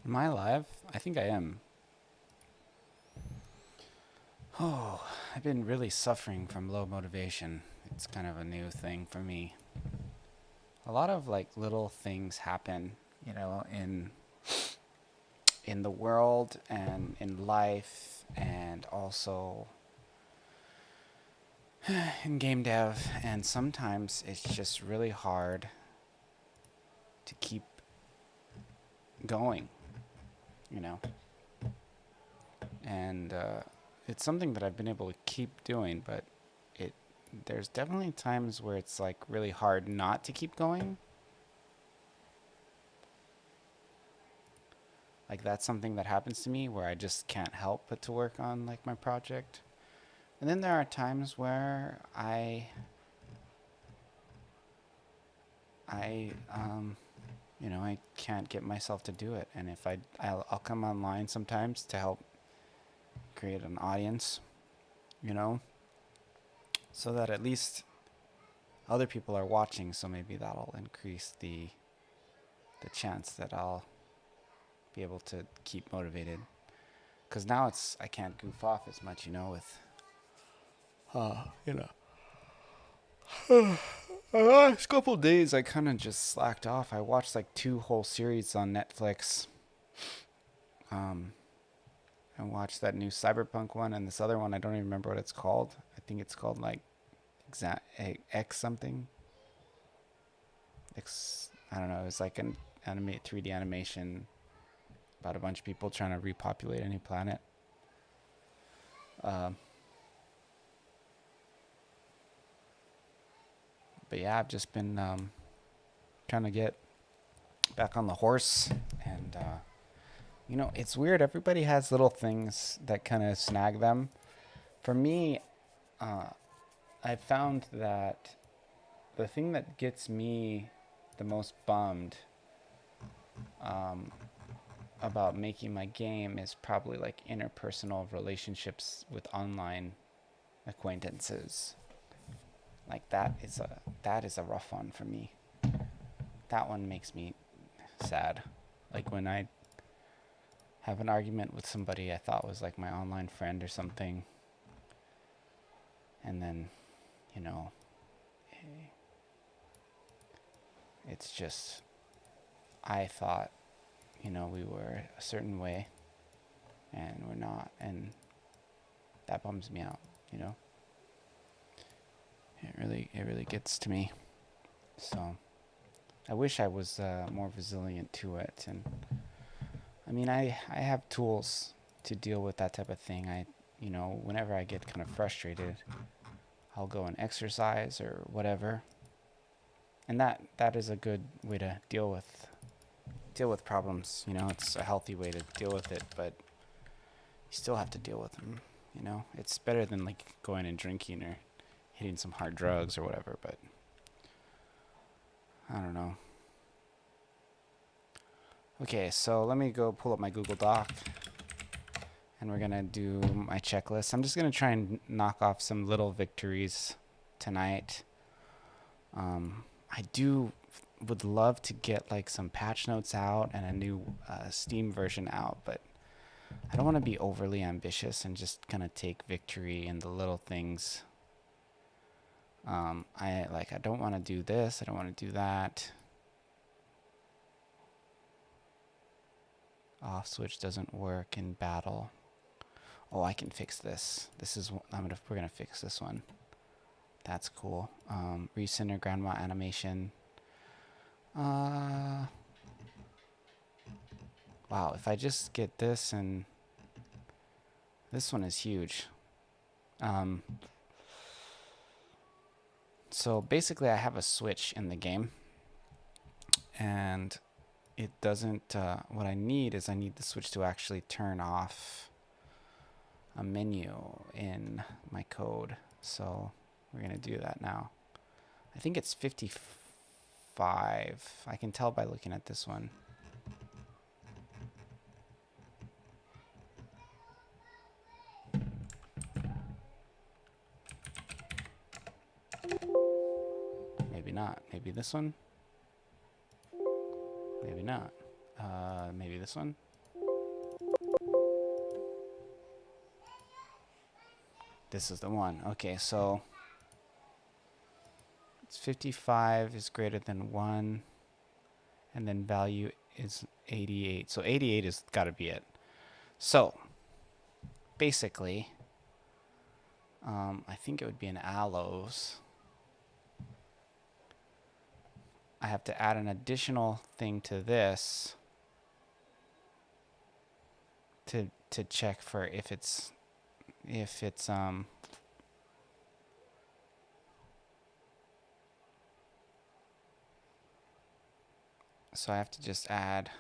Am I alive? I think I am. Oh, I've been really suffering from low motivation. It's kind of a new thing for me. A lot of like little things happen, in the world and in life and also in game dev, and sometimes it's just really hard to keep going, you know. And it's something that I've been able to keep doing, but it there's definitely times where it's like really hard not to keep going. Like that's something that happens to me where I just can't help but to work on like my project. And then there are times where I can't get myself to do it. And if I'll come online sometimes to help create an audience, you know, so that at least other people are watching, so maybe that'll increase the chance that I'll be able to keep motivated. Cuz now I can't goof off as much, with you know. The last couple of days I kind of just slacked off. I watched like 2 whole series on Netflix. Um I watched that new Cyberpunk one and this other one. I don't even remember what it's called. I think it's called like X something. I don't know. It was like an 3D animation about a bunch of people trying to repopulate any planet. Um, but yeah, I've just been trying to get back on the horse, and it's weird. Everybody has little things that kind of snag them. For me, uh, I found that the thing that gets me the most bummed um, about making my game is probably like interpersonal relationships with online acquaintances. Like that is a rough one for me. That one makes me sad. Like when I have an argument with somebody I thought was like my online friend or something, and then, you know, it's just I thought, we were a certain way and we're not, and that bums me out, you know. It really gets to me. So I wish I was more resilient to it. And I mean, I have tools to deal with that type of thing. Whenever I get kind of frustrated, I'll go and exercise or whatever. And that is a good way to deal with problems. It's a healthy way to deal with it, but you still have to deal with them. It's better than like going and drinking or hitting some hard drugs or whatever, but I don't know. Okay, so let me go pull up my Google Doc and we're gonna do my checklist. I'm just gonna try and knock off some little victories tonight. I would love to get like some patch notes out and a new Steam version out, but I don't want to be overly ambitious and just kind of take victory in the little things. I don't want to do this. I don't want to do that. Off switch doesn't work in battle. Oh, I can fix this. We're gonna fix this one. That's cool. Recenter grandma animation. Wow, if I just get this, and this one is huge. So basically I have a switch in the game, and it doesn't, what I need the switch to actually turn off a menu in my code. So we're going to do that now. I think it's 55. I can tell by looking at this one. Maybe not. Maybe this one? Maybe not. Maybe this one? This is the one. Okay, so it's 55 is greater than 1, and then value is 88. So 88 has got to be it. So basically, I think it would be an aloes. I have to add an additional thing to this to check for if it's so I have to just add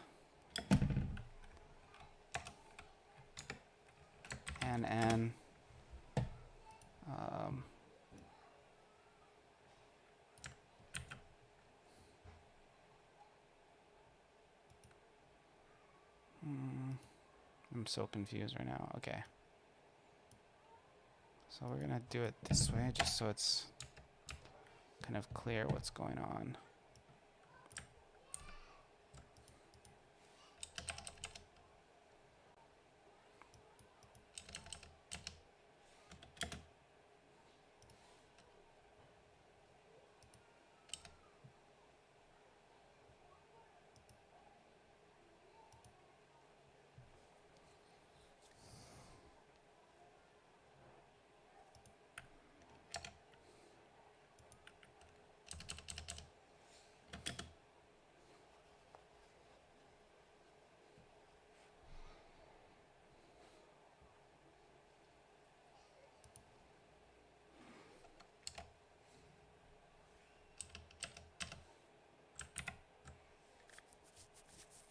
n I'm so confused right now. Okay. So we're going to do it this way just so it's kind of clear what's going on.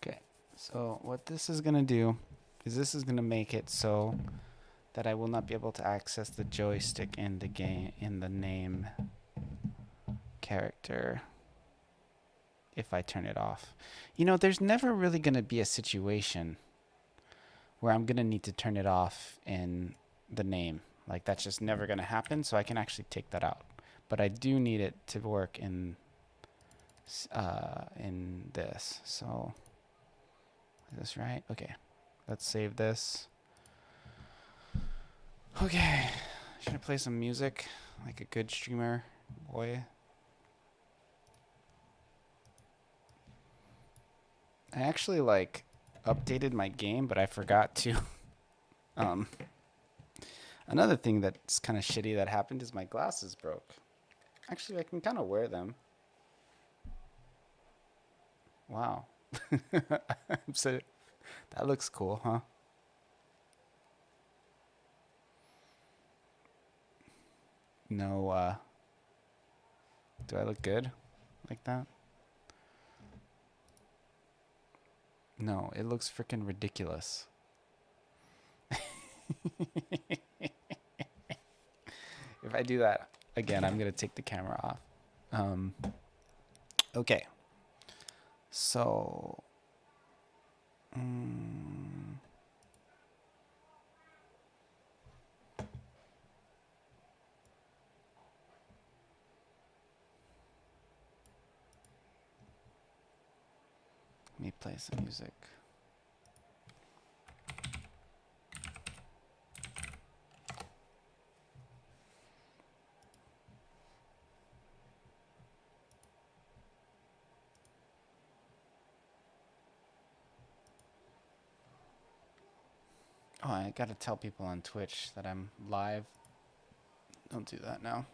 Okay, so what this is going to do is this is going to make it so that I will not be able to access the joystick in the game in the name character if I turn it off. You know, there's never really going to be a situation where I'm going to need to turn it off in the name. Like, that's just never going to happen, so I can actually take that out. But I do need it to work in this. So, is this right? Okay. Let's save this. Okay. Should I play some music like a good streamer boy? I actually like updated my game, but I forgot to. Another thing that's kind of shitty that happened is my glasses broke. Actually, I can kind of wear them. Wow. So that looks cool, huh? No, do I look good like that? No, it looks freaking ridiculous. If I do that again, I'm going to take the camera off. Okay. So, let me play some music. Oh, I gotta tell people on Twitch that I'm live. Don't do that now.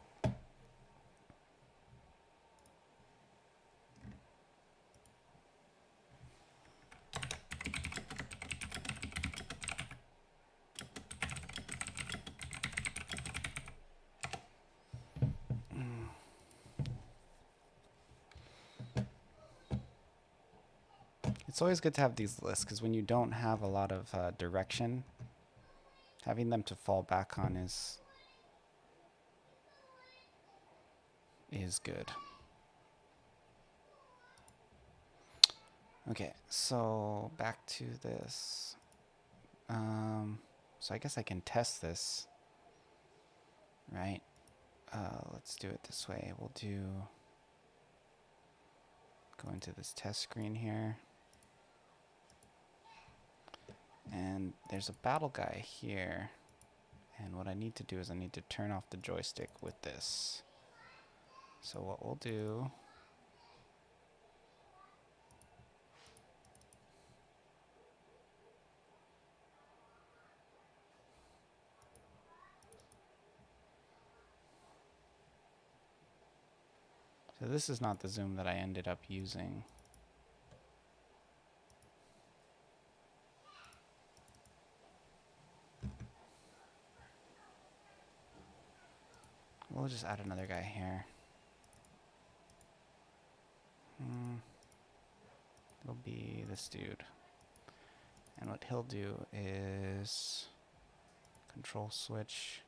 It's always good to have these lists because when you don't have a lot of direction, having them to fall back on is good. Okay, so back to this. So I guess I can test this, right? Let's do it this way. We'll go into this test screen here. And there's a battle guy here. And what I need to do is I need to turn off the joystick with this. So what we'll do... So this is not the zoom that I ended up using. We'll just add another guy here. It'll be this dude. And what he'll do is control switch.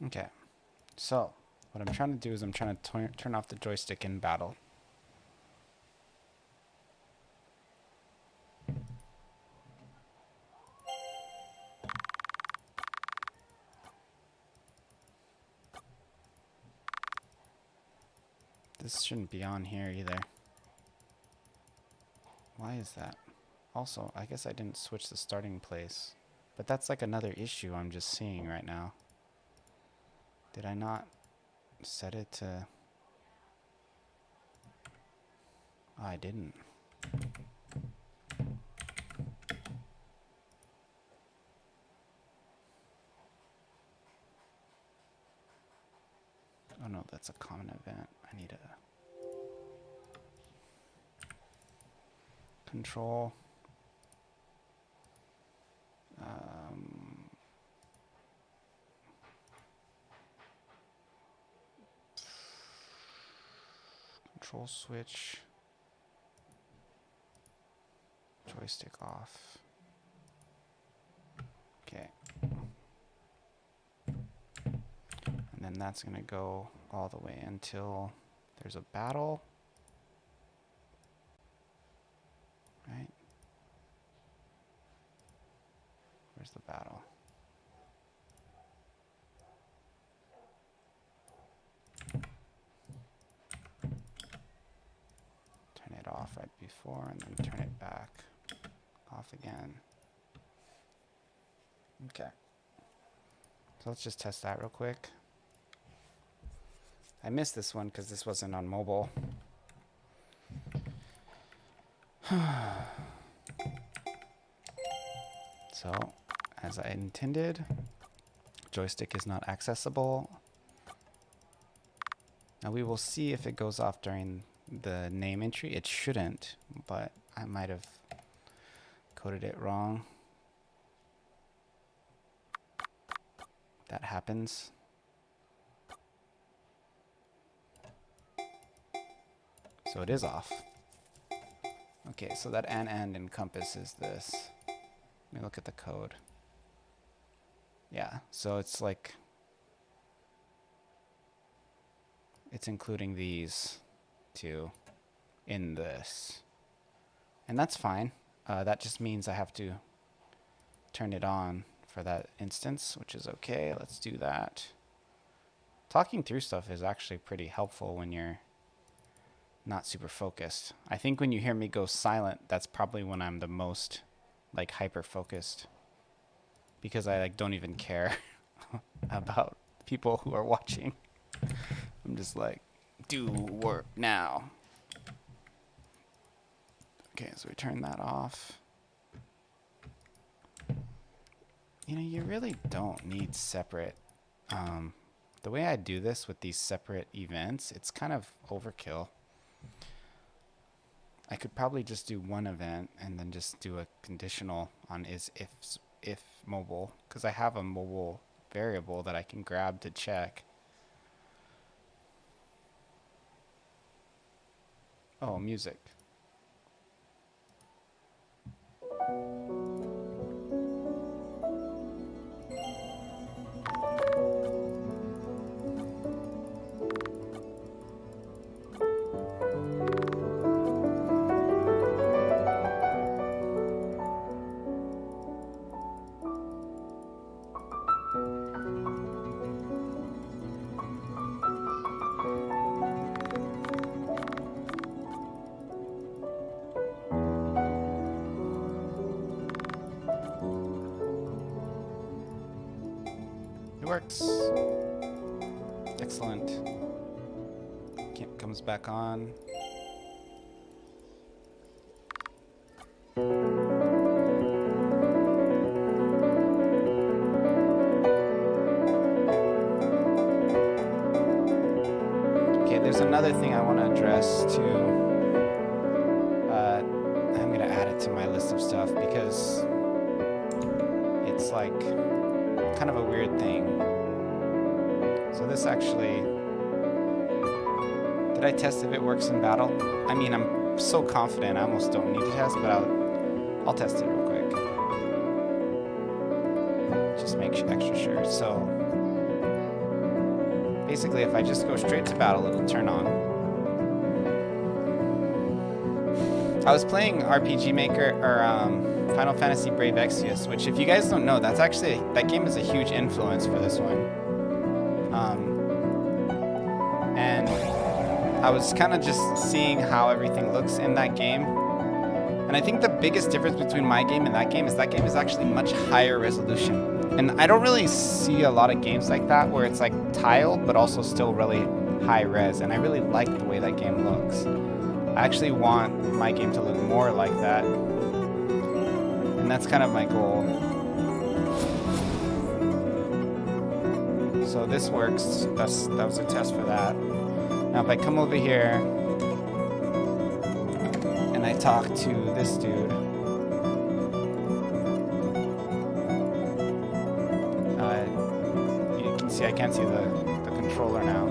Okay, so what I'm trying to do is I'm trying to turn off the joystick in battle. This shouldn't be on here either. Why is that? Also, I guess I didn't switch the starting place, but that's like another issue I'm just seeing right now. Did I not set it to... Oh, I didn't. Oh no, that's a common event. I need a... Control. Control switch. Joystick off. Okay. And then that's going to go all the way until there's a battle. Right? Where's the battle? Turn it off right before and then turn it back off again. Okay. So let's just test that real quick. I missed this one because this wasn't on mobile. So, as I intended, joystick is not accessible. Now we will see if it goes off during the name entry. It shouldn't, but I might have coded it wrong. That happens. So it is off. Okay, so that and encompasses this. Let me look at the code. Yeah, so it's like, it's including these two in this. And that's fine. That just means I have to turn it on for that instance, which is okay. Let's do that. Talking through stuff is actually pretty helpful when you're not super focused. I think when you hear me go silent, that's probably when I'm the most like hyper focused, because I like don't even care about people who are watching. I'm just like, do work now. Okay, so we turn that off. You know, you really don't need separate. The way I do this with these separate events, it's kind of overkill. I could probably just do one event and then just do a conditional on if mobile, because I have a mobile variable that I can grab to check. Oh, music. It works. Excellent. Comes back on. Okay, there's another thing I want to address too. I'm going to add it to my list of stuff because it's like kind of a weird thing. So this actually, did I test if it works in battle? I mean, I'm so confident I almost don't need to test, but I'll test it real quick. Just make extra sure. So basically, if I just go straight to battle, it'll turn on. I was playing RPG Maker or Final Fantasy Brave Exvius, which, if you guys don't know, that game is a huge influence for this one. And I was kind of just seeing how everything looks in that game. And I think the biggest difference between my game and that game is actually much higher resolution. And I don't really see a lot of games like that where it's like tiled, but also still really high res. And I really like the way that game looks. I actually want my game to look more like that. And that's kind of my goal. So this works. That was a test for that. Now if I come over here and I talk to this dude, you can see I can't see the controller now.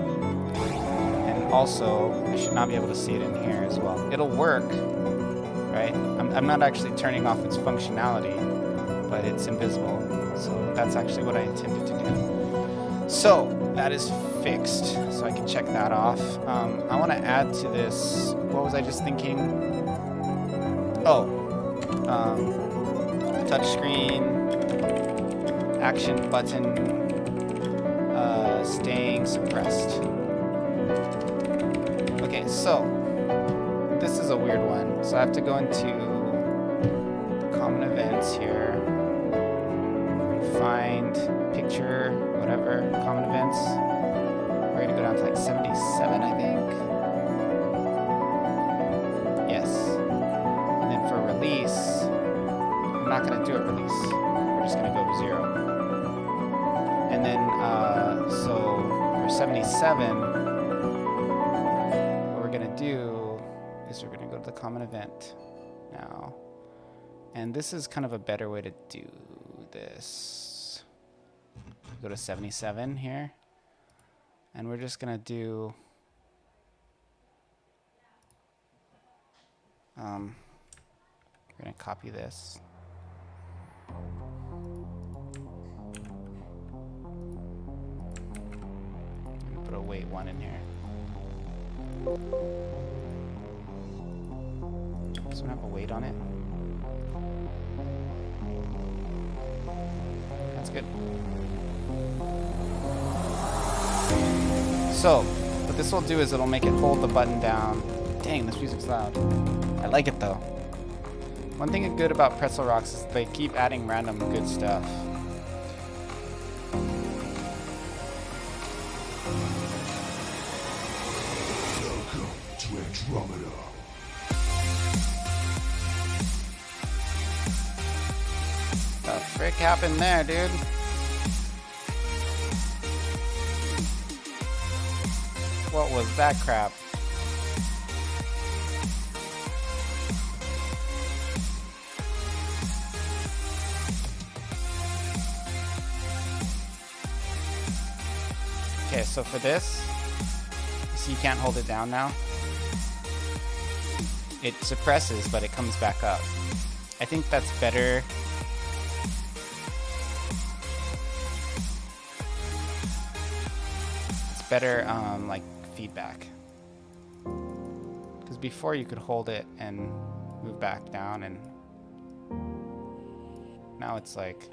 And also, I should not be able to see it in here as well. It'll work, right? I'm not actually turning off its functionality, but it's invisible. So that's actually what I intended to do. So that is fixed, so I can check that off. I want to add to this, what was I just thinking? Oh, touch screen, action button, staying suppressed. Okay, so this is a weird one. So I have to go into the common events here, find picture, whatever, common events. We're gonna go down to like 77, I think. Yes. And then for release, I'm not gonna do a release. We're just gonna go to 0. And then, so for 77, what we're gonna do is we're gonna go to the common event now. And this is kind of a better way to do this. Go to 77 here. And we're just gonna do we're gonna copy this. And put a weight 1 in here. Does one have a weight on it? That's good. So, what this will do is it'll make it hold the button down. Dang, this music's loud. I like it though. One thing good about Pretzel Rocks is they keep adding random good stuff. Welcome to Andromeda. The frick happened there, dude? What was that crap? Okay, so for this, see, you can't hold it down now. It suppresses, but it comes back up. I think that's better. It's better, like feedback. Because before you could hold it and move back down, and now it's like,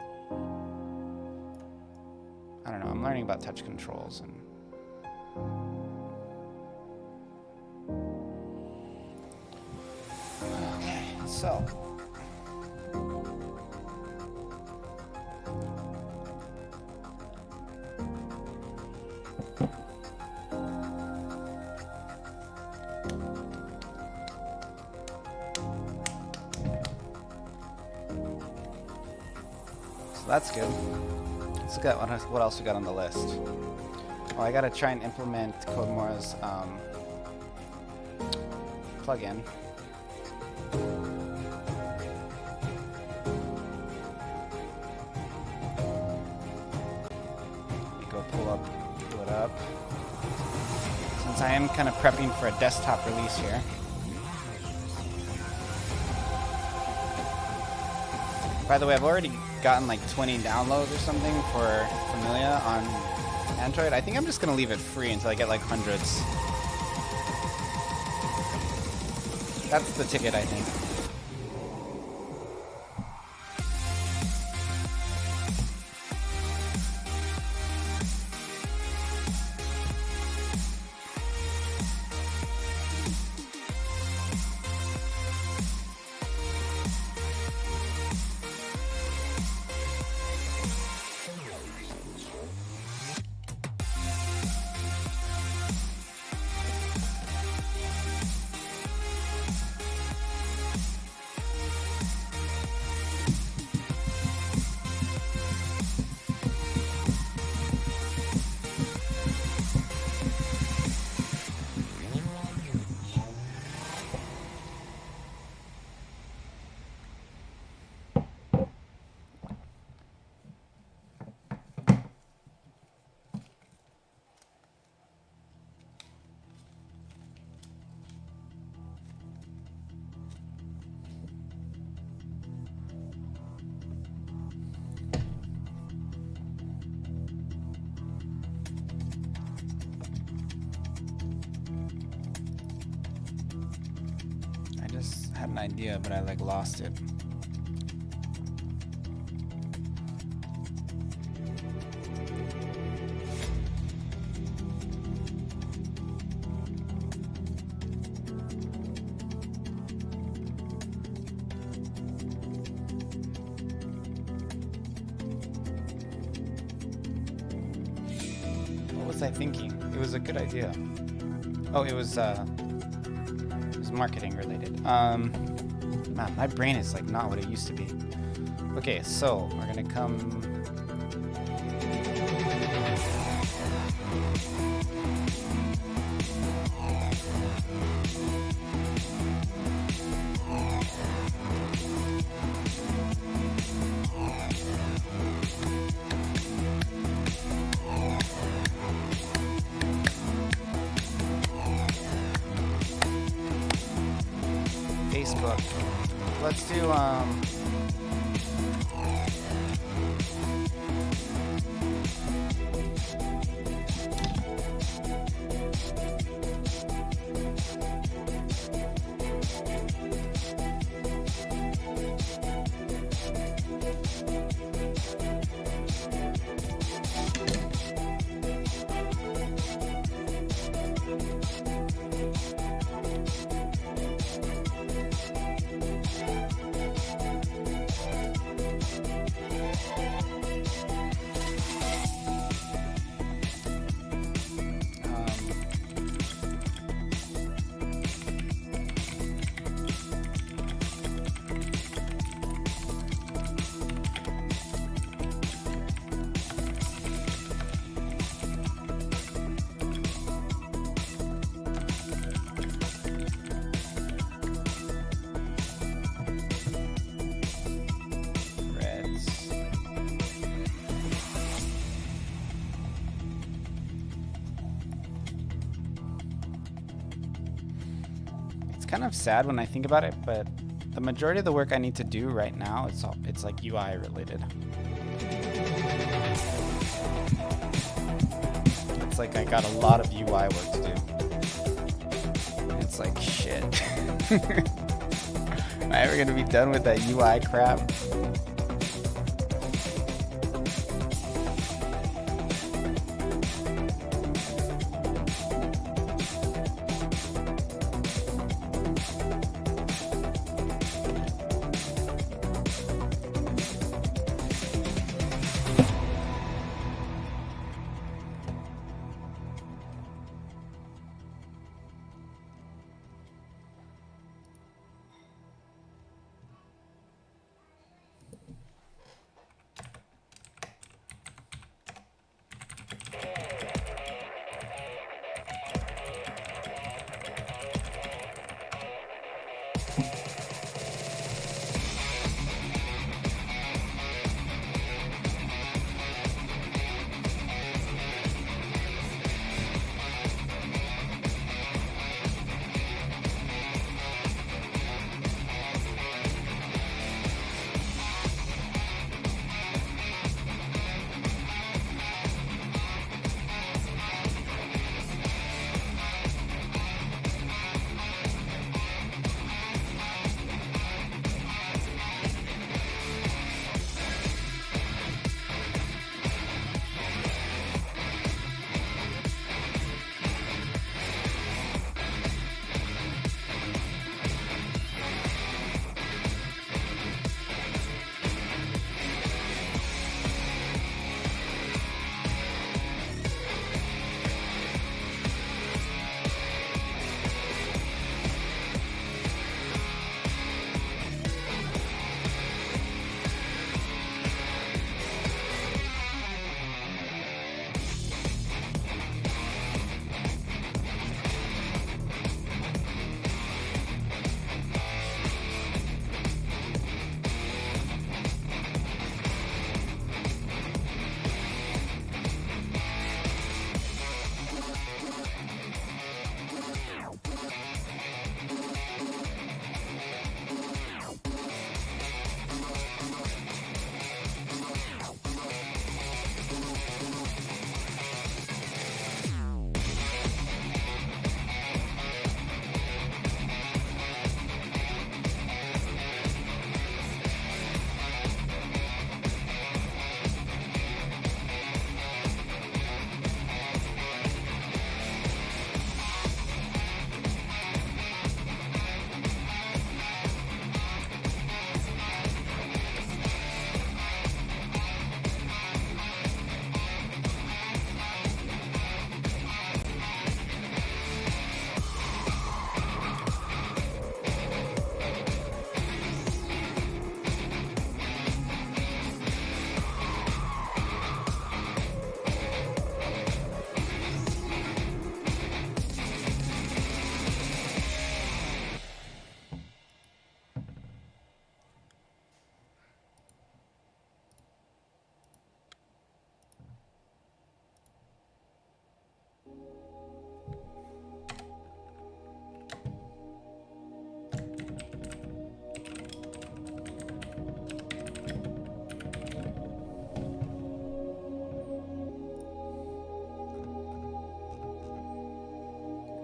I don't know, I'm learning about touch controls and okay, so that's good. Let's look at what else we got on the list. Well, I gotta try and implement CodeMore's plugin. Let me go pull it up. Since I am kind of prepping for a desktop release here. By the way, I've already gotten like 20 downloads or something for Familia on Android. I think I'm just gonna leave it free until I get like hundreds. That's the ticket, I think. Had an idea, but I like lost it. What was I thinking? It was a good idea. Oh, it was marketing related. Man, my brain is like not what it used to be. Okay, so we're gonna come. Facebook. Let's do kind of sad when I think about it, but the majority of the work I need to do right now, it's like UI related. It's like I got a lot of UI work to do. It's like, shit. Am I ever gonna be done with that UI crap?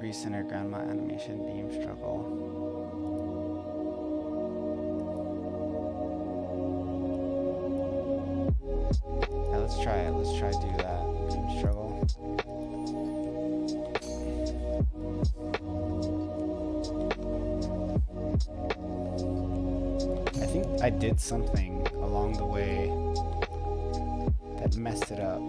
Recenter grandma animation beam struggle. Yeah, let's try it. Let's try to do that beam struggle. I think I did something along the way that messed it up.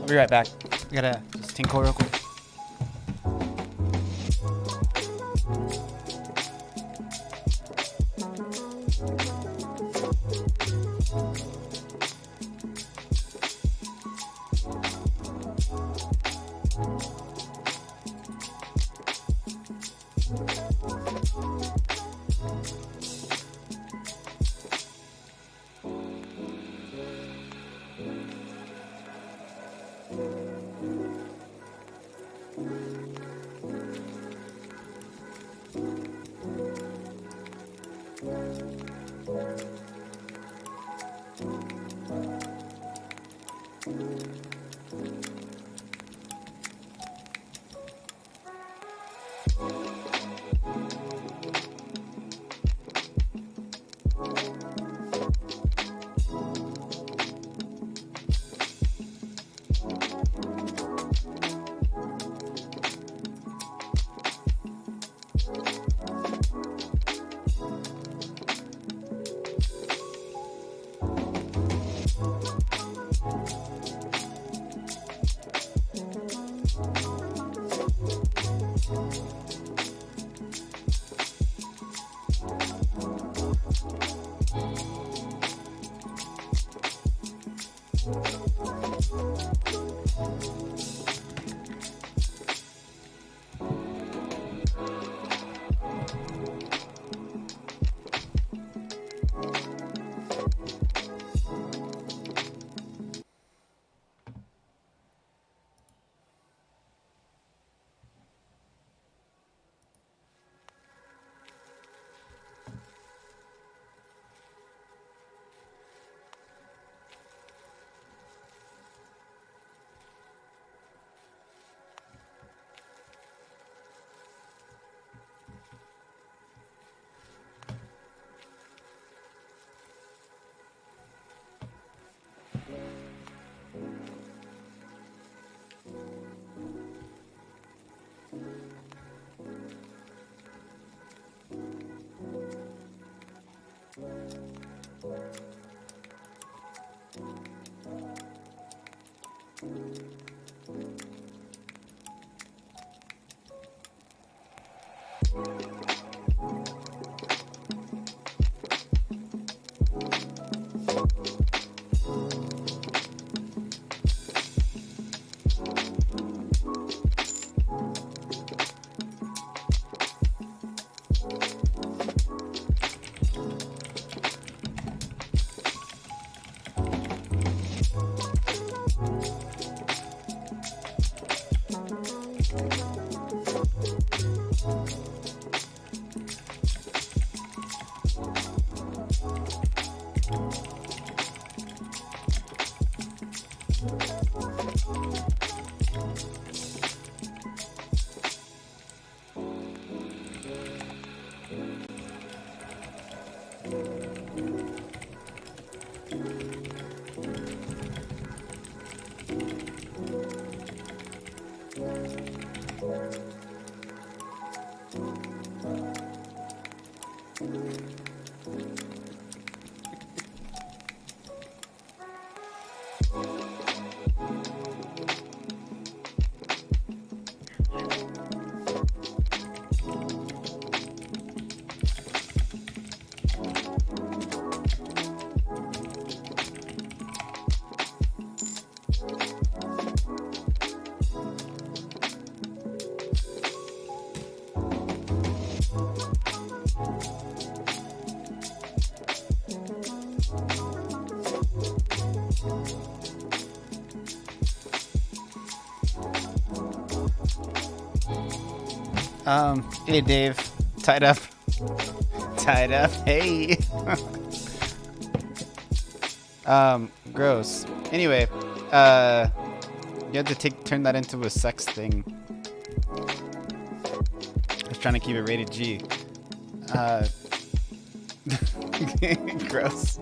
I'll be right back. I gotta just tinkle real quick. Hey Dave, tied up. Tied up. Hey. Gross. Anyway, you had to turn that into a sex thing. trying to keep it rated G. Gross.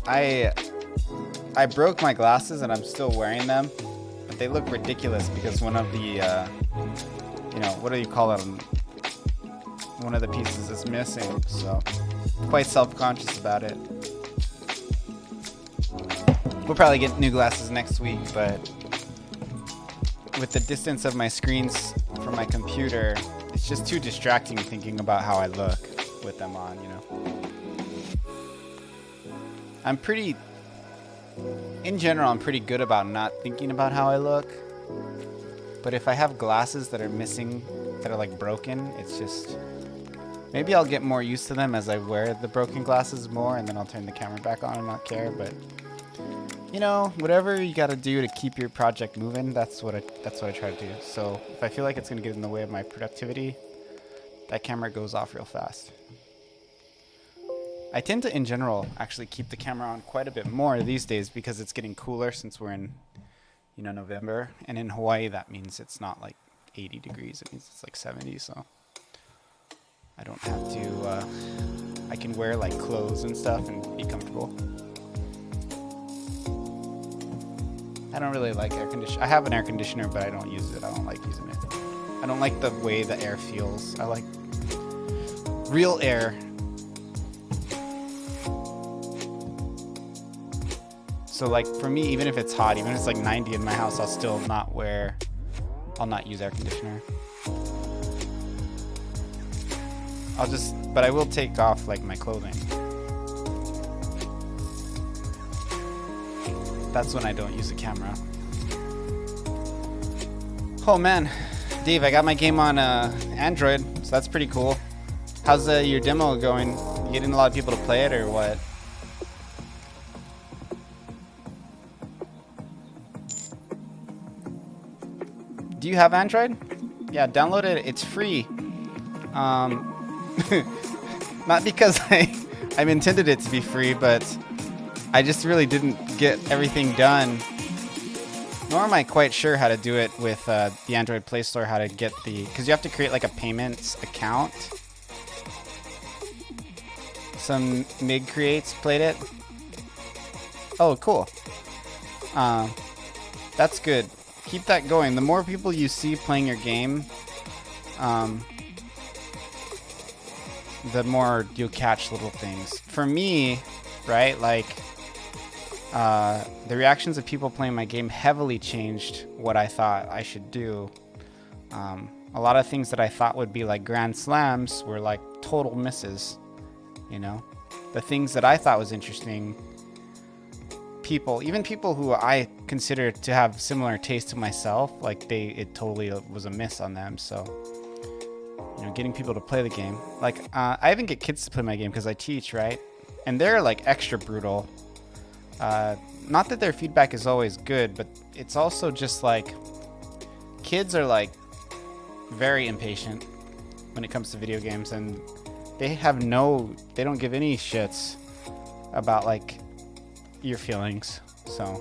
I broke my glasses and I'm still wearing them, but they look ridiculous because one of the, you know, what do you call them? One of the pieces is missing, so quite self-conscious about it. We'll probably get new glasses next week, but with the distance of my screens from my computer, it's just too distracting thinking about how I look with them on, you know. In general, I'm pretty good about not thinking about how I look. But if I have glasses that are missing, that are like broken, it's just, maybe I'll get more used to them as I wear the broken glasses more, and then I'll turn the camera back on and not care. But you know, whatever you got to do to keep your project moving, that's what I try to do. So if I feel like it's going to get in the way of my productivity, that camera goes off real fast. I tend to, in general, actually keep the camera on quite a bit more these days because it's getting cooler since we're in, you know, November. And in Hawaii, that means it's not like 80 degrees. It means it's like 70. So I don't have to, I can wear like clothes and stuff and be comfortable. I don't really like air conditioner. I have an air conditioner, but I don't use it. I don't like using it. I don't like the way the air feels. I like real air. So like for me, even if it's hot, even if it's like 90 in my house, I'll not use air conditioner. But I will take off like my clothing. That's when I don't use a camera. Oh man, Dave, I got my game on Android, so that's pretty cool. How's your demo going? You getting a lot of people to play it or what? Do you have Android? Yeah, download it. It's free. Not because I'm intended it to be free, but I just really didn't get everything done. Nor am I quite sure how to do it with the Android Play Store, how to get because you have to create like a payments account. Some MIG creates played it. Oh, cool. That's good. Keep that going. The more people you see playing your game, the more you'll catch little things. For me, right, like the reactions of people playing my game heavily changed what I thought I should do. A lot of things that I thought would be like grand slams were like total misses, you know? The things that I thought was interesting, even people who I consider to have similar taste to myself, like it totally was a miss on them. So, you know, getting people to play the game. Like, I even get kids to play my game because I teach, right? And they're like extra brutal. Not that their feedback is always good, but it's also just like kids are like very impatient when it comes to video games, and they don't give any shits about like your feelings. So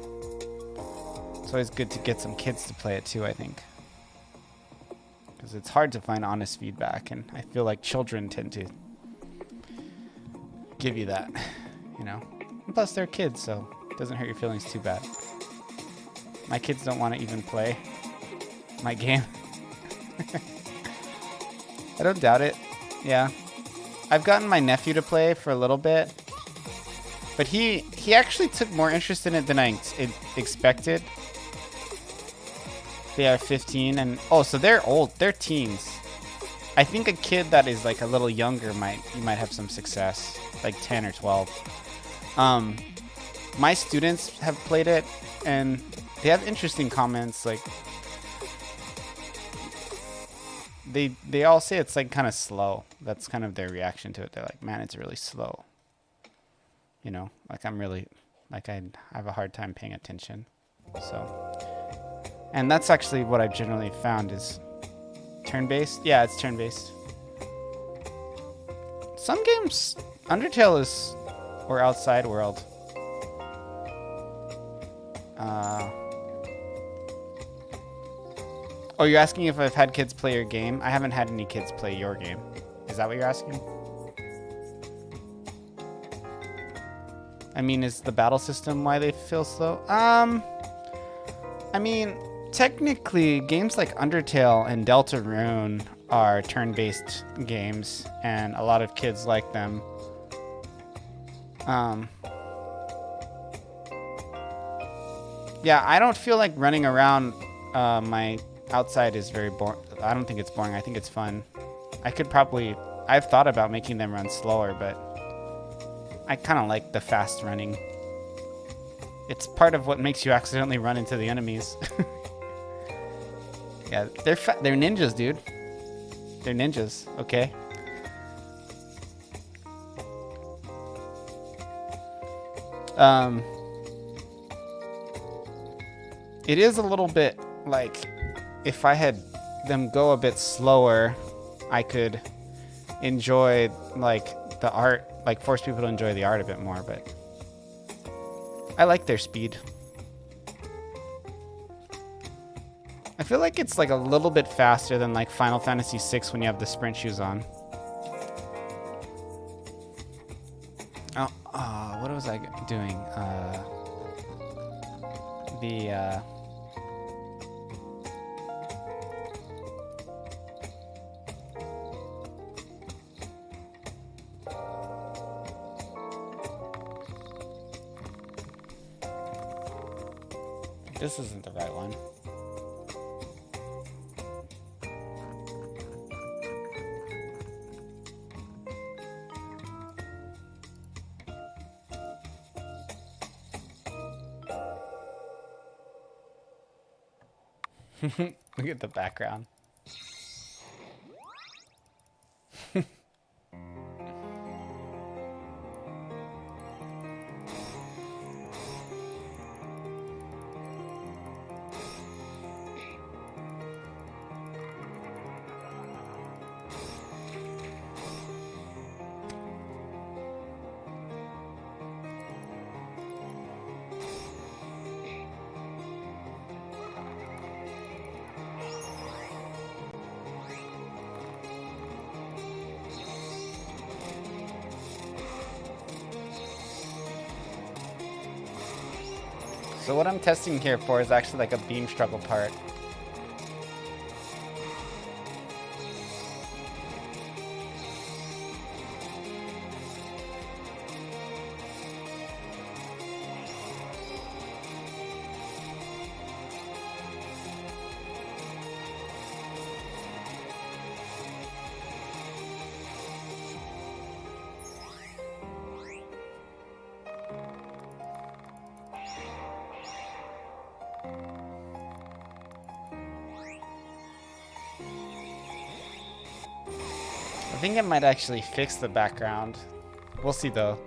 it's always good to get some kids to play it too, I think, because it's hard to find honest feedback, and I feel like children tend to give you that, you know. And plus they're kids, so it doesn't hurt your feelings too bad. My kids don't want to even play my game. I don't doubt it. Yeah, I've gotten my nephew to play for a little bit, but he actually took more interest in it than I expected. They are 15, and so they're old. They're teens. I think a kid that is like a little younger you might have some success, like 10 or 12. My students have played it, and they have interesting comments. Like they all say it's like kind of slow. That's kind of their reaction to it. They're like, man, it's really slow. You know, like I have a hard time paying attention. So, and that's actually what I've generally found is turn-based. Yeah, it's turn-based. Some games, Undertale is, or Outside World. Oh, you're asking if I've had kids play your game? I haven't had any kids play your game. Is that what you're asking? I mean, is the battle system why they feel slow? I mean, technically, games like Undertale and Deltarune are turn-based games, and a lot of kids like them. Yeah, I don't feel like running around my outside is very boring. I don't think it's boring. I think it's fun. I've thought about making them run slower, but I kind of like the fast running. It's part of what makes you accidentally run into the enemies. Yeah, they're ninjas, dude. They're ninjas, okay? It is a little bit like if I had them go a bit slower, I could enjoy like the art, like force people to enjoy the art a bit more, but I like their speed. I feel like it's like a little bit faster than like Final Fantasy VI when you have the sprint shoes on. Oh, what was I doing? This isn't the right one. Look at the background. So what I'm testing here for is actually like a beam struggle part. I think it might actually fix the background. We'll see though.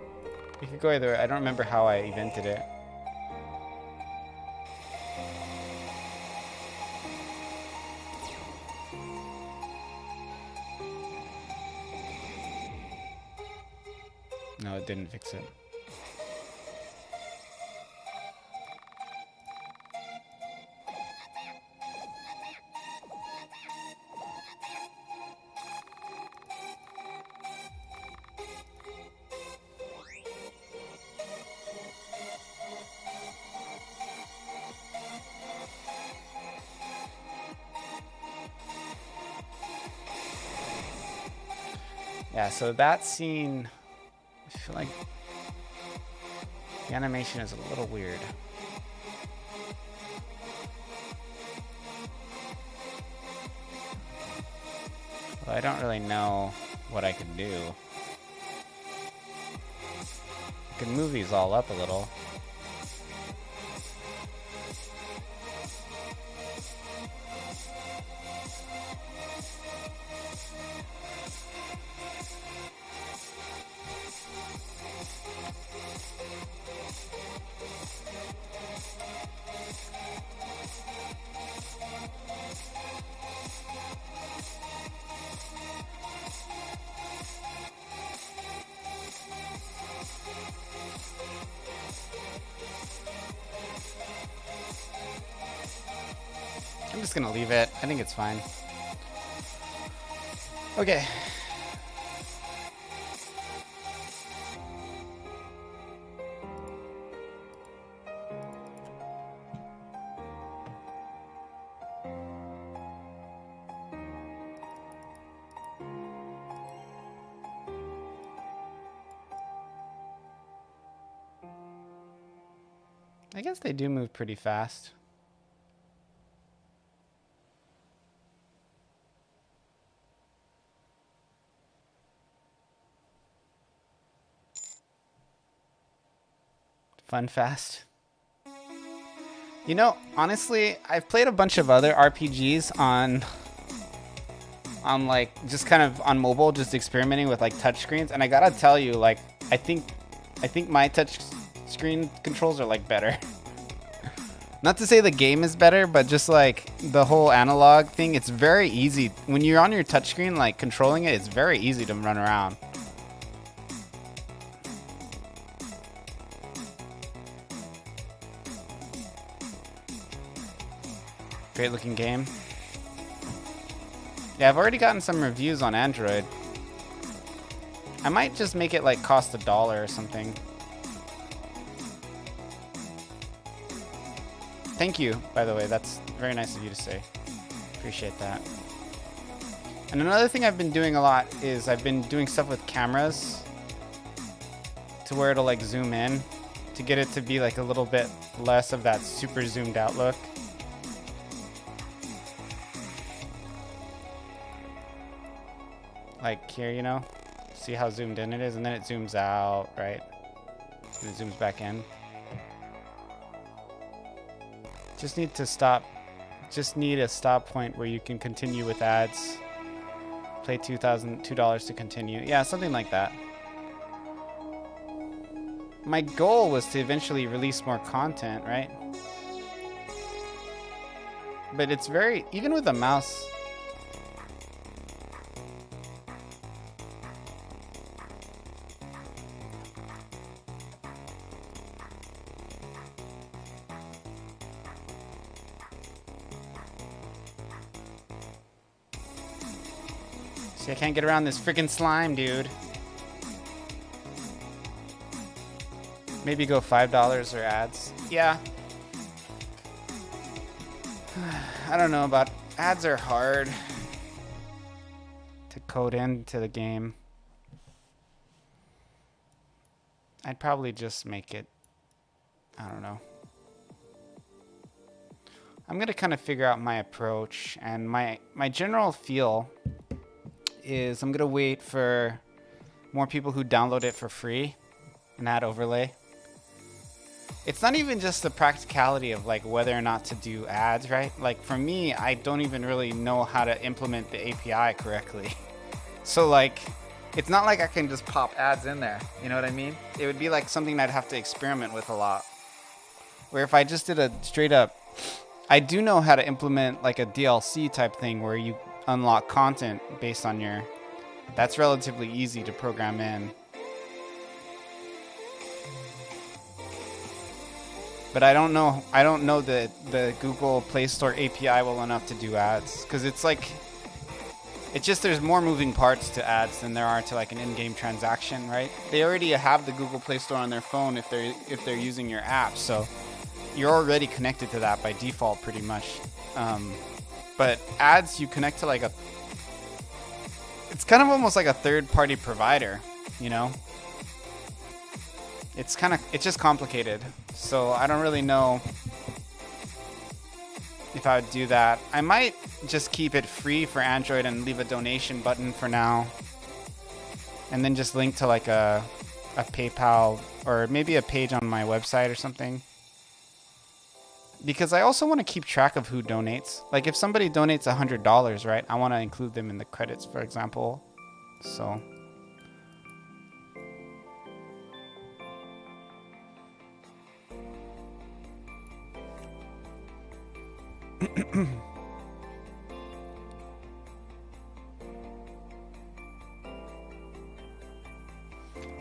We could go either way. I don't remember how I evented it. No, it didn't fix it. Yeah, so that scene, I feel like the animation is a little weird. Well, I don't really know what I can do. I can move these all up a little. I'm just gonna leave it. I think it's fine. Okay. I guess they do move pretty fast. Fun fast. You know, honestly, I've played a bunch of other RPGs on like just kind of on mobile, just experimenting with like touchscreens, and I gotta tell you, like, I think my touch screen controls are like better. Not to say the game is better, but just like the whole analog thing, it's very easy when you're on your touchscreen, like controlling it. It's very easy to run around. Great looking game. Yeah, I've already gotten some reviews on Android. I might just make it like cost $1 or something. Thank you, by the way. That's very nice of you to say. Appreciate that. And another thing I've been doing a lot is I've been doing stuff with cameras to where it'll like zoom in to get it to be like a little bit less of that super zoomed out look. Like here, you know, see how zoomed in it is, and then it zooms out, right? And it zooms back in. Just need to stop. Just need a stop point where you can continue with ads. Play $2 to continue. Yeah, something like that. My goal was to eventually release more content, right? But it's very, even with a mouse. See, I can't get around this freaking slime, dude. Maybe go $5 or ads. Yeah. I don't know about ads are hard to code into the game. I'd probably just make it, I don't know. I'm gonna kind of figure out my approach, and my general feel is I'm gonna wait for more people who download it for free and add overlay. It's not even just the practicality of like whether or not to do ads, right? Like for me, I don't even really know how to implement the API correctly. So like, it's not like I can just pop ads in there. You know what I mean? It would be like something I'd have to experiment with a lot. Where if I just did a straight up, I do know how to implement like a DLC type thing where you unlock content based on your, that's relatively easy to program in. But I don't know the Google Play Store API well enough to do ads, because it's like, it's just there's more moving parts to ads than there are to like an in-game transaction, right? They already have the Google Play Store on their phone if they're using your app, so you're already connected to that by default pretty much. But ads, you connect to like it's kind of almost like a third-party provider, you know? It's just complicated. So I don't really know if I would do that. I might just keep it free for Android and leave a donation button for now. And then just link to like a PayPal or maybe a page on my website or something. Because I also want to keep track of who donates. Like if somebody donates $100, right? I want to include them in the credits, for example. So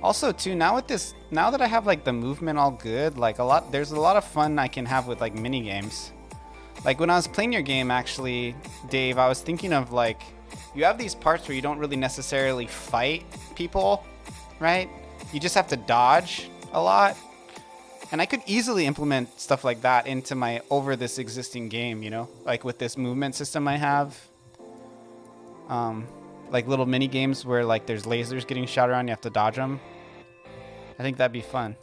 also too, now that I have like the movement all good, like there's a lot of fun I can have with like mini games. Like when I was playing your game, actually, Dave, I was thinking of like, you have these parts where you don't really necessarily fight people, right? You just have to dodge a lot. And I could easily implement stuff like that into my over this existing game, you know, like with this movement system I have. Like little mini games where like there's lasers getting shot around, you have to dodge them. I think that'd be fun.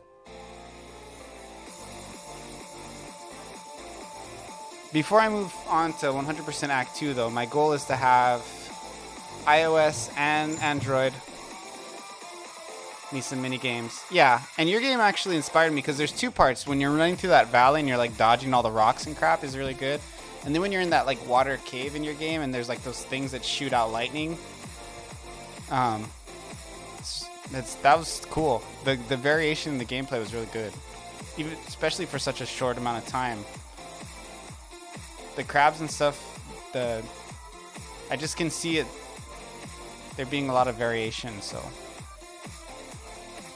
Before I move on to 100% Act 2, though, my goal is to have iOS and Android. Need some mini games. Yeah, and your game actually inspired me because there's two parts. When you're running through that valley and you're like dodging all the rocks and crap is really good. And then when you're in that like water cave in your game and there's like those things that shoot out lightning, that was cool. The variation in the gameplay was really good, even especially for such a short amount of time. The crabs and stuff, I just can see it. There being a lot of variation. So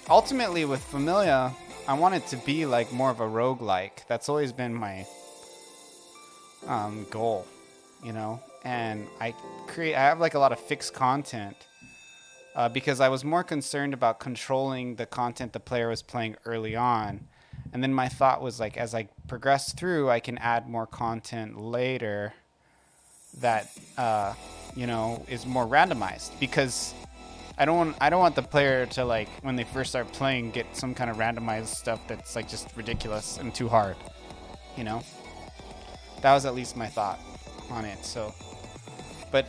ultimately, with Familia, I want it to be like more of a roguelike. That's always been my goal, you know. And I have like a lot of fixed content because I was more concerned about controlling the content the player was playing early on. And then my thought was like, as I progress through, I can add more content later that, you know, is more randomized, because I don't want the player to like, when they first start playing, get some kind of randomized stuff that's like just ridiculous and too hard, you know. That was at least my thought on it. So, but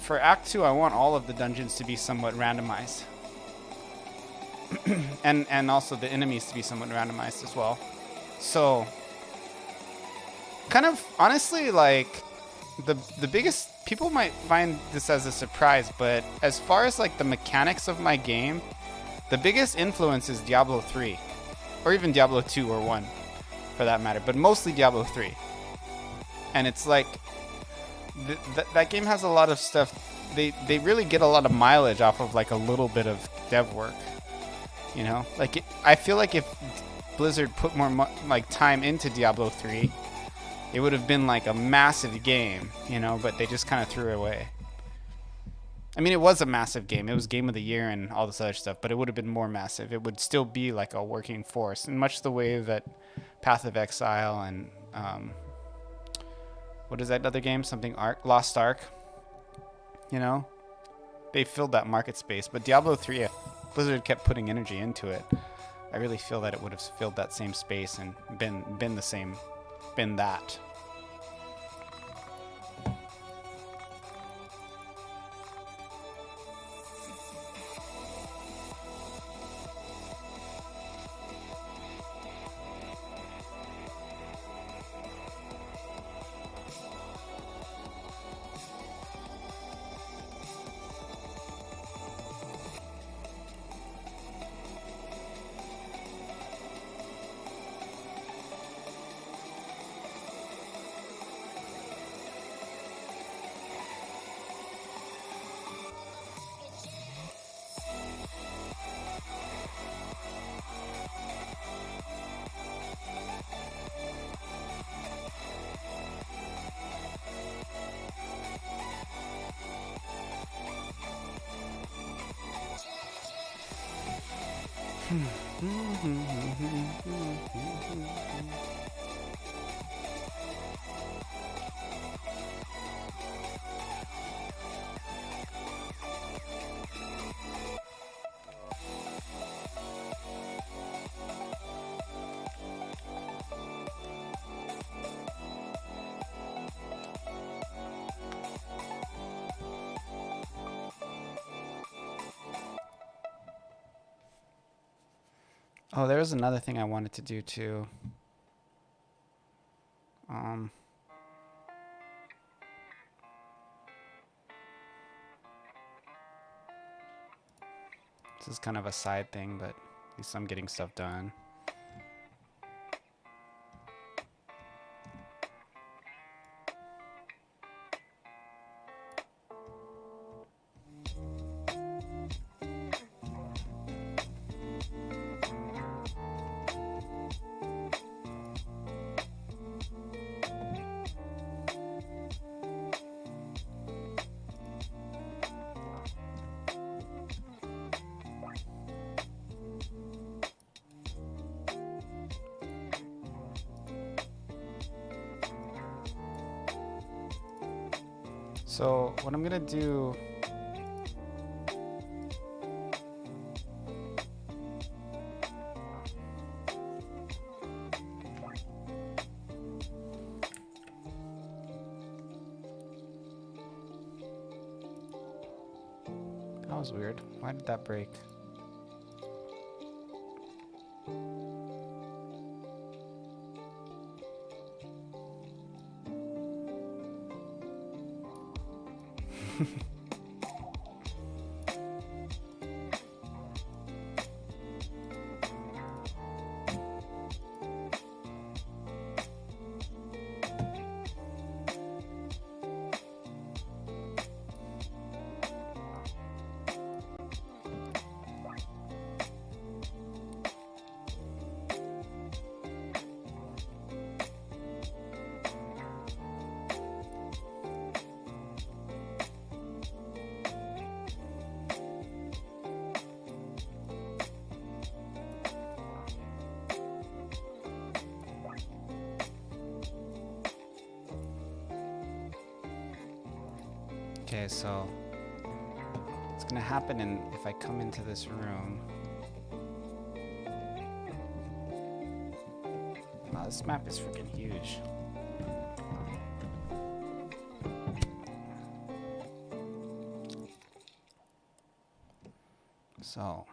for Act 2, I want all of the dungeons to be somewhat randomized. and also the enemies to be somewhat randomized as well. So kind of honestly, like the biggest, people might find this as a surprise, but as far as like the mechanics of my game, the biggest influence is Diablo 3 or even Diablo 2 or 1 for that matter, but mostly Diablo 3. And it's like that game has a lot of stuff. They really get a lot of mileage off of like a little bit of dev work. You know, like I feel like if Blizzard put more like time into Diablo 3, it would have been like a massive game, you know, but they just kind of threw it away. I mean, it was a massive game. It was Game of the Year and all this other stuff, but it would have been more massive. It would still be like a working force, in much the way that Path of Exile and what is that other game? Something Lost Ark. You know, they filled that market space, but Diablo 3. Blizzard kept putting energy into it. I really feel that it would have filled that same space and been the same, been that. Oh, there was another thing I wanted to do too. This is kind of a side thing, but at least I'm getting stuff done. So what I'm gonna do. That was weird. Why did that break? Okay, so it's gonna happen if I come into this room. Wow, this map is freaking huge. So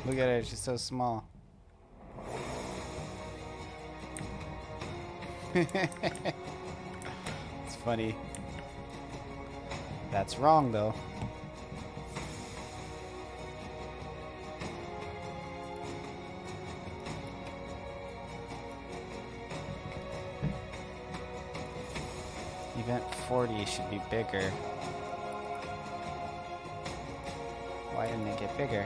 Look at her, she's so small. It's funny. That's wrong, though. Event 40 should be bigger. Why didn't it get bigger?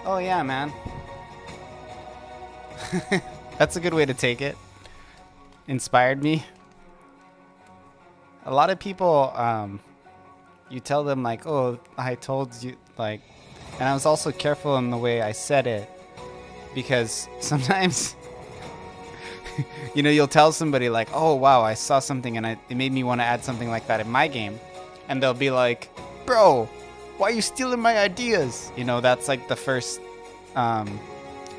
Oh yeah, man. That's a good way to take it. Inspired me. A lot of people, you tell them like, oh, I told you, like, and I was also careful in the way I said it, because sometimes, you know, you'll tell somebody like, oh wow, I saw something and it made me want to add something like that in my game, and they'll be like, bro, why are you stealing my ideas? You know, that's like the first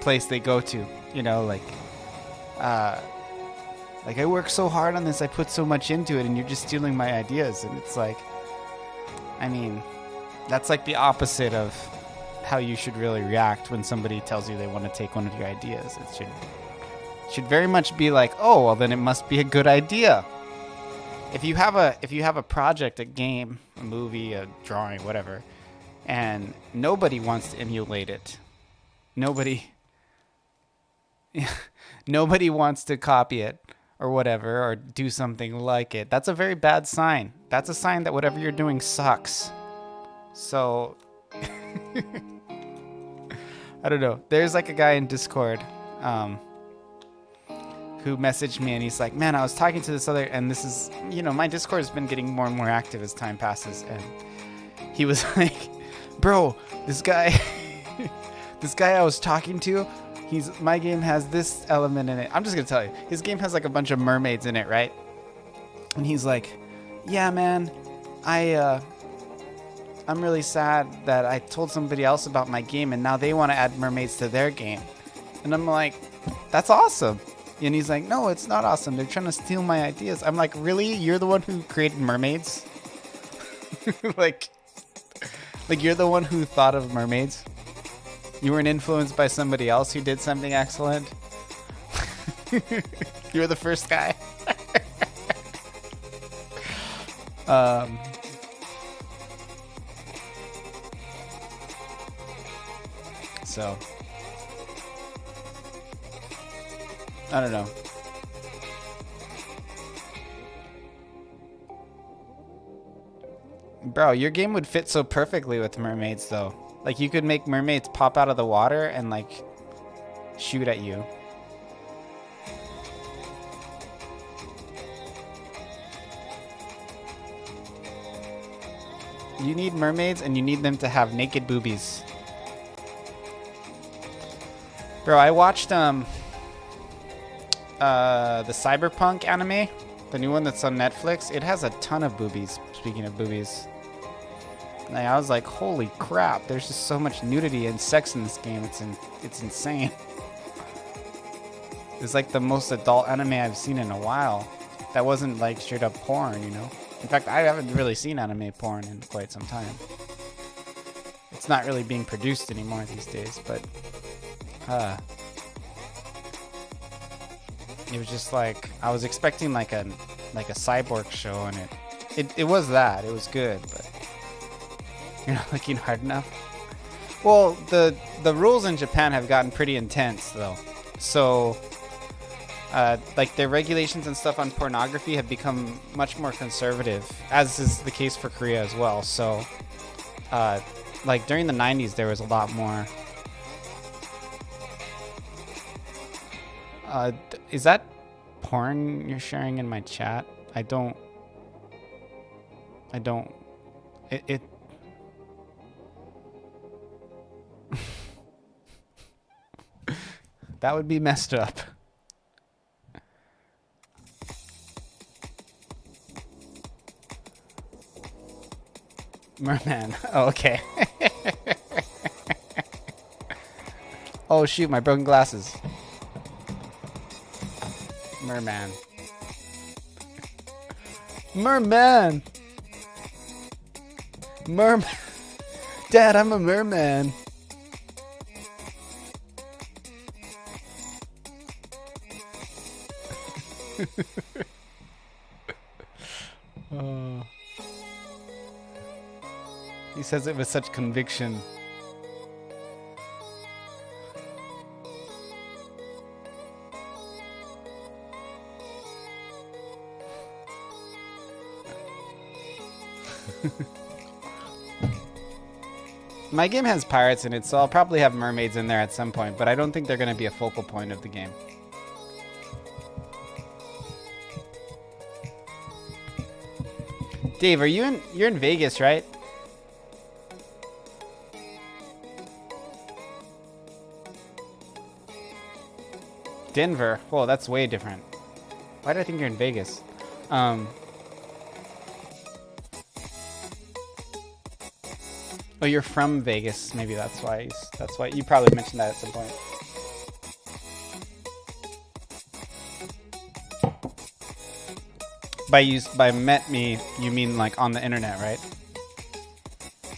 place they go to. You know, like I worked so hard on this, I put so much into it, and you're just stealing my ideas. And it's like, I mean, that's like the opposite of how you should really react when somebody tells you they want to take one of your ideas. It should very much be like, oh, well, then it must be a good idea. If you have a project, a game, a movie, a drawing, whatever, and nobody wants to emulate it, nobody wants to copy it or whatever, or do something like it, that's a very bad sign. That's a sign that whatever you're doing sucks. So I don't know. There's like a guy in Discord who messaged me, and he's like, man, I was talking to this other, and this is, you know, my Discord has been getting more and more active as time passes, and he was like, bro, this guy I was talking to, my game has this element in it. I'm just gonna tell you, his game has like a bunch of mermaids in it, right? And he's like, yeah, man, I'm really sad that I told somebody else about my game, and now they want to add mermaids to their game. And I'm like, that's awesome. And he's like, no, it's not awesome. They're trying to steal my ideas. I'm like, really? You're the one who created mermaids? like you're the one who thought of mermaids? You weren't influenced by somebody else who did something excellent? You were the first guy. So I don't know. Bro, your game would fit so perfectly with mermaids, though. Like, you could make mermaids pop out of the water and, like, shoot at you. You need mermaids, and you need them to have naked boobies. Bro, I watched, the Cyberpunk anime, the new one that's on Netflix. It has a ton of boobies, speaking of boobies. Like, I was like, holy crap, there's just so much nudity and sex in this game. It's insane. It's like the most adult anime I've seen in a while. That wasn't like straight up porn, you know? In fact, I haven't really seen anime porn in quite some time. It's not really being produced anymore these days, but it was just like, I was expecting like a cyborg show, and it was that. It was good, but you're not looking hard enough. Well, the rules in Japan have gotten pretty intense, though. So, like, their regulations and stuff on pornography have become much more conservative, as is the case for Korea as well. So, like, during the 90s, there was a lot more. Is that porn you're sharing in my chat? I don't. It that would be messed up. Merman. Oh, okay. Oh, shoot, my broken glasses. Merman. Merman. Merman. Dad, I'm a merman. Oh. He says it with such conviction. My game has pirates in it, so I'll probably have mermaids in there at some point, but I don't think they're going to be a focal point of the game. Dave, you're in Vegas, right? Denver. Whoa, that's way different. Why did I think you're in Vegas? Oh, you're from Vegas. Maybe that's why. That's why you probably mentioned that at some point. By met me, you mean like on the internet, right?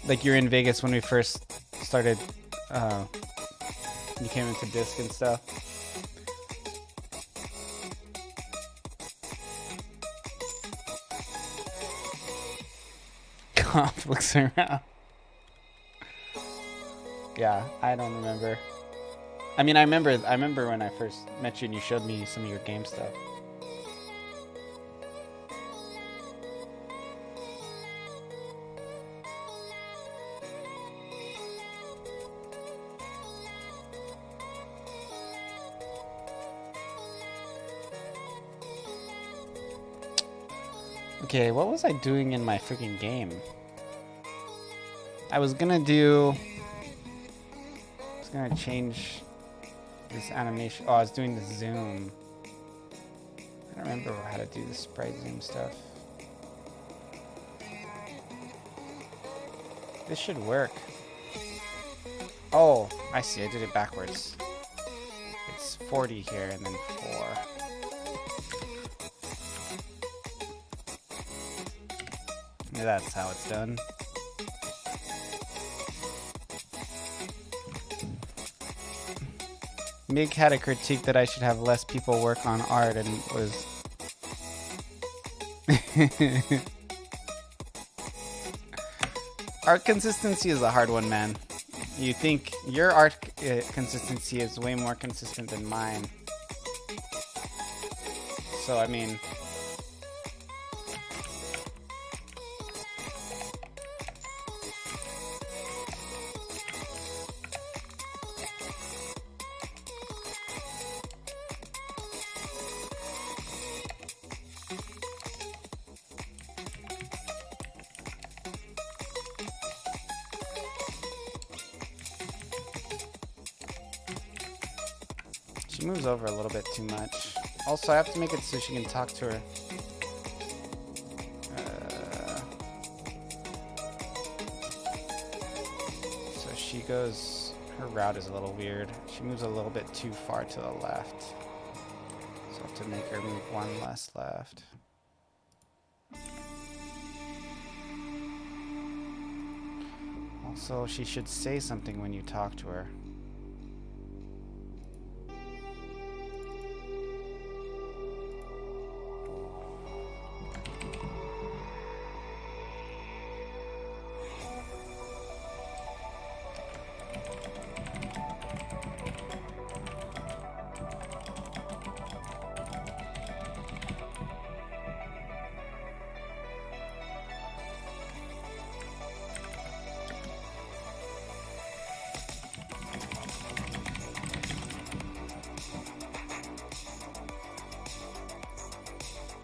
Like you're in Vegas when we first started. You came into disc and stuff. Conflicts around. Yeah, I don't remember. I mean, I remember when I first met you and you showed me some of your game stuff. Okay, what was I doing in my freaking game? I was gonna change this animation. Oh, I was doing the zoom. I don't remember how to do the sprite zoom stuff. This should work. Oh, I see. I did it backwards. It's 40 here and then 4. That's how it's done. Mig had a critique that I should have less people work on art and was... Art consistency is a hard one, man. You think your art consistency is way more consistent than mine. So, I mean... She moves over a little bit too much. Also, I have to make it so she can talk to her. So she goes... Her route is a little weird. She moves a little bit too far to the left. So I have to make her move one less left. Also, she should say something when you talk to her.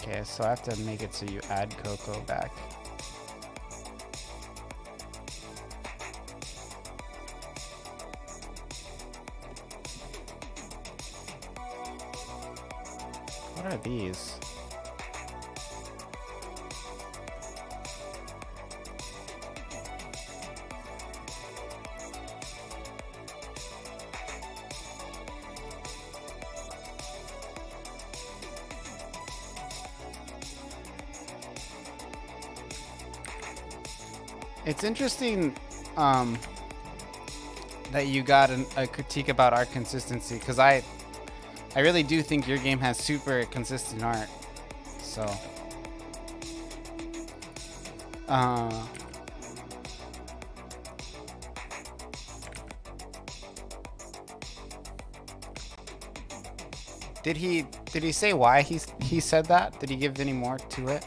Okay, so I have to make it so you add Coco back. What are these? It's interesting that you got a critique about art consistency, because I really do think your game has super consistent art. So, did he say why he said that? Did he give any more to it?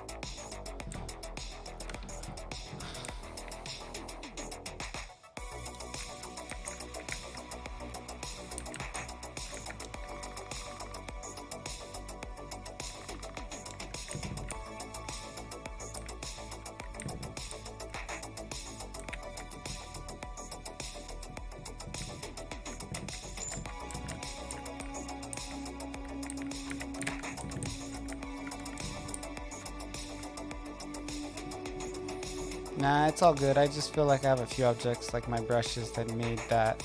Nah, it's all good. I just feel like I have a few objects, like my brushes that I made that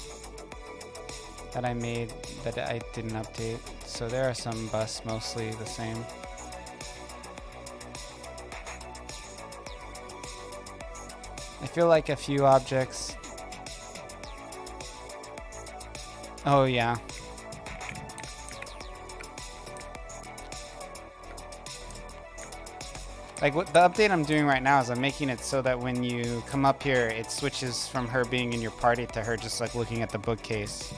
I didn't update. So there are some busts, mostly the same. I feel like a few objects. Oh yeah. Like what the update I'm doing right now is I'm making it so that when you come up here, it switches from her being in your party to her just like looking at the bookcase.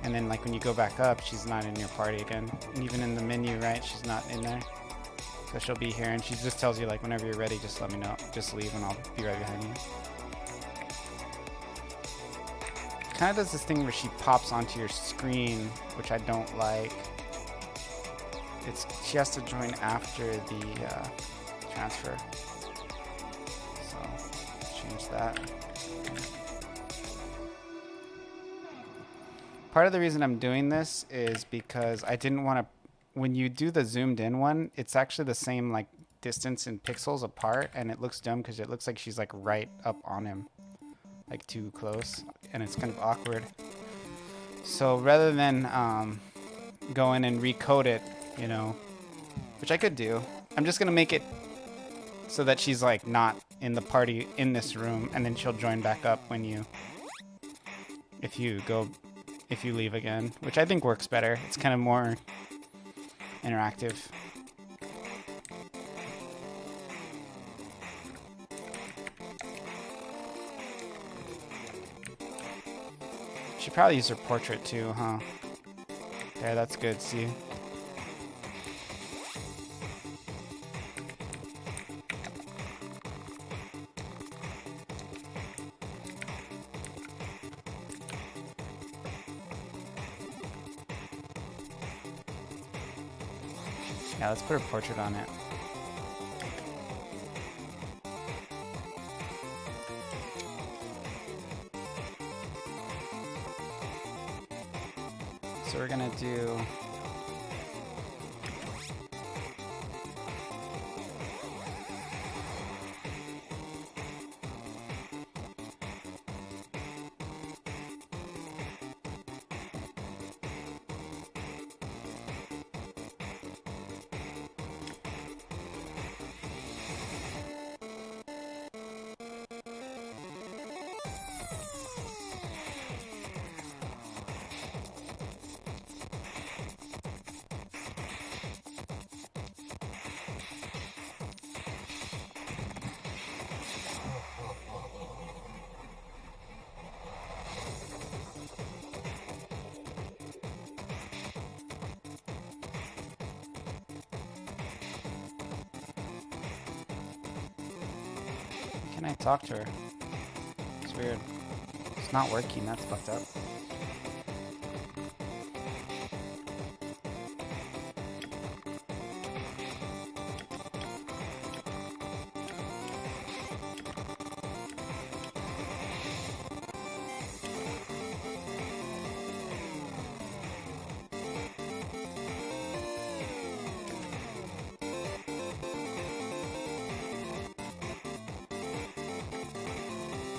And then like when you go back up, she's not in your party again. And even in the menu, right, she's not in there. So she'll be here and she just tells you like whenever you're ready, just let me know. Just leave and I'll be right behind you. Kind of does this thing where she pops onto your screen, which I don't like. She has to join after the transfer. So change that. Part of the reason I'm doing this is because I didn't want to. When you do the zoomed in one, it's actually the same like distance in pixels apart, and it looks dumb because it looks like she's like right up on him, like too close, and it's kind of awkward. So rather than go in and recode it, you know, which I could do, I'm just gonna make it so that she's like not in the party in this room, and then she'll join back up when if you leave again, which I think works better. It's kind of more interactive. She probably used her portrait too, huh? There, that's good, see? Yeah, let's put her portrait on it. So we're gonna do Can I talk to her? It's weird. It's not working. That's fucked up.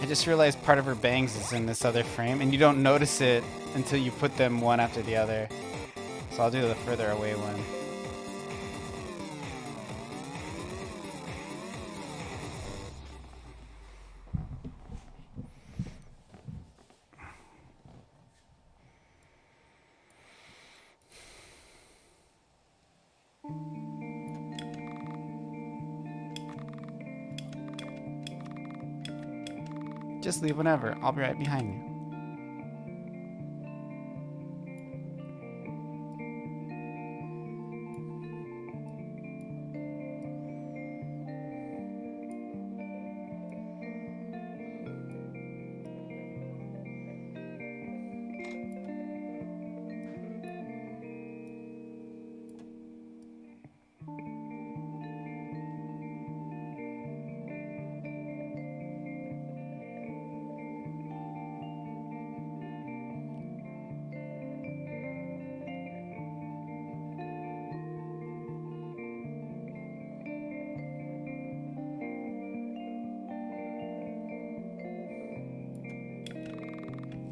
I just realized part of her bangs is in this other frame, and you don't notice it until you put them one after the other. So I'll do the further away one. Just leave whenever. I'll be right behind you.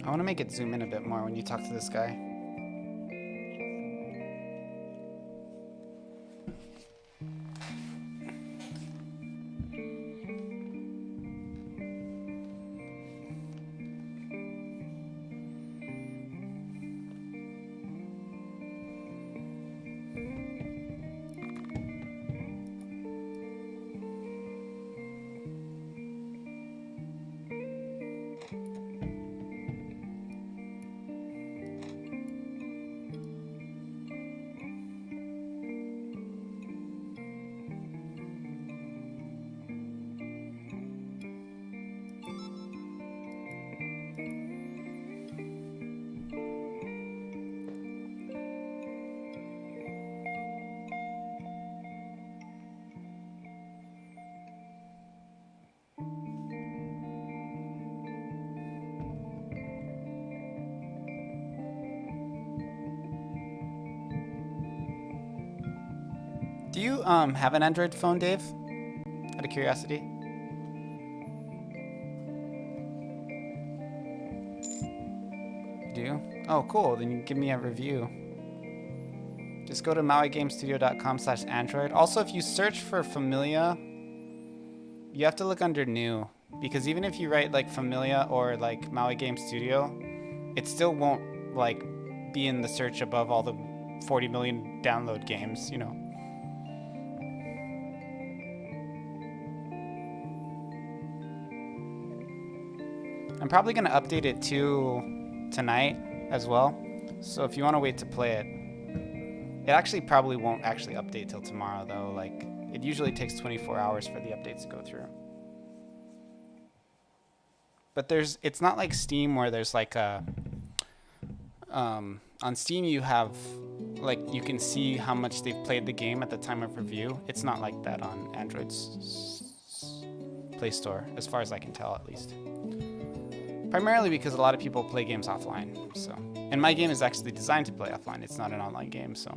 I want to make it zoom in a bit more when you talk to this guy. Do you have an Android phone, Dave? Out of curiosity. Do you? Oh, cool. Then you can give me a review. Just go to mauigamestudio.com/Android. Also, if you search for Familia, you have to look under new, because even if you write like Familia or like Maui Game Studio, it still won't like be in the search above all the 40 million download games, you know. I'm probably going to update it too tonight as well. So if you want to wait to play it, it actually probably won't actually update till tomorrow though. Like it usually takes 24 hours for the updates to go through. But it's not like Steam where there's like a, on Steam you have, like you can see how much they've played the game at the time of review. It's not like that on Android's Play Store, as far as I can tell at least. Primarily because a lot of people play games offline, so. And my game is actually designed to play offline. It's not an online game, so.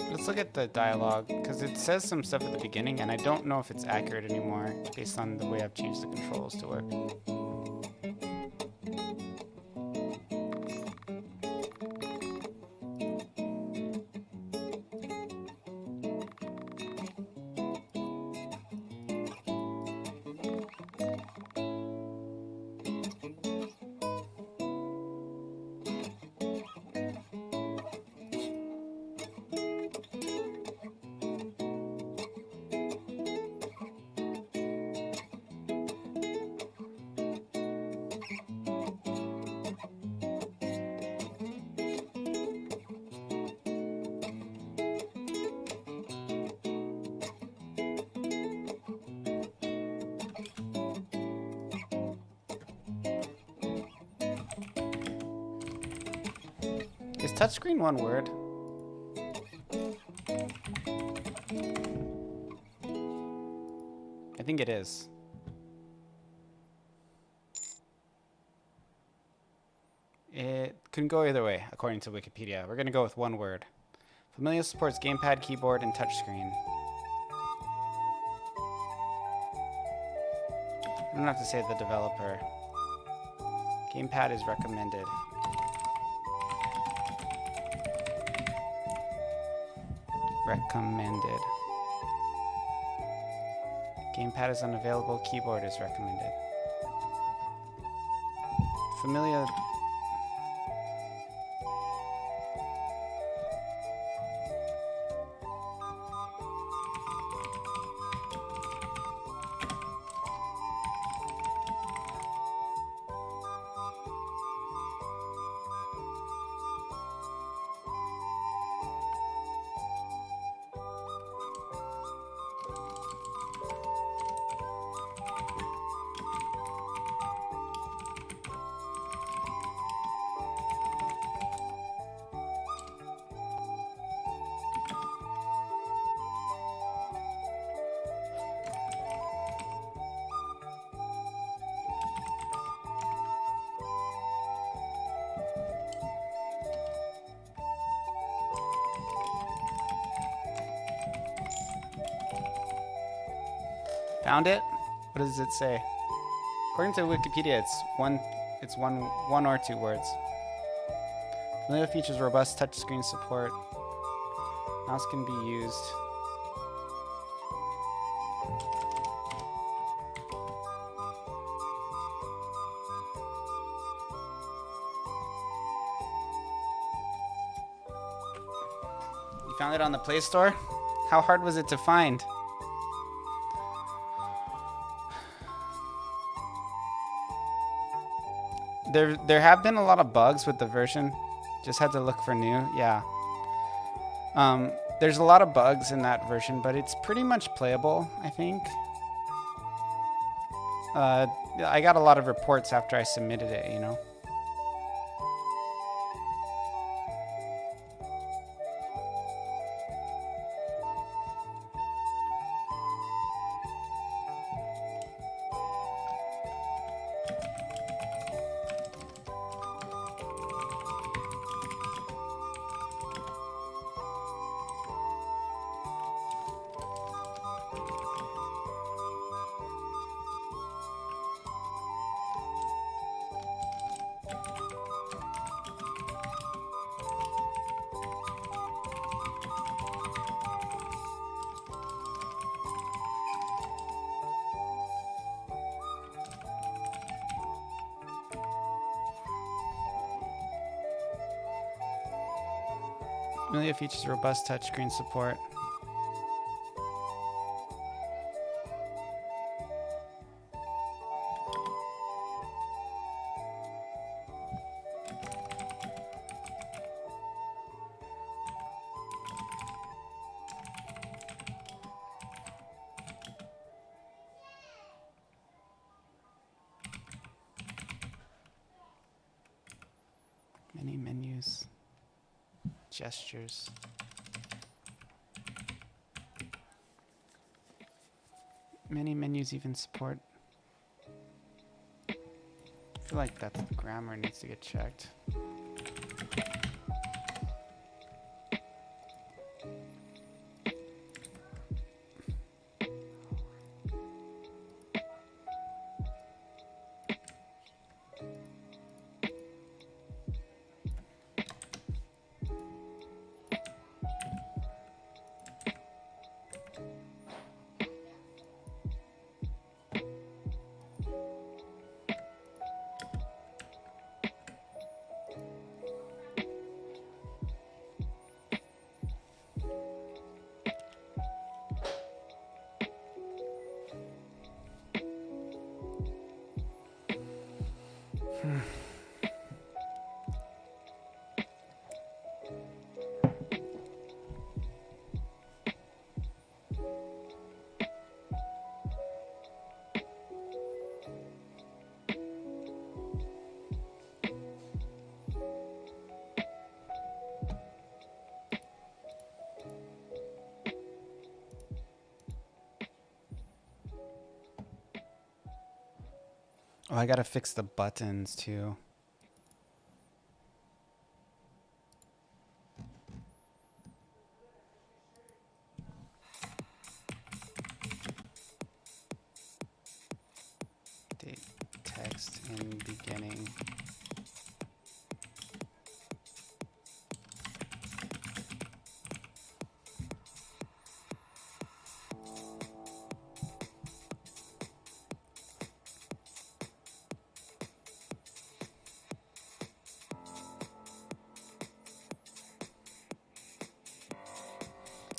Let's look at the dialogue, because it says some stuff at the beginning, and I don't know if it's accurate anymore based on the way I've changed the controls to work. Is touchscreen one word? I think it is. It couldn't go either way, according to Wikipedia. We're going to go with one word. Familia supports gamepad, keyboard, and touchscreen. I don't have to say the developer. Gamepad is recommended. Recommended. Gamepad is unavailable. Keyboard is recommended. Familia. Found it? What does it say? According to Wikipedia, it's one or two words. Familia features robust touchscreen support. Mouse can be used. You found it on the Play Store? How hard was it to find? There have been a lot of bugs with the version. Just had to look for new. Yeah. There's a lot of bugs in that version, but it's pretty much playable, I think. I got a lot of reports after I submitted it, you know. Familia features robust touchscreen support. Many menus. Gestures. Many menus even support. I feel like that grammar needs to get checked. Oh, I gotta fix the buttons too. Date text in beginning.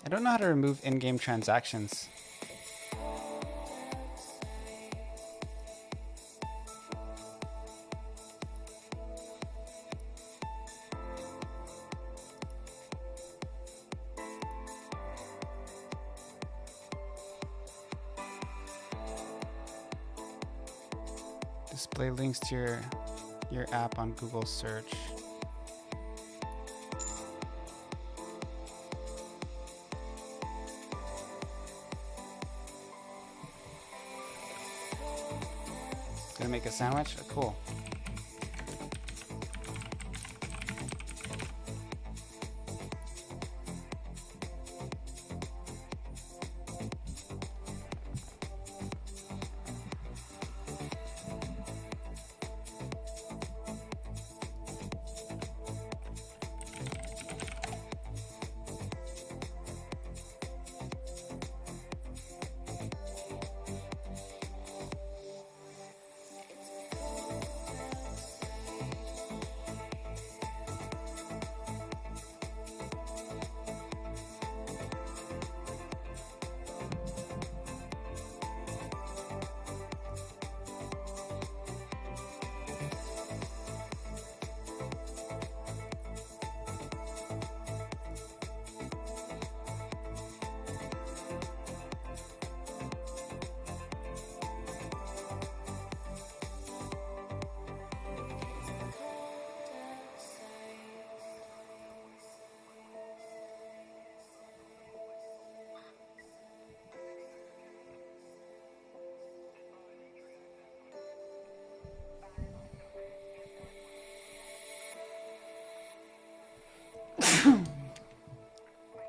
I don't know how to remove in-game transactions. Display links to your app on Google search. Gonna make a sandwich? Oh, cool.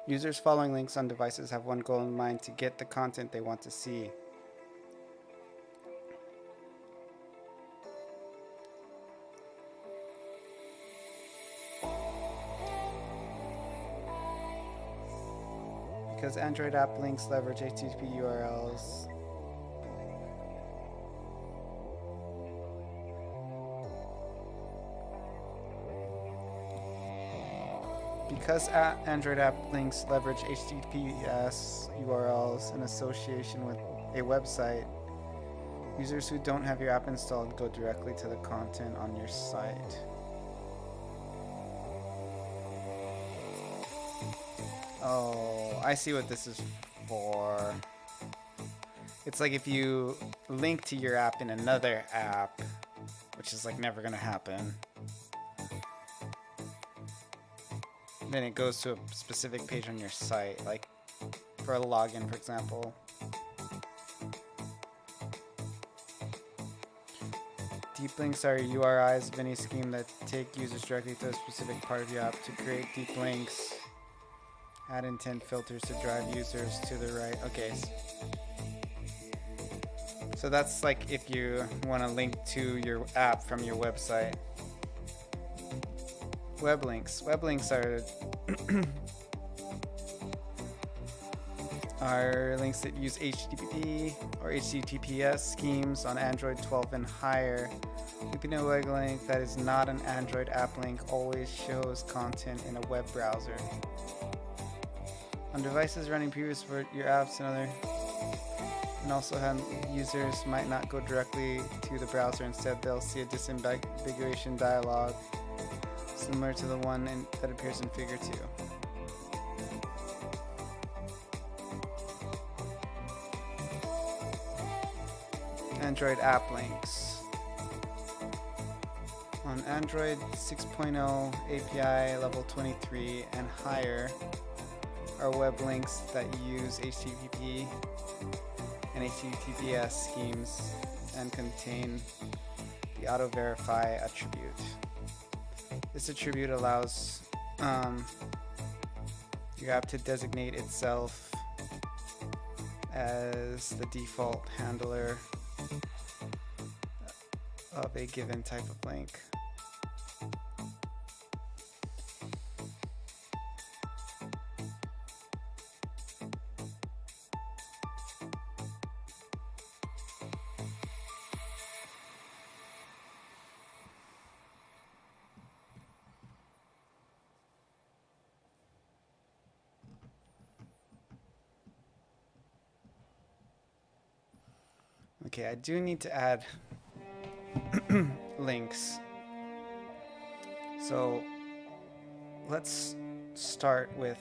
Users following links on devices have one goal in mind: to get the content they want to see. Because Android app links leverage HTTP URLs. Because Android app links leverage HTTPS URLs in association with a website, users who don't have your app installed go directly to the content on your site. Oh, I see what this is for. It's like if you link to your app in another app, which is like never gonna happen, then it goes to a specific page on your site, like for a login, for example. Deep links are URIs of any scheme that take users directly to a specific part of your app. To create deep links, add intent filters to drive users to the right. Okay. So that's like if you want to link to your app from your website. Web links. Web links are are links that use HTTP or HTTPS schemes on Android 12 and higher. Keeping a web link that is not an Android app link always shows content in a web browser. On devices running previous for your apps and also have users might not go directly to the browser. Instead, they'll see a disambiguation dialog similar to the one that appears in Figure 2. Android app links. On Android 6.0 API level 23 and higher are web links that use HTTP and HTTPS schemes and contain the auto verify attribute. This attribute allows your app to designate itself as the default handler of a given type of link. Okay, I do need to add links. So let's start with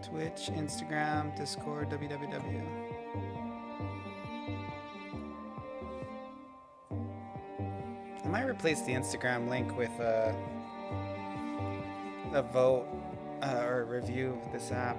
Twitch, Instagram, Discord, www. I might replace the Instagram link with a vote or a review of this app.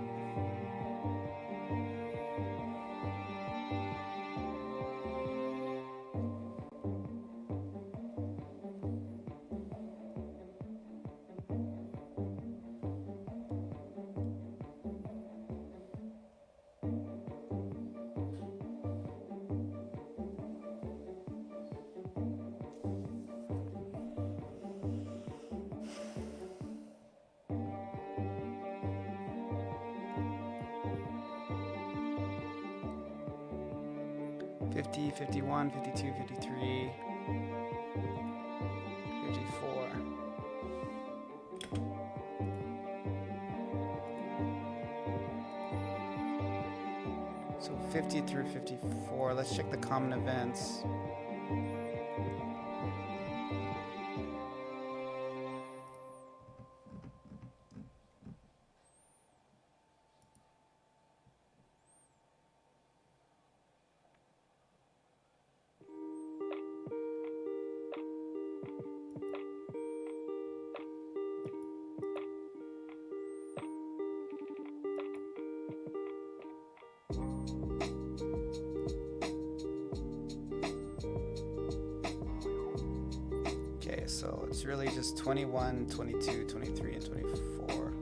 Fifty, 51, 52, 53, 54. So 50 through 54. Let's check the common events. So it's really just 21, 22, 23, and 24.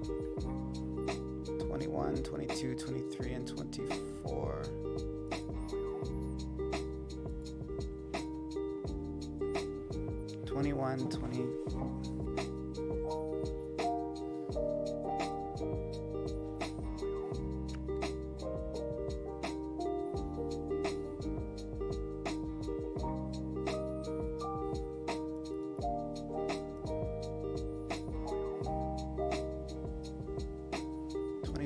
21, 22, 23, and 24. 21, 20.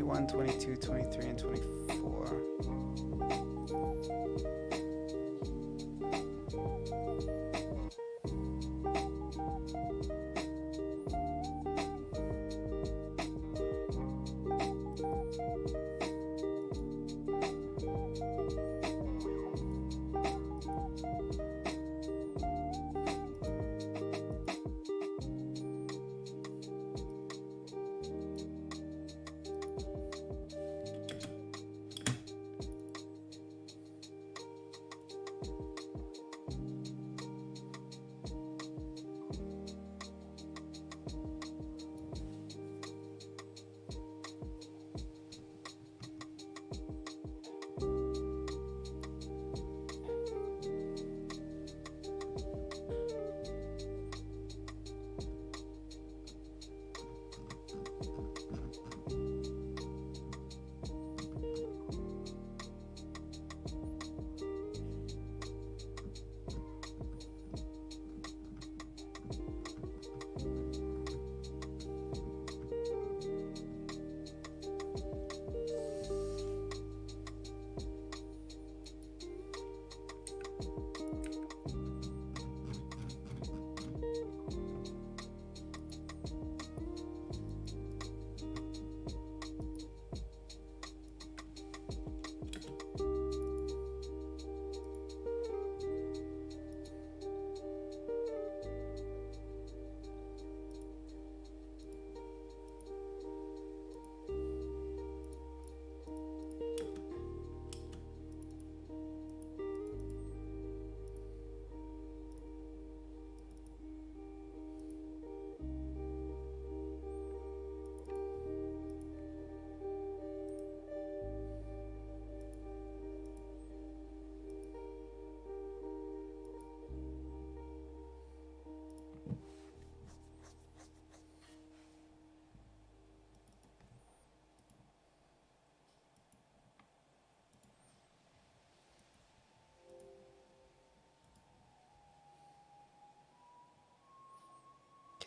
One, 22, 23, and 24.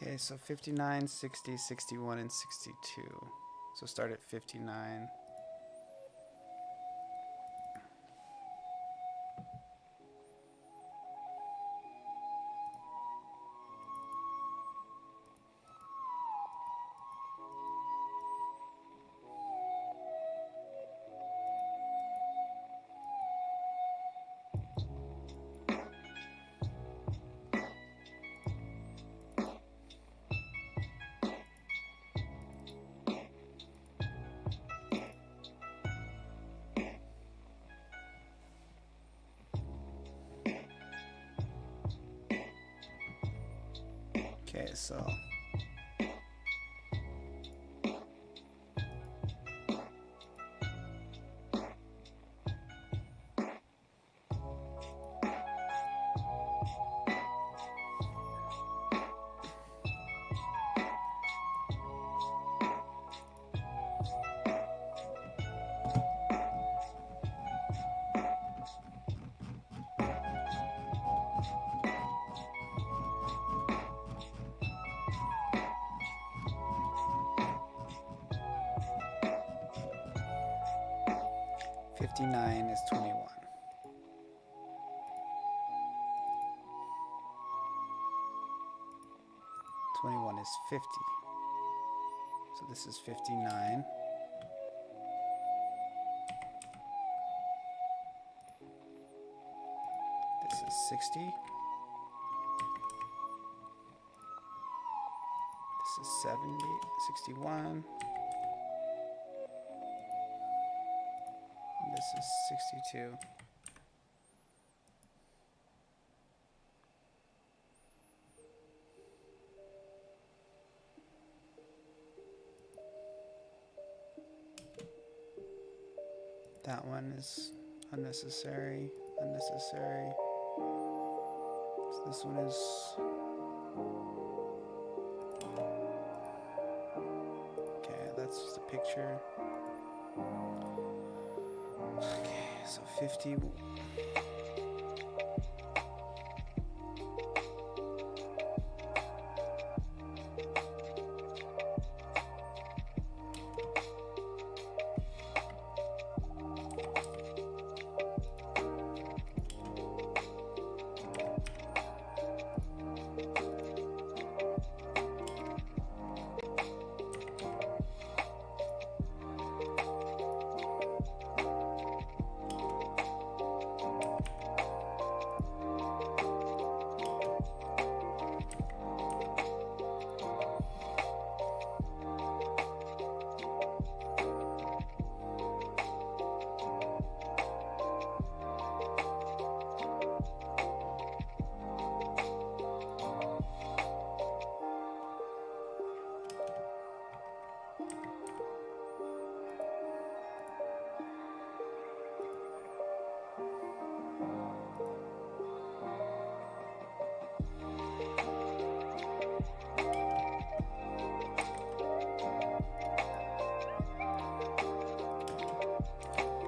Okay, so 59, 60, 61, and 62. So start at 59. Okay, so $59 is 21. 21 is 50. So this is 59. This is 60. This is 70, 61. And this is 62. That one is unnecessary, unnecessary. So this one is okay, that's just a picture. Okay, so 50.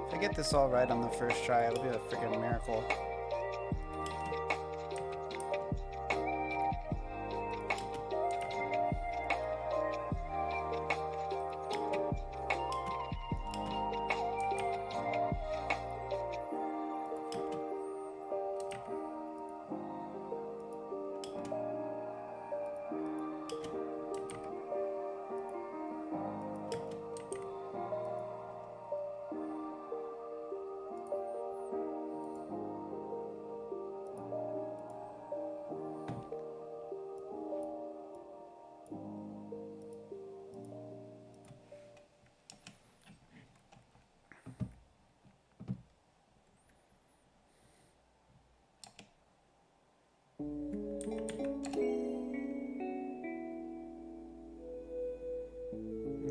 If I get this all right on the first try, it'll be a freaking miracle.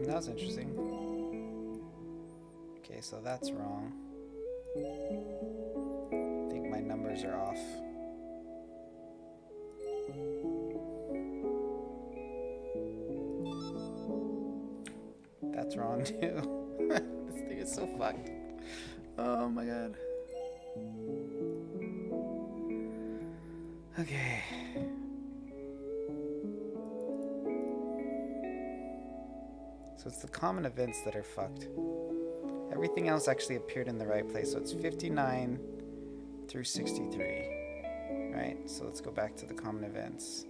That was interesting. Okay, so that's wrong. I think my numbers are off. That's wrong too. This thing is so fucked. Oh my god. Okay. So it's the common events that are fucked. Everything else actually appeared in the right place. So it's 59 through 63. Right? So let's go back to the common events.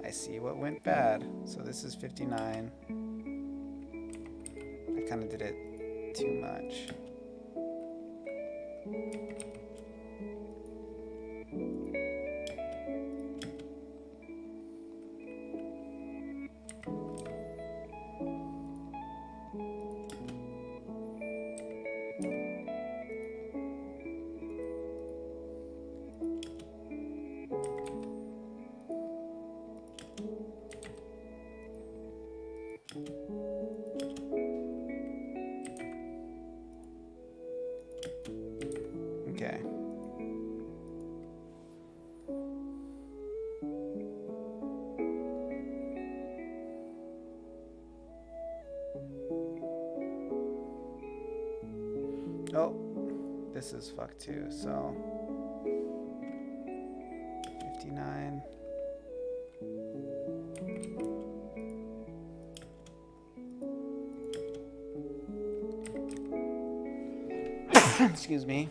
I see what went bad. So this is 59. I kind of did it too much. Okay. Oh, this is fucked too. So 59. Excuse me.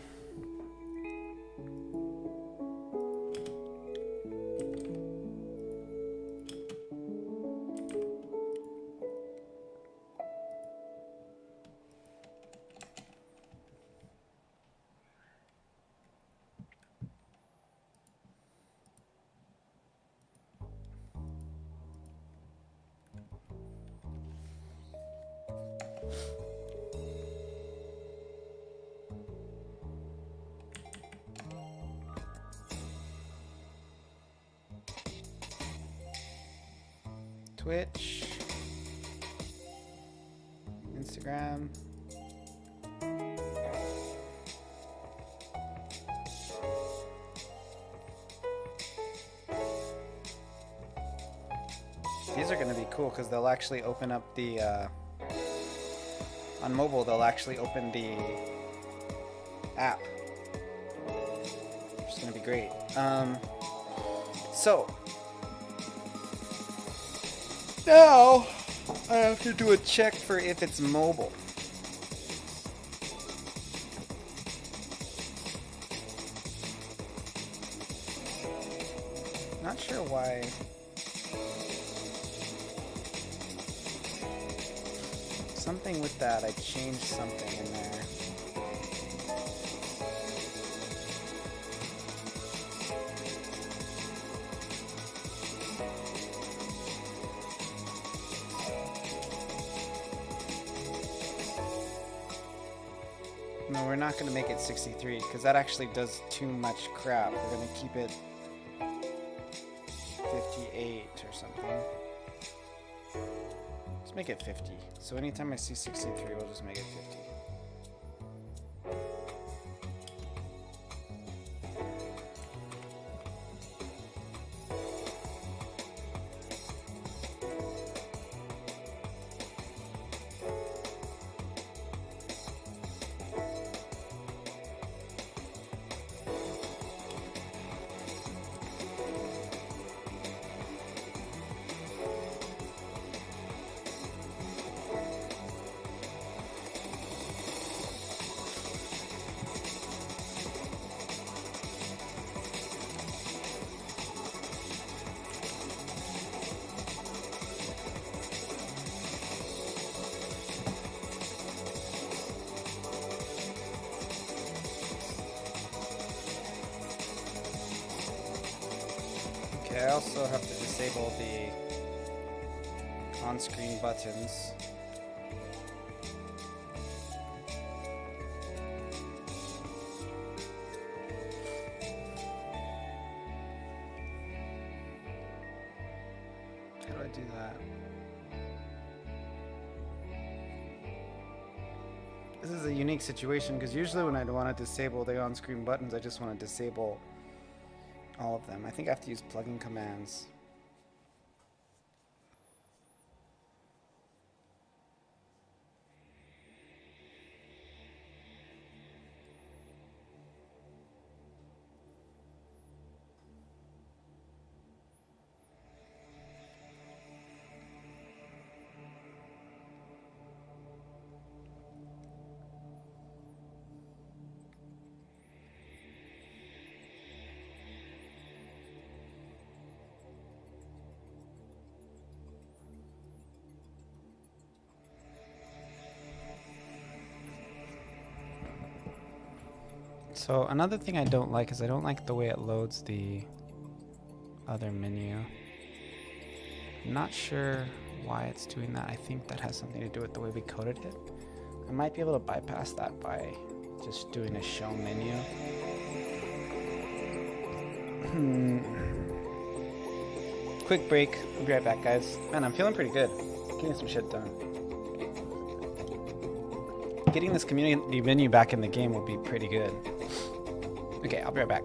Twitch, Instagram. These are going to be cool because they'll actually open up the, on mobile, they'll actually open the app, which is going to be great. So, now I have to do a check for if it's mobile. Not sure why. Something with that, I changed something in there. No, we're not going to make it 63 because that actually does too much crap. We're going to keep it 58 or something. Let's make it 50. So anytime I see 63, we'll just make it 50. I also have to disable the on-screen buttons. How do I do that? This is a unique situation because usually when I want to disable the on-screen buttons, I just want to disable all of them. I think I have to use plugin commands. So another thing I don't like is I don't like the way it loads the other menu. I'm not sure why it's doing that. I think that has something to do with the way we coded it. I might be able to bypass that by just doing a show menu. Quick break. I'll be right back, guys. Man, I'm feeling pretty good. Getting some shit done. Getting this community menu back in the game will be pretty good. Okay, I'll be right back.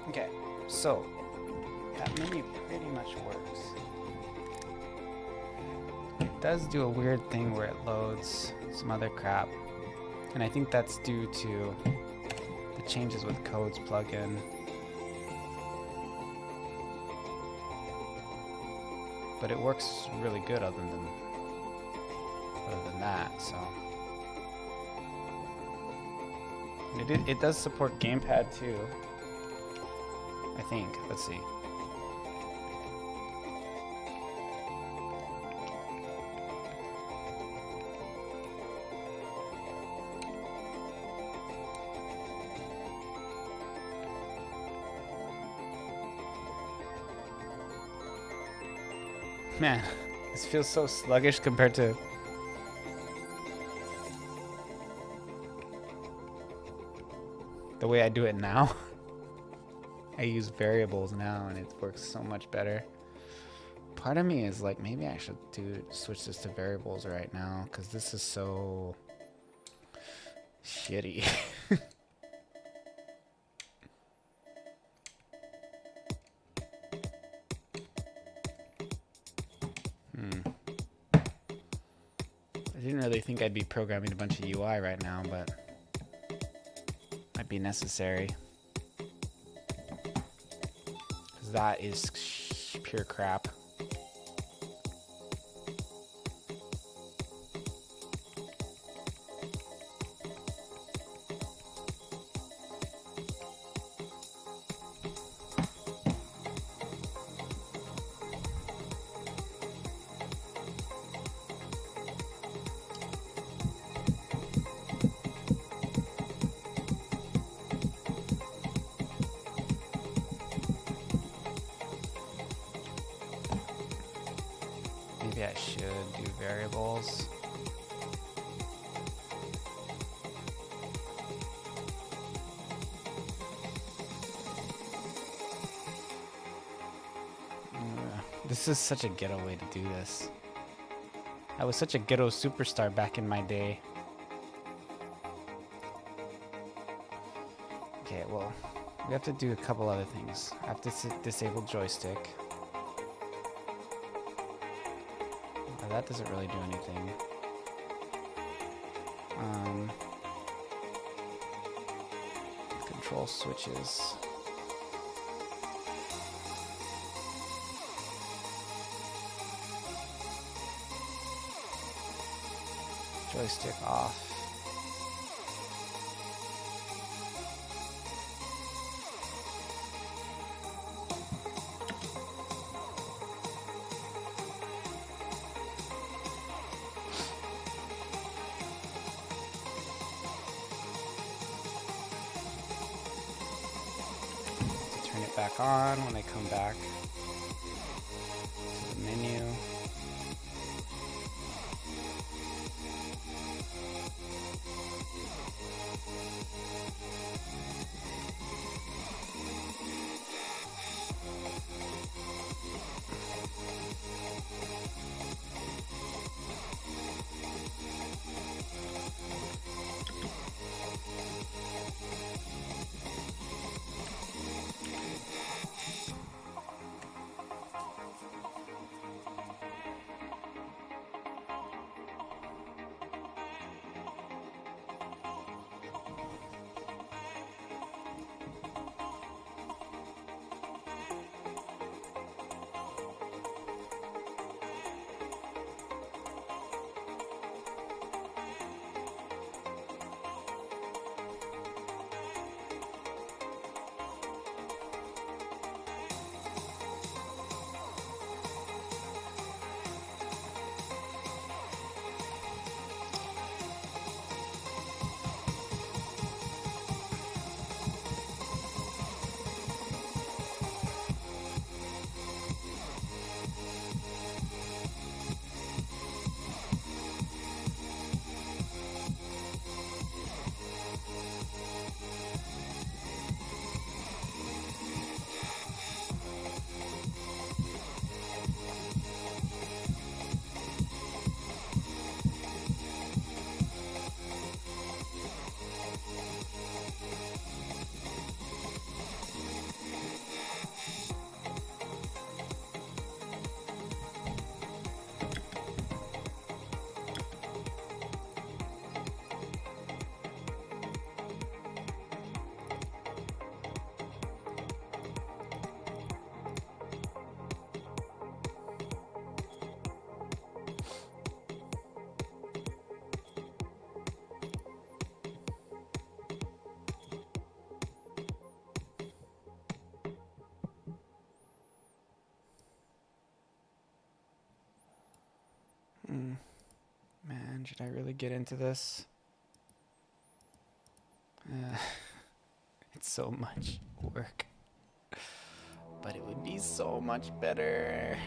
Okay, so that menu pretty much works. It does do a weird thing where it loads some other crap, and I think that's due to the changes with codes plugin. But it works really good other than that, so. It does support gamepad too. I think. Let's see. Man, this feels so sluggish compared to the way I do it now. I use variables now and it works so much better. Part of me is like, maybe I should switch this to variables right now because this is so shitty. I didn't really think I'd be programming a bunch of UI right now, but might be necessary. That is pure crap. Maybe I should do variables. This is such a ghetto way to do this. I was such a ghetto superstar back in my day. Okay, well, we have to do a couple other things. I have to disable joystick. That doesn't really do anything. Control switches. Joystick off. Back on when I come back to the menu. on, should I really get into this? It's so much work. But it would be so much better.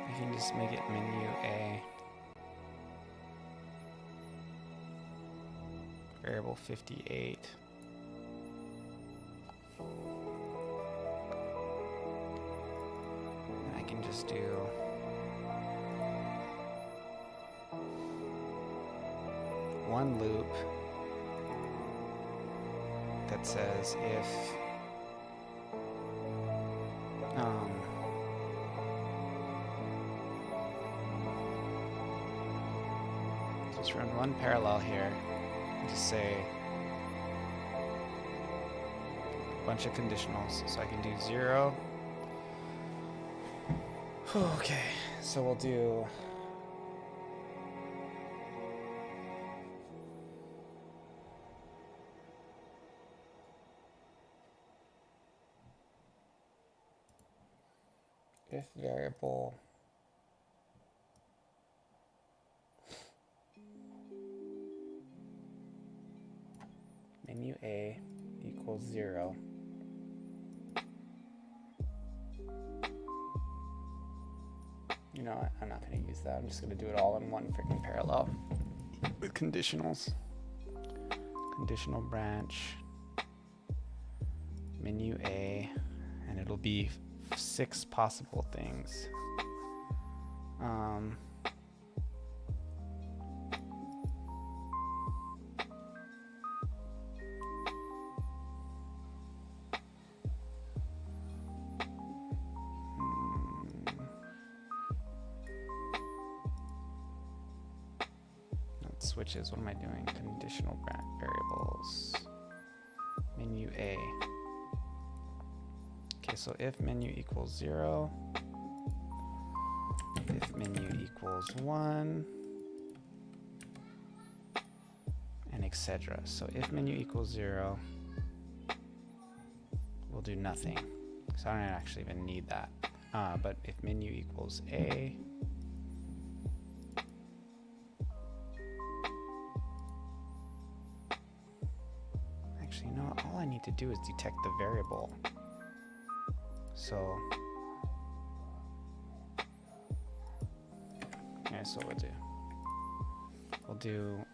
I can just make it menu A. Variable 58. And I can just do one loop that says if just run one parallel here and just say a bunch of conditionals. So I can do 0. Okay, so we'll do if variable menu A equals 0. You know what? I'm not going to use that. I'm just going to do it all in one freaking parallel with conditionals. Conditional branch, menu A, and it'll be 6 possible things. Switches. What am I doing? Conditional variables. Menu A. Okay, so if menu equals 0, if menu equals 1, and etc. So if menu equals 0, we'll do nothing. So I don't actually even need that. But if menu equals A, you know, all I need to do is detect the variable. So, here's what we'll do. We'll do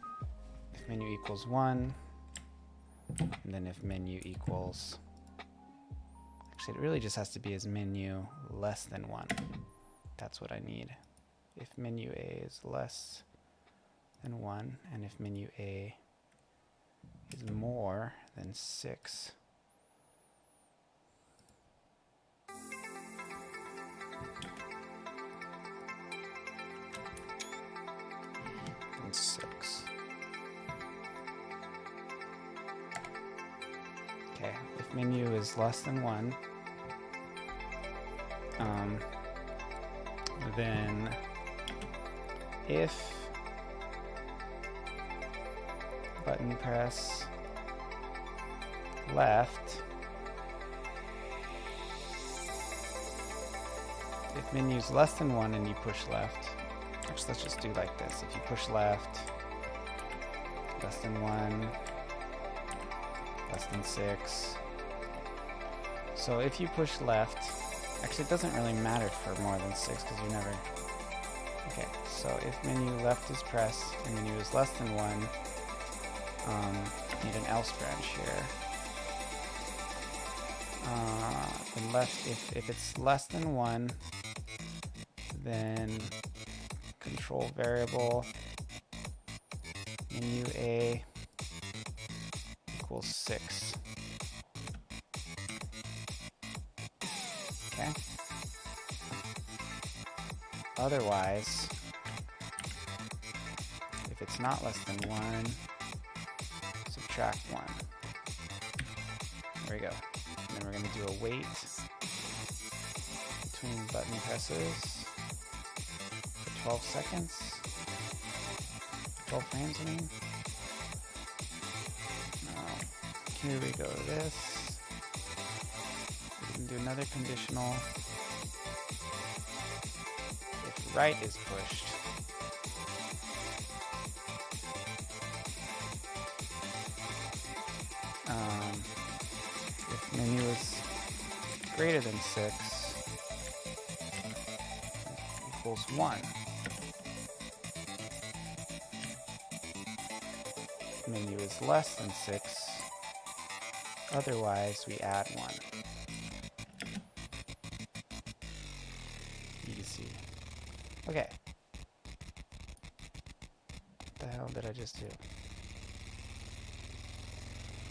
if menu equals 1, and then if menu equals, actually it really just has to be as menu less than 1. That's what I need. If menu A is less than 1, and if menu A is more than 6. And 6. Okay, if menu is less than 1, then if button press left, if menu is less than 1 and you push left, actually let's just do like this. If you push left, less than 1, less than 6. So if you push left, actually it doesn't really matter for more than 6 because you never, okay, so if menu left is pressed and menu is less than 1, need an else branch here. If it's less than 1, then control variable menu A equals 6. Okay. Otherwise, if it's not less than 1, subtract 1. There we go. And then we're going to do a wait between button presses for 12 seconds. 12 frames, I mean. Now, here we go to this. We can do another conditional. If right is pushed, if menu is greater than 6 equals 1. Menu is less than 6, otherwise we add 1. Easy. Okay. What the hell did I just do?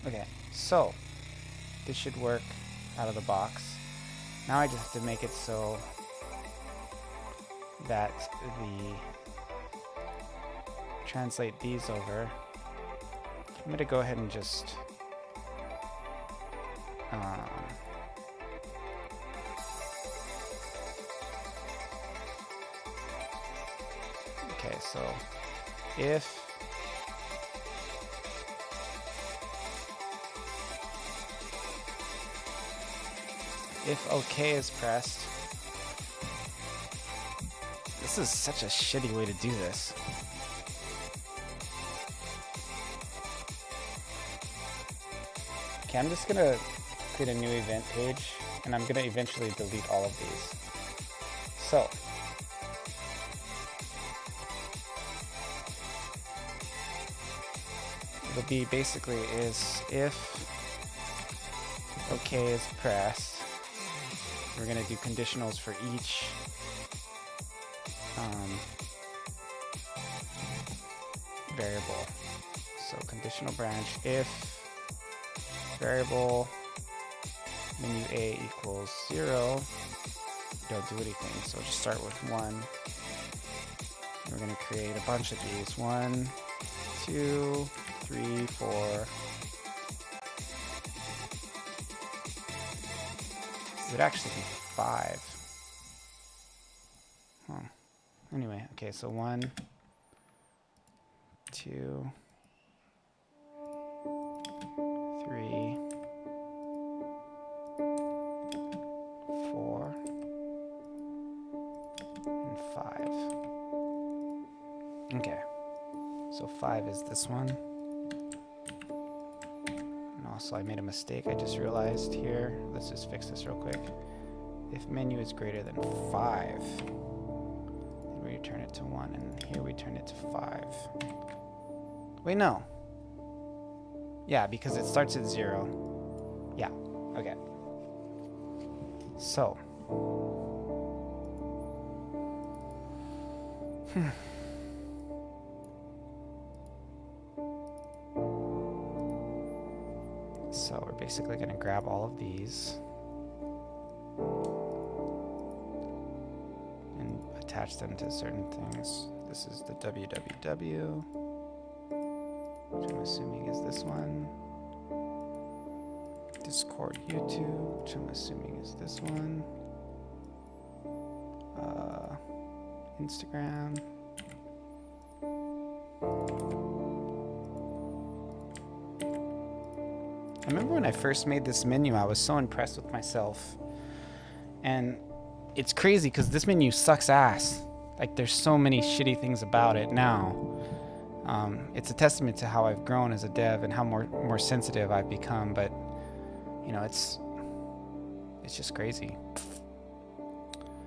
Okay, so this should work out of the box. Now I just have to make it so that the translate these over. I'm going to go ahead and just okay, so if OK is pressed, this is such a shitty way to do this. Okay, I'm just gonna create a new event page, and I'm gonna eventually delete all of these. So, it'll be basically is if OK is pressed, we're gonna do conditionals for each variable. So conditional branch if variable menu A equals 0, don't do anything. So just start with 1. We're going to create a bunch of these. 1, 2, 3, 4. It would actually be 5. Huh. Anyway, okay, so 1, 2, 3, 4, and 5. Okay, so 5 is this one. And also I made a mistake I just realized here. Let's just fix this real quick. If menu is greater than 5, then we return it to 1, and here we turn it to 5. Wait, no. Yeah, because it starts at 0. Yeah, okay. So. So we're basically going to grab all of these and attach them to certain things. This is the www, which I'm assuming is this one. Discord YouTube, which I'm assuming is this one. Instagram. I remember when I first made this menu, I was so impressed with myself. And it's crazy because this menu sucks ass. Like, there's so many shitty things about it now. It's a testament to how I've grown as a dev and how more sensitive I've become, but you know, it's just crazy.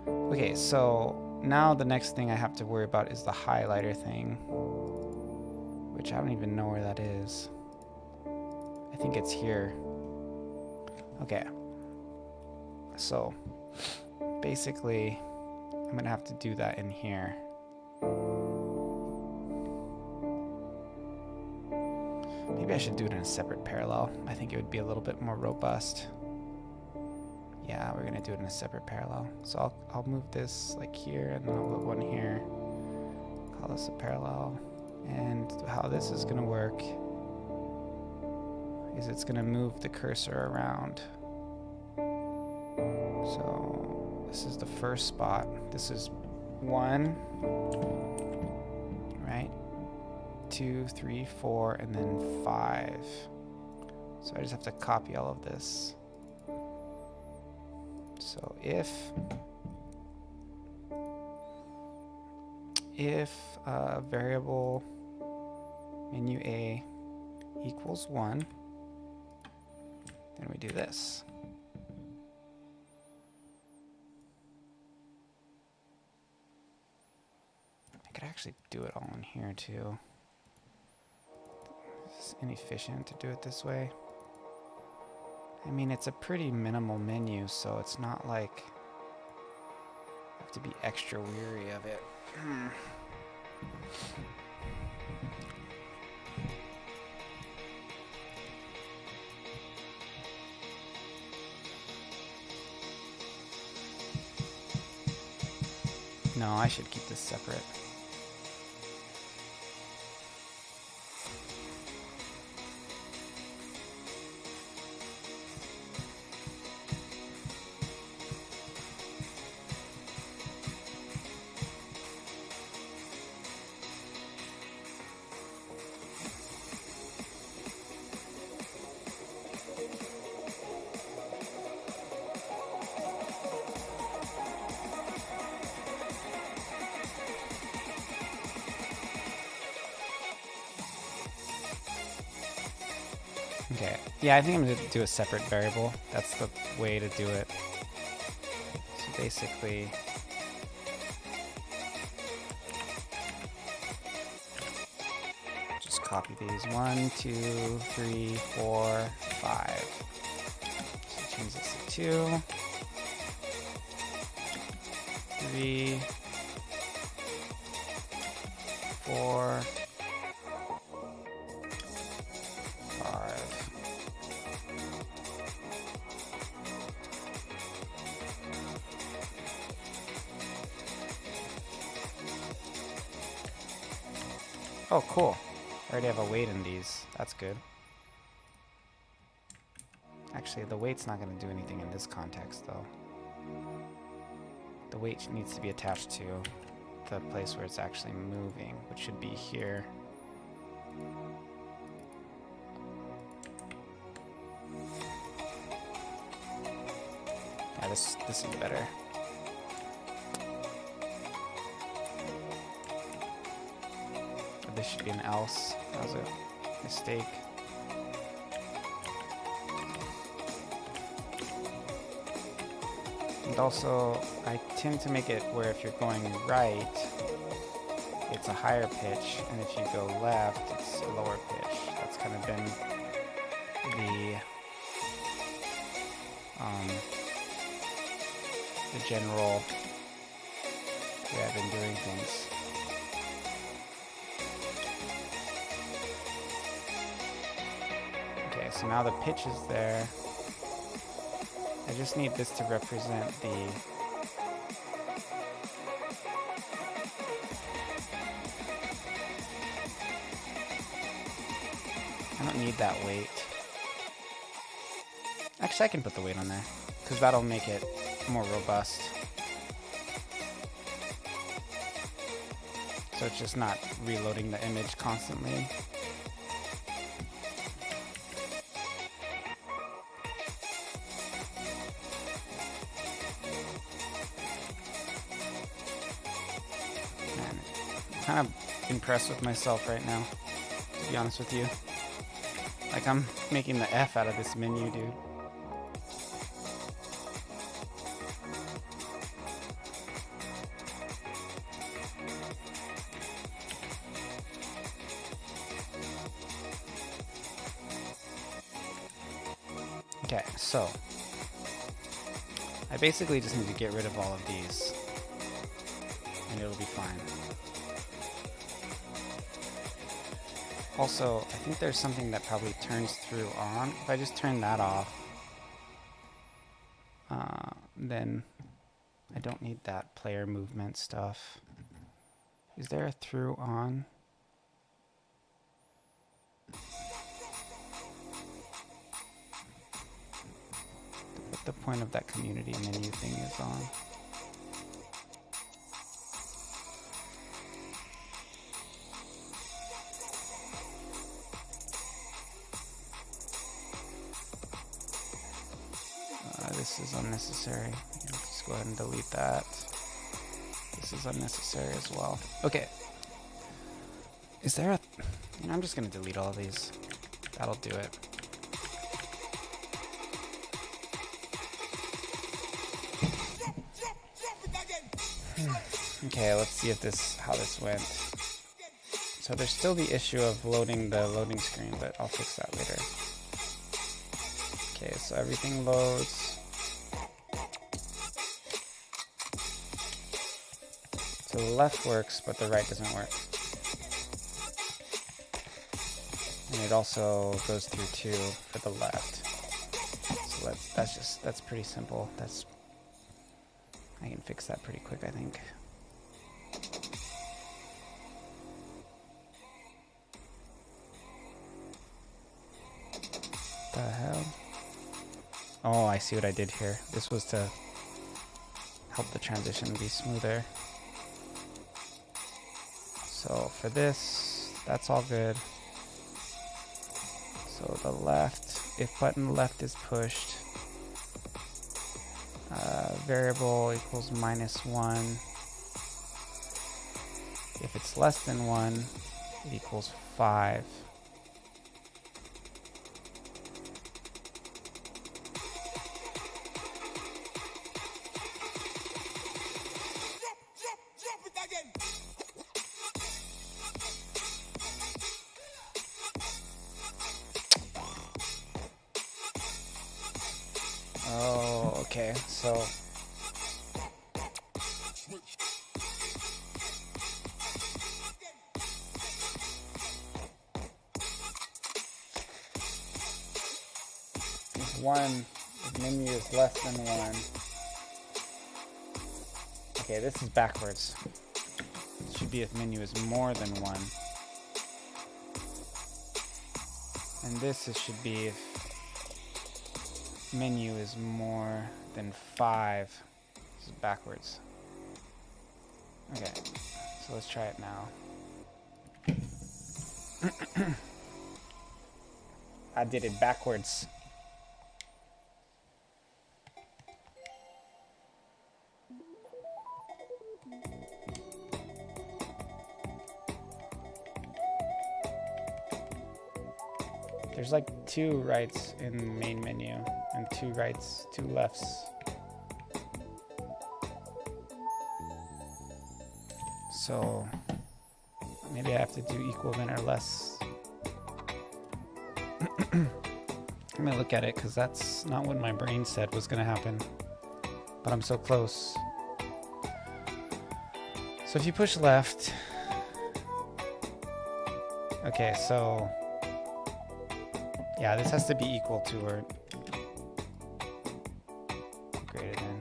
Okay, so now the next thing I have to worry about is the highlighter thing, which I don't even know where that is. I think it's here. Okay, So basically, I'm gonna have to do that in here. Maybe I should do it in a separate parallel. I think it would be a little bit more robust. Yeah, we're gonna do it in a separate parallel. So I'll move this like here, and then I'll put one here. Call this a parallel. And how this is gonna work is it's gonna move the cursor around. So this is the first spot. This is 1, right? 2, 3, 4, and then 5. So I just have to copy all of this. So if variable menu A equals 1, then we do this. I could actually do it all in here too. It's inefficient to do it this way. I mean, it's a pretty minimal menu, so it's not like I have to be extra weary of it. No, I should keep this separate. Okay, yeah, I think I'm going to do a separate variable. That's the way to do it. So basically, just copy these. 1, 2, 3, 4, 5. So change this to 2, 3, 4, 5. Oh, cool. I already have a weight in these. That's good. Actually, the weight's not going to do anything in this context, though. The weight needs to be attached to the place where it's actually moving, which should be here. Yeah, this is better. This should be an else. That was a mistake. And also, I tend to make it where if you're going right, it's a higher pitch, and if you go left, it's a lower pitch. That's kind of been the general way I've been doing things. So now the pitch is there. I just need this to represent the I don't need that weight. Actually, I can put the weight on there because that'll make it more robust. So it's just not reloading the image constantly. Kind of impressed with myself right now, to be honest with you. Like, I'm making the F out of this menu, dude. Okay, so I basically just need to get rid of all of these, and it'll be fine. Also, I think there's something that probably turns through on. If I just turn that off, then I don't need that player movement stuff. Is there a through on? What the point of that community menu thing is on? This is unnecessary. Just go ahead and delete that. This is unnecessary as well. Okay. Is there a... I'm just going to delete all of these. That'll do it. Okay, let's see if how this went. So there's still the issue of loading the loading screen, but I'll fix that later. Okay, so everything loads. So the left works, but the right doesn't work. And it also goes through 2 for the left. So that's pretty simple. I can fix that pretty quick, I think. The hell? Oh, I see what I did here. This was to help the transition be smoother. So for this, that's all good. So the left, if button left is pushed, variable equals -1. If it's less than 1, it equals 5. Oh, okay, so if menu is less than 1. Okay, this is backwards. It should be if menu is more than 1. And this should be if menu is more than 5. This is backwards. Okay, so let's try it now. I did it backwards. There's like 2 rights in the main menu and 2 rights, 2 lefts. So maybe I have to do equal then or less. Let me look at it because that's not what my brain said was going to happen. But I'm so close. So if you push left. Okay, so yeah, this has to be equal to or greater than.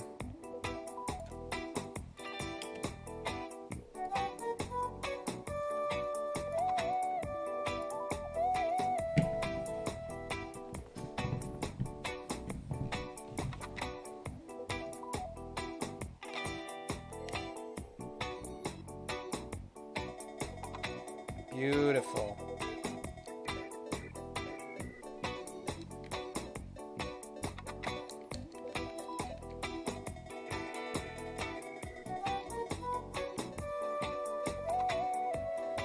Beautiful.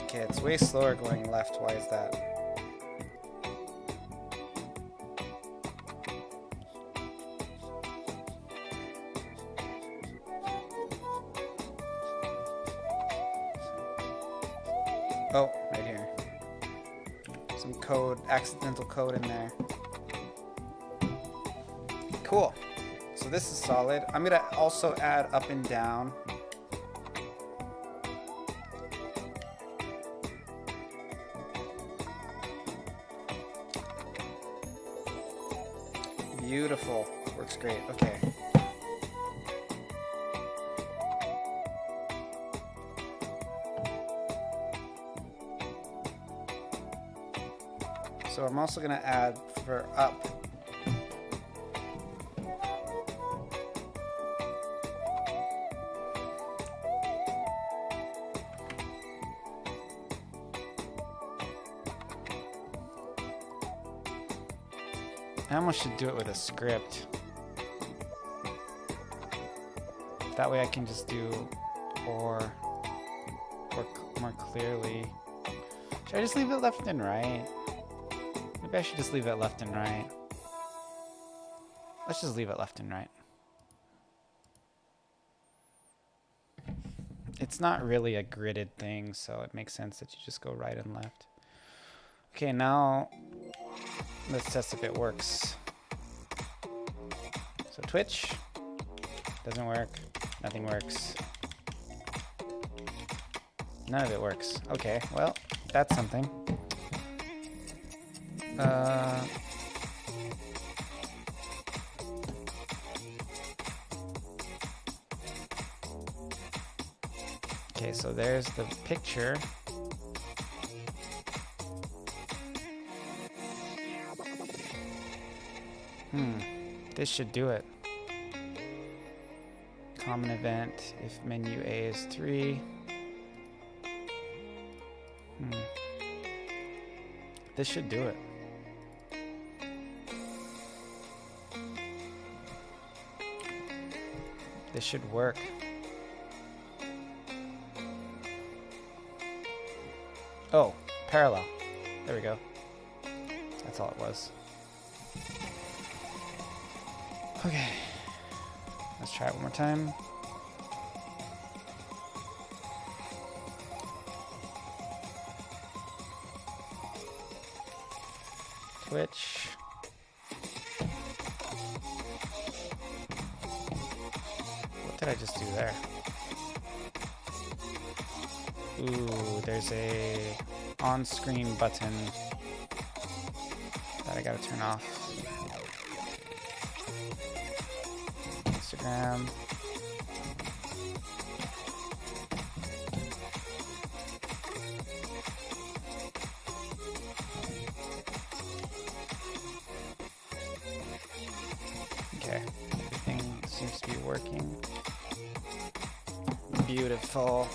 Okay, it's way slower going left. Why is that? Oh, right here. Some code, accidental code in there. Cool. so this is solid. I'm gonna also add up and down. Beautiful. Works great. Okay. So I'm also gonna add for up. I almost should do it with a script. That way I can just do or more clearly. Should I just leave it left and right? Maybe I should just leave it left and right. Let's just leave it left and right. It's not really a gridded thing, so it makes sense that you just go right and left. Okay, now let's test if it works. So Twitch, doesn't work, nothing works. None of it works. Okay, well, that's something. Okay, so there's the picture. This should do it. Common event if menu A is 3. This should do it. This should work. Oh, parallel. There we go. That's all it was. Okay. Let's try it one more time. Twitch. What did I just do there? Ooh, there's a on-screen button that I gotta turn off. Instagram. Okay, everything seems to be working. Beautiful.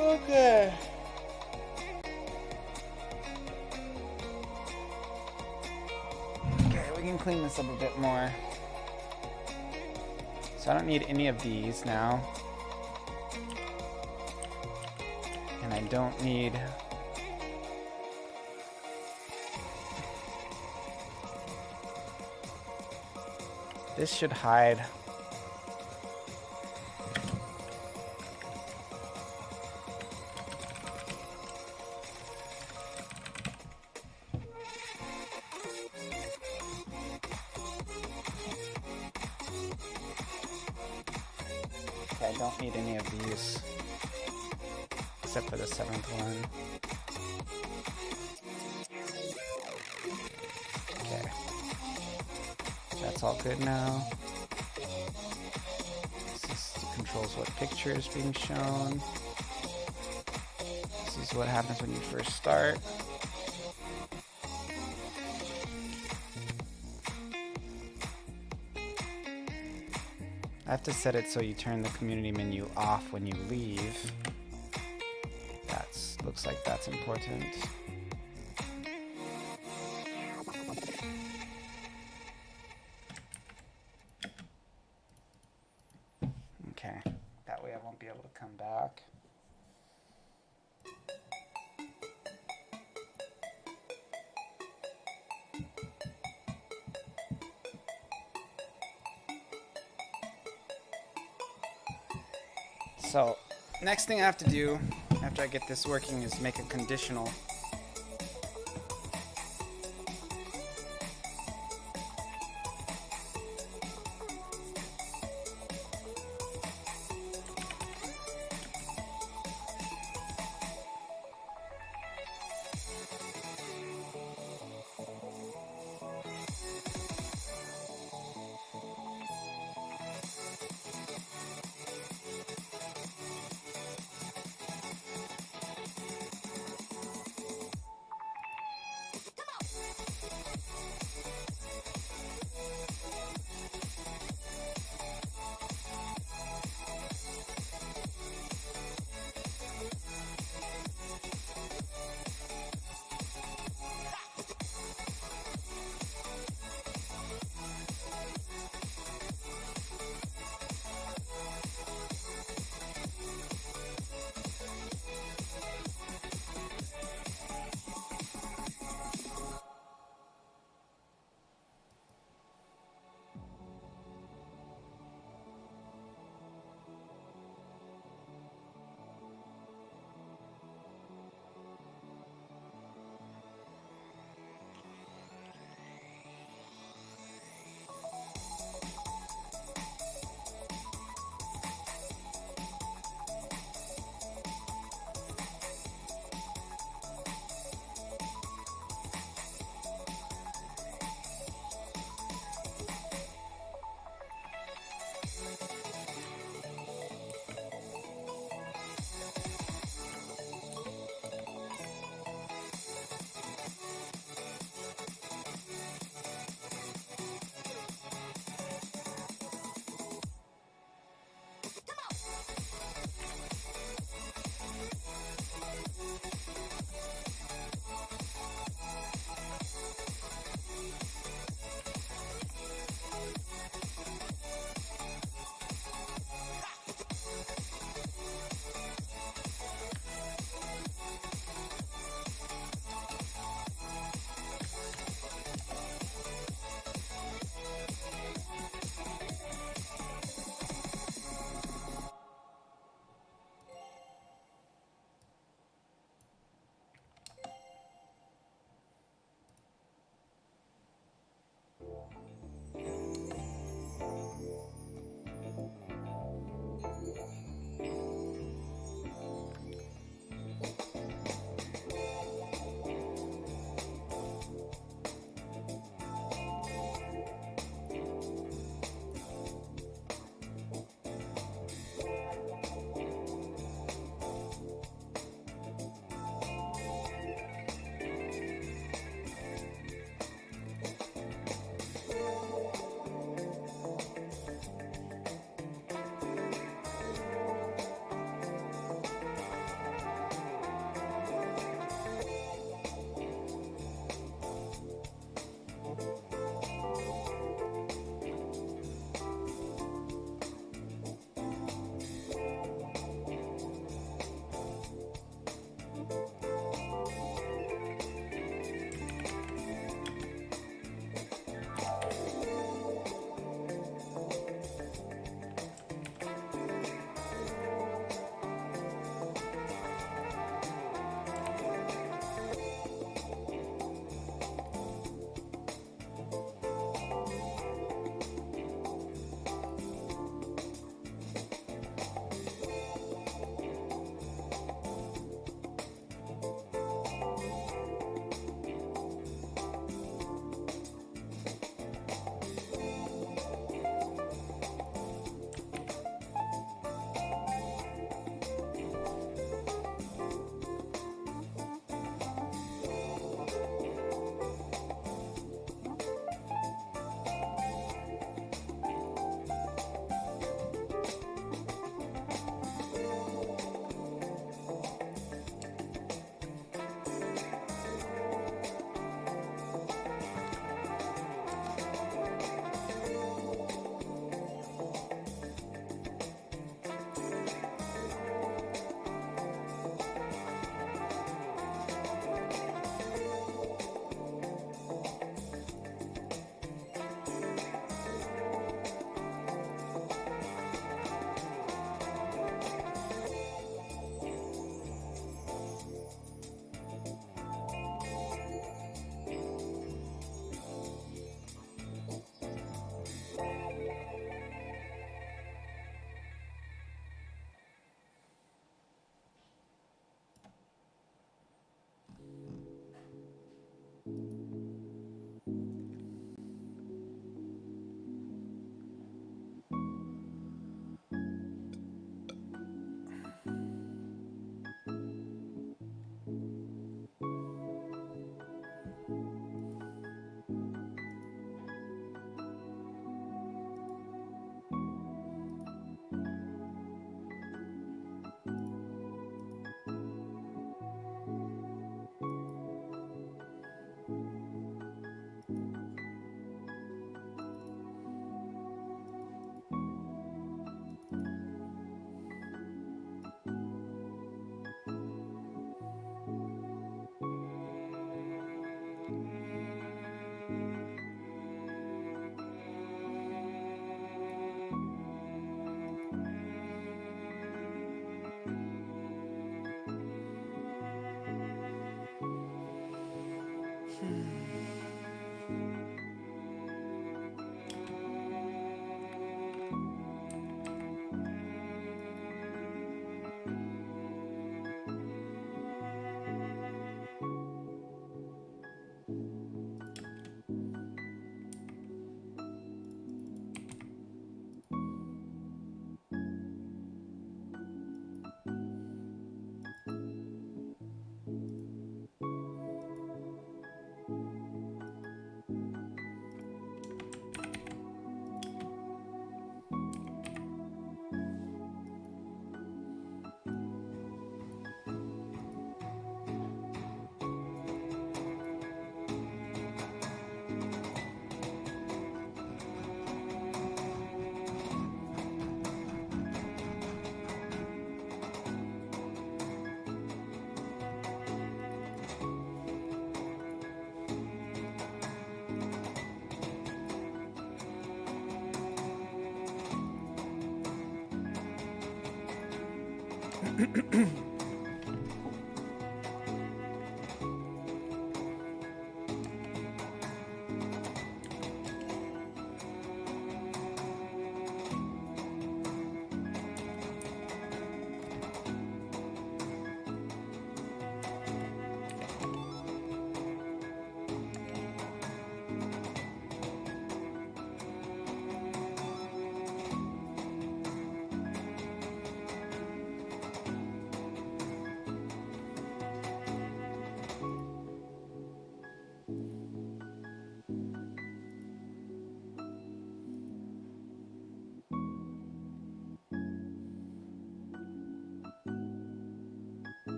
Okay. Okay, we can clean this up a bit more. So I don't need any of these now. And I don't need... This should hide... I don't need any of these, except for the 7th one. Okay. That's all good now. This controls what picture is being shown. This is what happens when you first start. I have to set it so you turn the community menu off when you leave. Looks like that's important. Okay, that way I won't be able to come back. So, next thing I have to do after I get this working is make a conditional.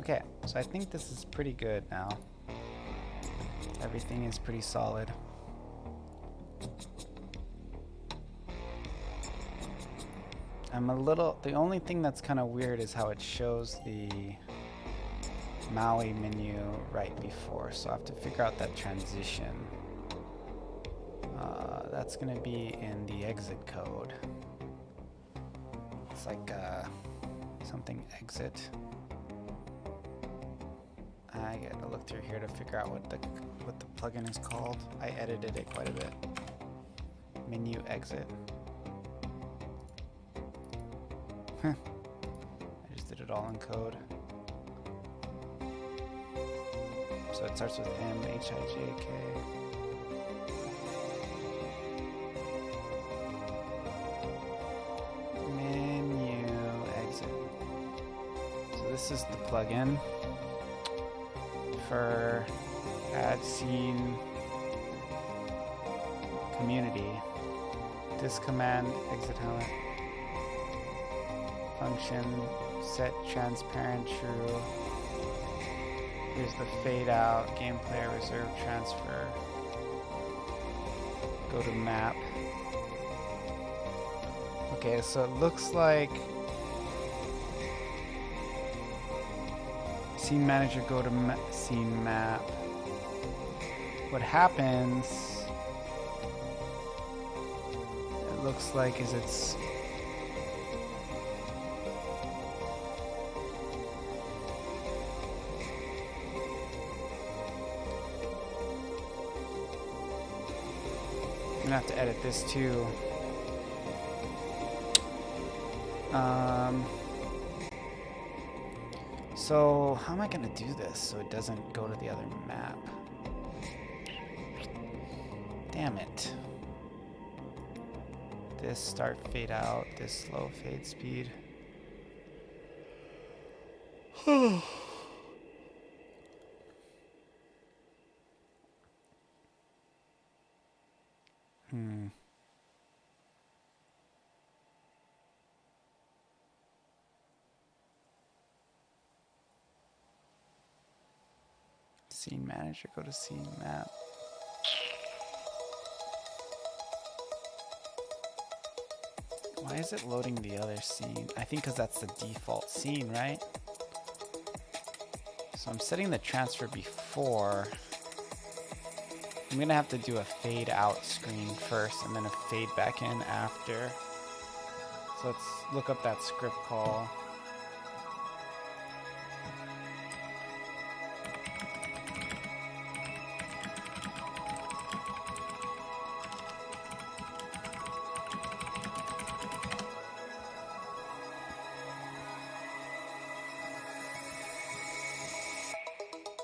Okay, so I think this is pretty good now. Everything is pretty solid. The only thing that's kind of weird is how it shows the Maui menu right before, so I have to figure out that transition. That's gonna be in the exit code. It's like something exit. I gotta look through here to figure out what the plugin is called. I edited it quite a bit. Menu exit. I just did it all in code. So it starts with M H I J K. Menu exit. So this is the plugin for add scene community. This command exit helmet function set transparent true. Here's the fade out, game player reserve transfer. Go to map. Okay, so it looks like scene manager, go to scene map. What happens, it looks like, is it's I'm gonna have to edit this too. So how am I gonna do this so it doesn't go to the other map? Damn it. This start fade out, this slow fade speed. Scene manager, go to scene map. Why is it loading the other scene? I think because that's the default scene, right? So I'm setting the transfer before. I'm gonna have to do a fade out screen first and then a fade back in after. So let's look up that script call.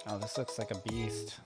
Oh, this looks like a beast.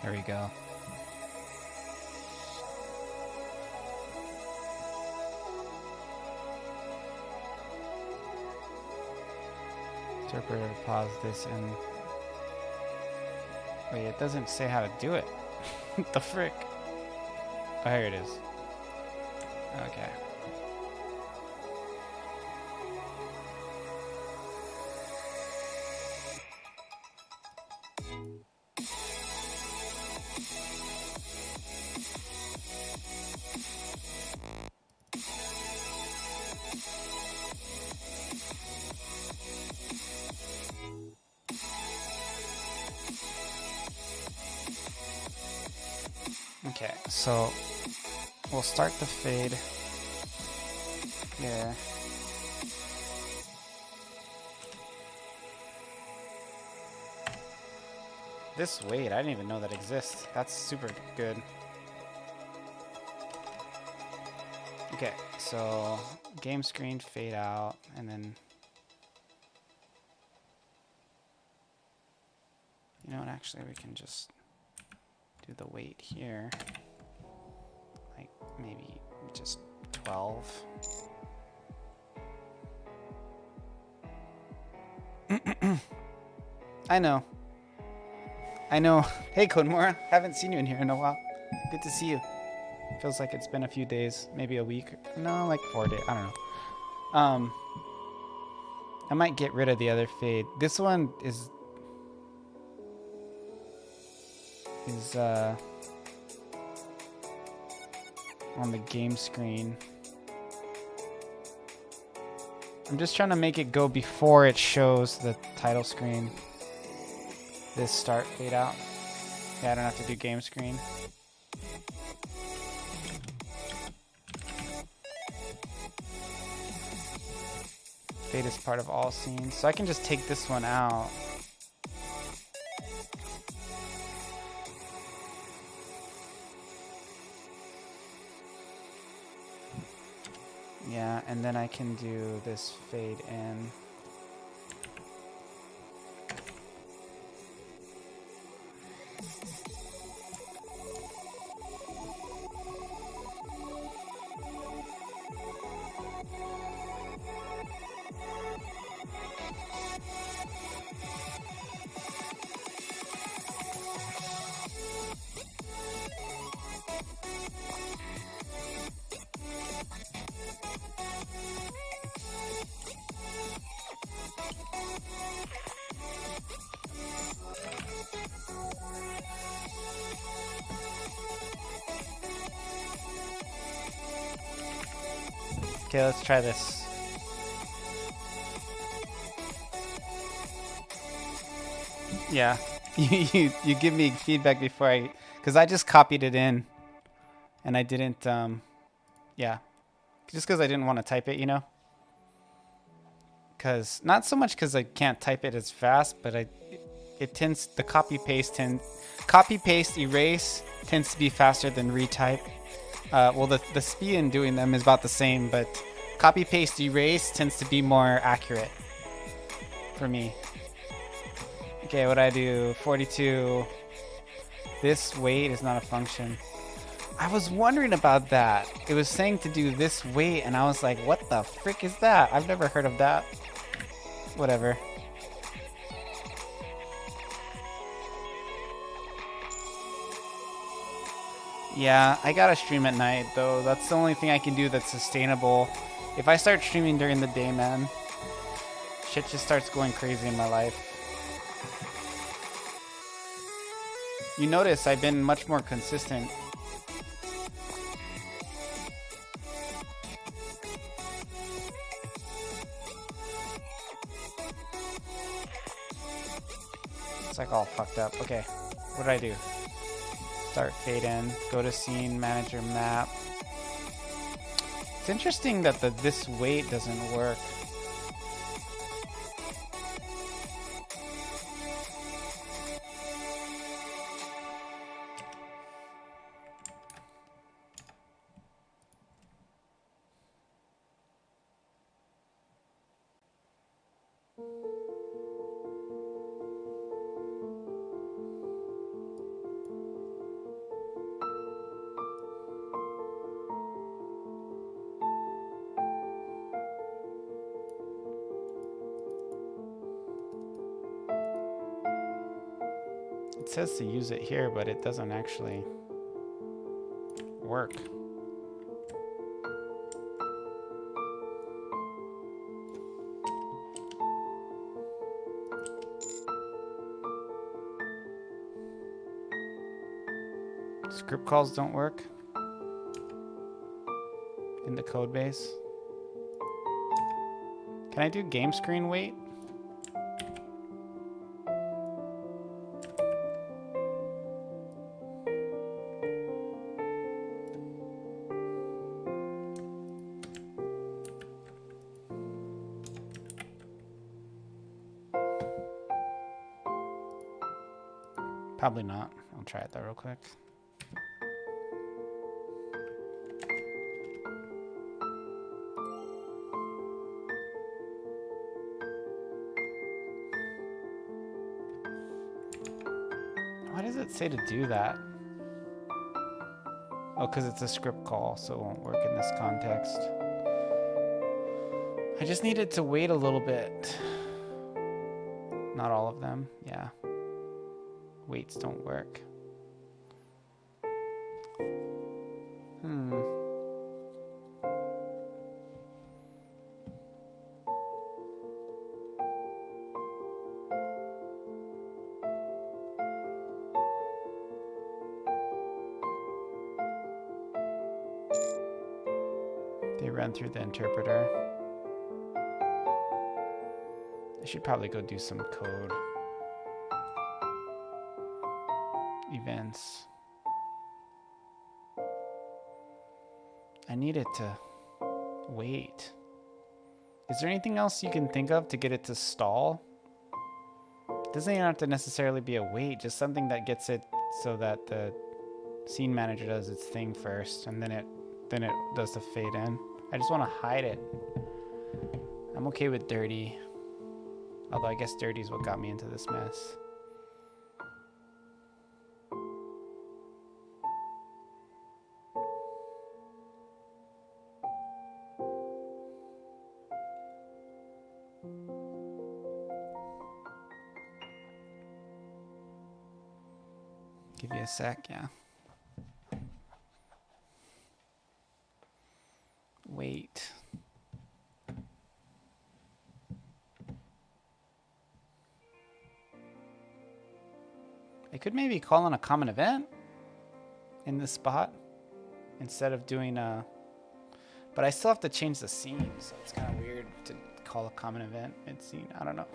There we go. Interpreter, pause this and... Wait, it doesn't say how to do it. What the frick? Oh, here it is. Okay. Okay, so we'll start the fade here. This wait, I didn't even know that exists. That's super good. Okay, so game screen fade out, and then You know what, actually we can just do the weight here. Like maybe just 12. I know. I know. Hey Kodmora, haven't seen you in here in a while. Good to see you. Feels like it's been a few days, maybe a week. No, like 4 days. I don't know. I might get rid of the other fade. This one is on the game screen. I'm just trying to make it go before it shows the title screen. This start fade out. Yeah, I don't have to do game screen. Fade is part of all scenes. So I can just take this one out. Yeah, and then I can do this fade in. Okay, let's try this. Yeah, you give me feedback before because I just copied it in, and I didn't yeah, just because I didn't want to type it, you know. Because not so much because I can't type it as fast, but it tends the copy paste erase tends to be faster than retype. Well, the speed in doing them is about the same, but copy paste erase tends to be more accurate for me. Okay, what I do? 42. This weight is not a function. I was wondering about that. It was saying to do this weight, and I was like, what the frick is that? I've never heard of that. Whatever. Yeah, I gotta stream at night, though. That's the only thing I can do that's sustainable. If I start streaming during the day, man, shit just starts going crazy in my life. You notice I've been much more consistent. It's like all fucked up. Okay, what did I do? Start fade in, go to scene, manager map. It's interesting that this weight doesn't work. It says to use it here, but it doesn't actually work. Script calls don't work in the code base. Can I do game screen wait? Probably not. I'll try it though real quick. does it say to do that? Oh, because it's a script call, so it won't work in this context. I just needed to wait a little bit. Not all of them, yeah. Waits don't work. They run through the interpreter. I should probably go do some code. Events. I need it to wait. Is there anything else you can think of to get it to stall? It doesn't even have to necessarily be a wait, just something that gets it so that the scene manager does its thing first, and then it does the fade in. I just want to hide it. I'm okay with dirty. Although I guess dirty is what got me into this mess. Give you a sec, yeah. Wait. I could maybe call on a common event in this spot instead of doing a... But I still have to change the scene, so it's kind of weird to call a common event mid-scene. I don't know.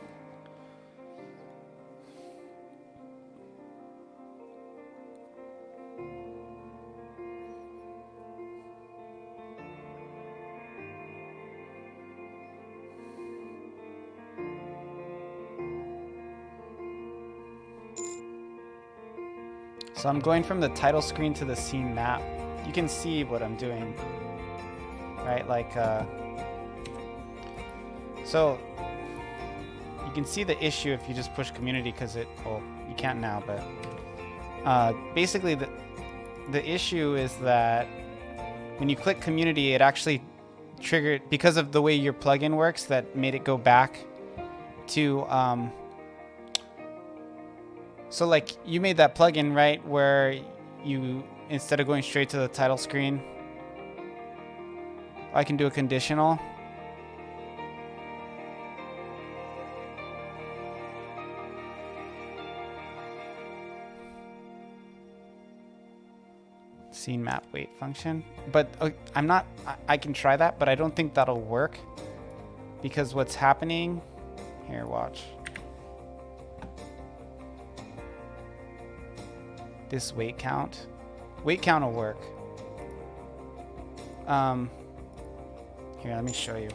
So I'm going from the title screen to the scene map. You can see what I'm doing, right? Like, so you can see the issue if you just push community because well, you can't now, but basically the issue is that when you click community, it actually triggered, because of the way your plugin works, that made it go back to, so like you made that plugin, right, where you, instead of going straight to the title screen, I can do a conditional. Scene map wait function. But I'm not, I can try that, but I don't think that'll work because what's happening here, watch. This wait count will work. Here, let me show you.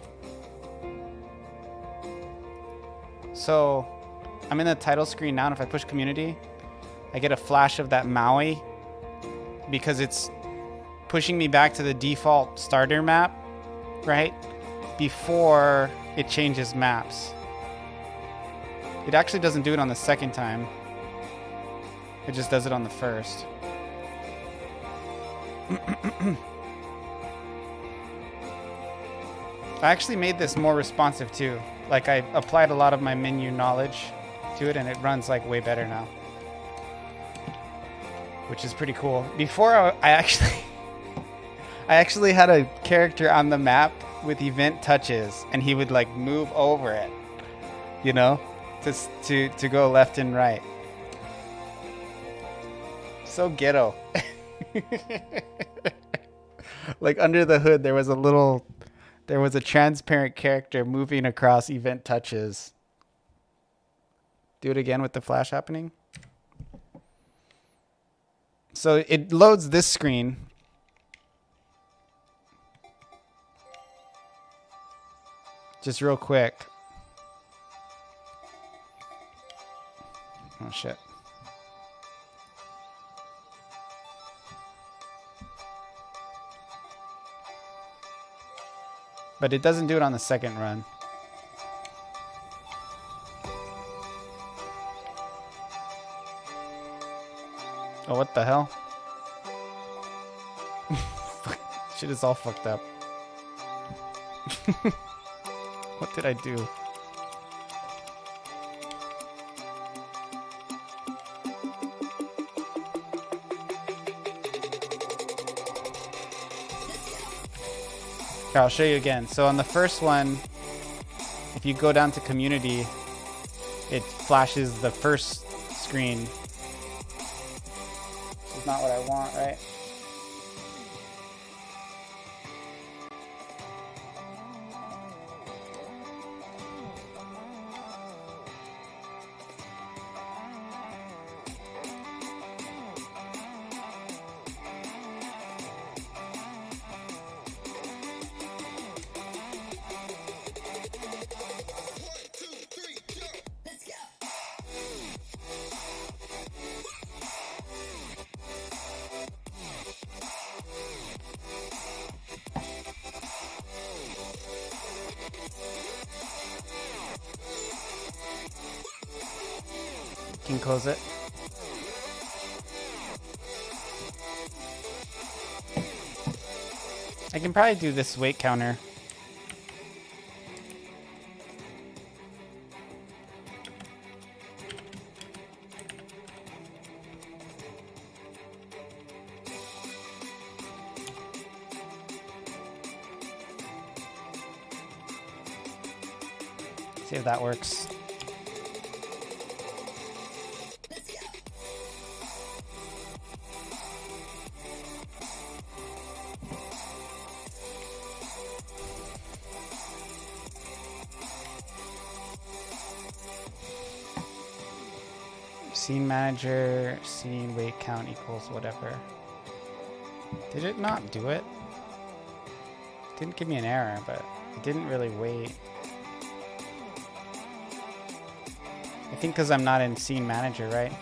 So I'm in the title screen now, and if I push community, I get a flash of that Maui because it's pushing me back to the default starter map, right? Before it changes maps. It actually doesn't do it on the second time. It just does it on the first. I actually made this more responsive too. Like I applied a lot of my menu knowledge to it and it runs like way better now. Which is pretty cool. Before I actually had a character on the map with event touches and he would like move over it, you know, to go left and right. So ghetto. Like under the hood, there was a transparent character moving across event touches. Do it again with the flash happening. So it loads this screen. Just real quick. Oh shit. But it doesn't do it on the second run. Oh, what the hell? Shit is all fucked up. What did I do? Okay, I'll show you again. So on the first one, if you go down to community, it flashes the first screen. This is not what I want, right? Can close it. I can probably do this weight counter. See if that works. Scene manager, scene weight count equals whatever. Did it not do it? It didn't give me an error, but it didn't really wait. I think because I'm not in scene manager, right?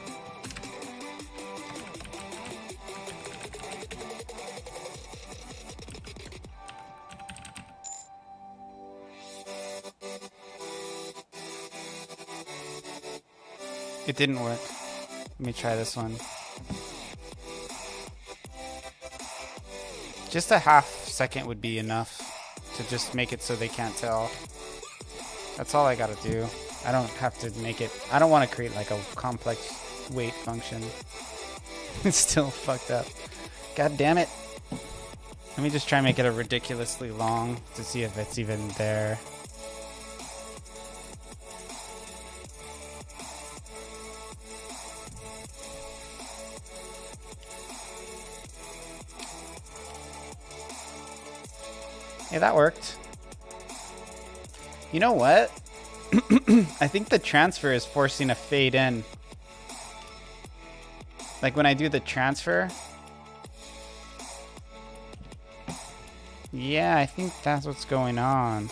It didn't work. Let me try this one. Just a half second would be enough to just make it so they can't tell. That's all I gotta do. I don't have to make it. I don't want to create like a complex wait function. It's still fucked up. God damn it. Let me just try and make it a ridiculously long to see if it's even there. Hey, that worked. You know what? I think the transfer is forcing a fade in. Like when I do the transfer. Yeah, I think that's what's going on.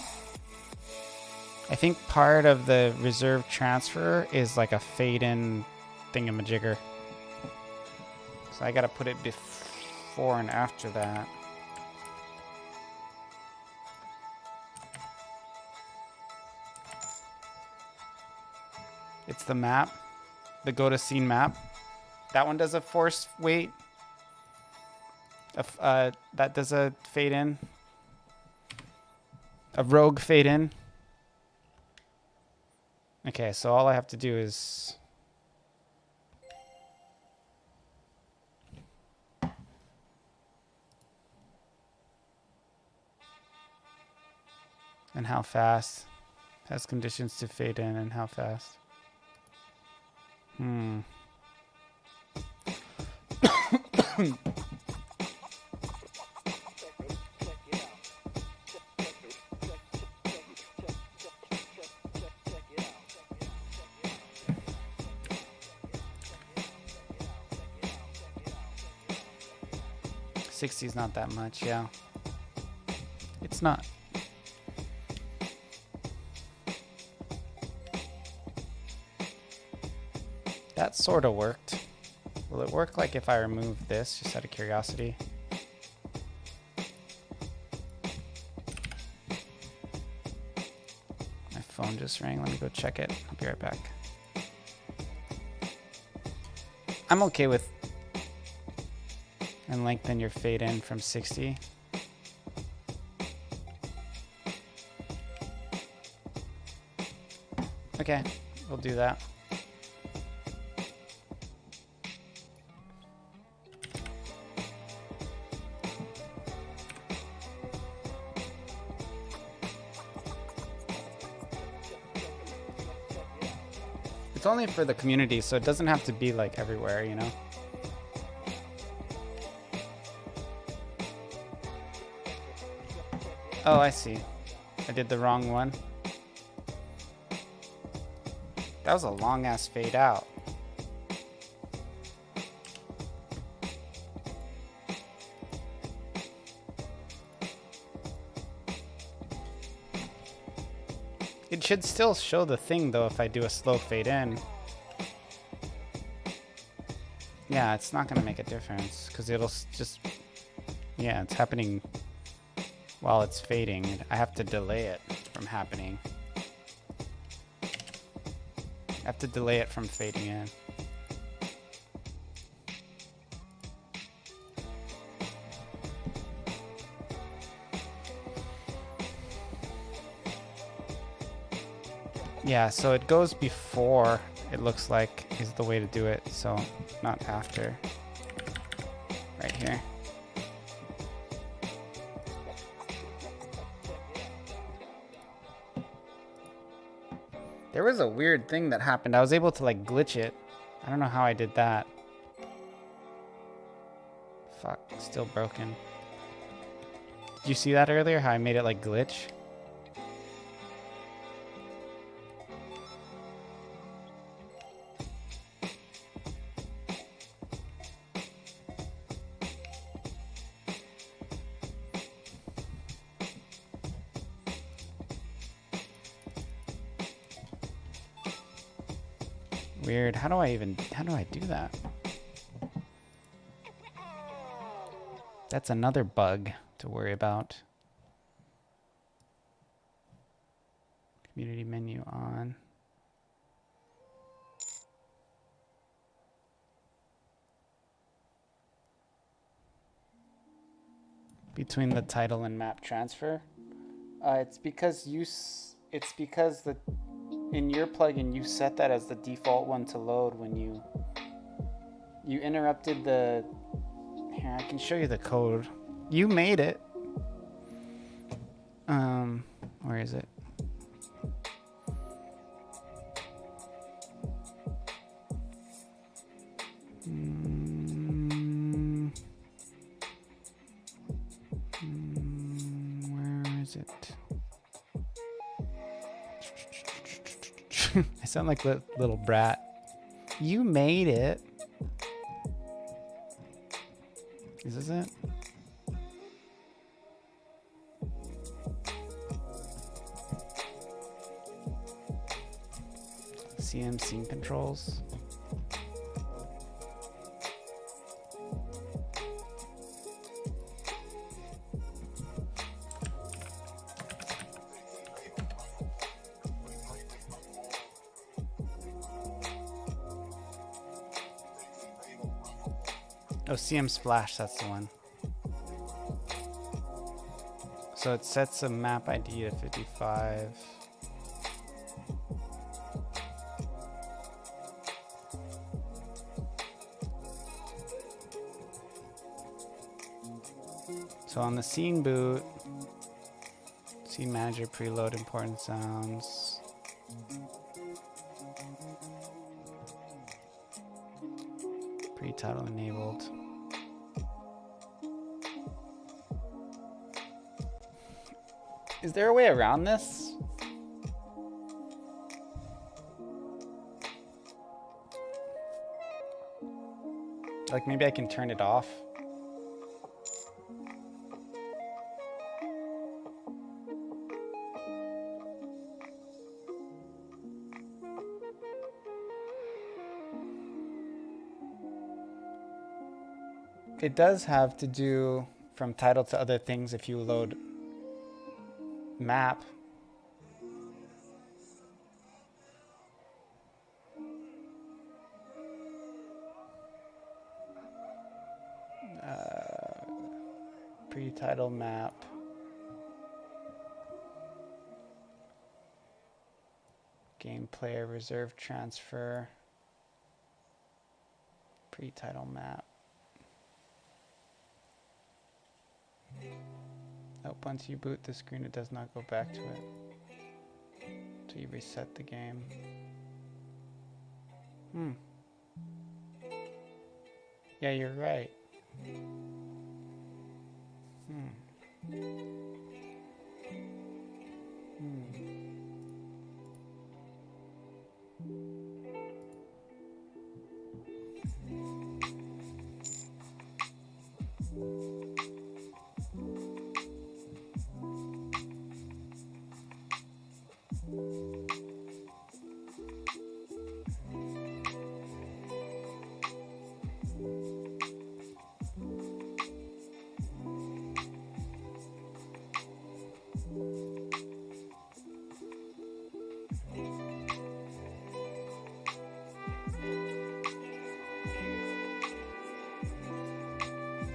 I think part of the reserve transfer is like a fade in thingamajigger. So I gotta put it before and after that. It's the map, the go to scene map. That one does a force wait. That does a fade in. A rogue fade in. Okay, so all I have to do is and how fast has conditions to fade in and how fast. $60 is not that much, yeah. It's not. That sort of worked. Will it work like if I remove this, just out of curiosity? My phone just rang. Let me go check it. I'll be right back. I'm okay with And lengthen your fade in from 60. Okay, we'll do that. It's only for the community, so it doesn't have to be like everywhere, you know? Oh, I see. I did the wrong one. That was a long ass fade out. It should still show the thing though if I do a slow fade in. Yeah, it's not gonna make a difference because it'll just, yeah, it's happening while it's fading. I have to delay it from happening. I have to delay it from fading in. Yeah, so it goes before, it looks like, is the way to do it, so not after. Right here. There was a weird thing that happened. I was able to like glitch it. I don't know how I did that. Fuck, still broken. Did you see that earlier? How I made it like glitch? Weird. How do I do that? That's another bug to worry about. Community menu on. Between the title and map transfer. It's because in your plugin you set that as the default one to load when you interrupted the. Here, I can show you the code. You made it. Where is it? Where is it? I sound like a little brat. You made it. Is this it? CM scene controls. Oh, CM Splash, that's the one. So it sets a map ID to 55. So on the scene boot, scene manager preload important sounds. Pre-title enabled. Is there a way around this? Like maybe I can turn it off. It does have to do from title to other things if you load map. Pre-title map. Game player reserve transfer. Pre-title map. Oh, once you boot the screen, it does not go back to it. So you reset the game. Yeah, you're right.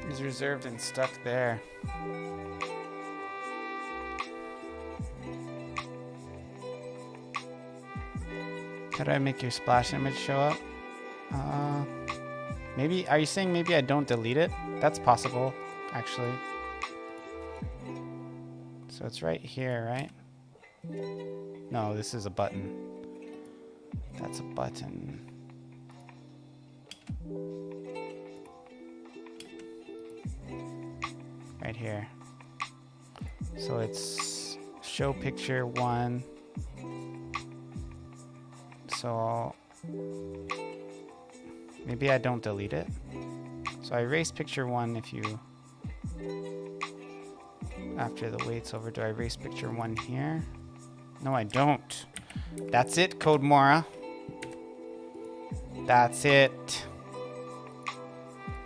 He's reserved and stuck there. How do I make your splash image show up? Maybe, are you saying maybe I don't delete it? That's possible, actually. So it's right here, right? No, this is a button. That's a button. Right here. So it's show picture 1. So maybe I don't delete it. So I erase picture 1 if you, after the wait's over, do I erase picture 1 here? No, I don't. That's it, Code Mora. That's it.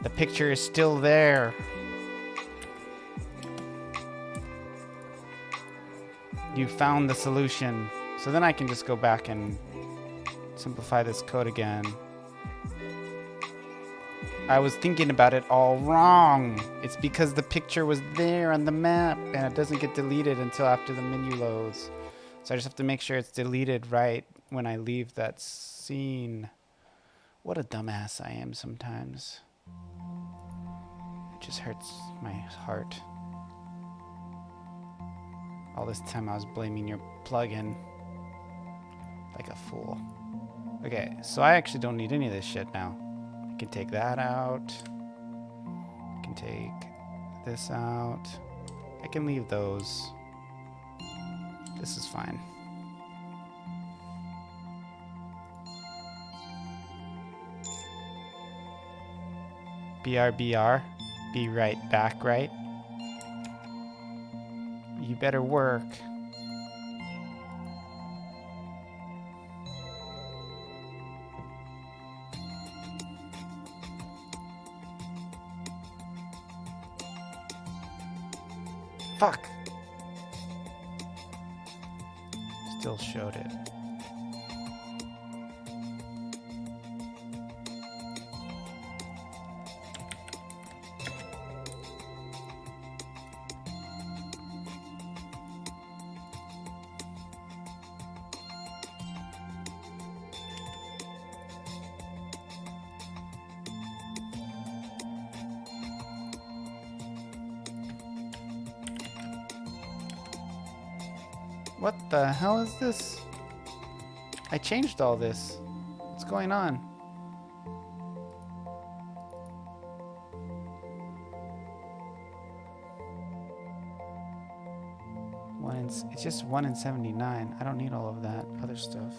The picture is still there. You found the solution. So then I can just go back and simplify this code again. I was thinking about it all wrong. It's because the picture was there on the map and it doesn't get deleted until after the menu loads. So I just have to make sure it's deleted right when I leave that scene. What a dumbass I am sometimes. It just hurts my heart. All this time I was blaming your plugin. Like a fool. Okay, so I actually don't need any of this shit now. I can take that out. I can take this out. I can leave those. This is fine. BRBR. Be right back, right? You better work. Fuck. Still showed it. What the hell is this? I changed all this. What's going on? It's just 1 in 79. I don't need all of that other stuff.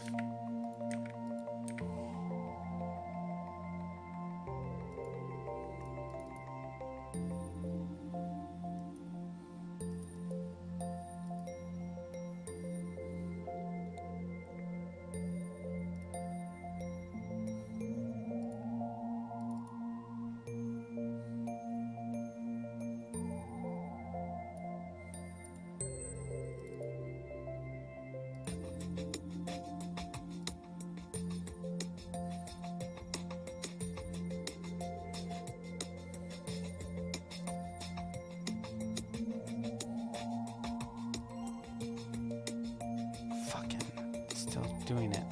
doing it.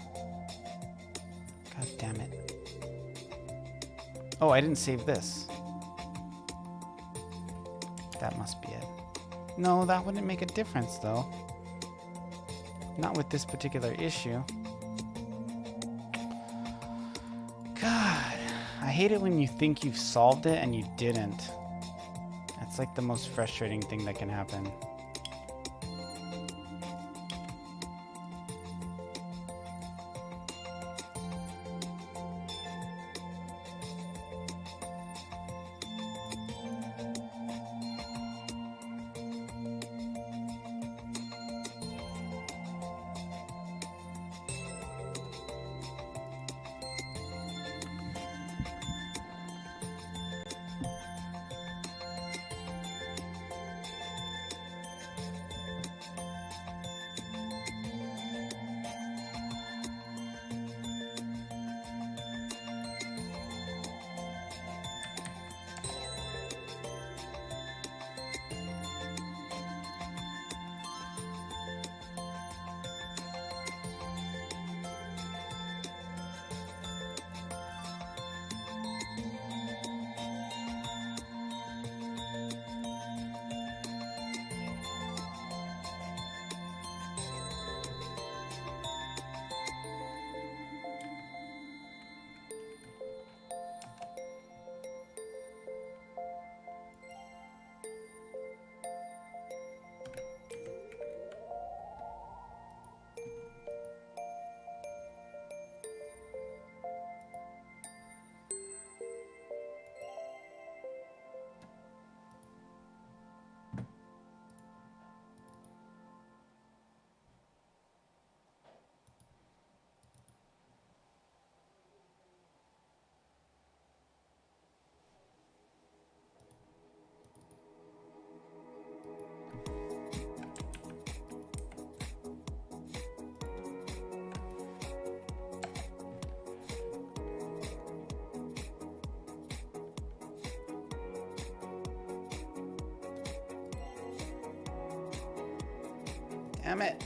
God damn it. Oh, I didn't save this. That must be it. No, that wouldn't make a difference, though. Not with this particular issue. God, I hate it when you think you've solved it and you didn't. That's like the most frustrating thing that can happen. Damn it.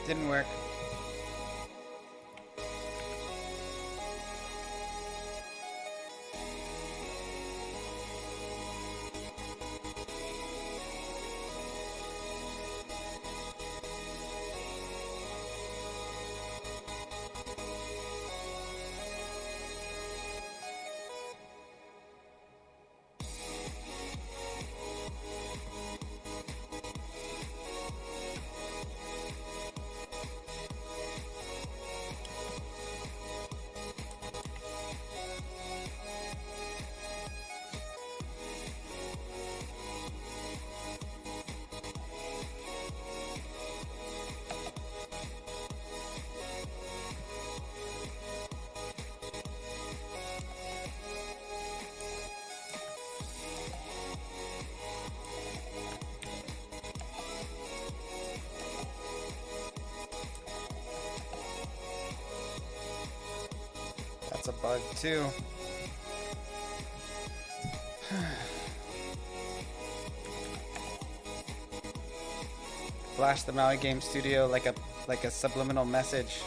Didn't work. That's a bug too. Flash the Maui Game Studio like a subliminal message.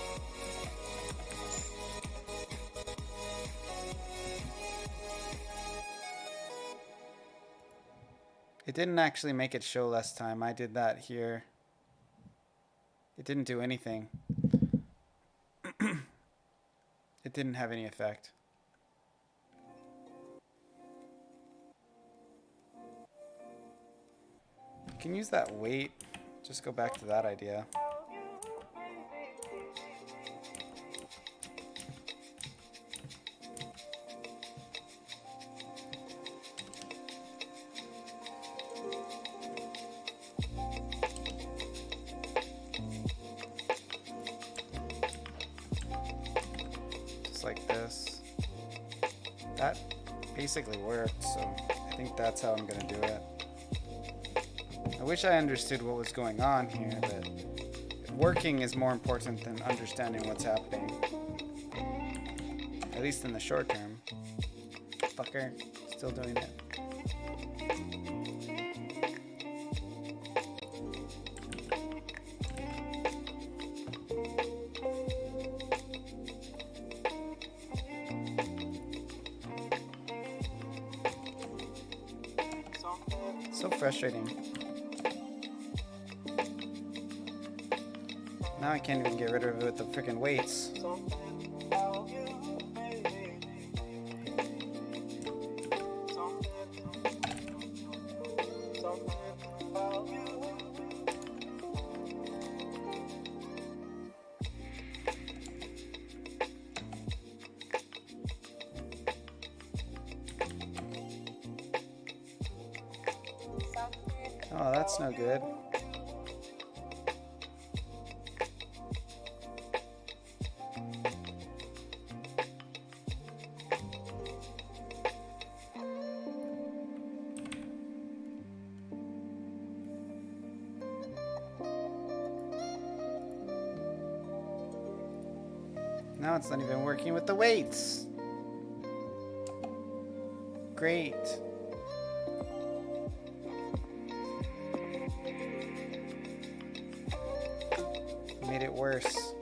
It didn't actually make it show less time. I did that here. It didn't do anything. It didn't have any effect. You can use that weight. Just go back to that idea. Just like this. That basically worked, so I think that's how I'm gonna do it. I wish I understood what was going on here, but working is more important than understanding what's happening. At least in the short term. Fucker, still doing it. So frustrating. Now I can't even get rid of it with the freaking weights. Oh, that's no good. Now it's not even working with the weights. Great. Made it worse.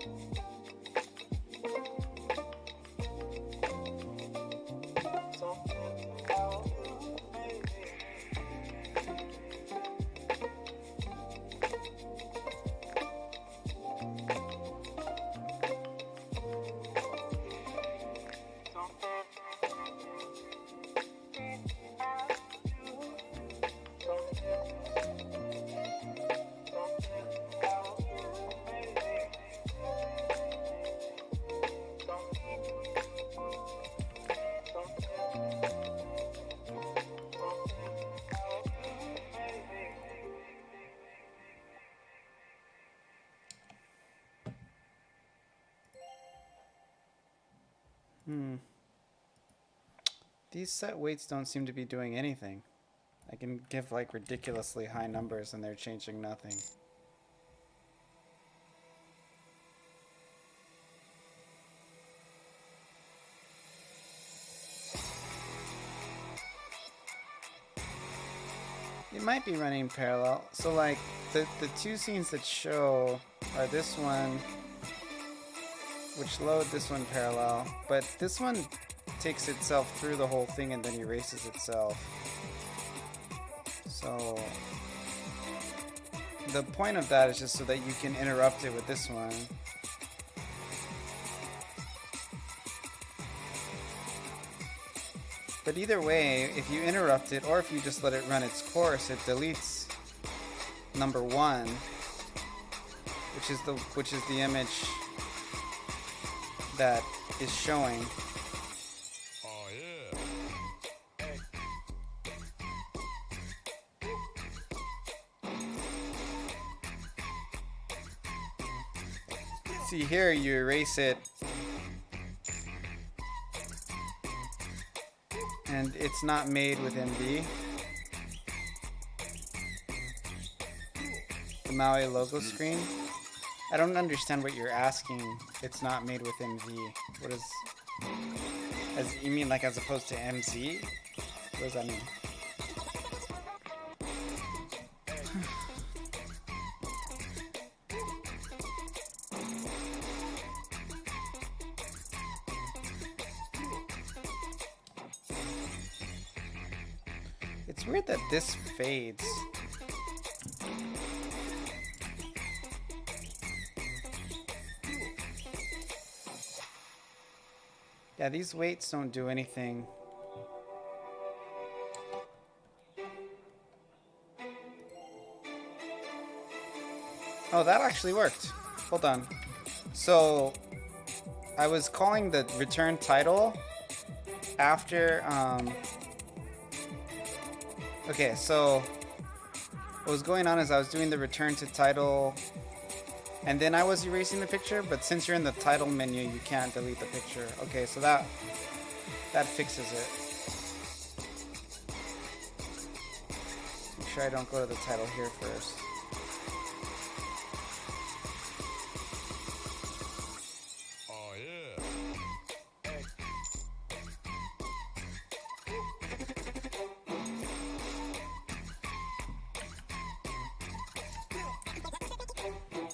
These set weights don't seem to be doing anything. I can give like ridiculously high numbers and they're changing nothing. It might be running parallel. So like the two scenes that show are this one, which load this one parallel, but this one takes itself through the whole thing and then erases itself. So the point of that is just so that you can interrupt it with this one. But either way, if you interrupt it or if you just let it run its course, it deletes number 1, which is the image that is showing. Oh yeah. See here, you erase it, and it's not made with MV. The Maui logo screen. I don't understand what you're asking. It's not made with MV. What is? You mean like as opposed to MZ? What does that mean? It's weird that this fades. Yeah, these weights don't do anything. Oh, that actually worked. Hold on. So, I was calling the return title after, okay, so what was going on is I was doing the return to title and then I was erasing the picture, but since you're in the title menu, you can't delete the picture. Okay, so that fixes it. Make sure I don't go to the title here first. Oh yeah.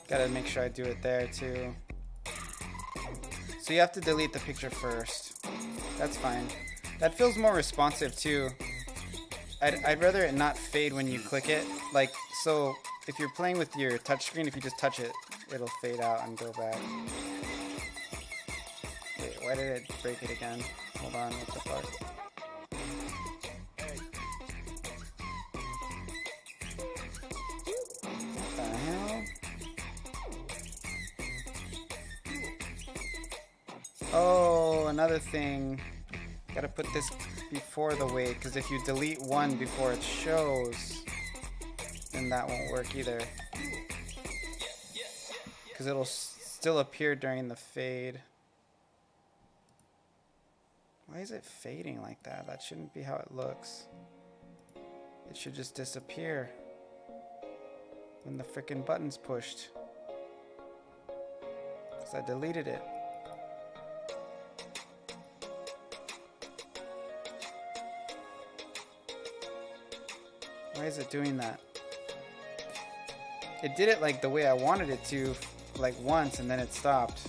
Gotta make sure I do it there too. So you have to delete the picture first. That's fine. That feels more responsive too. I'd rather it not fade when you click it. Like, so if you're playing with your touchscreen, if you just touch it, it'll fade out and go back. Wait, why did it break it again? Hold on, what the fuck? What the hell? Oh, another thing. Gotta put this before the weight, because if you delete one before it shows, then that won't work either. Because it'll still appear during the fade. Why is it fading like that? That shouldn't be how it looks. It should just disappear when the frickin' button's pushed. Because I deleted it. Why is it doing that? It did it like the way I wanted it to, like once, and then it stopped.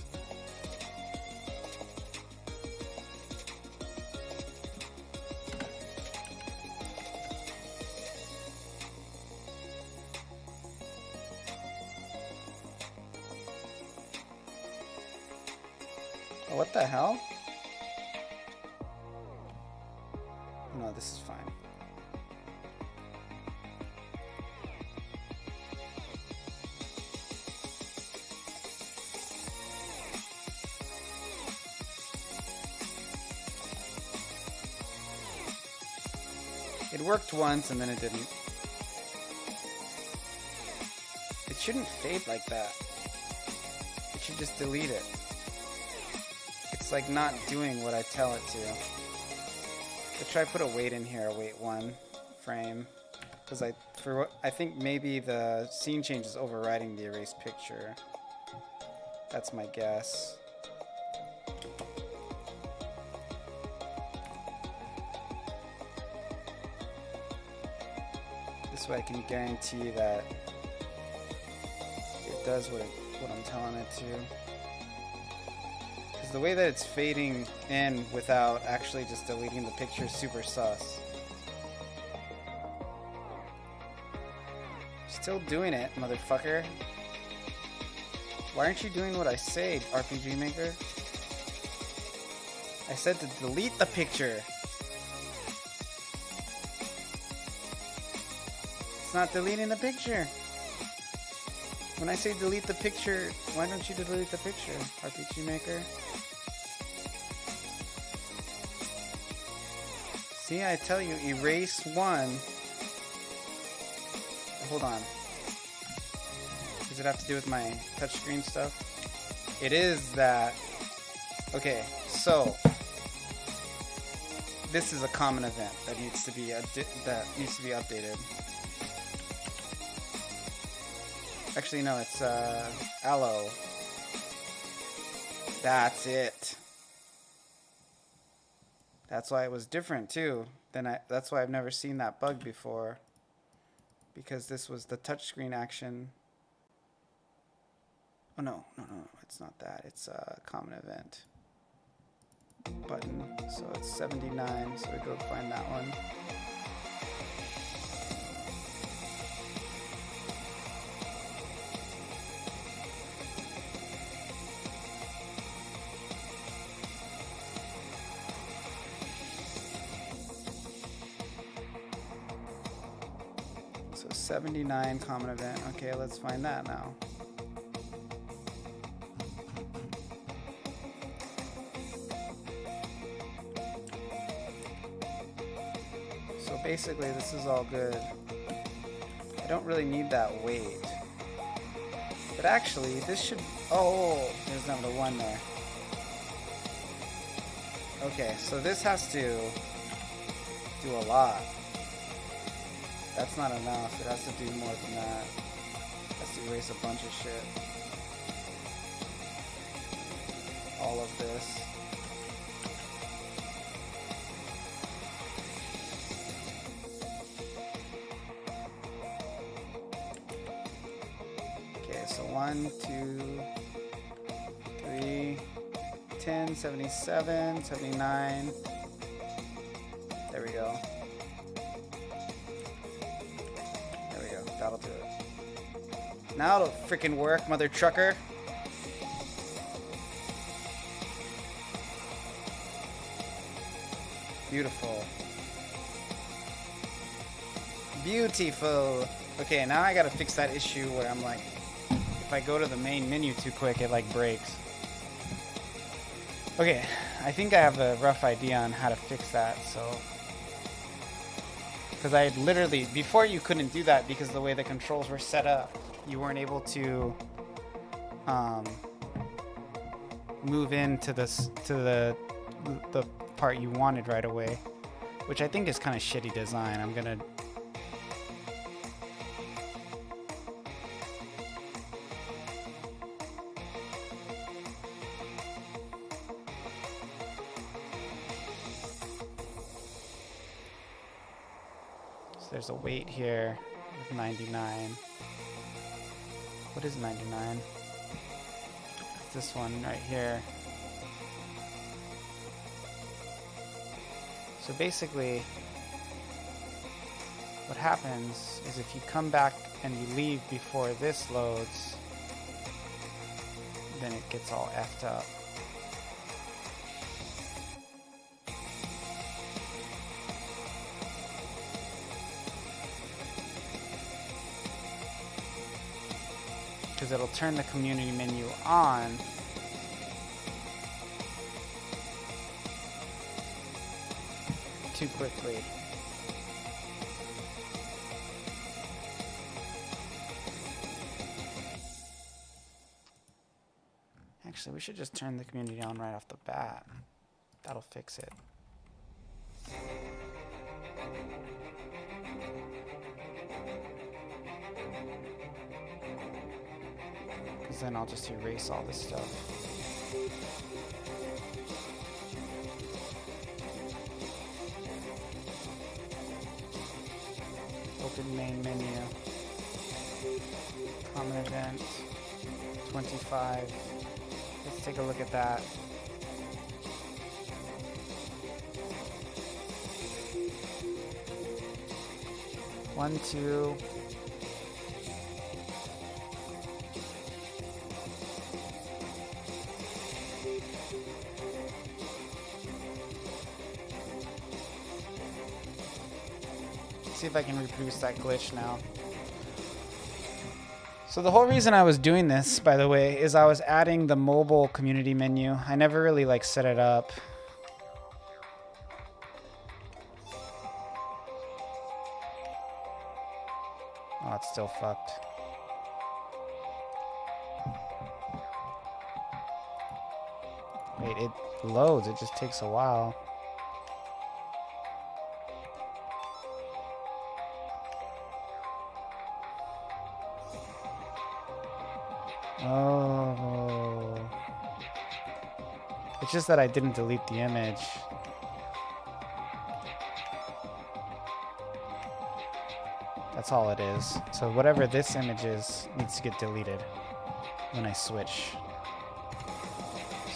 Oh, what the hell? No, this is fine. It worked once and then it didn't. It shouldn't fade like that. It should just delete it. It's like not doing what I tell it to. I'll try to put a weight in here, a weight 1 frame. Because I think maybe the scene change is overriding the erased picture. That's my guess. This way I can guarantee that it does what I'm telling it to. Because the way that it's fading in without actually just deleting the picture is super sus. Still doing it, motherfucker. Why aren't you doing what I say, RPG Maker? I said to delete the picture. It's not deleting the picture. When I say delete the picture, why don't you delete the picture, RPG Maker? See, I tell you, erase one. Hold on. Does it have to do with my touchscreen stuff? It is that. Okay, so this is a common event that needs to be updated. Actually, no, it's Allo. That's it. That's why it was different too. That's why I've never seen that bug before. Because this was the touchscreen action. Oh no, it's not that. It's a common event button. So it's 79. So we go find that one. So 79 common event. Okay, let's find that now. So basically this is all good. I don't really need that weight. But actually this should, oh, there's number 1 there. Okay, so this has to do a lot. That's not enough. It has to do more than that. It has to erase a bunch of shit. All of this. Okay, so 1, 2, 3, 10, 77, 79. There we go. That'll do it. Now it'll freaking work, mother trucker. Beautiful. Beautiful. Okay, now I gotta fix that issue where I'm like, if I go to the main menu too quick, it like breaks. Okay, I think I have a rough idea on how to fix that, so. Because I literally, before you couldn't do that because the way the controls were set up, you weren't able to move into this to the part you wanted right away, which I think is kind of shitty design. I'm gonna there's a weight here with 99. What is 99? It's this one right here. So basically, what happens is if you come back and you leave before this loads, then it gets all effed up. Because it'll turn the community menu on too quickly. Actually, we should just turn the community on right off the bat. That'll fix it. Because then I'll just erase all this stuff. Open main menu. Common event. 25. Let's take a look at that. One, two. See if I can reproduce that glitch now. So the whole reason I was doing this, by the way, is I was adding the mobile community menu. I never really like set it up. Oh, it's still fucked. Wait, it loads. It just takes a while. Oh. It's just that I didn't delete the image. That's all it is. So whatever this image is needs to get deleted when I switch.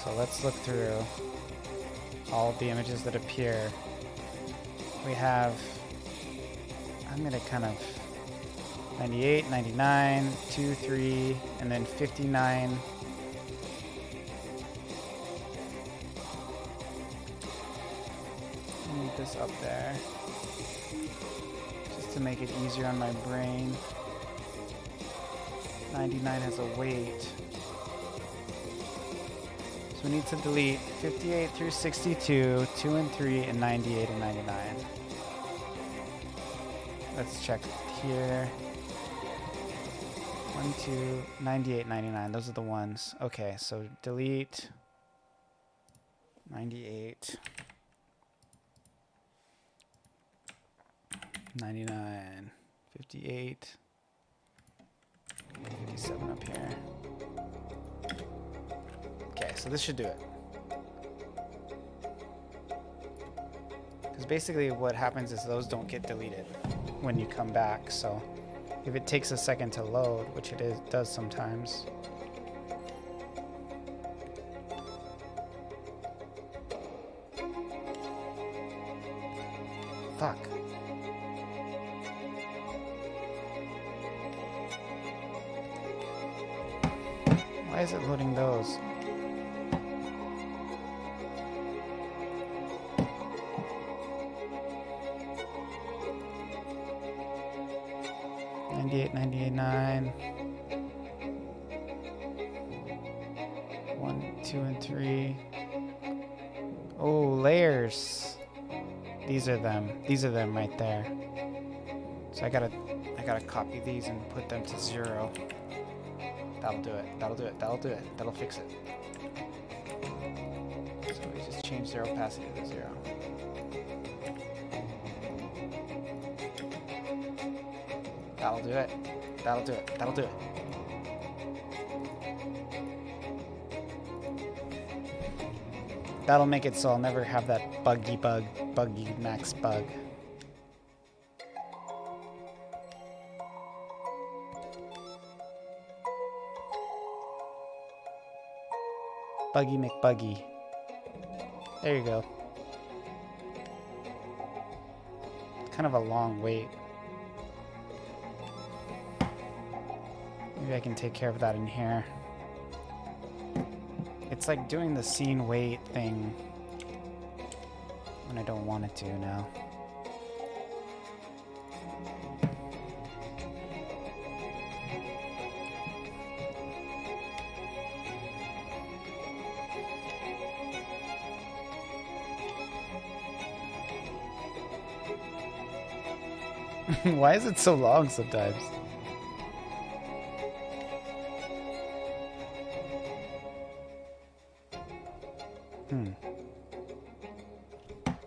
So let's look through all of the images that appear. We have, I'm gonna kind of 98, 99, 2, 3, and then 59. Move this up there just to make it easier on my brain. 99 has a weight. So we need to delete 58 through 62, 2 and 3, and 98 and 99. Let's check here. 1, 2, 98, 99. Those are the ones. Okay, so delete 98, 99, 58, 57 up here. Okay, so this should do it. Because basically what happens is those don't get deleted when you come back, so if it takes a second to load, which does sometimes. Fuck. Why is it loading those? $98, $98.9. 1, 2, and 3. Oh, layers. These are them. These are them right there. So I gotta copy these and put them to 0. That'll do it. That'll do it. That'll do it. That'll fix it. So we just change their opacity to 0. That'll do it. That'll do it. That'll do it. That'll make it so I'll never have that buggy max bug. Buggy McBuggy. There you go. Kind of a long wait. Maybe I can take care of that in here. It's like doing the scene wait thing when I don't want it to now. Why is it so long sometimes?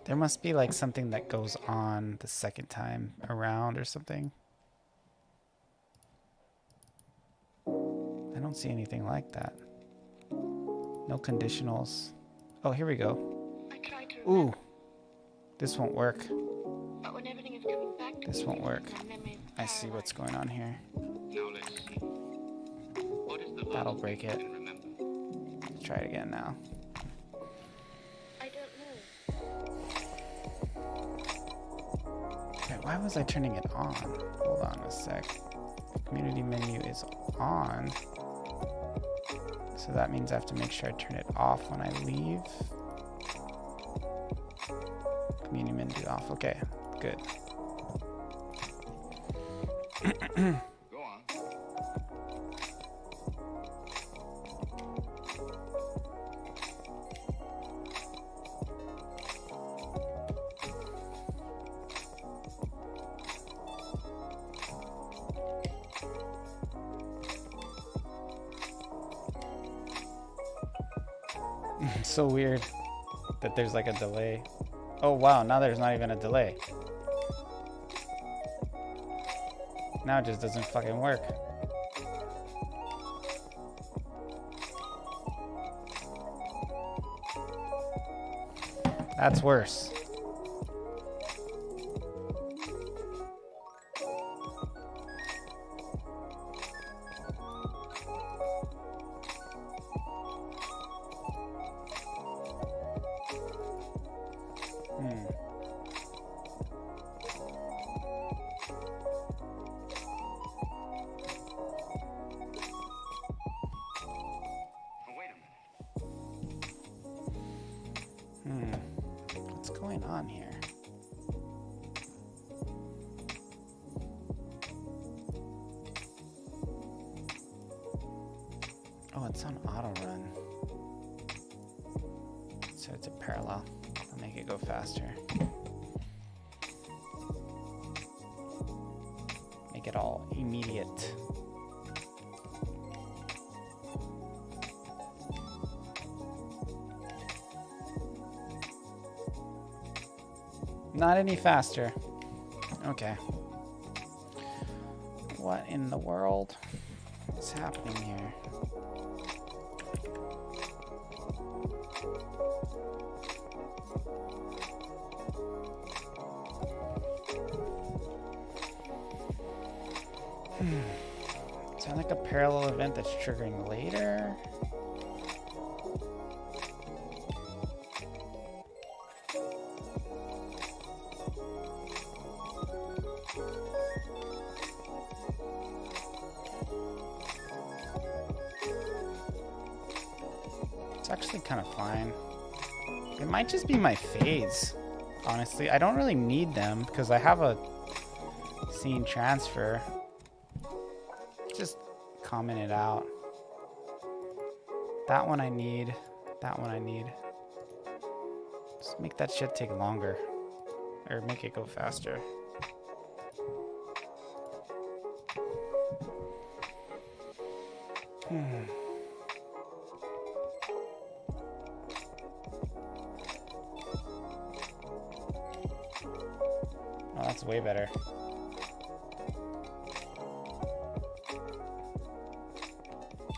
There must be like something that goes on the second time around or something. I don't see anything like that. No conditionals. Oh, here we go. Ooh. This won't work. But when everything is coming back to This won't work. my memories I see what's going on here. Now let's see. What is the That'll last break thing you it. can remember? Let's try it again now. I don't know. Wait, why was I turning it on? Hold on a sec. Community menu is on. So that means I have to make sure I turn it off when I leave. Community menu off. Okay, good. Go on. It's so weird that there's like a delay. Oh wow, now there's not even a delay. Now it just doesn't fucking work. That's worse. Oh, wait a minute. What's going on here? Oh, it's on auto run. So it's a parallel. I'll make it go faster. Make it all immediate. Not any faster. Okay. What in the world is happening here? Is that like a parallel event that's triggering later? It's actually kind of fine. It might just be my fades, honestly. I don't really need them because I have a scene transfer. Just comment it out. That one I need. That one I need. Just make that shit take longer. Or make it go faster. Oh, that's way better.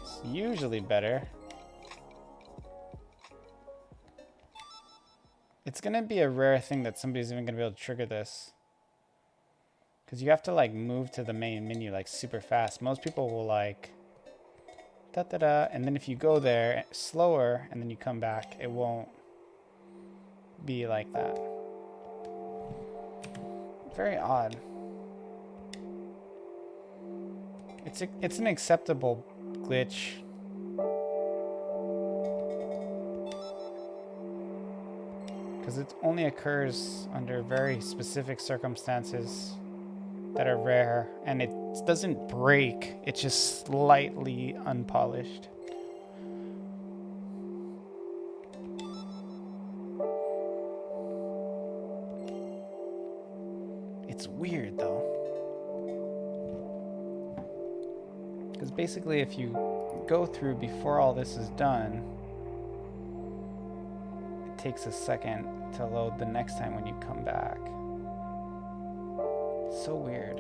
It's usually better. It's gonna be a rare thing that somebody's even gonna be able to trigger this. Because you have to like move to the main menu like super fast. Most people will like da da da, and then if you go there slower and then you come back, it won't be like that. Very odd. It's an acceptable glitch. Because it only occurs under very specific circumstances that are rare, and it doesn't break, it's just slightly unpolished. It's weird though. Because basically if you go through before all this is done, it takes a second to load the next time when you come back. So weird.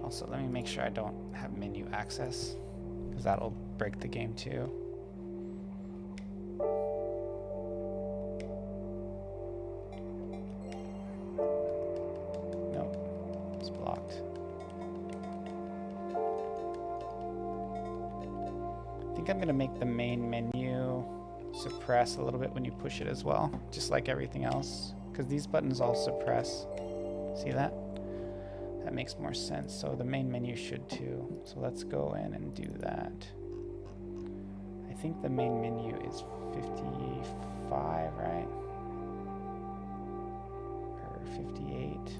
Also, let me make sure I don't have menu access. because that'll break the game too. Nope, it's blocked. I think I'm gonna make the main menu suppress a little bit when you push it as well, just like everything else, because these buttons all suppress. See that? That makes more sense. So the main menu should too. So let's go in and do that. I think the main menu is 55, right? Or 58.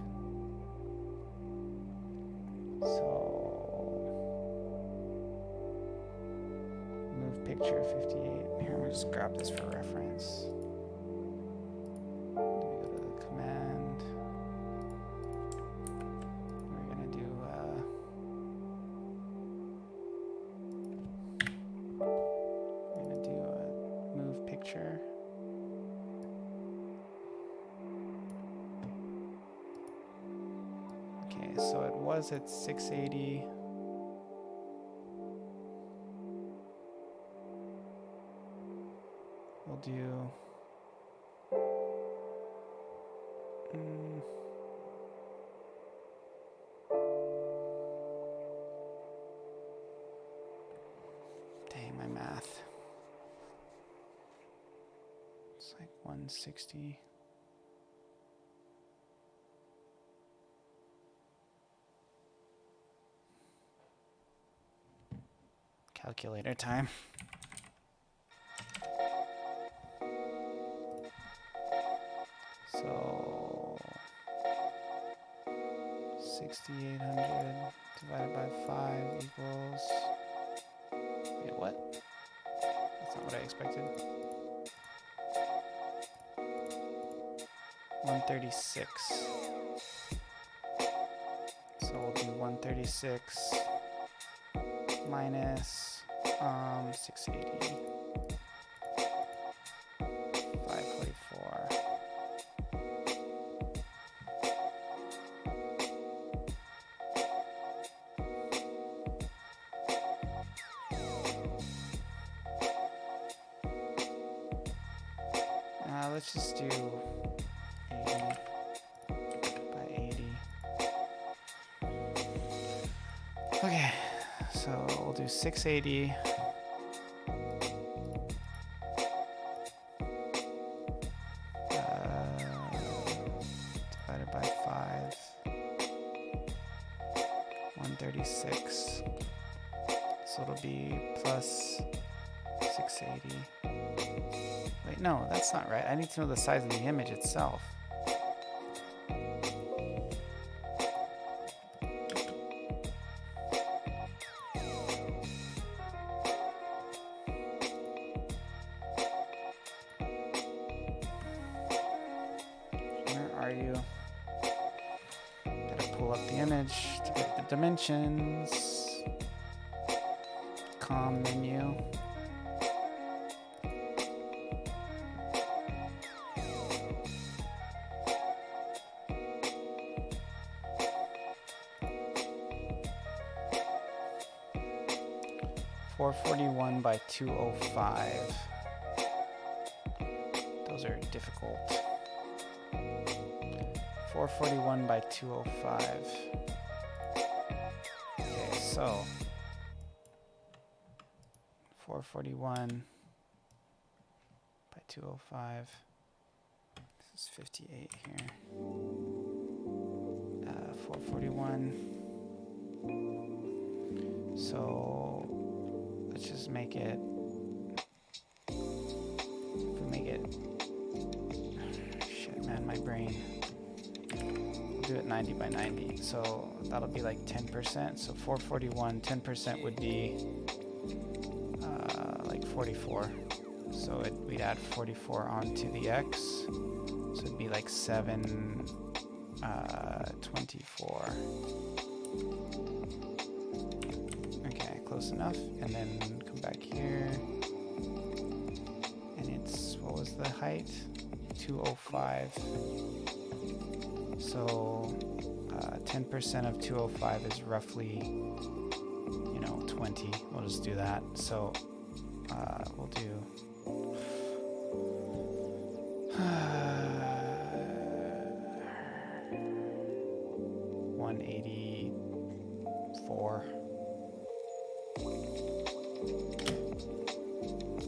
So move picture 58. Here, I'm gonna just grab this for reference. Go to the command. We're gonna do move picture. Okay, so it was at 680. We'll do dang, my math. It's like 160. Calculator time. So 6,800 divided by 5 equals. Wait, what? That's not what I expected. 136. So we'll do 136 minus 680. 544. Let's just do 80 by 80. Okay, so we'll do 680 divided by 5, 136. So it'll be plus 680. Wait, no, that's not right. I need to know the size of the image itself. Where are you? Gotta pull up the image to get the dimensions. Com menu. .441 by 205. Those are difficult. 441 by 205. Okay, so 441 by 205. This is 58 here. 441. So let's just make it. If we make it. Shit, man, my brain. We'll do it 90 by 90. So that'll be like 10%. So 441, 10% would be like 44. So we'd add 44 onto the x. So it'd be like 724. Okay, close enough. And then come back here. And it's, what was the height? 205. So 10% of 205 is roughly you know, 20. We'll just do that. So we'll do 184.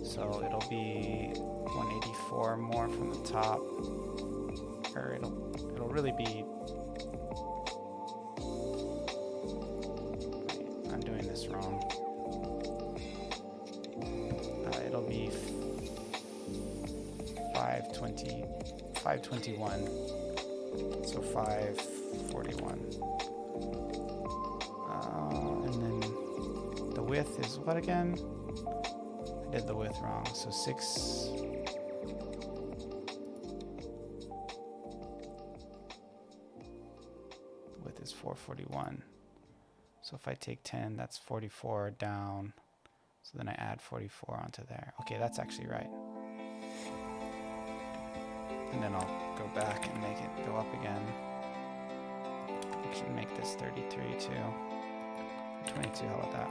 So it'll be 184 more from the top, or it'll really be. Wait, I'm doing this wrong. It'll be 521. So 541. And then the width is what again? I did the width wrong. So 6. The width is 441. So if I take 10, that's 44 down. So then I add 44 onto there. Okay, that's actually right. And then I'll go back and make it go up again. I should make this 33 too. 22, how about that?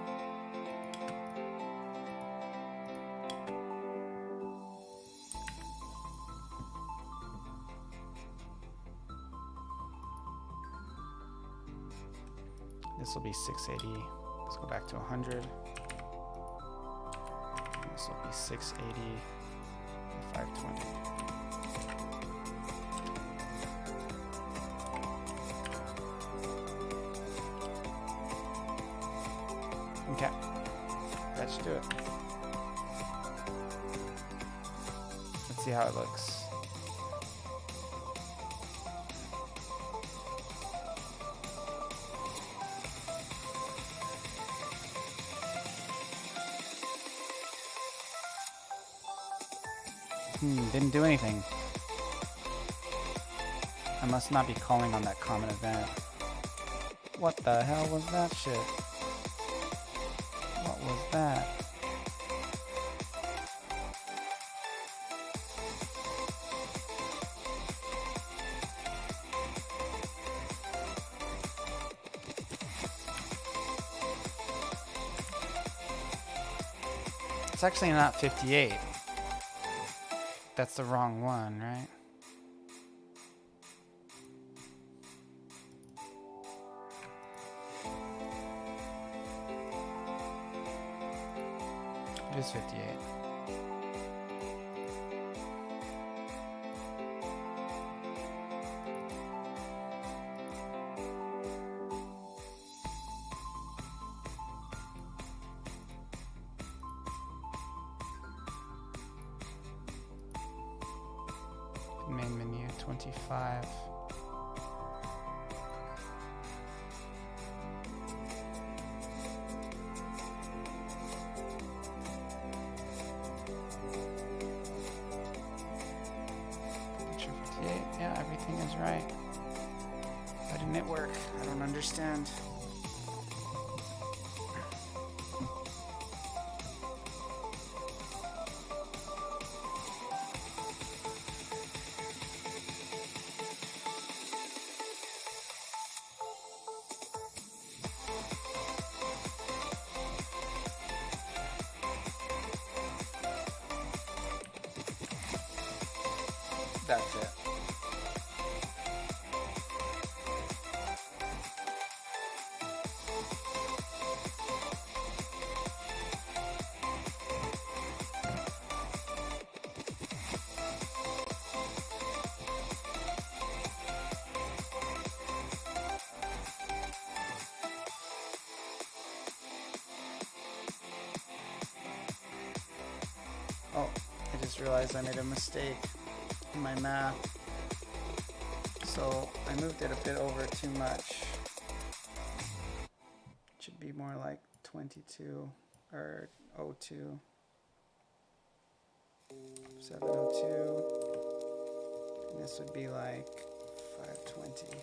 This will be 680. Let's go back to 100. This will be 680 and 520. Okay, let's do it. Let's see how it looks. Didn't do anything. I must not be calling on that common event. What the hell was that shit? What was that? It's actually not 58. That's the wrong one, right? It is 58. Main menu 25. Picture 58. Yeah, everything is right. Why didn't it work? I don't understand. That's it. Oh, I just realized I made a mistake in my math. So I moved it a bit over too much. It should be more like 22 or 02. 702. And this would be like 520.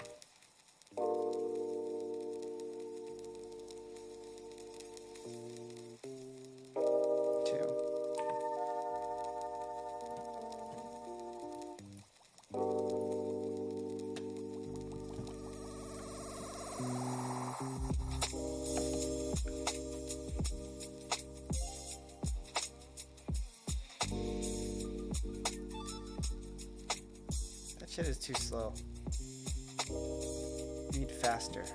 too slow. Need faster.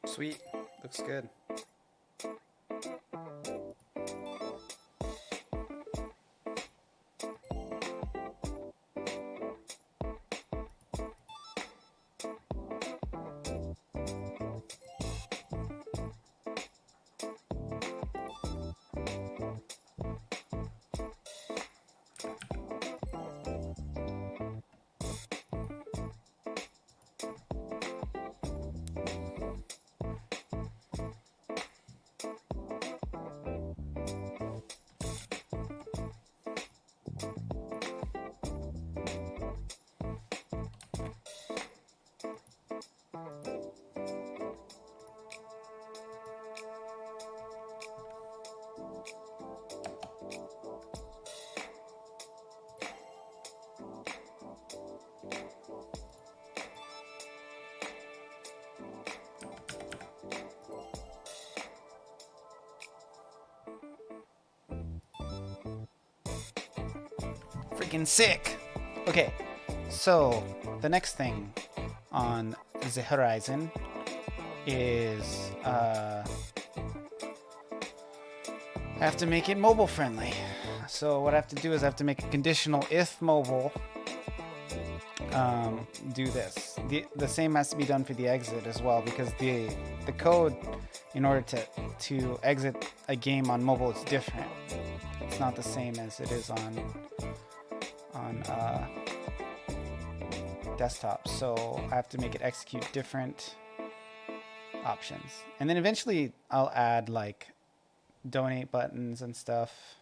Sweet. Looks good. Freaking sick. Okay, so the next thing on the horizon is I have to make it mobile friendly. So what I have to do is I have to make a conditional if mobile do this. The same has to be done for the exit as well, because the code in order to exit a game on mobile is different. It's not the same as it is on desktop. So I have to make it execute different options. And then eventually I'll add like donate buttons and stuff.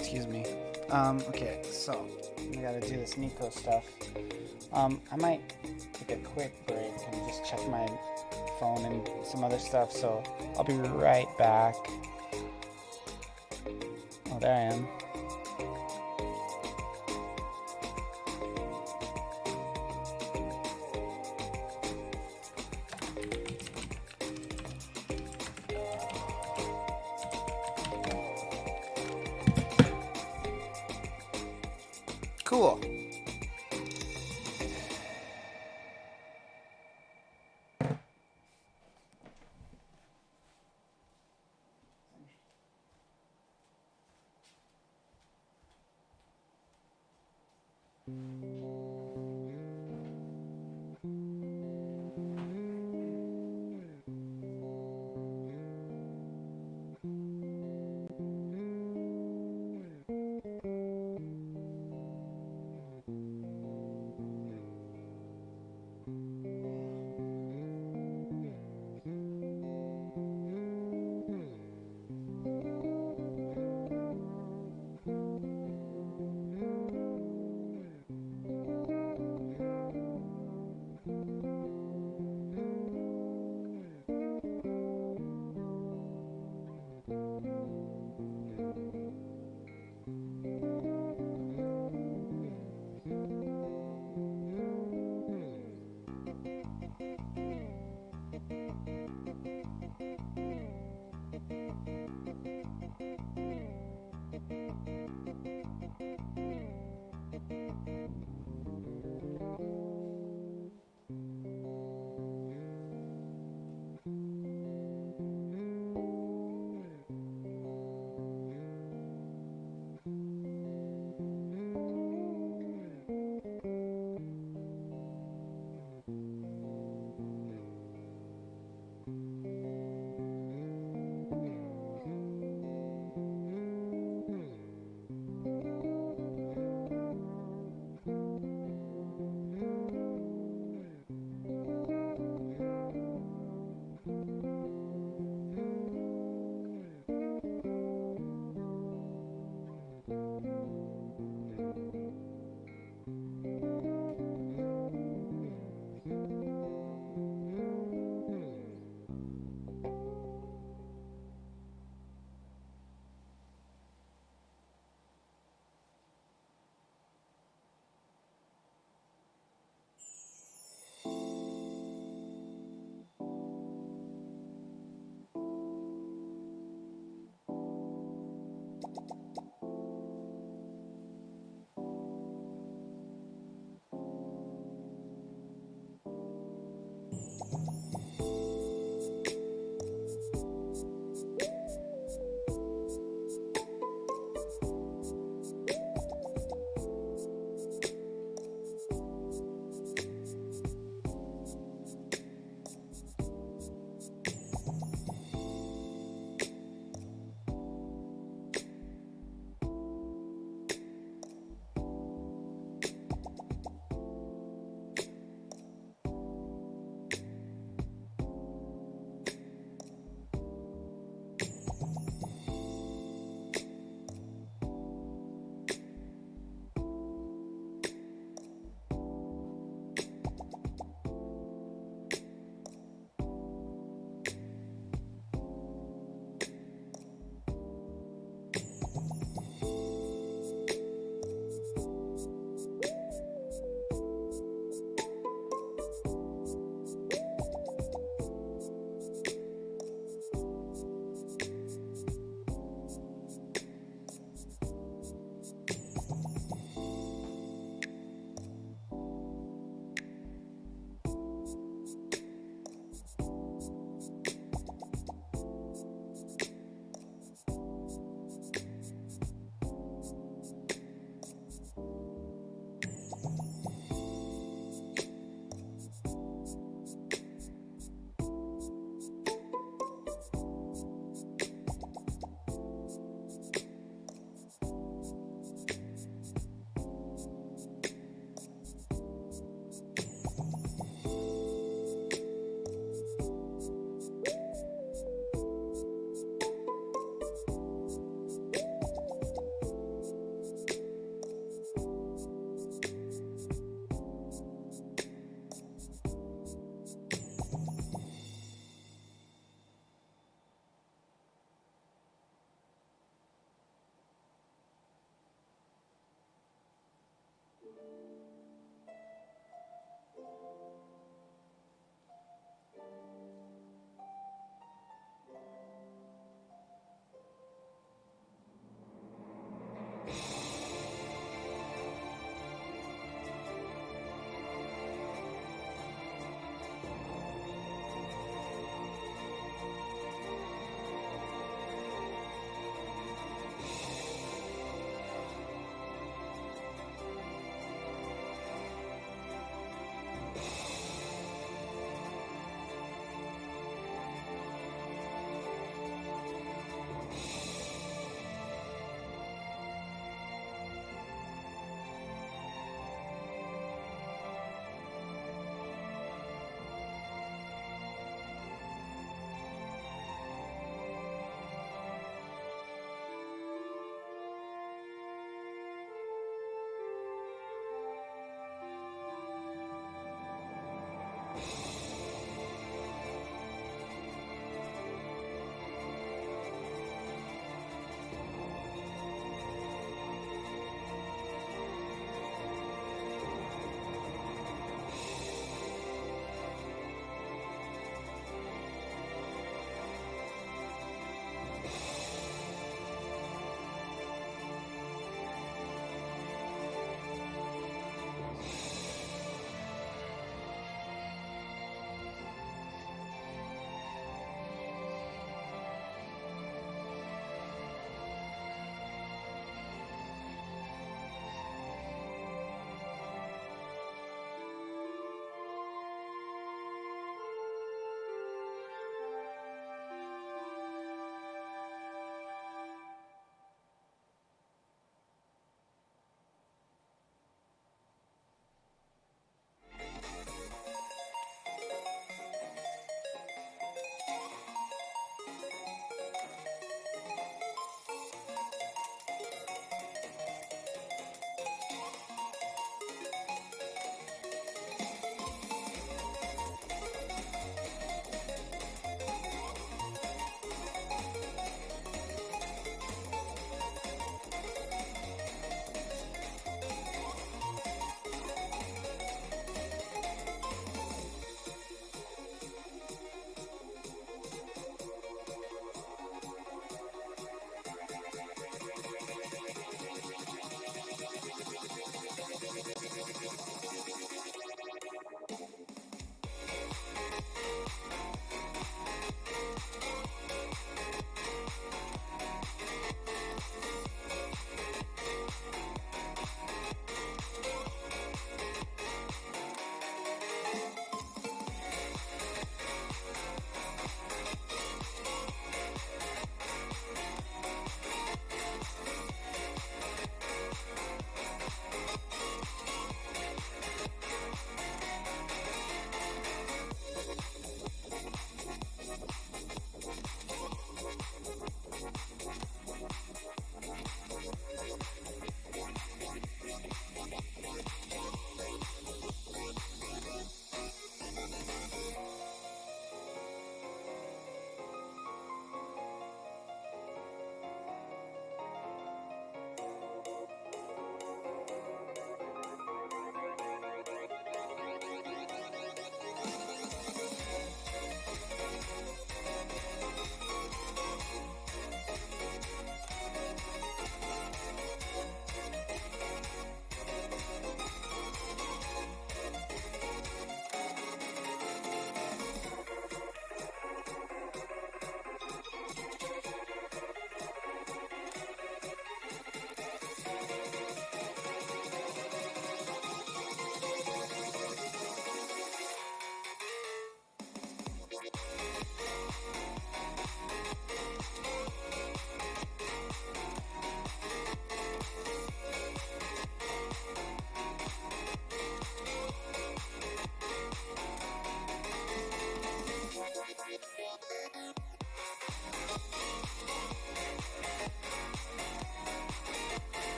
Excuse me. Okay, so we gotta do this Nico stuff. I might take a quick break and just check my phone and some other stuff, so I'll be right back. Oh, there I am. Cool.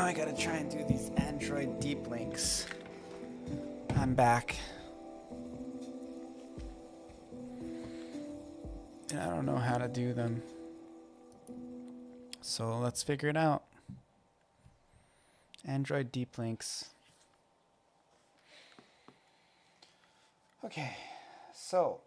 I gotta try and do these Android deep links. I'm back. And I don't know how to do them. So let's figure it out. Android deep links. Okay, so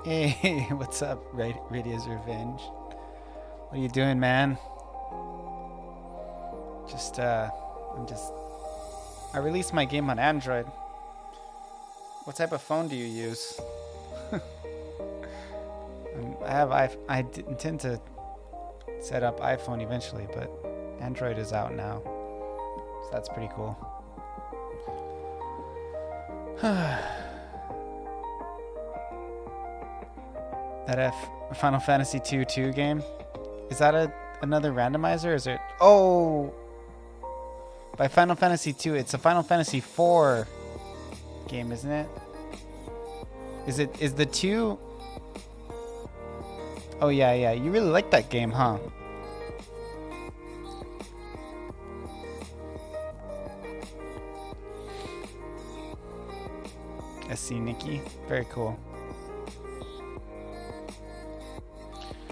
hey, what's up, Radio's Revenge? What are you doing, man? I released my game on Android. What type of phone do you use? Intend to set up iPhone eventually, but Android is out now, so that's pretty cool. That Final Fantasy 2 game, is that another randomizer? Is it? Oh, by Final Fantasy 2, it's a Final Fantasy 4 game, isn't it? Is the 2? Oh yeah. You really like that game, huh? SC Nikki, very cool.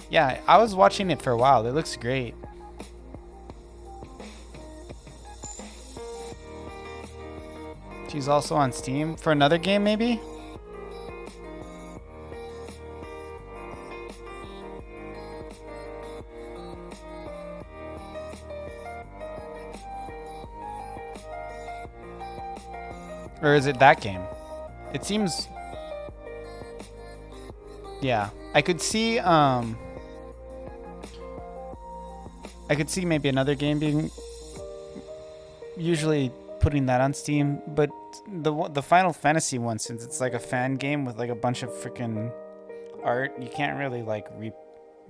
Yeah, I was watching it for a while. It looks great. She's also on Steam for another game, maybe? Or is it that game? It seems... Yeah. I could see maybe another game being... Usually putting that on Steam, but the Final Fantasy one, since it's like a fan game with like a bunch of freaking art, you can't really like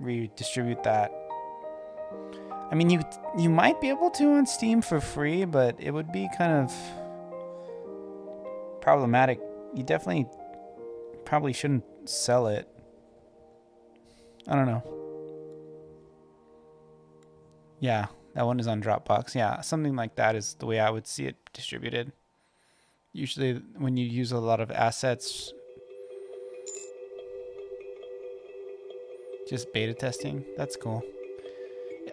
redistribute that. I mean, you might be able to on Steam for free, but it would be kind of problematic. You definitely probably shouldn't sell it. I don't know. Yeah, that one is on Dropbox. Yeah, something like that is the way I would see it distributed. Usually when you use a lot of assets, just beta testing. That's cool.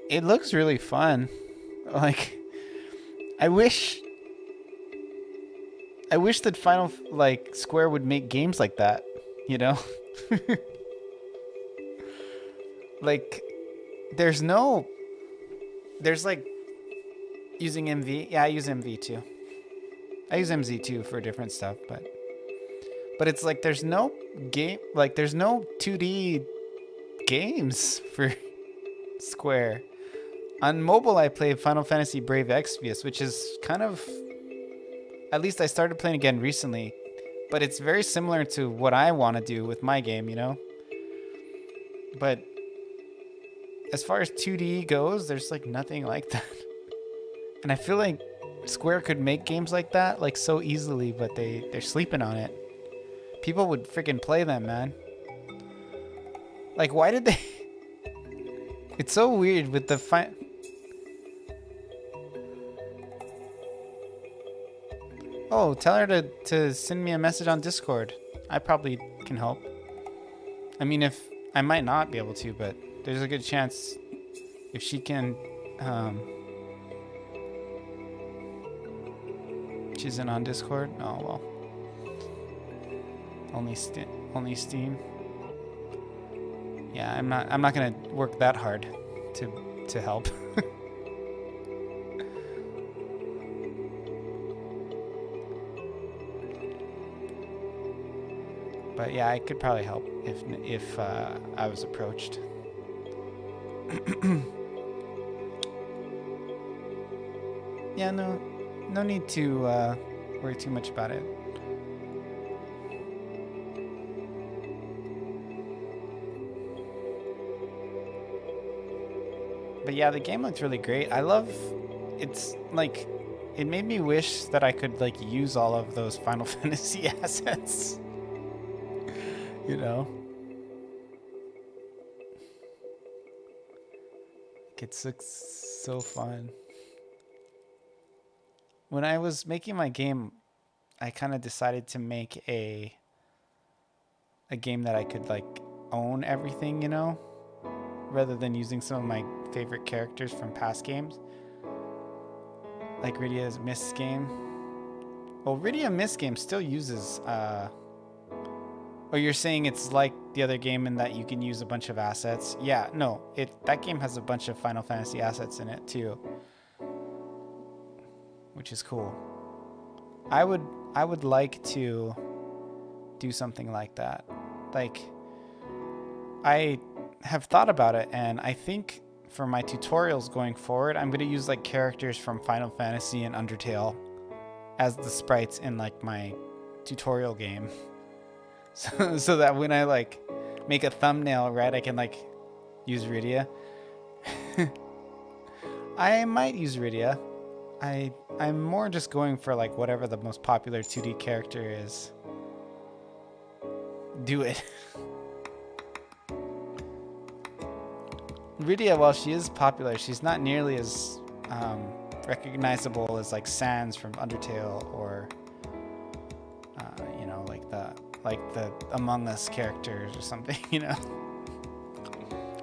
It looks really fun. Like, I wish that Square would make games like that, you know? Like, there's like using MV. Yeah, I use MV too. I use MZ too for different stuff, but it's like there's no game, like there's no 2D games for Square. On mobile, I play Final Fantasy Brave Exvius, which is kind of, at least I started playing again recently, but it's very similar to what I want to do with my game, you know? But as far as 2D goes, there's like nothing like that. And I feel like Square could make games like that like so easily, but they're sleeping on it. People would freaking play them, man. Like, why did they... It's so weird with the Oh, tell her to send me a message on Discord. I probably can help. I mean, if I might not be able to, but there's a good chance if she can. She's in on Discord. Oh well. Only Steam. Yeah, I'm not gonna work that hard to help. But yeah, I could probably help if I was approached. Yeah, no need to worry too much about it. But yeah, the game looks really great. It's like, it made me wish that I could like use all of those Final Fantasy assets. You know? It looks so fun. When I was making my game, I kind of decided to make a game that I could like own everything, you know? Rather than using some of my favorite characters from past games. Like Rydia's Mist game. Well, Rydia Mist game still uses oh, you're saying it's like the other game in that you can use a bunch of assets? Yeah, no, that game has a bunch of Final Fantasy assets in it too, which is cool. I would like to do something like that. Like, I have thought about it, and I think for my tutorials going forward, I'm gonna use like characters from Final Fantasy and Undertale as the sprites in like my tutorial game, so that when I like make a thumbnail, right, I can like use Rydia. I might use Rydia. I'm more just going for like whatever the most popular 2D character is. Do it. Rydia, while she is popular, she's not nearly as recognizable as like Sans from Undertale, or you know, like the Among Us characters or something. You know,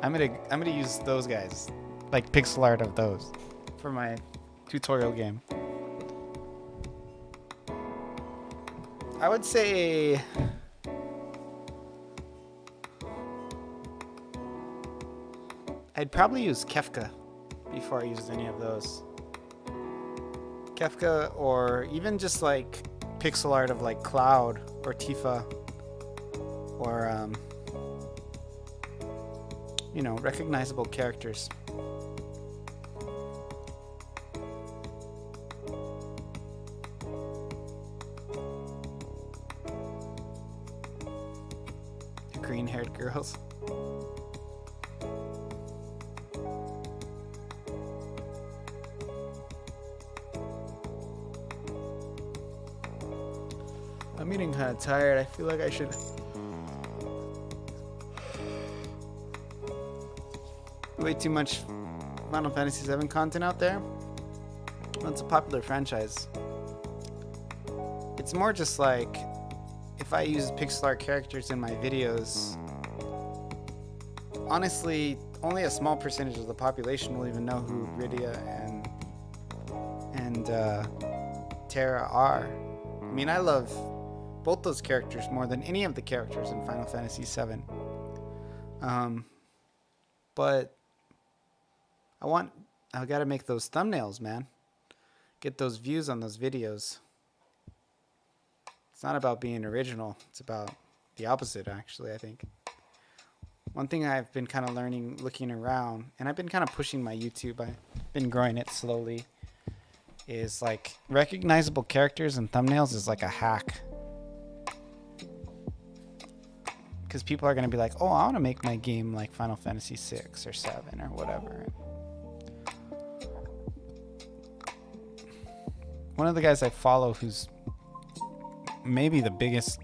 I'm gonna use those guys, like pixel art of those, for my tutorial game. I would say I'd probably use Kefka before I use any of those. Kefka, or even just like pixel art of like Cloud or Tifa, or you know, recognizable characters. Green-haired girls. I'm getting kind of tired. I feel like I should way too much Final Fantasy VII content out there. Well, it's a popular franchise. It's more just like if I use pixel art characters in my videos, honestly, only a small percentage of the population will even know who Rydia and Terra are. I mean, I love both those characters more than any of the characters in Final Fantasy VII. But I gotta make those thumbnails, man. Get those views on those videos. It's not about being original. It's about the opposite, actually, I think. One thing I've been kind of learning looking around, and I've been kind of pushing my YouTube, I've been growing it slowly, is like recognizable characters and thumbnails is like a hack. Because people are going to be like, oh, I want to make my game like Final Fantasy 6 or 7 or whatever. One of the guys I follow who's maybe the biggest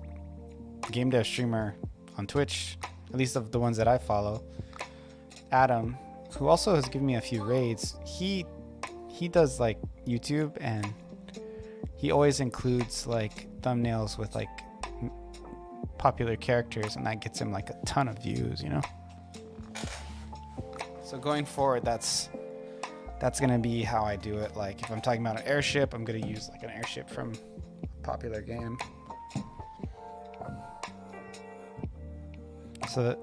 game dev streamer on Twitch, at least of the ones that I follow, Adam, who also has given me a few raids, he does like YouTube, and he always includes like thumbnails with like popular characters, and that gets him like a ton of views, you know. So going forward, that's gonna be how I do it. Like if I'm talking about an airship, I'm gonna use like an airship from a popular game. So that,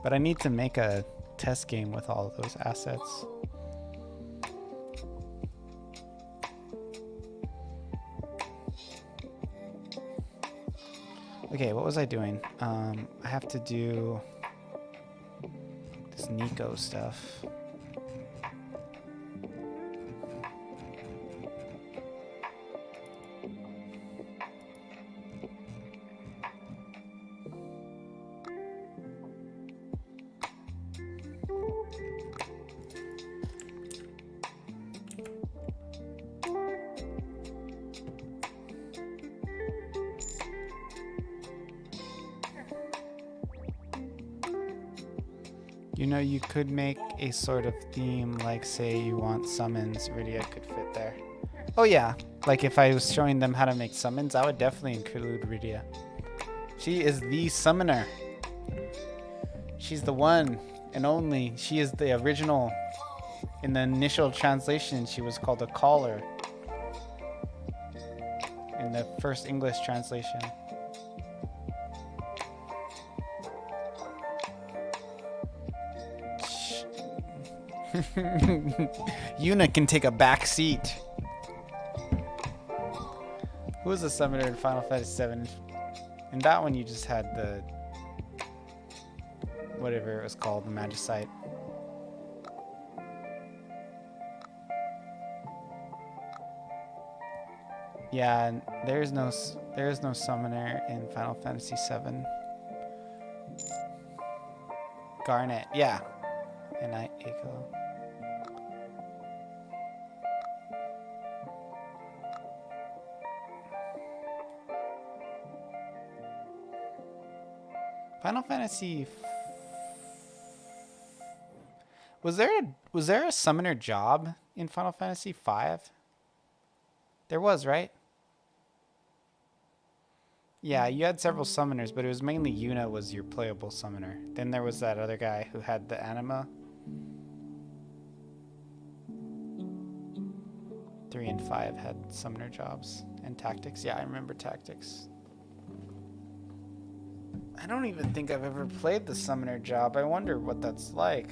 but I need to make a test game with all of those assets. Okay, what was I doing? I have to do this Nico stuff. You know, you could make a sort of theme, like say you want summons, Rydia could fit there. Oh yeah, like if I was showing them how to make summons, I would definitely include Rydia. She is the summoner. She's the one and only. She is the original. In the initial translation, she was called a caller. In the first English translation. Yuna can take a back seat. Who was the summoner in Final Fantasy VII In that one, you just had the whatever it was called, the magicite. Yeah, and there is no summoner in Final Fantasy VII. Garnet, yeah, and Echo. Final Fantasy. Was there a summoner job in Final Fantasy V? There was, right? Yeah, you had several summoners, but it was mainly Yuna was your playable summoner. Then there was that other guy who had the anima. 3 and 5 had summoner jobs. And tactics. Yeah, I remember tactics. I don't even think I've ever played the summoner job. I wonder what that's like.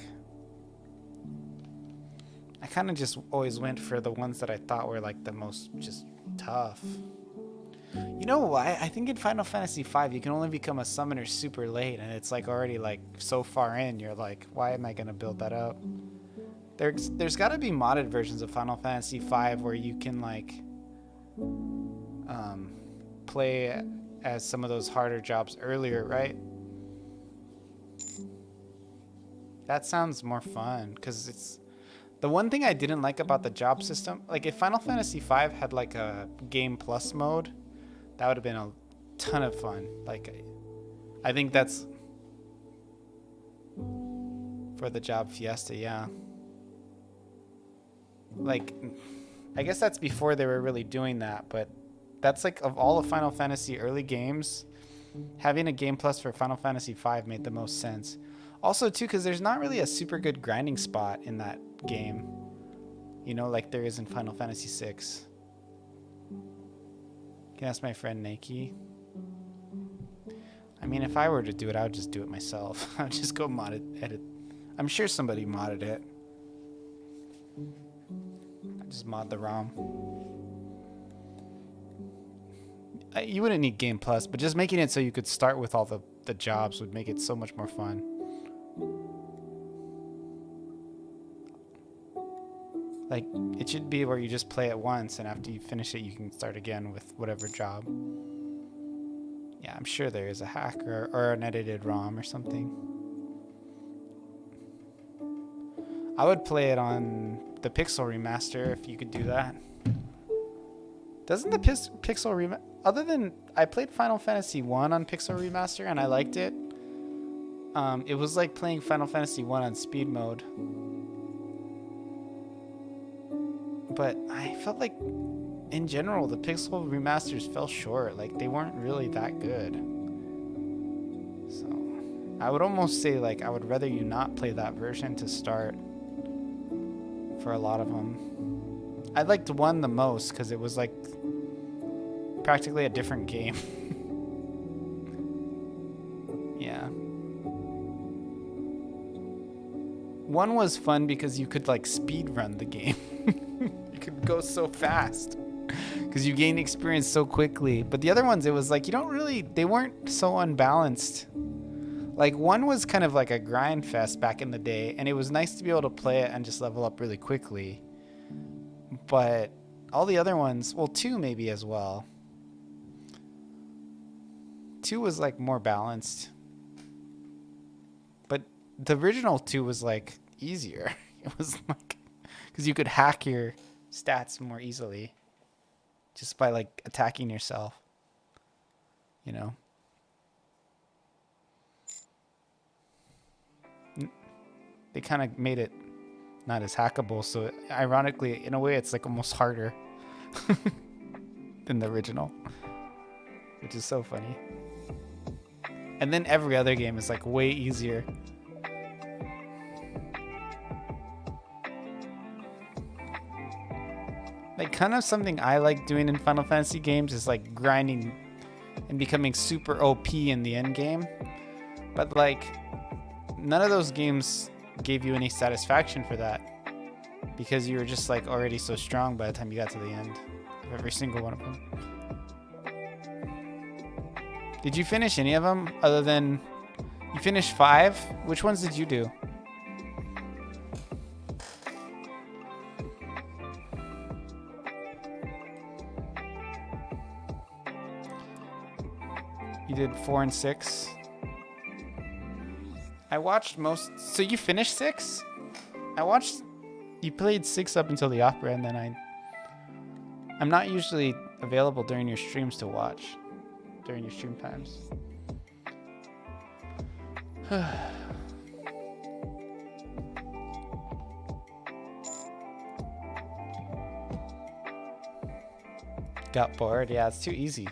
I kind of just always went for the ones that I thought were like the most just tough. You know why? I think in Final Fantasy V you can only become a summoner super late, and it's like already like so far in. You're like, why am I gonna build that up? There's got to be modded versions of Final Fantasy V where you can like play as some of those harder jobs earlier, right? That sounds more fun because it's the one thing I didn't like about the job system. Like if Final Fantasy V had like a game plus mode, that would have been a ton of fun. Like I think that's for the job Fiesta, yeah. Like I guess that's before they were really doing that, but that's like of all of Final Fantasy early games, having a game plus for Final Fantasy V made the most sense. Also too, because there's not really a super good grinding spot in that game, you know, like there is in Final Fantasy VI. Can ask my friend Nike. I mean, if I were to do it, I would just do it myself. I would just go mod it, edit. I'm sure somebody modded it. I just mod the ROM. You wouldn't need Game Plus, but just making it so you could start with all the jobs would make it so much more fun. Like, it should be where you just play it once, and after you finish it, you can start again with whatever job. Yeah, I'm sure there is a hack or an edited ROM or something. I would play it on the Pixel Remaster if you could do that. Doesn't the Pixel Remaster... Other than... I played Final Fantasy 1 on Pixel Remaster, and I liked it. It was like playing Final Fantasy 1 on speed mode. But I felt like, in general, the Pixel Remasters fell short. Like, they weren't really that good. So, I would almost say, like, I would rather you not play that version to start for a lot of them. I liked 1 the most, because it was, like, practically a different game. Yeah. 1 was fun because you could, like, speed run the game. You could go so fast because you gain experience so quickly. But the other ones, it was like they weren't so unbalanced. Like 1 was kind of like a grind fest back in the day, and it was nice to be able to play it and just level up really quickly. But all the other ones, well, 2 maybe as well. 2 was like more balanced. But the original 2 was like easier. It was like, because you could hack your stats more easily just by like attacking yourself, you know. They kind of made it not as hackable, so ironically, in a way, it's like almost harder than the original, which is so funny. And then every other game is like way easier. Like kind of something I like doing in Final Fantasy games is like grinding and becoming super OP in the end game. But like none of those games gave you any satisfaction for that because you were just like already so strong by the time you got to the end of every single one of them. Did you finish any of them other than you finished 5? Which ones did you do? You did 4 and 6. I watched most. So you finished 6? I watched. You played 6 up until the opera, and then I'm not usually available during your streams to watch. During your stream times. Got bored? Yeah, it's too easy.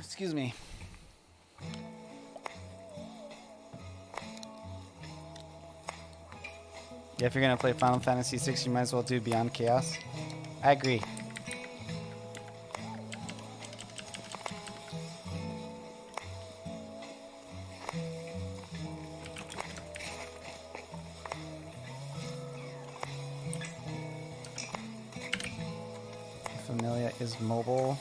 Excuse me. Yeah, if you're gonna play Final Fantasy VI, you might as well do Beyond Chaos. I agree. Familia is mobile.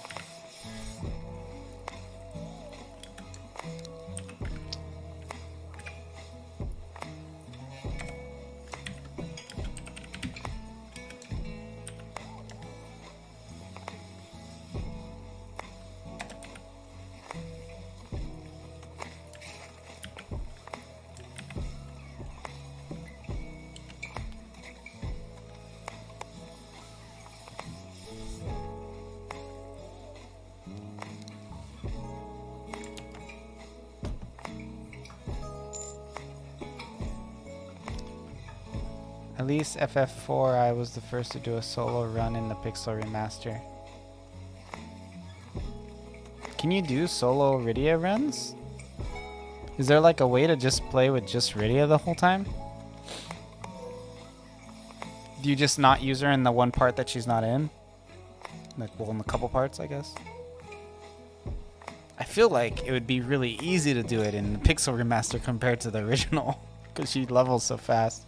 At least FF4, I was the first to do a solo run in the Pixel Remaster. Can you do solo Rydia runs? Is there like a way to just play with just Rydia the whole time? Do you just not use her in the one part that she's not in? Like, well, in the couple parts, I guess. I feel like it would be really easy to do it in the Pixel Remaster compared to the original, because she levels so fast.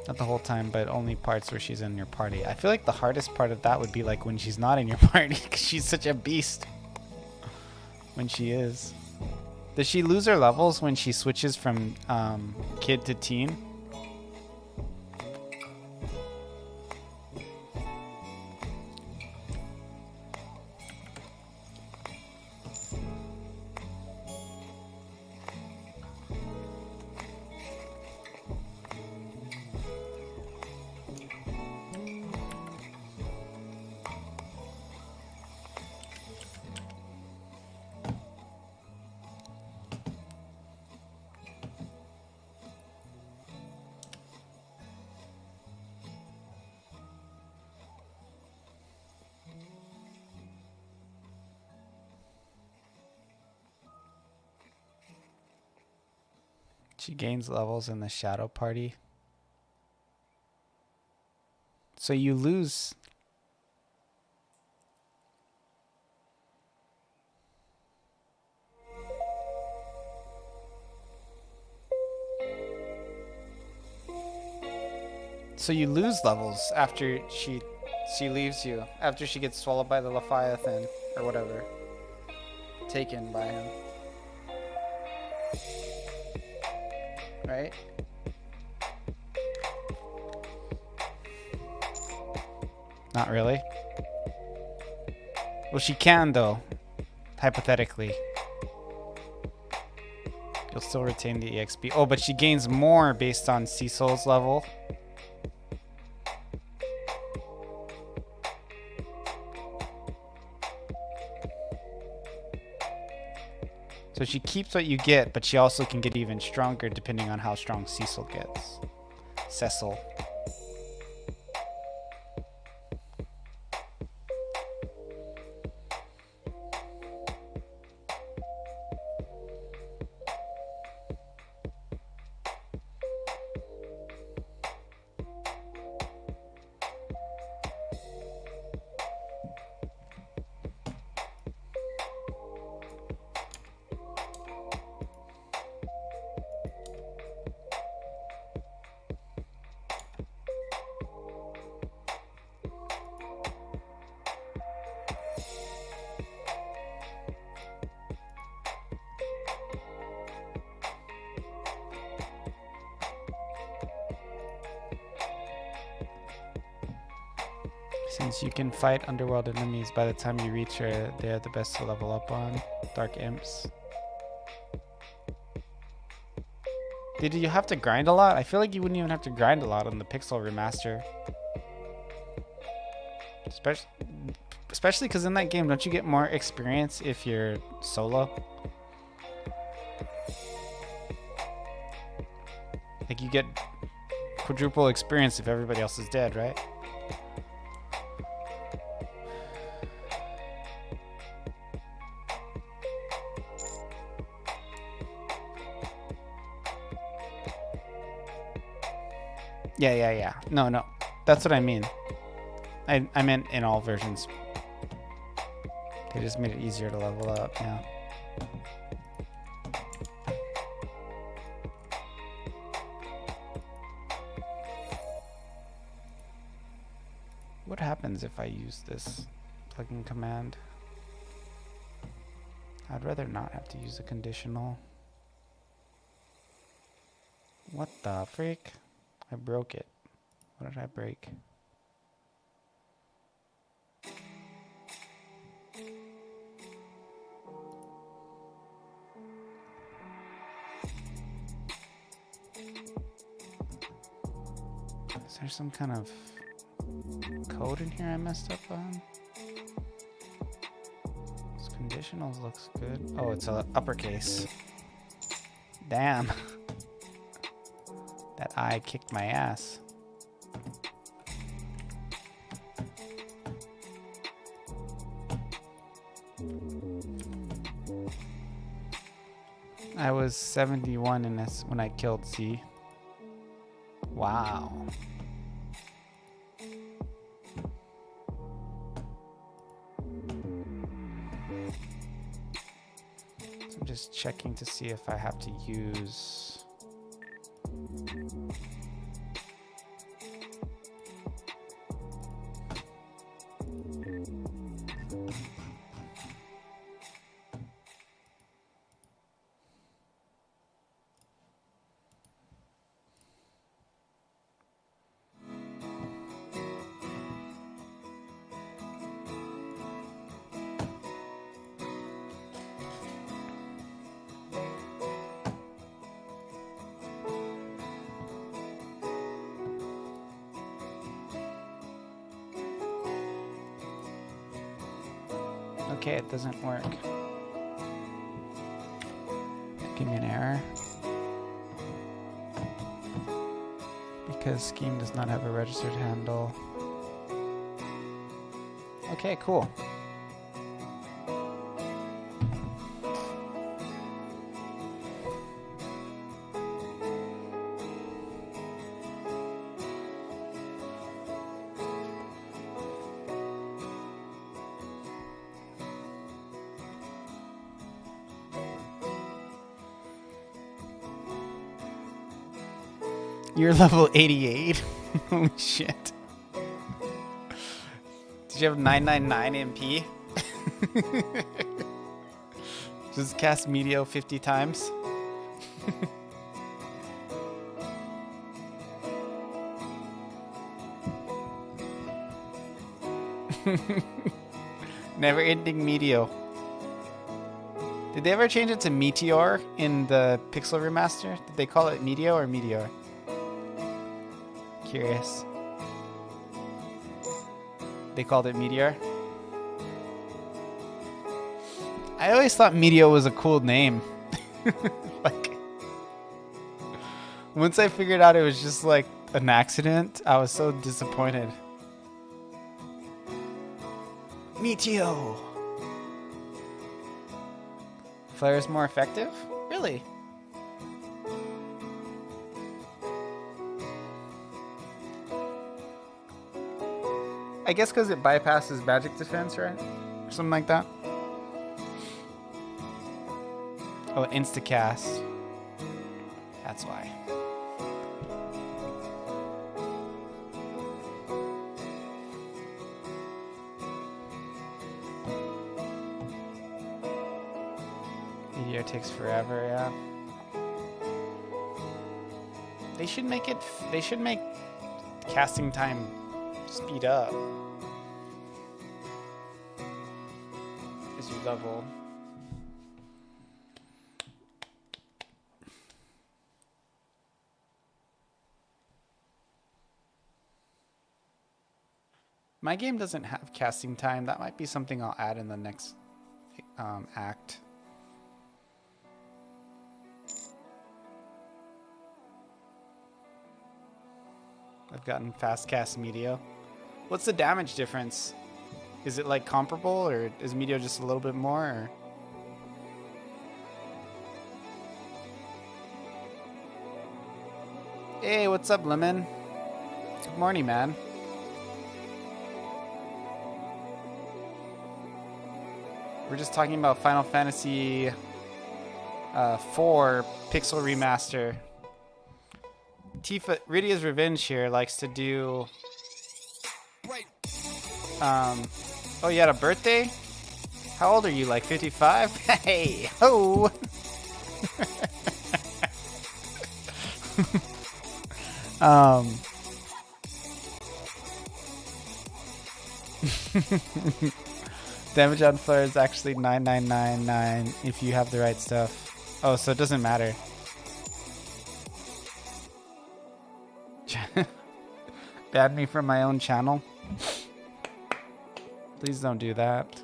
Not the whole time, but only parts where she's in your party. I feel like the hardest part of that would be like when she's not in your party, because she's such a beast. When she is. Does she lose her levels when she switches from kid to teen? She gains levels in the shadow party. So you lose. So you lose levels after she leaves you. After she gets swallowed by the Leviathan or whatever. Taken by him. Right? Not really. Well, she can though. Hypothetically. You'll still retain the EXP. Oh, but she gains more based on Cecil's level. So she keeps what you get, but she also can get even stronger depending on how strong Cecil gets. Cecil. Since you can fight underworld enemies by the time you reach her, they're the best to level up on. Dark imps. Did you have to grind a lot? I feel like you wouldn't even have to grind a lot on the Pixel remaster. Especially because in that game, don't you get more experience if you're solo? Like you get quadruple experience if everybody else is dead, right? Yeah. No. That's what I mean. I meant in all versions. They just made it easier to level up, yeah. What happens if I use this plugin command? I'd rather not have to use a conditional. What the freak? I broke it. What did I break? Is there some kind of code in here I messed up on? This conditionals looks good. Oh, it's a uppercase. Damn. That I kicked my ass. I was 71 in this when I killed C. Wow. So I'm just checking to see if I have to use... Okay, it doesn't work. Give me an error. Because Scheme does not have a registered handle. Okay, cool. You're level 88. Holy shit. Did you have 999 MP? Just cast Meteor 50 times. Never ending Meteor. Did they ever change it to Meteor in the Pixel remaster? Did they call it Meteor or Meteor? Curious. They called it Meteor. I always thought Meteor was a cool name. Like, once I figured out it was just like an accident, I was so disappointed. Meteor. Flare is more effective? Really? I guess because it bypasses magic defense, right? Or something like that. Oh, instacast. That's why. Meteor takes forever, yeah. They should make it. They should make casting time speed up as you level. My game doesn't have casting time. That might be something I'll add in the next act. I've gotten fast cast Meteor. What's the damage difference? Is it like comparable, or is Meteor just a little bit more? Or? Hey, what's up, Lemon? Good morning, man. We're just talking about Final Fantasy 4 Pixel Remaster. Tifa, Rydia's Revenge here likes to do... oh, you had a birthday? How old are you, like 55? Hey, ho! Damage on flare is actually 9999 if you have the right stuff. Oh, so it doesn't matter. Ban me from my own channel? Please don't do that.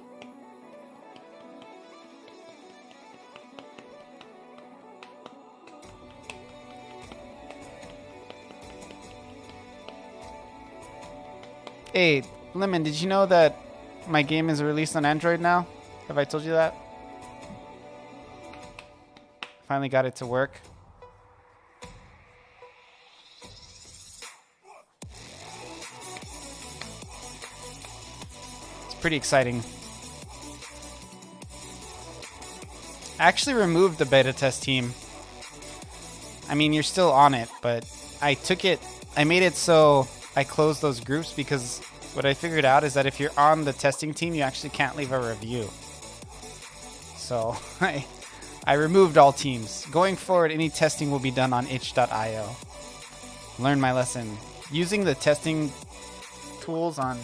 Hey, Lemon, did you know that my game is released on Android now? Have I told you that? Finally got it to work. It's pretty exciting. I actually removed the beta test team. I mean, you're still on it, but I made it so I closed those groups because what I figured out is that if you're on the testing team, you actually can't leave a review. So I removed all teams. Going forward, any testing will be done on itch.io. Learn my lesson. Using the testing tools on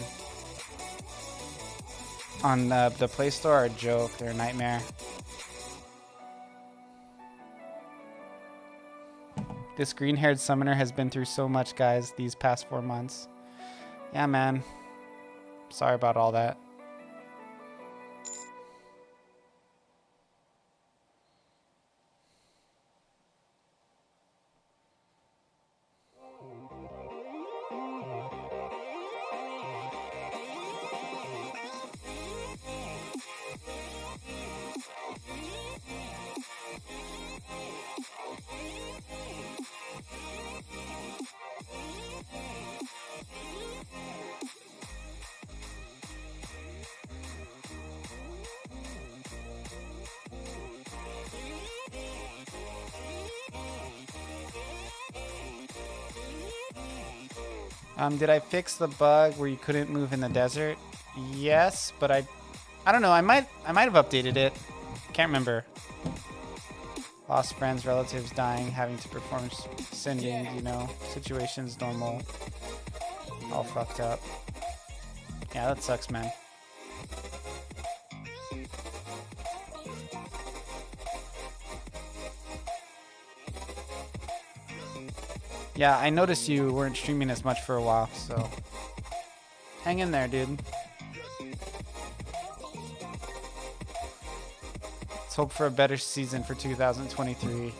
the Play Store are a joke. They're a nightmare. This green-haired summoner has been through so much, guys, these past 4 months. Yeah, man. Sorry about all that. Did I fix the bug where you couldn't move in the desert? Yes, but I don't know. I might have updated it. Can't remember. Lost friends, relatives dying, having to perform sending, you know, situations normal. All fucked up. Yeah, that sucks, man. Yeah, I noticed you weren't streaming as much for a while, so hang in there, dude. Let's hope for a better season for 2023.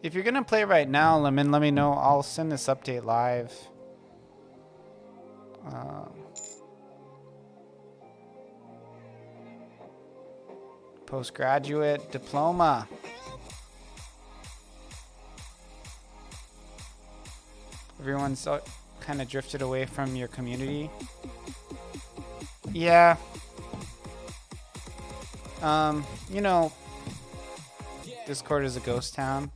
If you're gonna play right now, Lemon, let me know. I'll send this update live. Postgraduate diploma. Everyone's kind of drifted away from your community. Yeah. You know, Discord is a ghost town.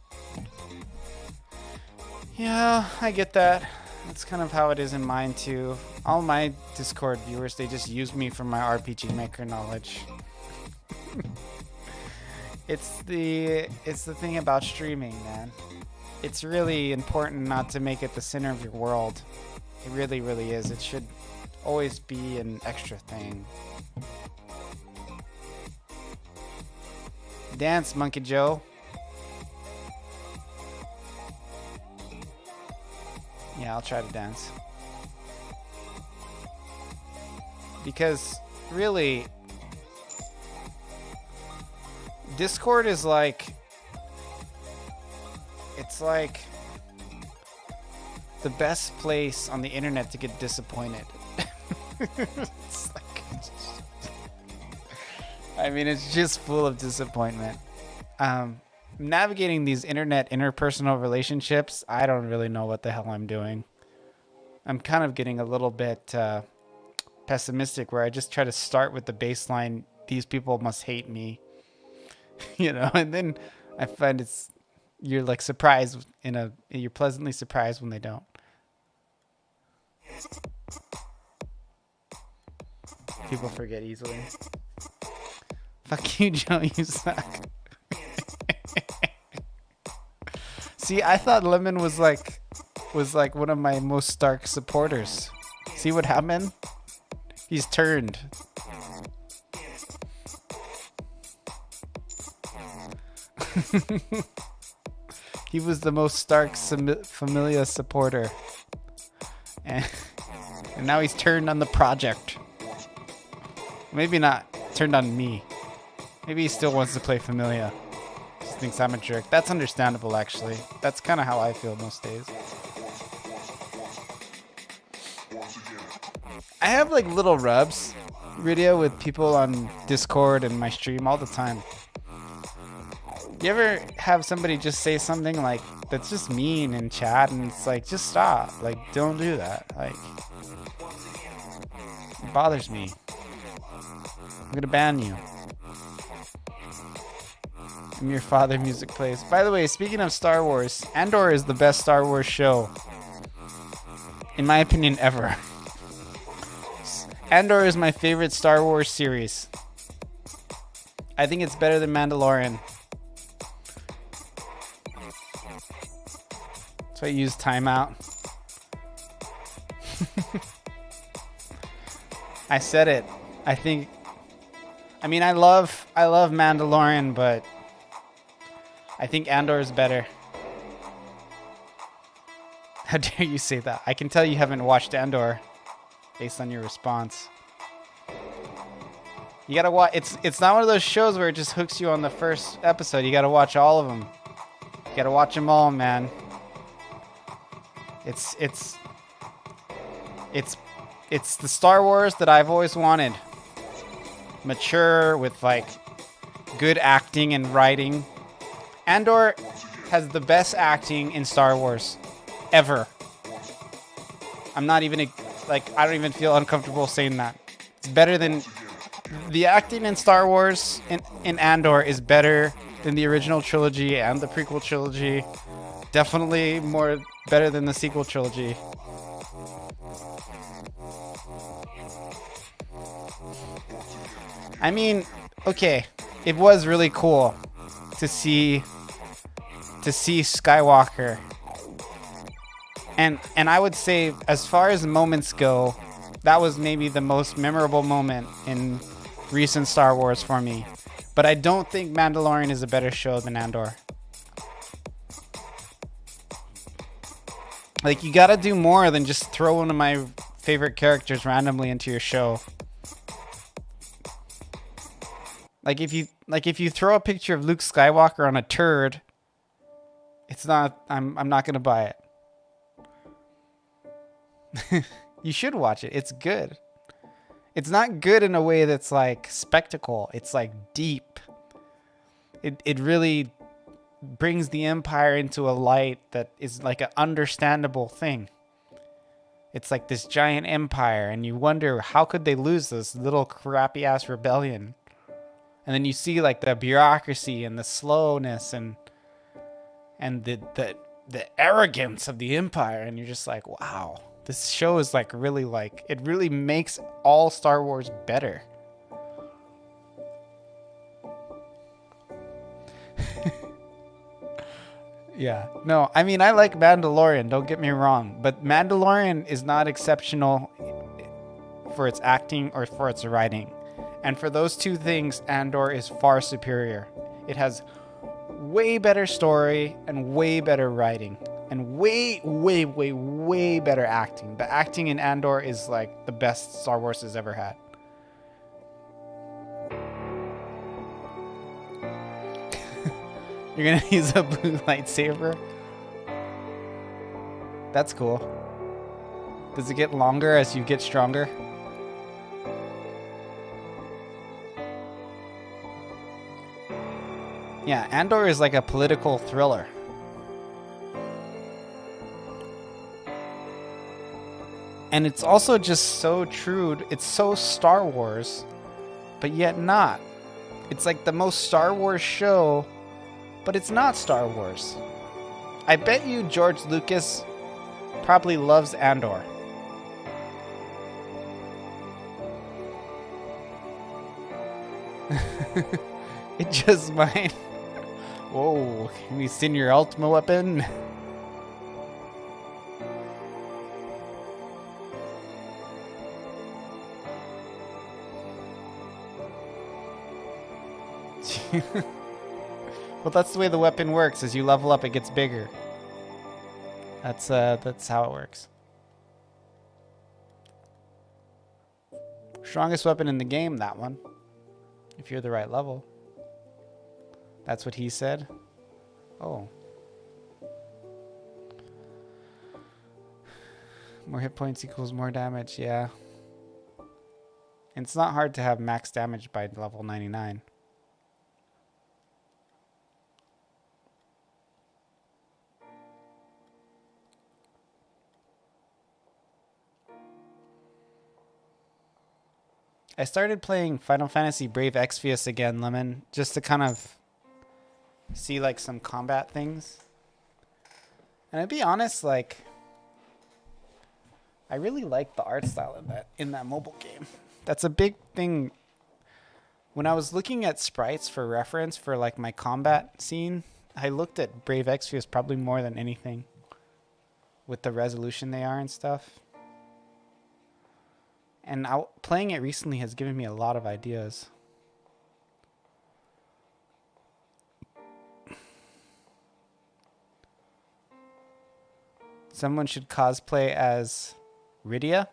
Yeah, I get that. That's kind of how it is in mine too. All my Discord viewers, they just use me for my RPG Maker knowledge. It's the thing about streaming, man. It's really important not to make it the center of your world. It really, really is. It should always be an extra thing. Dance, Monkey Joe. Yeah, I'll try to dance. Because, really, Discord is like... It's like the best place on the internet to get disappointed. It's like, I mean, it's just full of disappointment. Navigating these internet interpersonal relationships, I don't really know what the hell I'm doing. I'm kind of getting a little bit pessimistic where I just try to start with the baseline, these people must hate me. You know, and then I find you're like surprised you're pleasantly surprised when they don't. People forget easily. Fuck you, Joe, you suck. See, I thought Lemon was like one of my most stark supporters. See what happened? He's turned. He was the most stark Familia supporter. And now he's turned on the project. Maybe not turned on me. Maybe he still wants to play Familia. Just thinks I'm a jerk. That's understandable, actually. That's kind of how I feel most days. I have like little rubs video with people on Discord and my stream all the time. You ever have somebody just say something like that's just mean in chat and it's like, just stop, like don't do that, like it bothers me. I'm gonna ban you. And your father music plays. By the way, speaking of Star Wars, Andor is the best Star Wars show in my opinion ever. Andor is my favorite Star Wars series. I think it's better than Mandalorian. So I use timeout. I said it. I mean, I love Mandalorian, but I think Andor is better. How dare you say that? I can tell you haven't watched Andor based on your response. You gotta watch. It's not one of those shows where it just hooks you on the first episode. You gotta watch all of them. You gotta watch them all, man. It's the Star Wars that I've always wanted. mature with like good acting and writing. Andor has the best acting in Star Wars ever. I'm not even like I don't even feel uncomfortable saying that. It's better than the acting in Star Wars in Andor is better than the original trilogy and the prequel trilogy. Definitely more better than the sequel trilogy. I mean, okay, it was really cool to see Skywalker. And I would say as far as moments go, that was maybe the most memorable moment in recent Star Wars for me. But I don't think Mandalorian is a better show than Andor. Like, you gotta do more than just throw one of my favorite characters randomly into your show. Like if you throw a picture of Luke Skywalker on a turd, it's not I'm not gonna buy it. You should watch it. It's good. It's not good in a way that's like spectacle. It's like deep. It really brings the Empire into a light that is like an understandable thing. It's like this giant empire, and you wonder how could they lose this little crappy ass rebellion. And then you see like the bureaucracy and the slowness and the arrogance of the Empire, and you're just like, wow, this show is like really like it really makes all Star Wars better. Yeah. No, I mean I like Mandalorian, don't get me wrong, but Mandalorian is not exceptional for its acting or for its writing. And for those two things, Andor is far superior. It has way better story and way better writing and way better acting. The acting in Andor is like the best Star Wars has ever had. You're gonna use a blue lightsaber? That's cool. Does it get longer as you get stronger? Yeah, Andor is like a political thriller. And it's also just so true. It's so Star Wars, but yet not. It's like the most Star Wars show, but it's not Star Wars. I bet you George Lucas probably loves Andor. It just might. Whoa, can you send your Ultima weapon? Well, that's the way the weapon works. As you level up, it gets bigger. That's how it works. Strongest weapon in the game, that one. If you're the right level. That's what he said. Oh. More hit points equals more damage, yeah. And it's not hard to have max damage by level 99. I started playing Final Fantasy Brave Exvius again, Lemon, just to kind of see like some combat things. And to be honest, like I really like the art style in that mobile game. That's a big thing. When I was looking at sprites for reference for like my combat scene, I looked at Brave Exvius probably more than anything with the resolution they are and stuff. And playing it recently has given me a lot of ideas. Someone should cosplay as Rydia?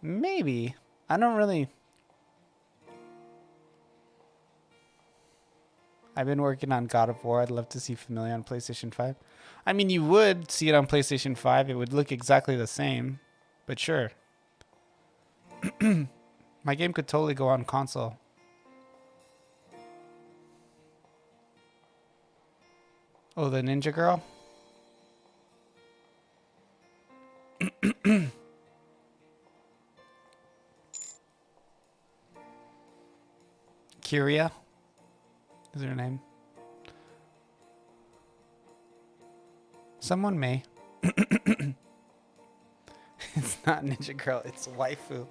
Maybe. I don't really... I've been working on God of War. I'd love to see Familia on PlayStation 5. I mean, you would see it on PlayStation 5. It would look exactly the same. But sure. My game could totally go on console. Oh, the Ninja Girl? Kyria is her name. Someone may. It's not Ninja Girl, it's waifu.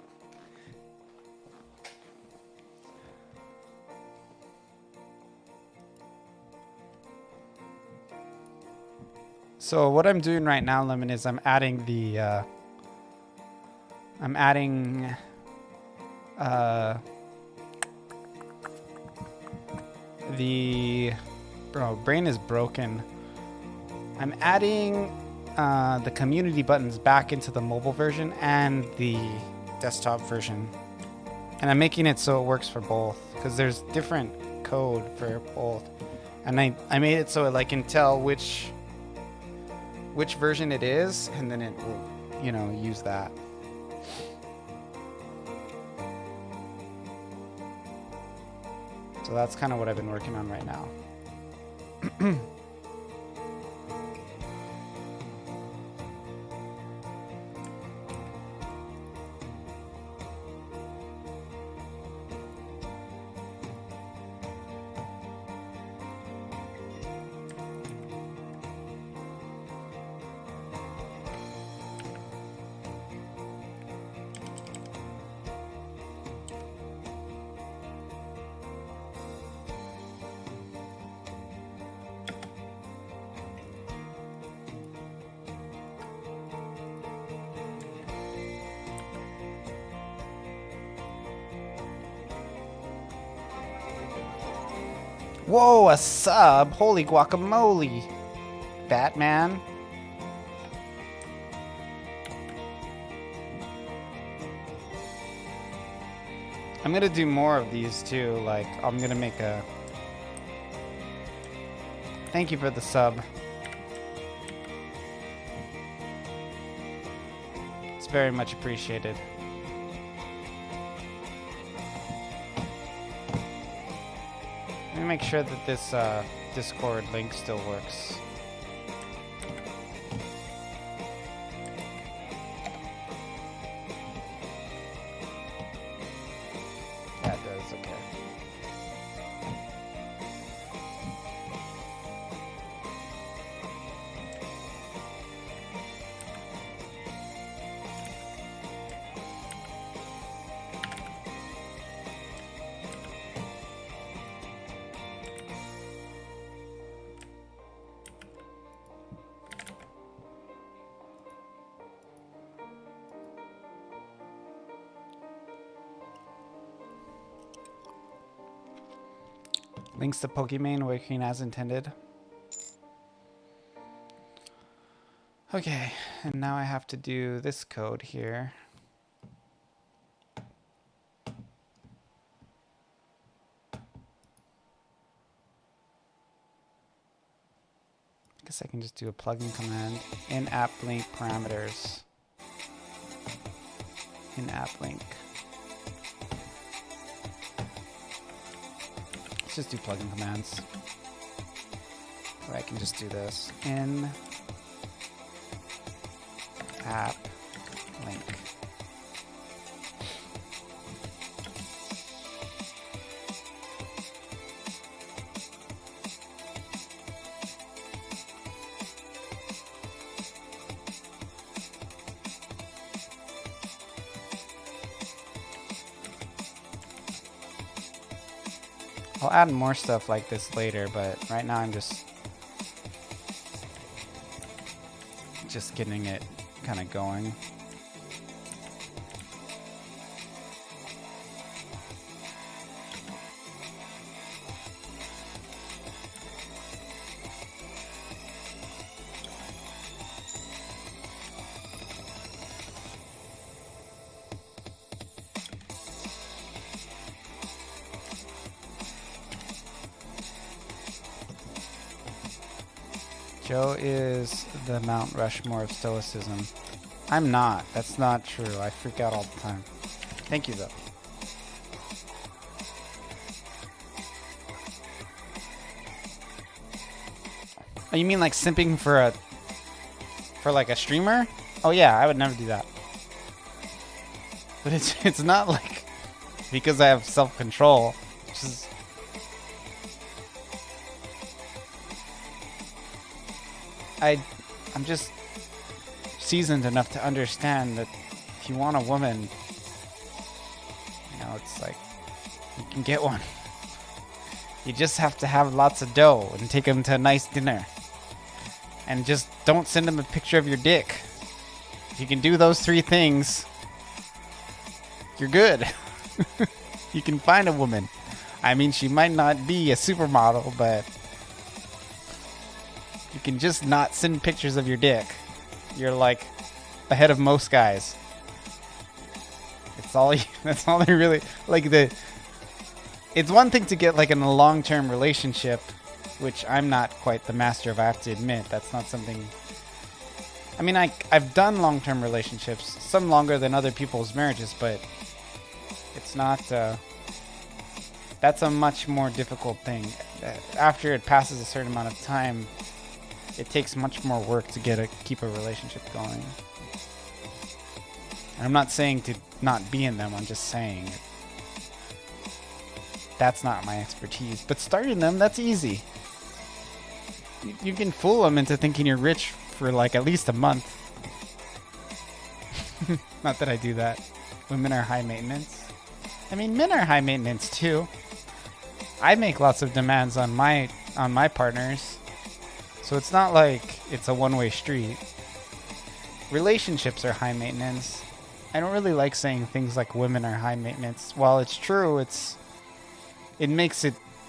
So what I'm doing right now, Lemon, is I'm adding the bro, brain is broken. I'm adding the community buttons back into the mobile version and the desktop version. And I'm making it so it works for both, because there's different code for both. And I made it so I can tell which version it is, and then it will, you know, use that. So that's kind of what I've been working on right now. Whoa, a sub! Holy guacamole! Batman. I'm gonna do more of these too. Like, I'm gonna make a... Thank you for the sub. It's very much appreciated. Let me make sure that this Discord link still works. Yeah, it does, okay. Links to Pokemon working as intended. Okay, and now I have to do this code here. Guess I can just do a plugin command. In-app link parameters. In-app link. Let's just do plugin commands. Or I can just do this. In-app link. I'll add more stuff like this later, but right now I'm just getting it kind of going. Joe is the Mount Rushmore of Stoicism. I'm not. That's not true. I freak out all the time. Thank you, though. Oh, you mean like simping for like a streamer? Oh yeah, I would never do that. But it's not like because I have self-control. It's just I'm just seasoned enough to understand that if you want a woman, you know, it's like you can get one. You just have to have lots of dough and take them to a nice dinner. And just don't send them a picture of your dick. If you can do those 3 things, you're good. You can find a woman. I mean, she might not be a supermodel, but you can just not send pictures of your dick. You're like ahead of most guys. It's all that's all they really like. It's one thing to get like in a long-term relationship, which I'm not quite the master of, I have to admit. That's not something. I mean, I've done long-term relationships, some longer than other people's marriages, but it's not. That's a much more difficult thing. After it passes a certain amount of time, it takes much more work to keep a relationship going. And I'm not saying to not be in them. I'm just saying that's not my expertise. But starting them, that's easy. You can fool them into thinking you're rich for like at least a month. Not that I do that. Women are high maintenance. I mean, men are high maintenance too. I make lots of demands on my partners. So it's not like it's a one-way street. Relationships are high maintenance. I don't really like saying things like women are high maintenance. While it's true, it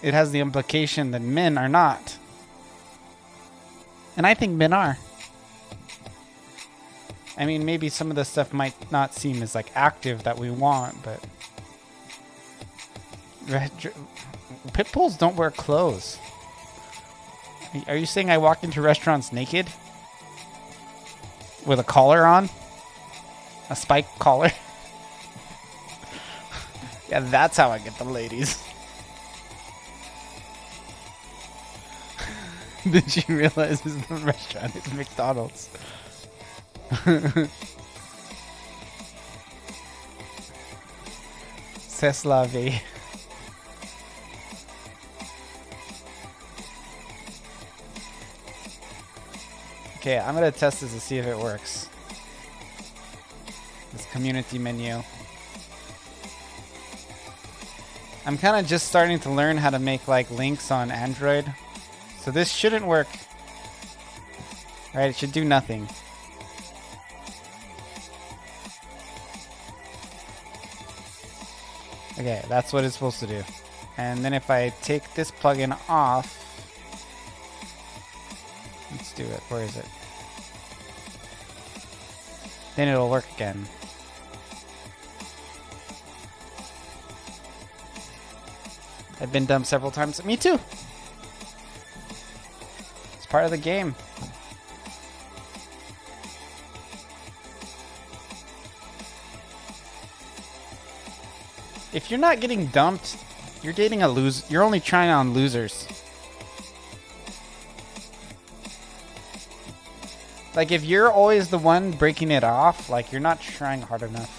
has the implication that men are not. And I think men are. I mean, maybe some of the stuff might not seem as like active that we want, but pit bulls don't wear clothes. Are you saying I walk into restaurants naked? With a collar on? A spike collar? Yeah, that's how I get the ladies. Did you realize this is the restaurant? It's McDonald's. C'est la vie. Okay, I'm gonna test this to see if it works. This community menu. I'm kind of just starting to learn how to make like links on Android. So this shouldn't work. Alright, it should do nothing. Okay, that's what it's supposed to do. And then if I take this plugin off, let's do it. Where is it? Then it'll work again. I've been dumb several times. Me too. It's part of the game. If you're not getting dumped, you're dating a loser. You're only trying on losers. Like, if you're always the one breaking it off, like, you're not trying hard enough.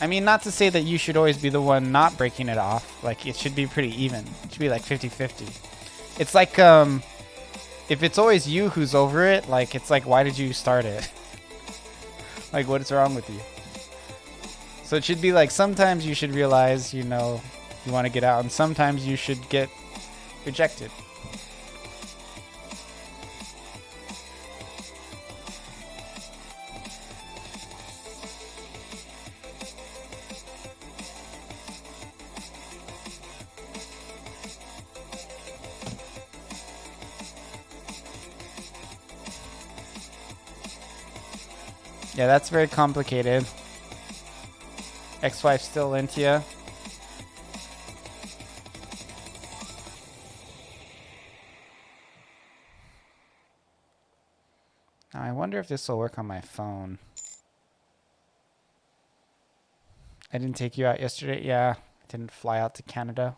I mean, not to say that you should always be the one not breaking it off. Like, it should be pretty even. It should be like 50-50. It's like, if it's always you who's over it, like, it's like, why did you start it? Like, what is wrong with you? So it should be like, sometimes you should realize, you know, you want to get out, and sometimes you should get rejected. Yeah, that's very complicated. Ex-wife still into ya? Now I wonder if this will work on my phone. I didn't take you out yesterday? Yeah, Didn't fly out to Canada.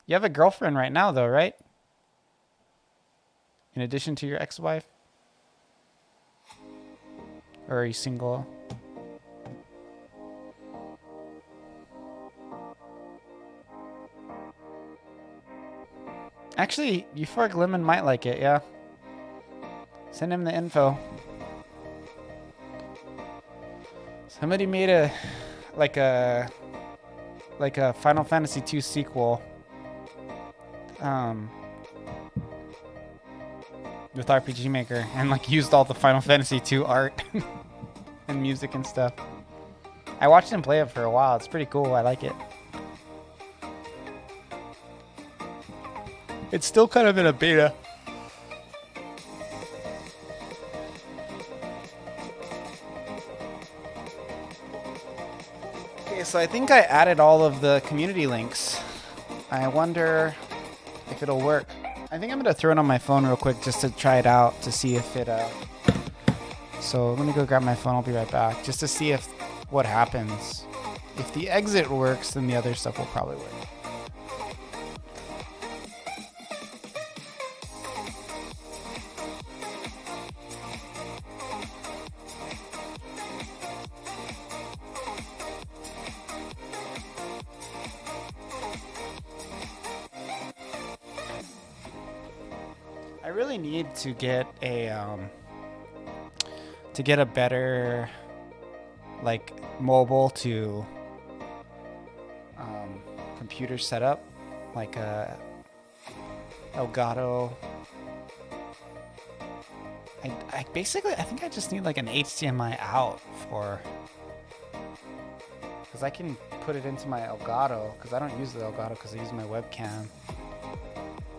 You have a girlfriend right now, though, right? In addition to your ex-wife? Or are you single? Actually, Euphoric Lemon might like it, yeah. Send him the info. Somebody made a Final Fantasy II sequel with RPG Maker and like used all the Final Fantasy II art and music and stuff. I watched him play it for a while. It's pretty cool. I like it. It's still kind of in a beta. Okay, so I think I added all of the community links. I wonder if it'll work. I think I'm gonna throw it on my phone real quick just to try it out to see if it so let me go grab my phone. I'll be right back just to see if what happens. If the exit works, then the other stuff will probably work. I really need to get a better like mobile to computer setup, like a Elgato. I basically I think I just need like an HDMI out for, because I can put it into my Elgato, because I don't use the Elgato because I use my webcam.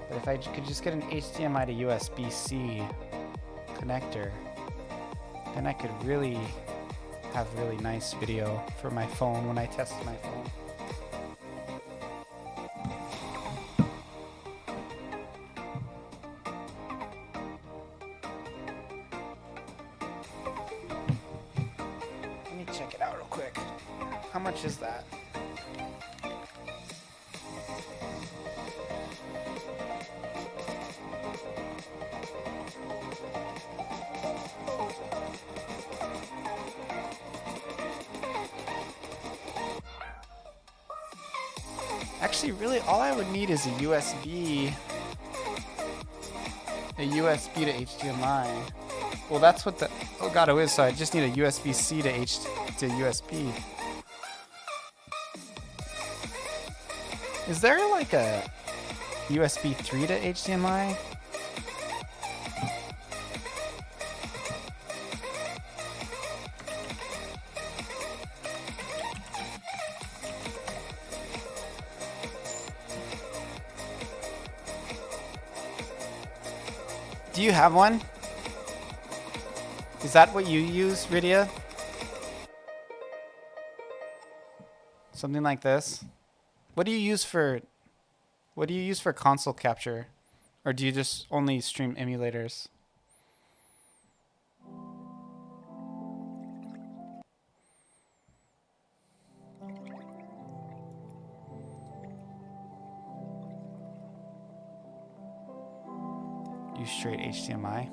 But if I could just get an HDMI to USB-C connector, then I could really have really nice video for my phone when I test my phone. Let me check it out real quick. How much is that? Actually, really, all I would need is a USB to HDMI. Well, that's what the Elgato is, so I just need a USB-C to USB. Is there like a USB 3 to HDMI? Do you have one? Is that what you use, Rydia? Something like this? What do you use for console capture? Or do you just only stream emulators? Use straight HDMI.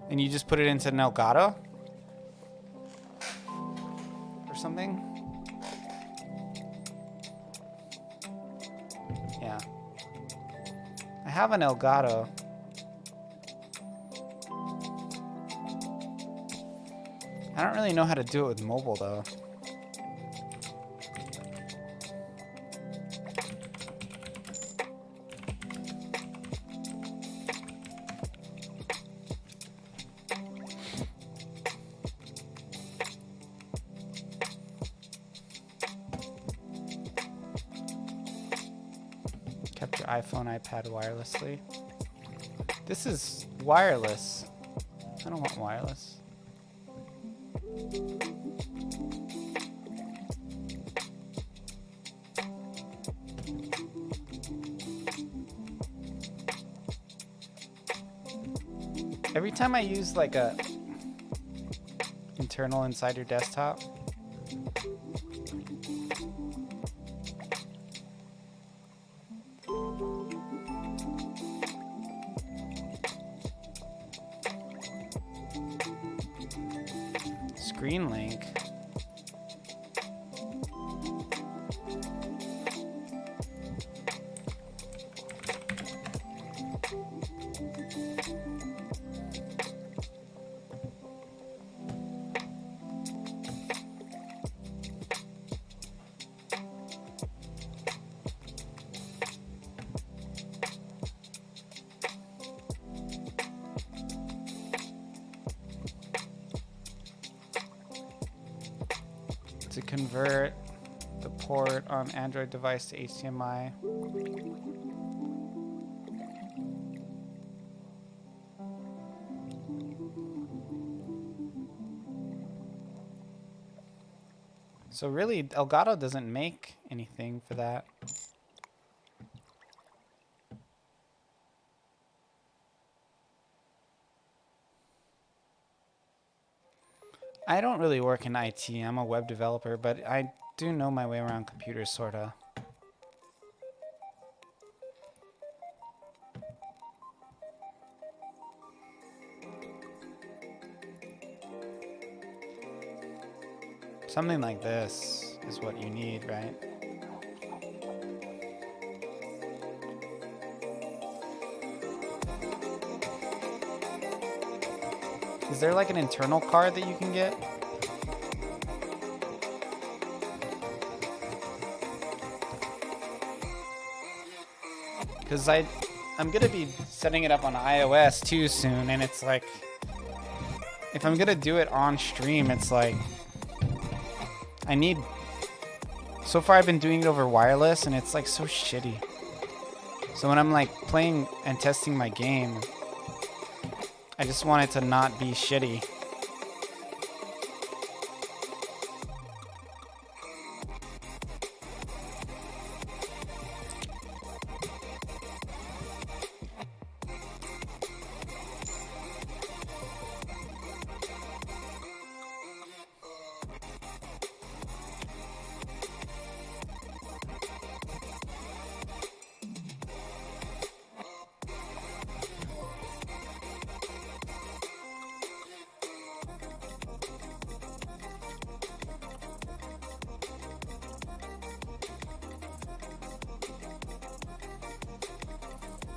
And you just put it into an Elgato? Or something? Yeah. I have an Elgato. I don't really know how to do it with mobile though. Capture iPhone, iPad wirelessly. This is wireless. I don't want wireless. Every time I use like a internal inside your desktop. Screen link. To convert the port on Android device to HDMI. So really, Elgato doesn't make anything for that. I don't really work in IT. I'm a web developer, but I do know my way around computers, sorta. Something like this is what you need, right? Is there like an internal card that you can get? Because I'm gonna be setting it up on iOS too soon, and it's like, if I'm gonna do it on stream, it's like, I need, so far I've been doing it over wireless, and it's like so shitty. So when I'm like playing and testing my game, I just want it to not be shitty.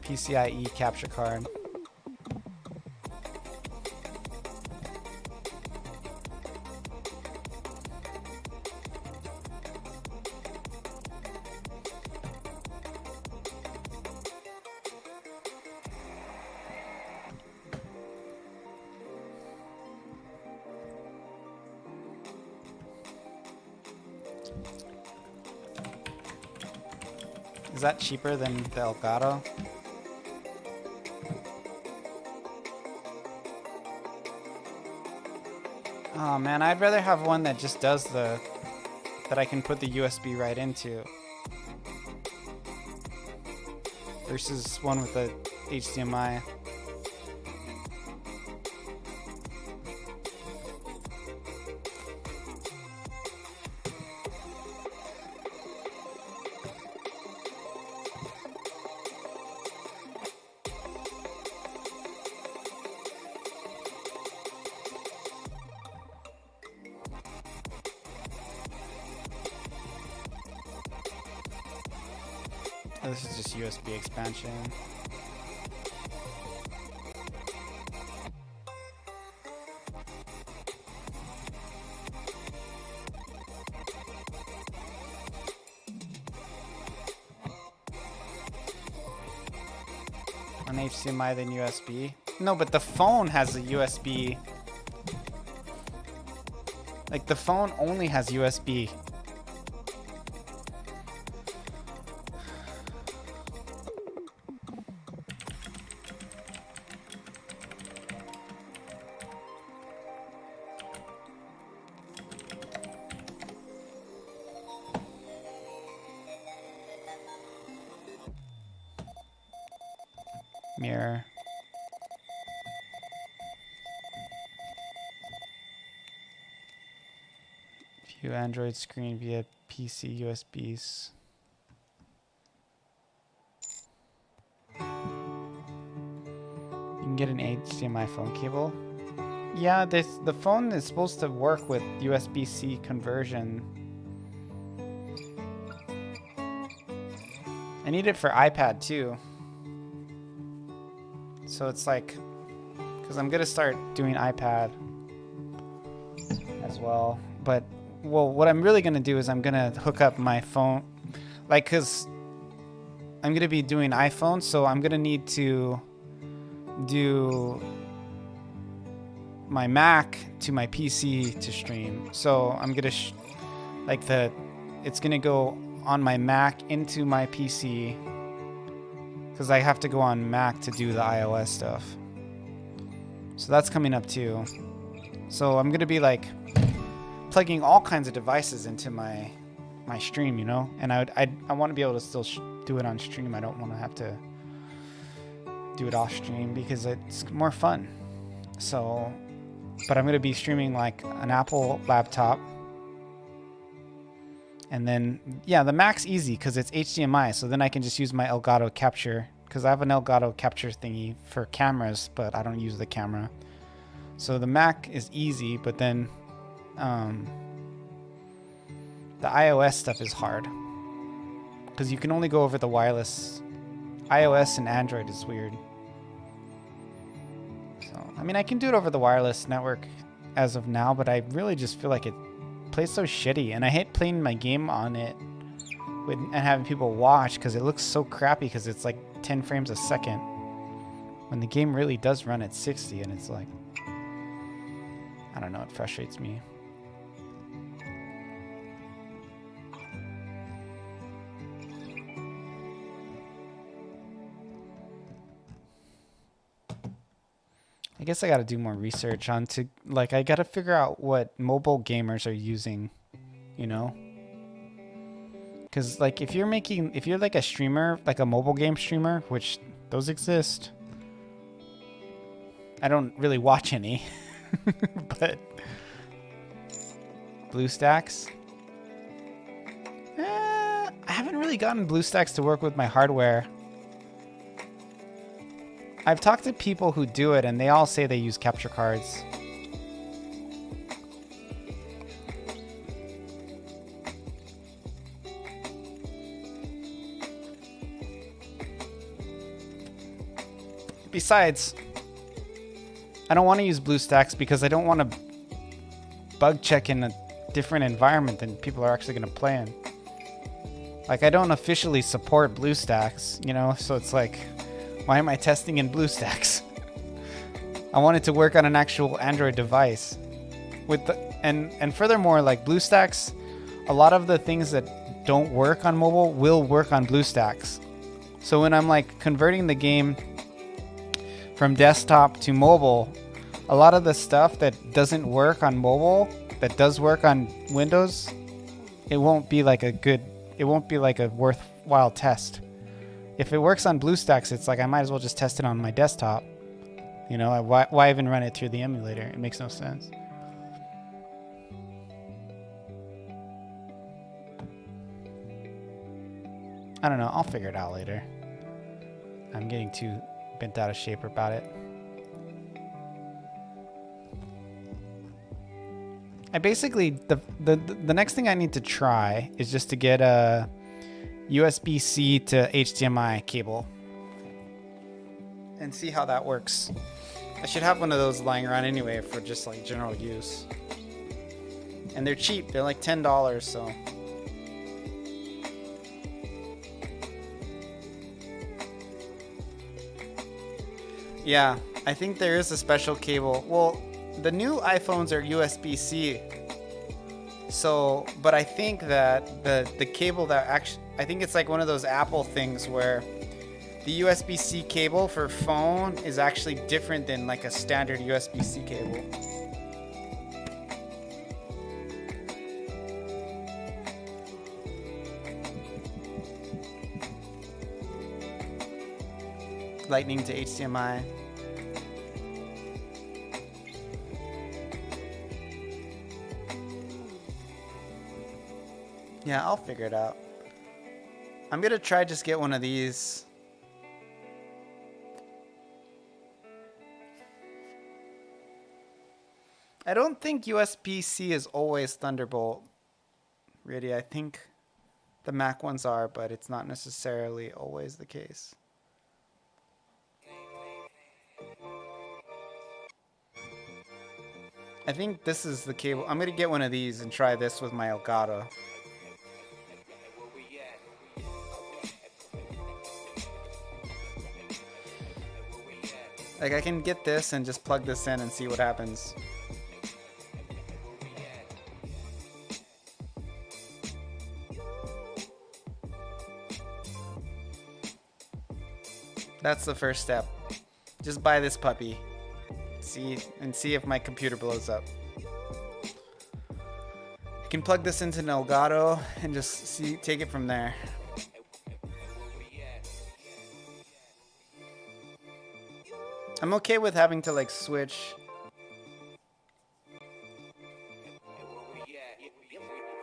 PCIe capture card. Is that cheaper than the Elgato? Oh man, I'd rather have one that just does that I can put the USB right into, versus one with a HDMI. Oh, this is just USB expansion. On HDMI than USB? No, but the phone has a USB. Like, the phone only has USB. Mirror. View Android screen via PC USBs. You can get an HDMI phone cable. Yeah, the phone is supposed to work with USB-C conversion. I need it for iPad too. So it's like, because I'm gonna start doing iPad as well. But, well, what I'm really gonna do is I'm gonna hook up my phone, like, because I'm gonna be doing iPhone, so I'm gonna need to do my Mac to my PC to stream. So I'm gonna it's gonna go on my Mac into my PC, because I have to go on Mac to do the iOS stuff. So that's coming up too. So I'm gonna be like plugging all kinds of devices into my stream, you know. And I want to be able to still do it on stream. I don't want to have to do it off stream because it's more fun. So, but I'm gonna be streaming like an Apple laptop. And then, yeah, the Mac's easy because it's HDMI. So then I can just use my Elgato capture, because I have an Elgato capture thingy for cameras, but I don't use the camera. So the Mac is easy, but then the iOS stuff is hard because you can only go over the wireless. iOS and Android is weird. So, I mean, I can do it over the wireless network as of now, but I really just feel like it plays so shitty, and I hate playing my game on it and having people watch because it looks so crappy because it's like 10 frames a second when the game really does run at 60, and it's like, I don't know, it frustrates me. I guess I got to do more research on I got to figure out what mobile gamers are using, you know? Because, like, if you're like a streamer, like a mobile game streamer, which those exist, I don't really watch any, but BlueStacks, I haven't really gotten BlueStacks to work with my hardware. I've talked to people who do it, and they all say they use capture cards. Besides, I don't want to use BlueStacks because I don't want to bug check in a different environment than people are actually going to play in. Like, I don't officially support BlueStacks, you know, so it's like, why am I testing in BlueStacks? I want it to work on an actual Android device. And furthermore, like BlueStacks, a lot of the things that don't work on mobile will work on BlueStacks. So when I'm like converting the game from desktop to mobile, a lot of the stuff that doesn't work on mobile that does work on Windows, it won't be like a worthwhile test. If it works on BlueStacks, it's like I might as well just test it on my desktop. You know, why even run it through the emulator? It makes no sense. I don't know. I'll figure it out later. I'm getting too bent out of shape about it. I basically, the next thing I need to try is just to get a USB-C to HDMI cable and see how that works. I should have one of those lying around anyway for just like general use. And they're cheap. They're like $10, so. Yeah, I think there is a special cable. Well, the new iPhones are USB-C. So, but I think that the cable that actually, I think it's like one of those Apple things where the USB-C cable for phone is actually different than like a standard USB-C cable. Lightning to HDMI. Yeah, I'll figure it out. I'm gonna try just get one of these. I don't think USB-C is always Thunderbolt. Really, I think the Mac ones are, but it's not necessarily always the case. I think this is the cable. I'm gonna get one of these and try this with my Elgato. Like I can get this and just plug this in and see what happens. That's the first step. Just buy this puppy. See if my computer blows up. I can plug this into an Elgato and just take it from there. I'm okay with having to like switch.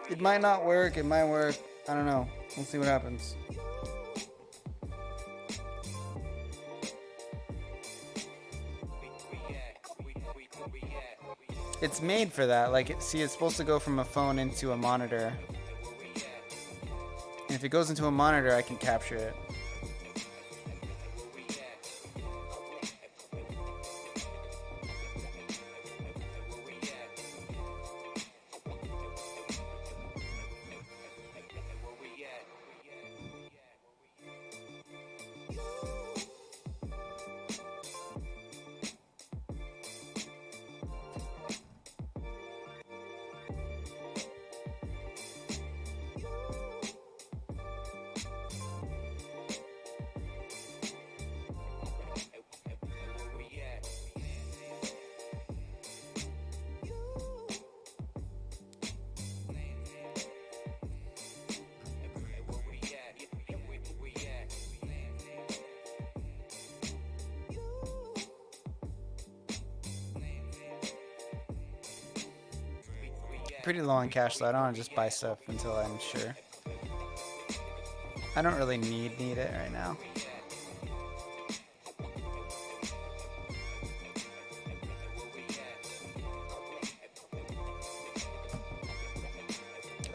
It might not work, it might work. I don't know. We'll see what happens. It's made for that. Like, see, it's supposed to go from a phone into a monitor. And if it goes into a monitor, I can capture it. Pretty low on cash, so I don't want to just buy stuff until I'm sure. I don't really need it right now.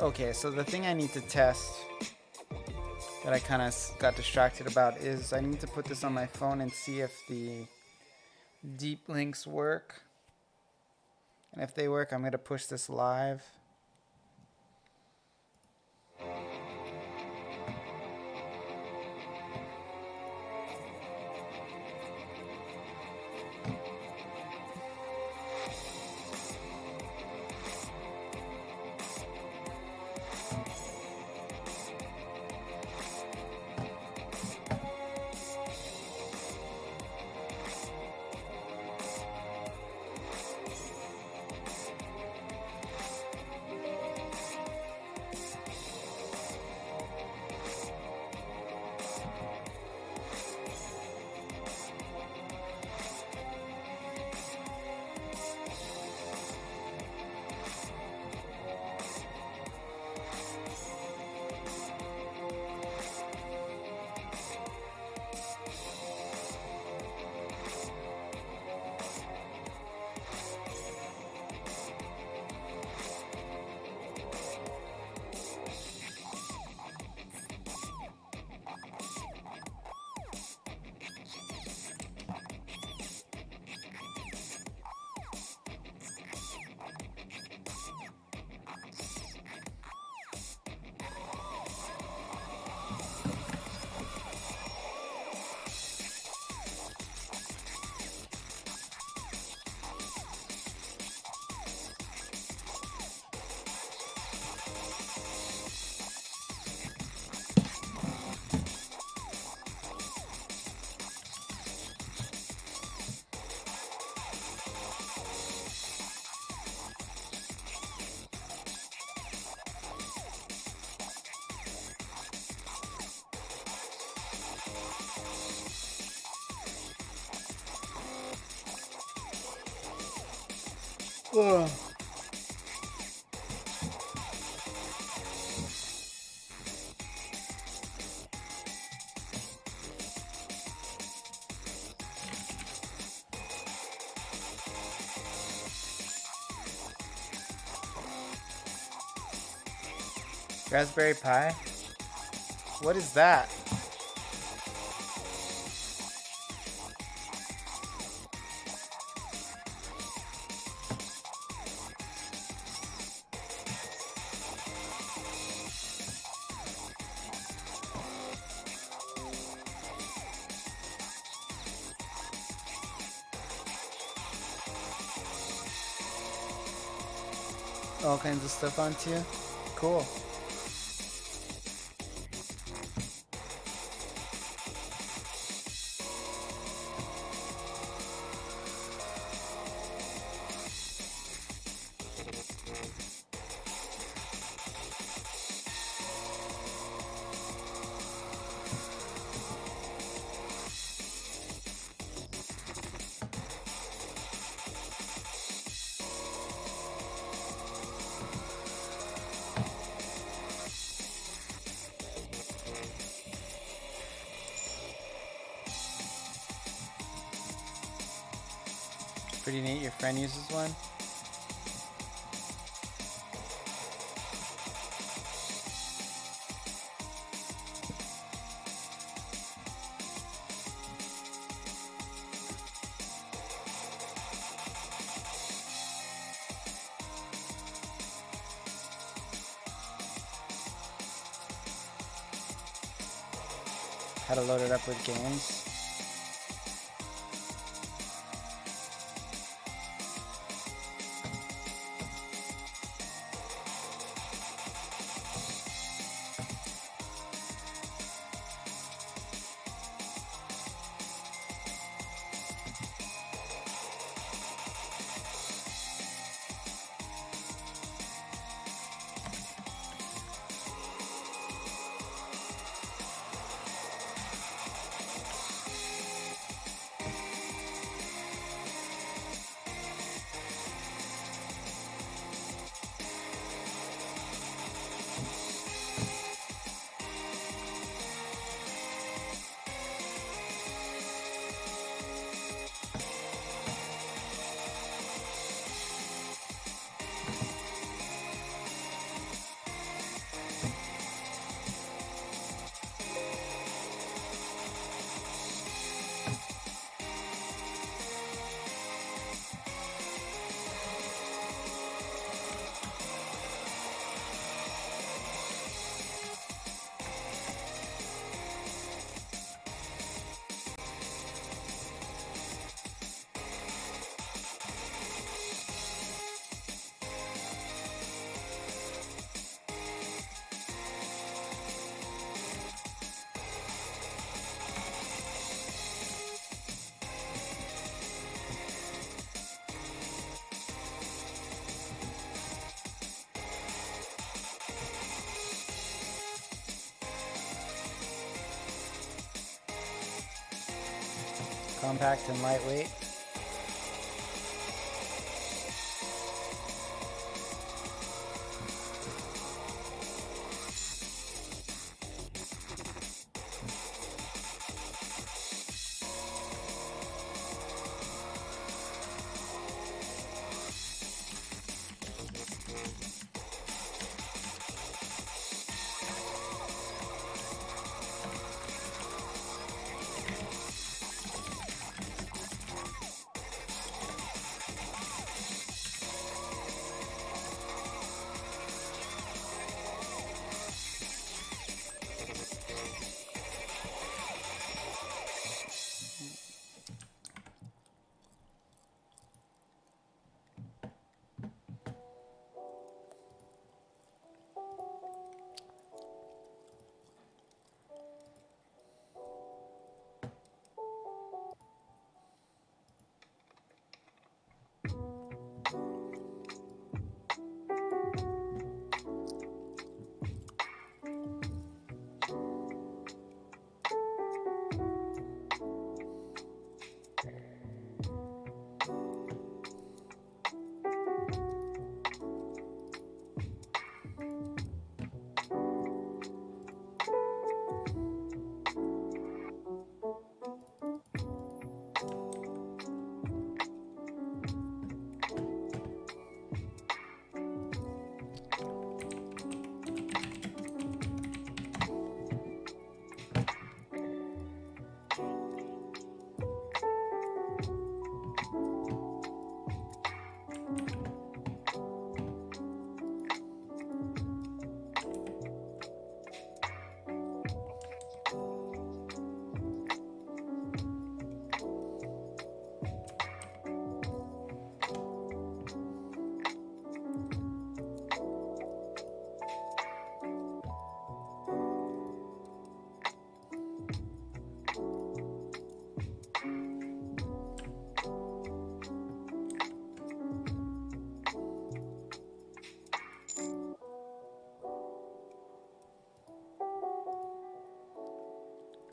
Okay, so the thing I need to test that I kind of got distracted about is I need to put this on my phone and see if the deep links work. And if they work, I'm going to push this live. Ugh. Raspberry Pi? What is that? All kinds of stuff onto you? Cool. Pretty neat, your friend uses one. How to load it up with games. Compact and lightweight.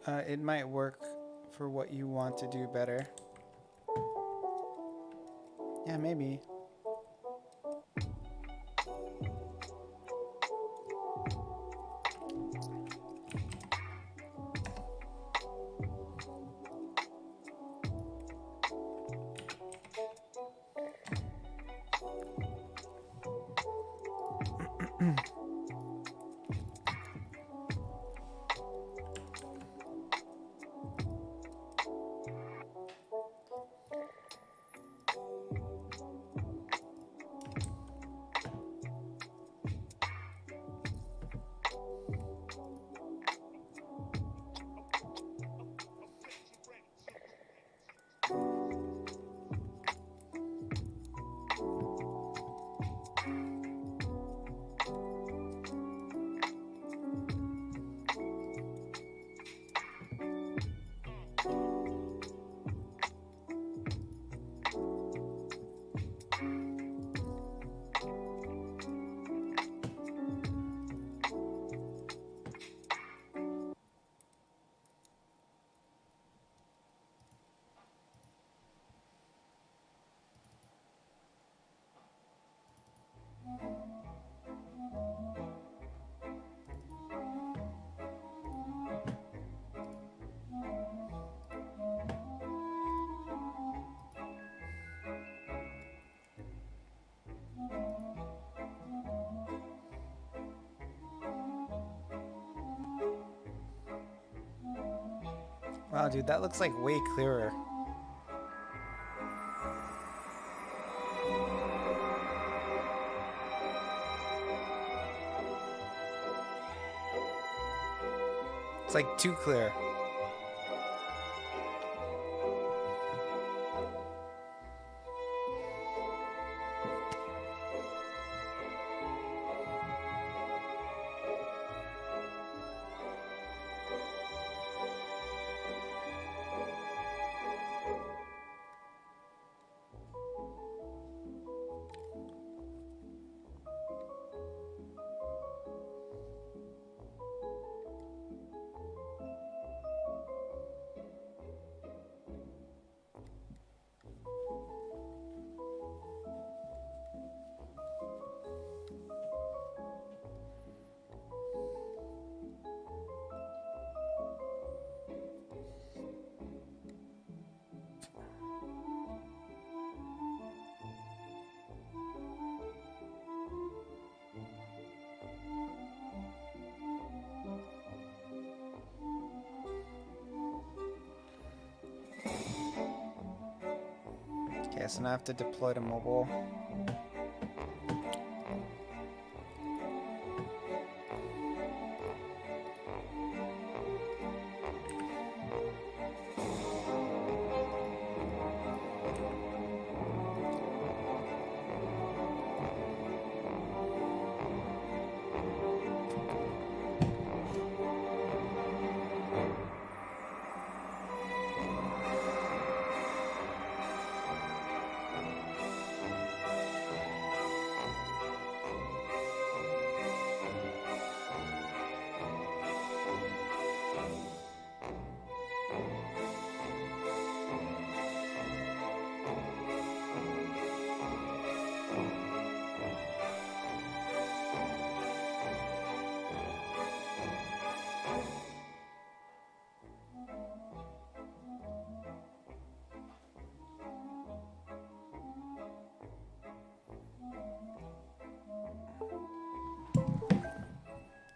It might work for what you want to do better. Yeah, maybe. Wow, dude, that looks like way clearer. It's like too clear. Okay, so now I have to deploy to mobile.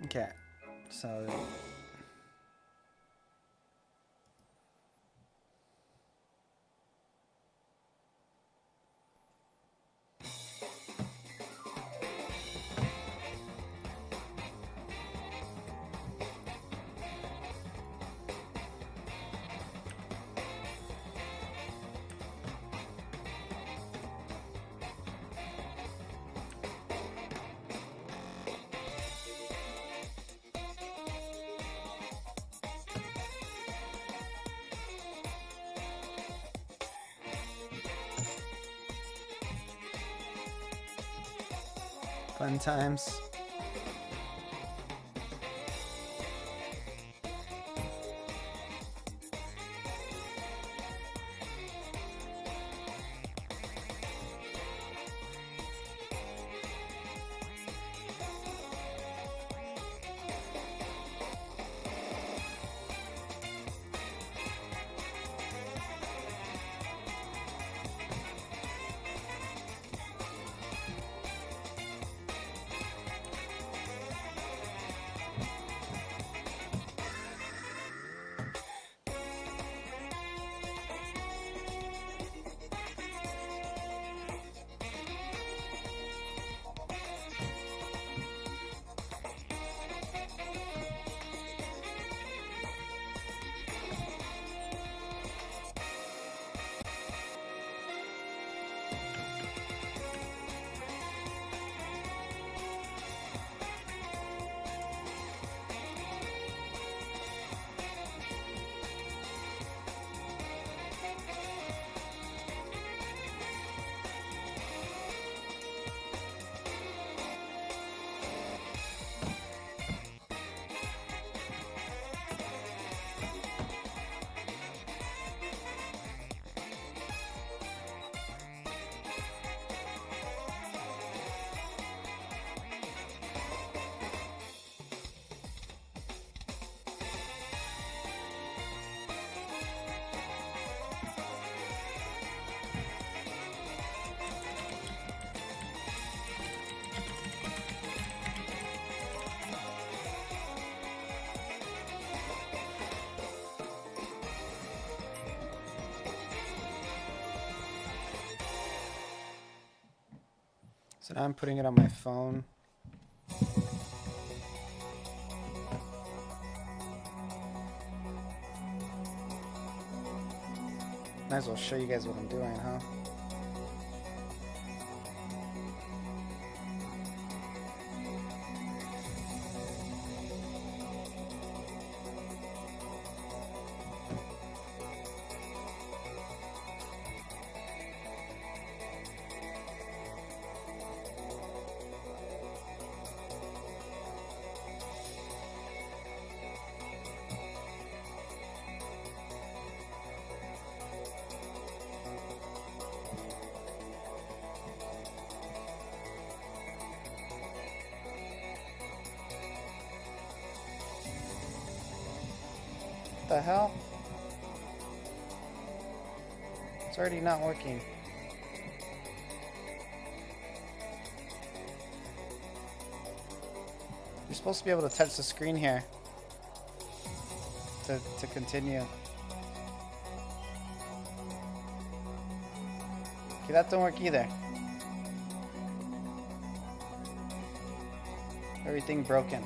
Okay, so fun times. So now I'm putting it on my phone. Might as well show you guys what I'm doing, huh? What the hell? It's already not working. You're supposed to be able to touch the screen here to continue. Okay, that don't work either. Everything broken.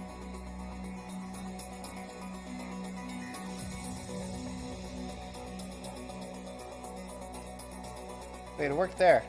Wait, it worked there.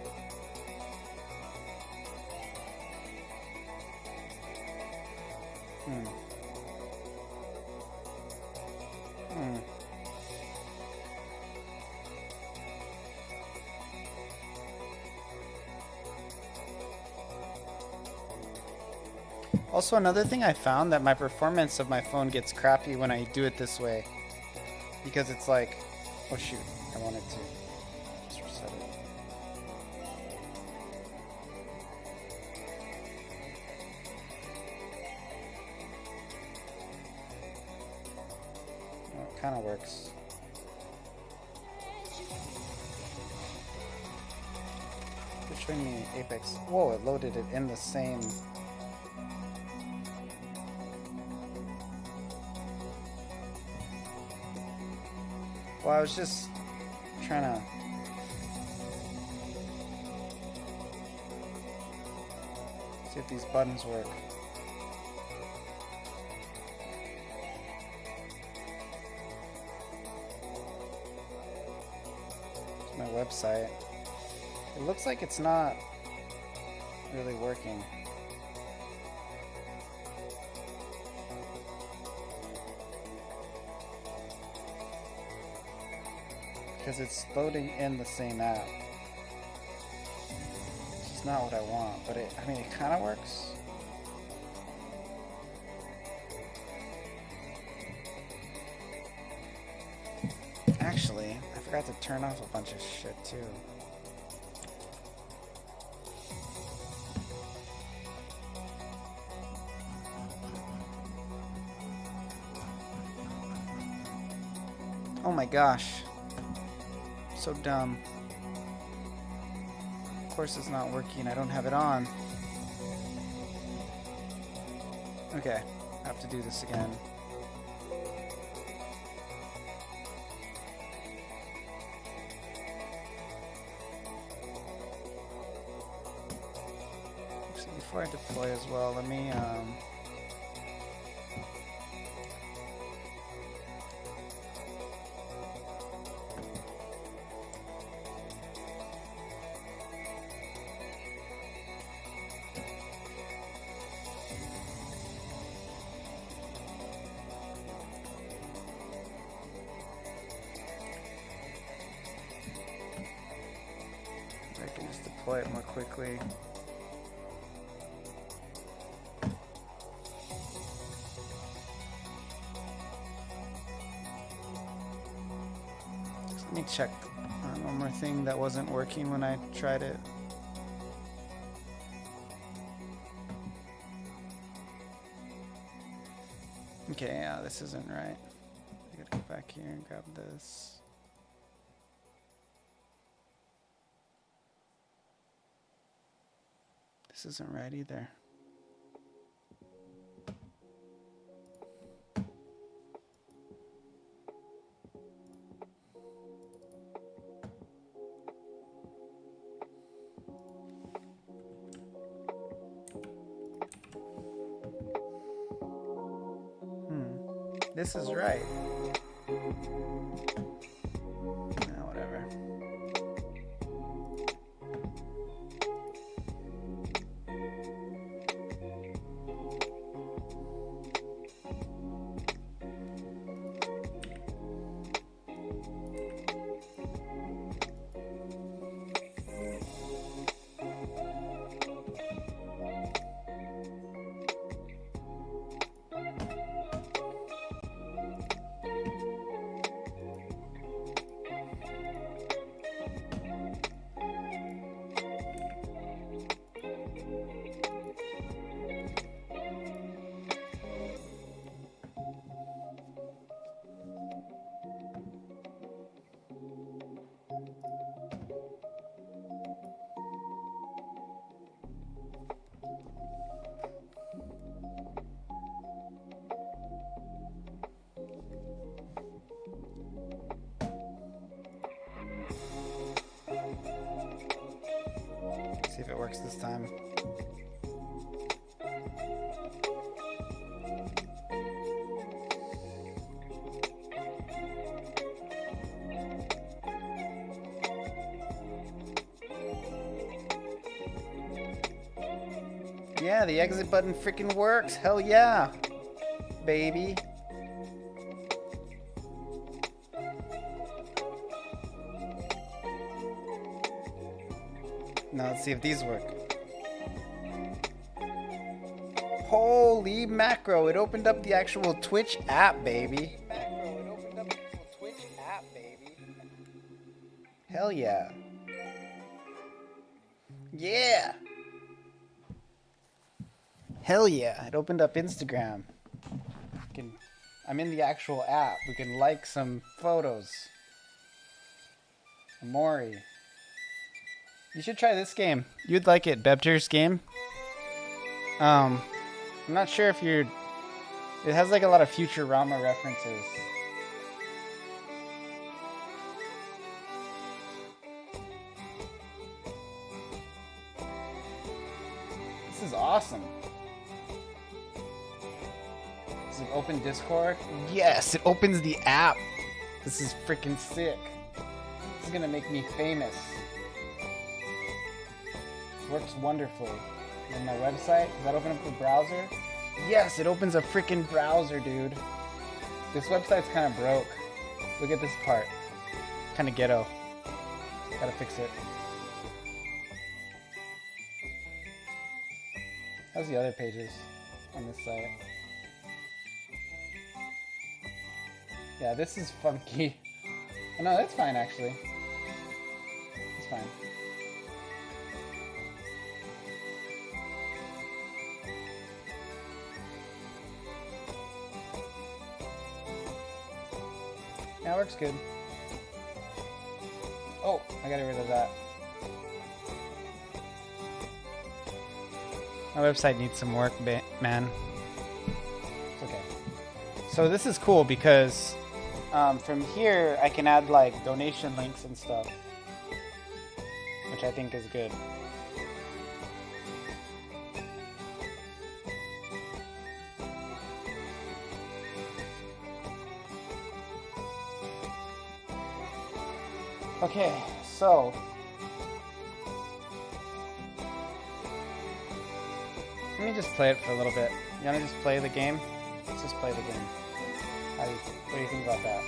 Also, another thing I found that my performance of my phone gets crappy when I do it this way. Because it's like, oh shoot, I wanted to just reset it. Well, it kind of works. It's showing me Apex. Whoa, it loaded it in the same. Well, I was just trying to see if these buttons work. It's my website. It looks like it's not really working. Because it's loading in the same app. It's not what I want, but I mean, it kind of works. Actually, I forgot to turn off a bunch of shit too. Oh my gosh. So dumb. Of course it's not working. I don't have it on. Okay, I have to do this again. Actually, before I deploy as well, let me I can just deploy it more quickly. Let me check one more thing that wasn't working when I tried it. Okay, yeah, this isn't right. I gotta go back here and grab this. This isn't right either. This is right. Nah, whatever. See if it works this time. Yeah, the exit button freaking works. Hell yeah, baby. Now let's see if these work. Holy macro, it opened up the actual Twitch app, baby. Hell yeah. Yeah. Hell yeah, it opened up Instagram. I'm in the actual app. We can like some photos. Maui. You should try this game. You'd like it, Bebter's game. I'm not sure if you're... It has like a lot of Futurama references. This is awesome. Does it open Discord? Yes, it opens the app. This is freaking sick. This is gonna make me famous. Works wonderfully. And my website, does that open up the browser? Yes, it opens a freaking browser, dude. This website's kind of broke. Look at this part. Kind of ghetto. Gotta fix it. How's the other pages on this site? Yeah, this is funky. Oh, no, that's fine, actually. It's fine. Yeah, it works good. Oh, I got rid of that. My website needs some work, man. It's okay. So this is cool because from here I can add like donation links and stuff, which I think is good. Okay, so let me just play it for a little bit. You wanna just play the game? Let's just play the game. What do you think about that?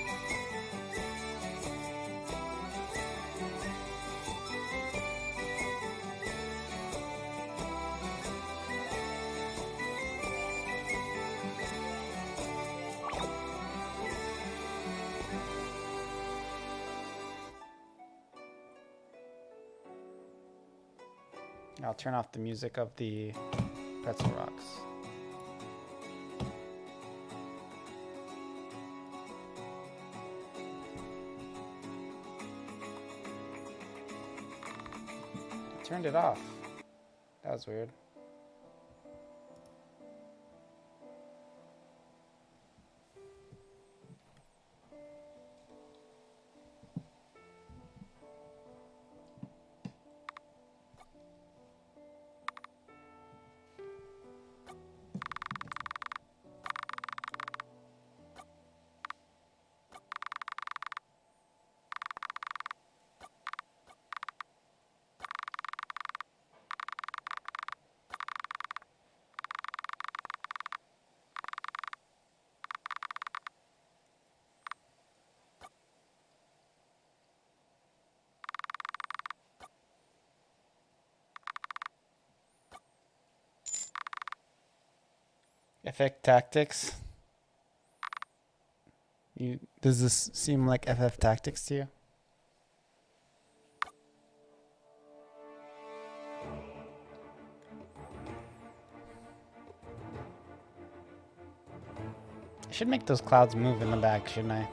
I'll turn off the music of the pretzel rocks. I turned it off. That was weird. FF Tactics. Does this seem like FF Tactics to you? I should make those clouds move in the back, shouldn't I?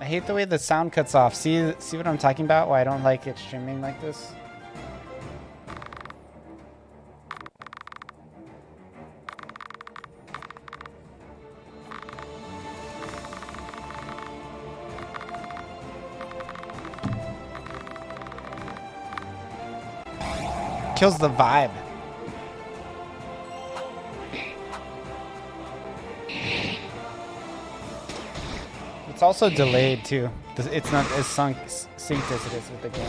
I hate the way the sound cuts off. See what I'm talking about? Why I don't like it streaming like this? Kills the vibe. It's also delayed too. It's not as synced as it is with the game.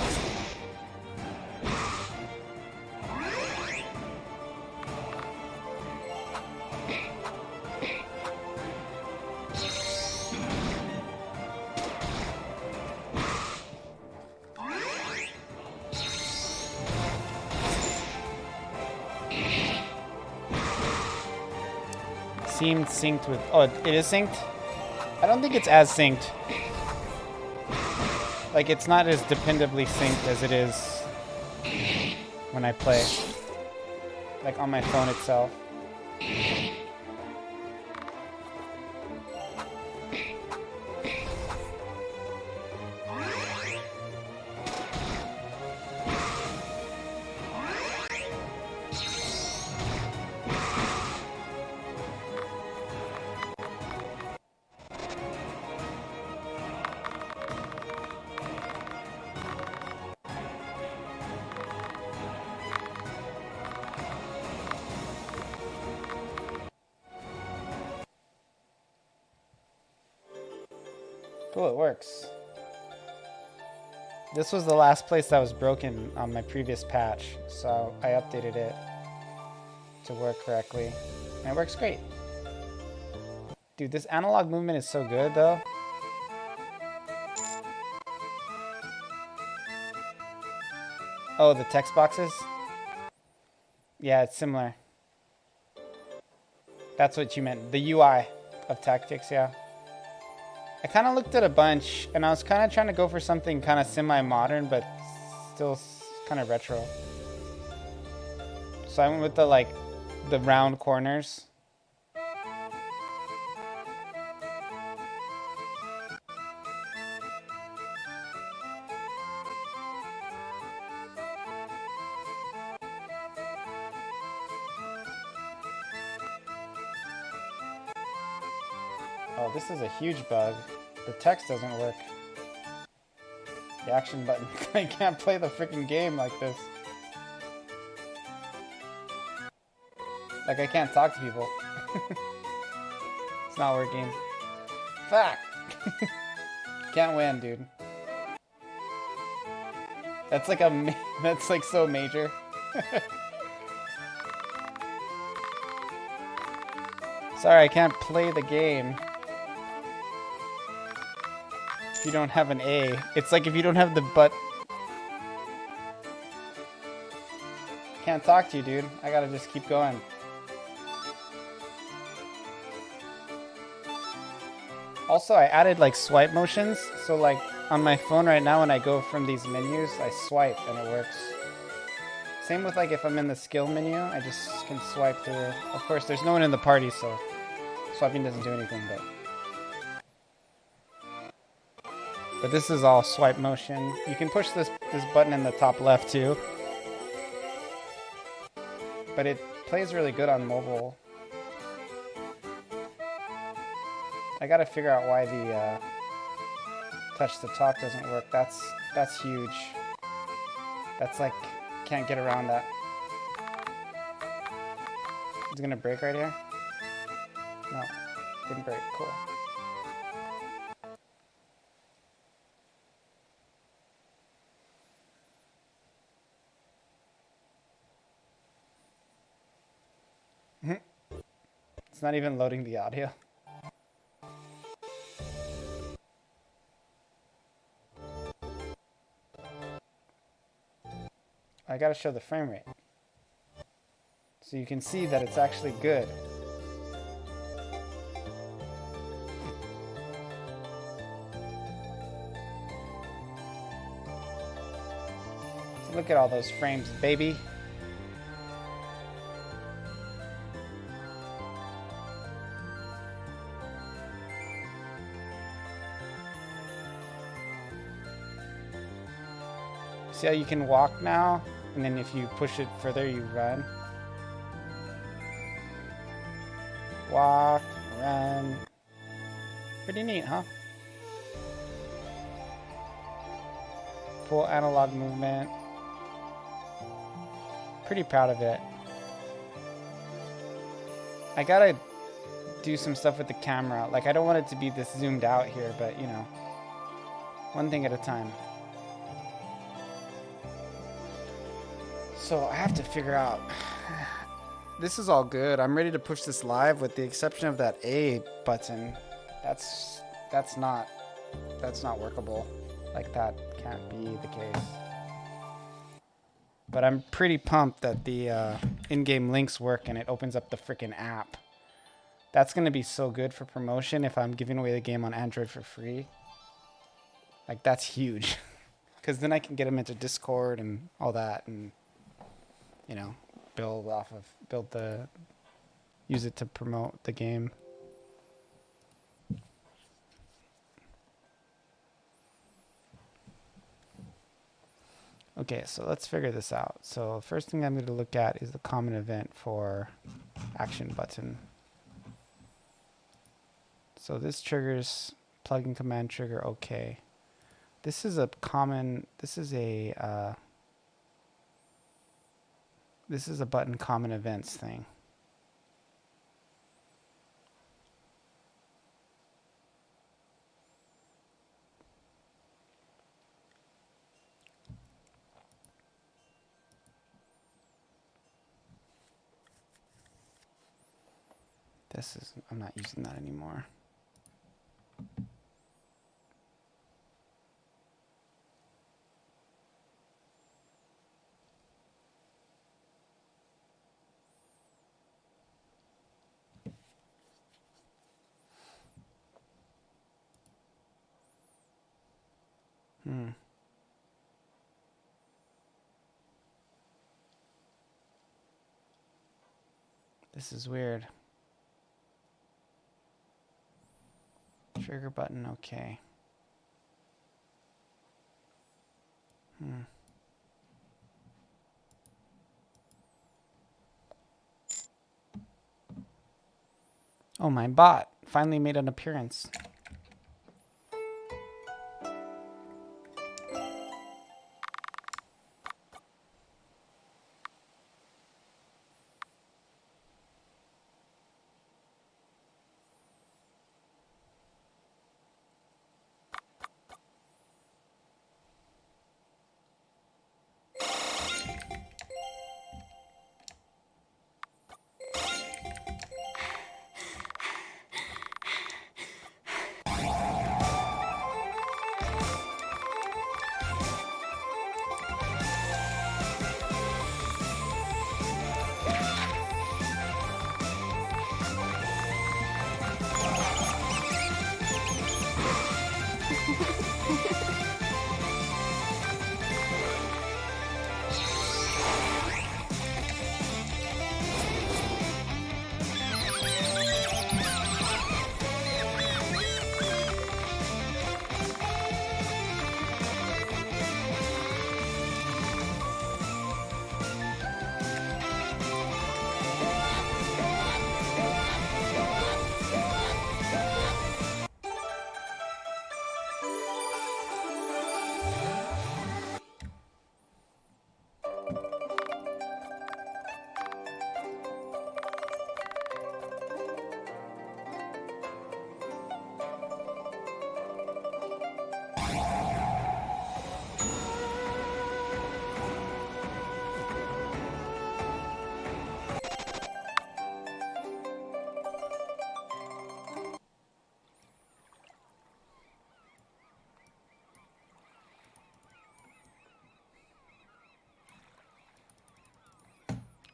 Seemed synced with. Oh, it is synced? I don't think it's as synced. Like, it's not as dependably synced as it is when I play. Like, on my phone itself. Cool, it works. This was the last place that was broken on my previous patch, so I updated it to work correctly. And it works great. Dude, this analog movement is so good, though. Oh, the text boxes? Yeah, it's similar. That's what you meant. The UI of Tactics, yeah. I kind of looked at a bunch, and I was kind of trying to go for something kind of semi-modern, but still kind of retro. So I went with the round corners. Oh, this is a huge bug. The text doesn't work. The action button. I can't play the freaking game like this. Like, I can't talk to people. It's not working. Fuck! Can't win, dude. That's like that's like so major. Sorry, I can't play the game. If you don't have an A. It's like if you don't have the butt. Can't talk to you, dude. I gotta just keep going. Also, I added like swipe motions. So like on my phone right now, when I go from these menus, I swipe and it works. Same with like if I'm in the skill menu, I just can swipe through. Of course, there's no one in the party, so swiping doesn't do anything, but this is all swipe motion. You can push this button in the top left too. But it plays really good on mobile. I gotta figure out why the touch to talk doesn't work. That's huge. That's like, can't get around that. It's gonna break right here? No, didn't break, cool. It's not even loading the audio. I gotta show the frame rate. So you can see that it's actually good. So look at all those frames, baby. See how you can walk now? And then if you push it further, you run. Walk, run. Pretty neat, huh? Full analog movement. Pretty proud of it. I gotta do some stuff with the camera. Like, I don't want it to be this zoomed out here, but you know, one thing at a time. So I have to figure out. This is all good. I'm ready to push this live with the exception of that A button. That's not workable. Like, that can't be the case. But I'm pretty pumped that the in-game links work and it opens up the freaking app. That's gonna be so good for promotion if I'm giving away the game on Android for free. Like, that's huge. Because then I can get them into Discord and all that, and you know, use it to promote the game. Okay, so let's figure this out. So first thing I'm going to look at is the common event for action button. So this triggers plugin command trigger, okay. This is a common, this is a button common events thing. This is, I'm not using that anymore. This is weird. Trigger button, okay. Oh, my bot finally made an appearance.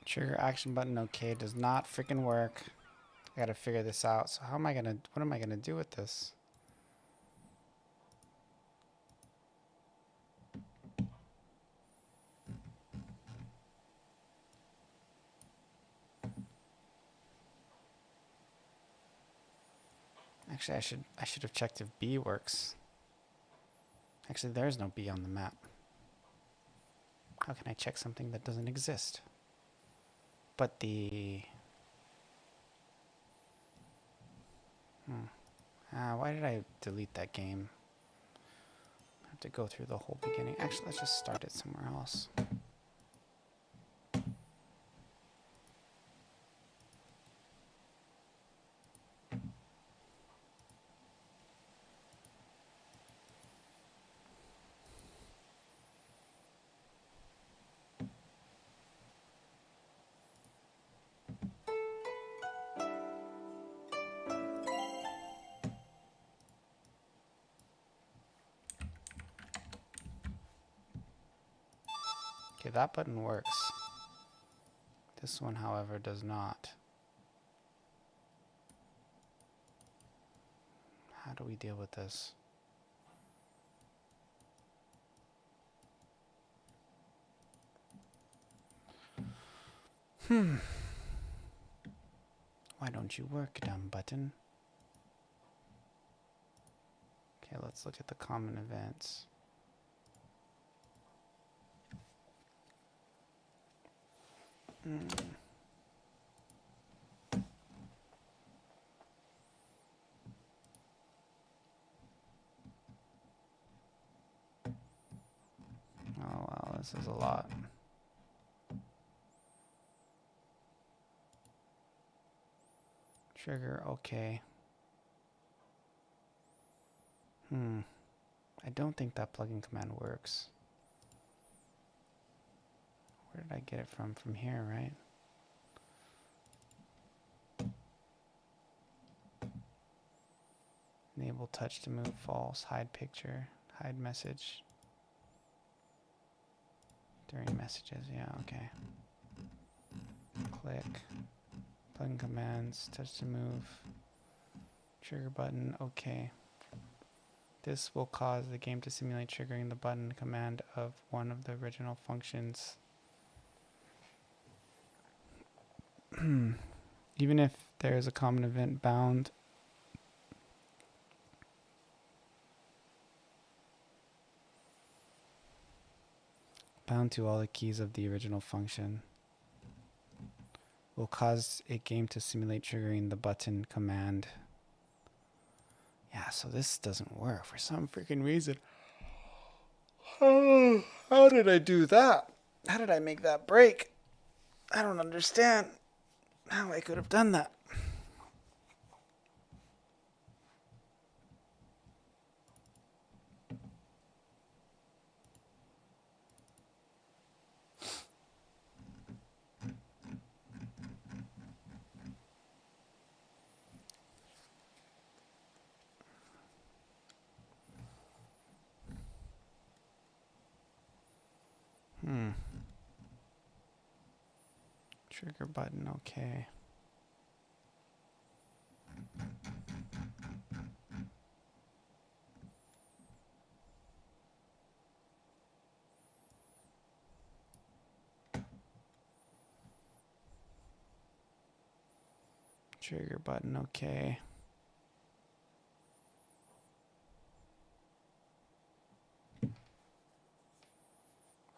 Trigger action button, okay, does not freaking work. I gotta figure this out. So what am I gonna do with this? Actually, I should have checked if B works. Actually, there's no B on the map. How can I check something that doesn't exist? But the... why did I delete that game? I have to go through the whole beginning. Actually, let's just start it somewhere else. Okay, that button works. This one, however, does not. How do we deal with this? Why don't you work, dumb button? Okay, let's look at the common events. Oh wow, this is a lot. Trigger, okay. I don't think that plugin command works. Where did I get it from? From here, right? Enable touch to move false, hide picture, hide message. During messages, yeah, okay. Click. Plugin commands, touch to move. Trigger button, okay. This will cause the game to simulate triggering the button command of one of the original functions. Even if there is a common event bound to all the keys of the original function, will cause a game to simulate triggering the button command. Yeah, so this doesn't work for some freaking reason. Oh, how did I do that? How did I make that break? I don't understand how I could have done that. Trigger button, okay. Trigger button, okay.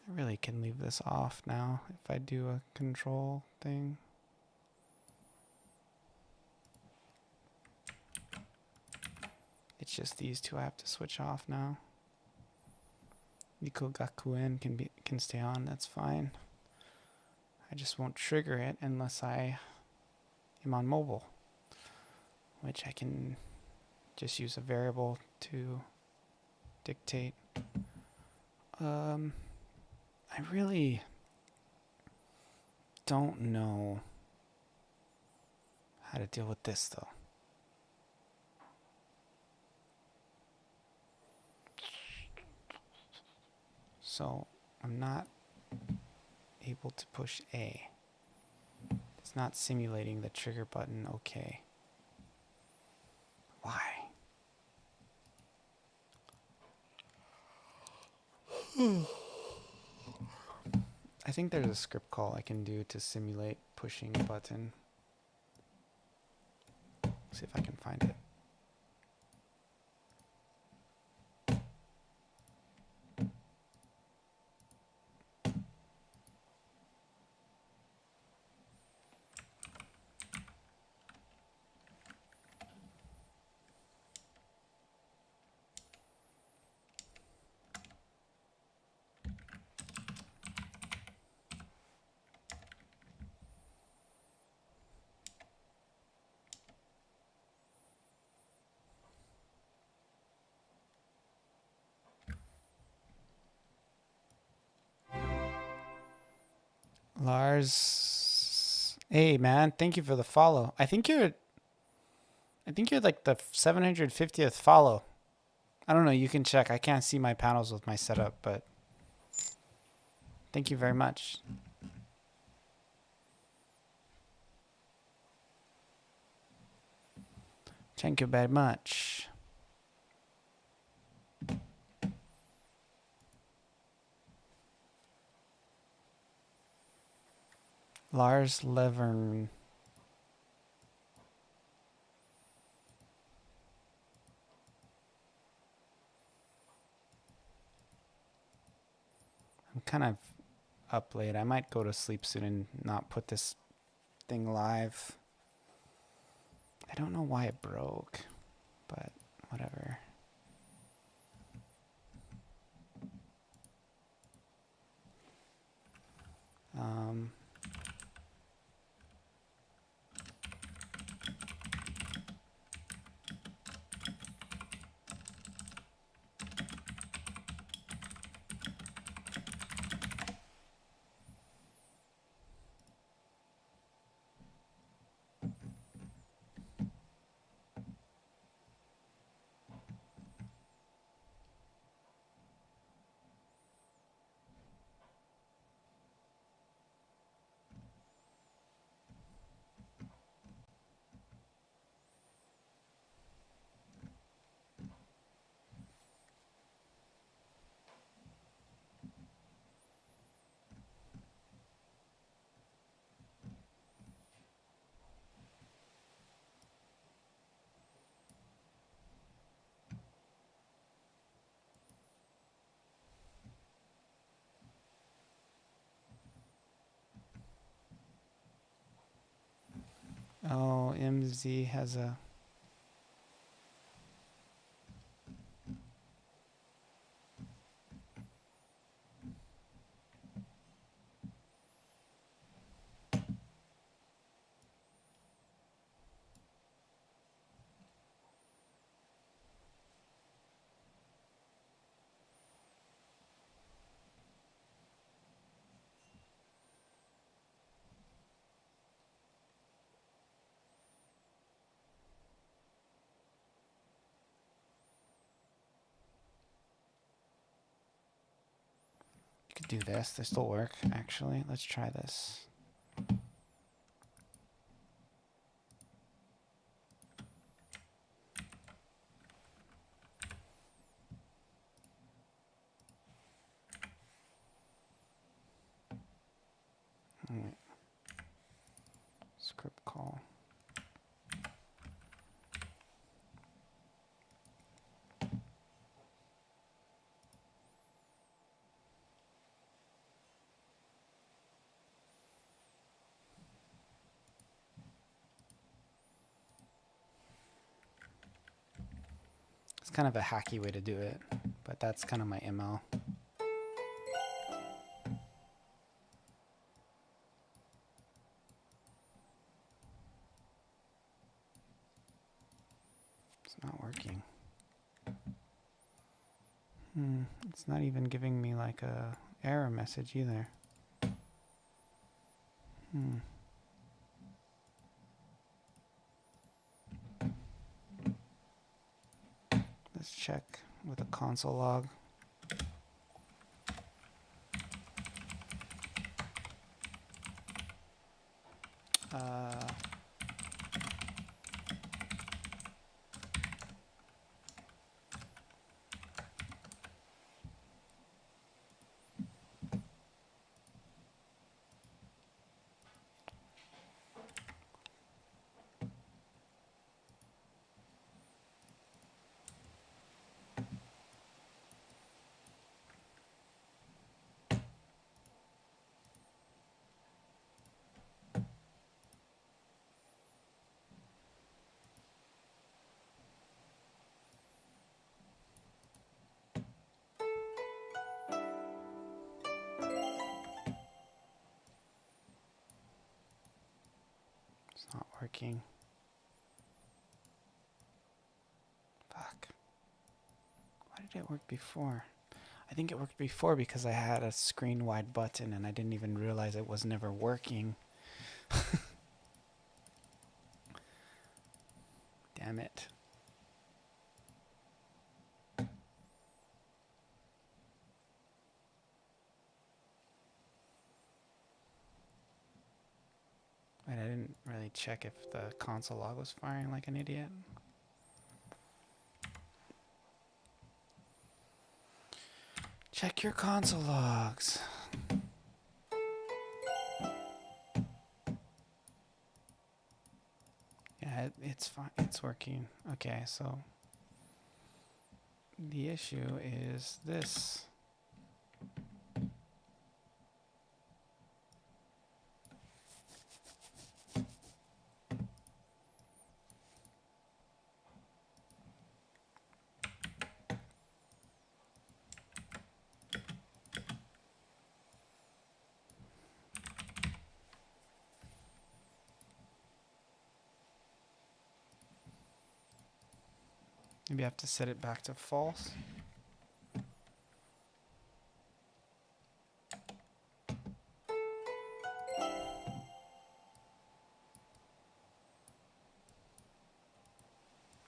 I really can leave this off now if I do a control thing. It's just these two I have to switch off now. Iko Gakuen can stay on, that's fine. I just won't trigger it unless I am on mobile, which I can just use a variable to dictate. I really don't know how to deal with this though. So I'm not able to push A. It's not simulating the trigger button. Okay. Why? I think there's a script call I can do to simulate pushing a button. See if I can find it. Lars, hey man, thank you for the follow. I think you're like the 750th follow. I don't know, you can check. I can't see my panels with my setup, but thank you very much. Thank you very much. Lars Levern. I'm kind of up late. I might go to sleep soon and not put this thing live. I don't know why it broke, but whatever. Oh, MZ has a... You could do this. This will work, actually. Let's try this. All right. Script call. It's kind of a hacky way to do it, but that's kind of my MO. It's not working. It's not even giving me like a error message either. Let's check with a console log. Uh, it's not working. Fuck. Why did it work before? I think it worked before because I had a screen wide button and I didn't even realize it was never working. Damn it. Wait, I didn't really check if the console log was firing like an idiot. Check your console logs. Yeah, it's fine. It's working. Okay, so the issue is this. Maybe I have to set it back to false.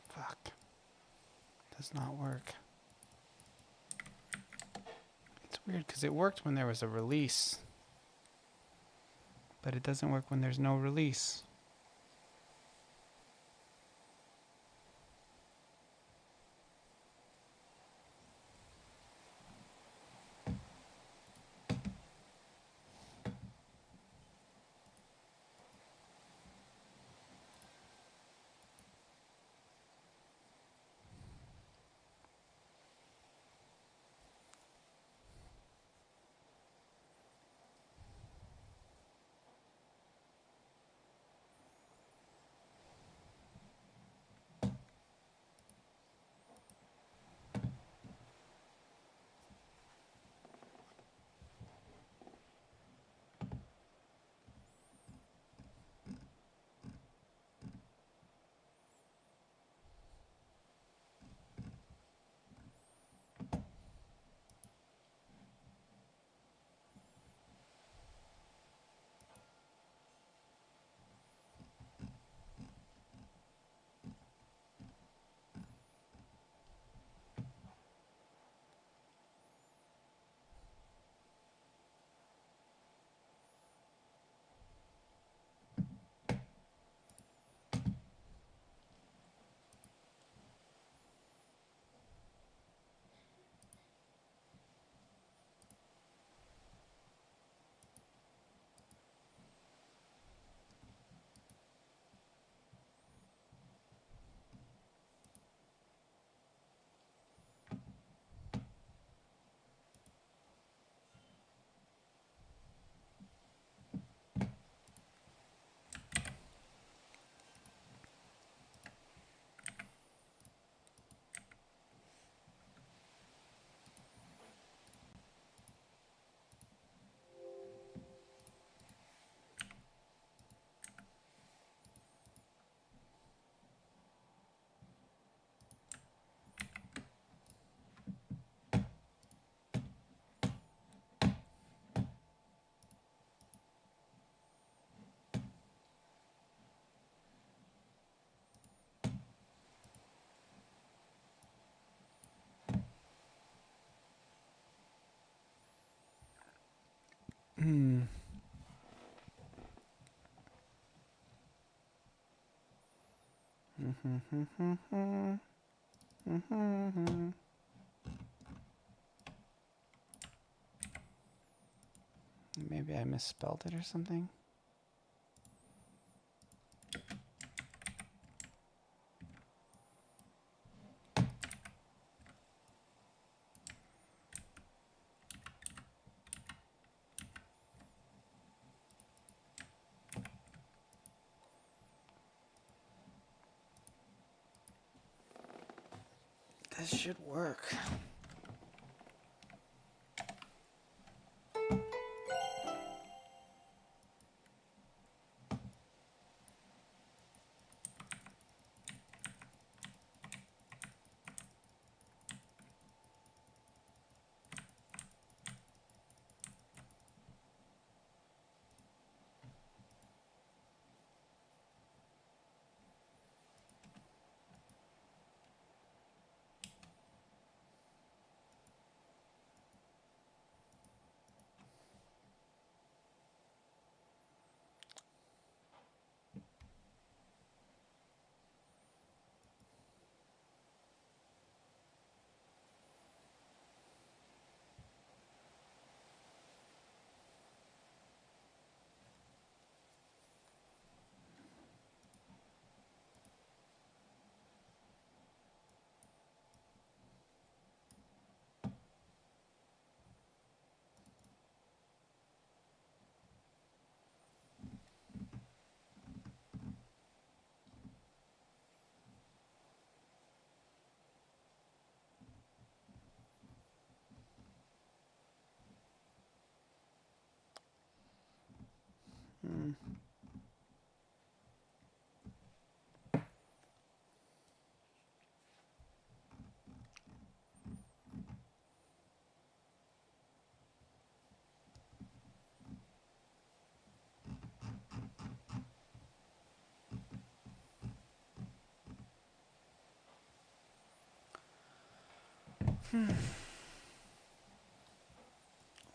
Fuck. Does not work. It's weird because it worked when there was a release, but it doesn't work when there's no release. Maybe I misspelled it or something. This should work.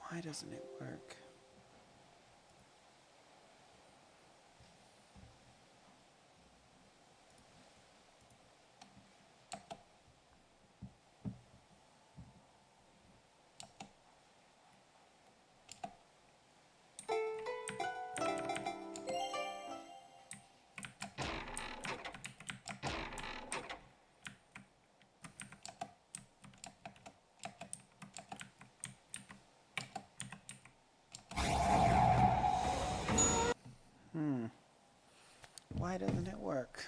Why doesn't it work? Why doesn't it work?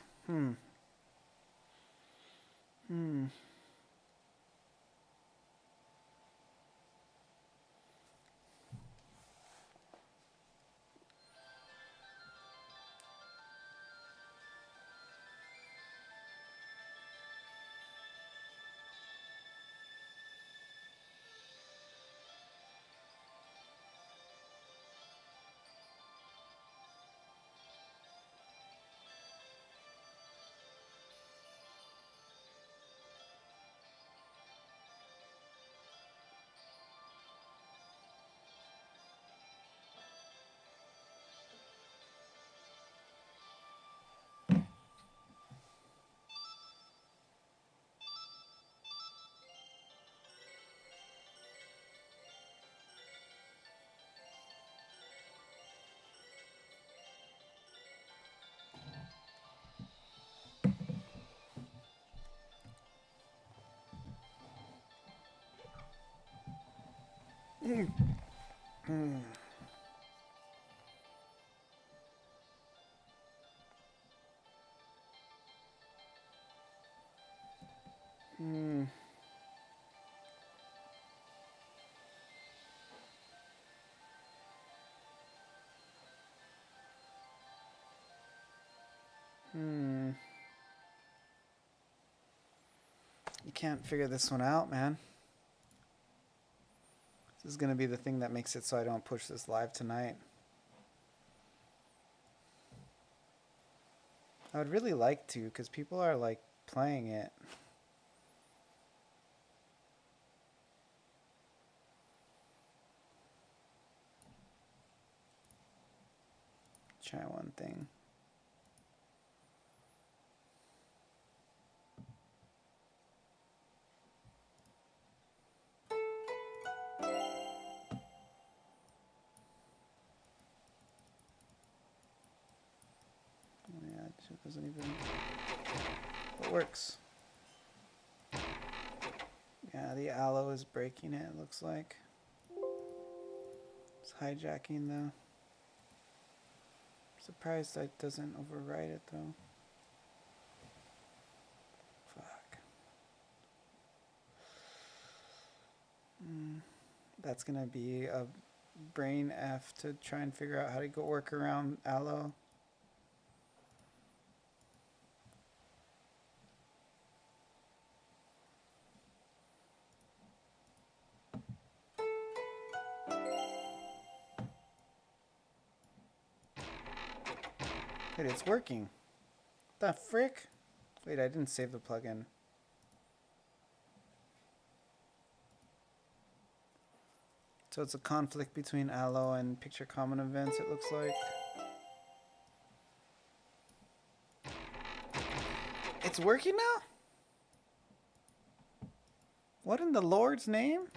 You can't figure this one out, man. This is going to be the thing that makes it so I don't push this live tonight. I would really like to, because people are like playing it. Try one thing. it works. Yeah, the aloe is breaking it, it looks like. It's hijacking the... Surprised that doesn't override it though. Fuck. That's gonna be a brain F to try and figure out how to go work around aloe. Wait, it's working. The frick? Wait, I didn't save the plugin. So it's a conflict between aloe and picture common events, it looks like. It's working now? What in the Lord's name?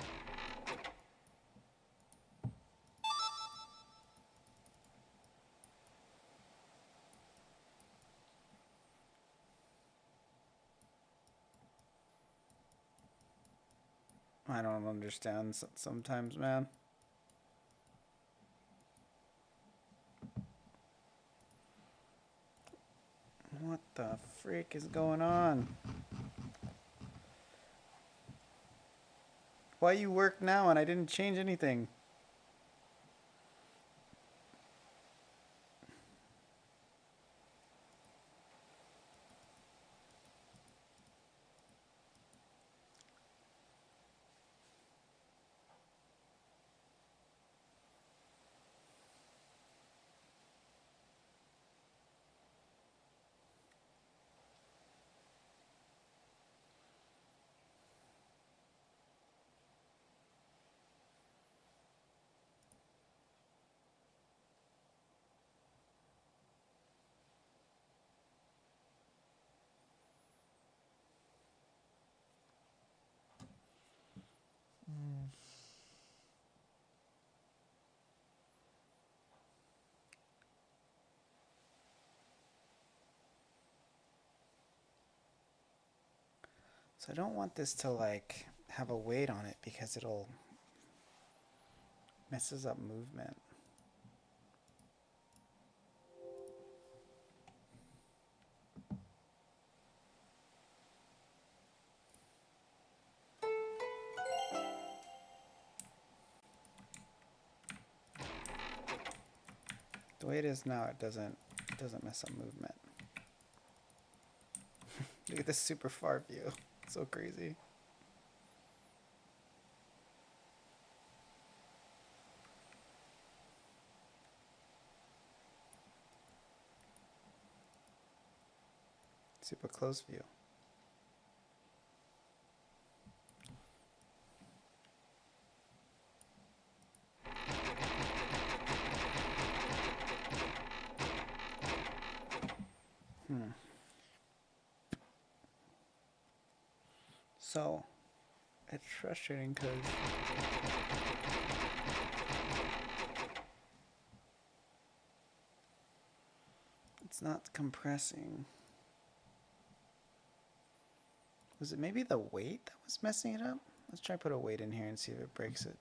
I don't understand sometimes, man. What the freak is going on? Why you work now and I didn't change anything? So I don't want this to like have a weight on it because it'll messes up movement. The way it is now, it doesn't mess up movement. Look at this super far view. So crazy. Super close view. So, it's frustrating because it's not compressing. Was it maybe the weight that was messing it up? Let's try put a weight in here and see if it breaks it.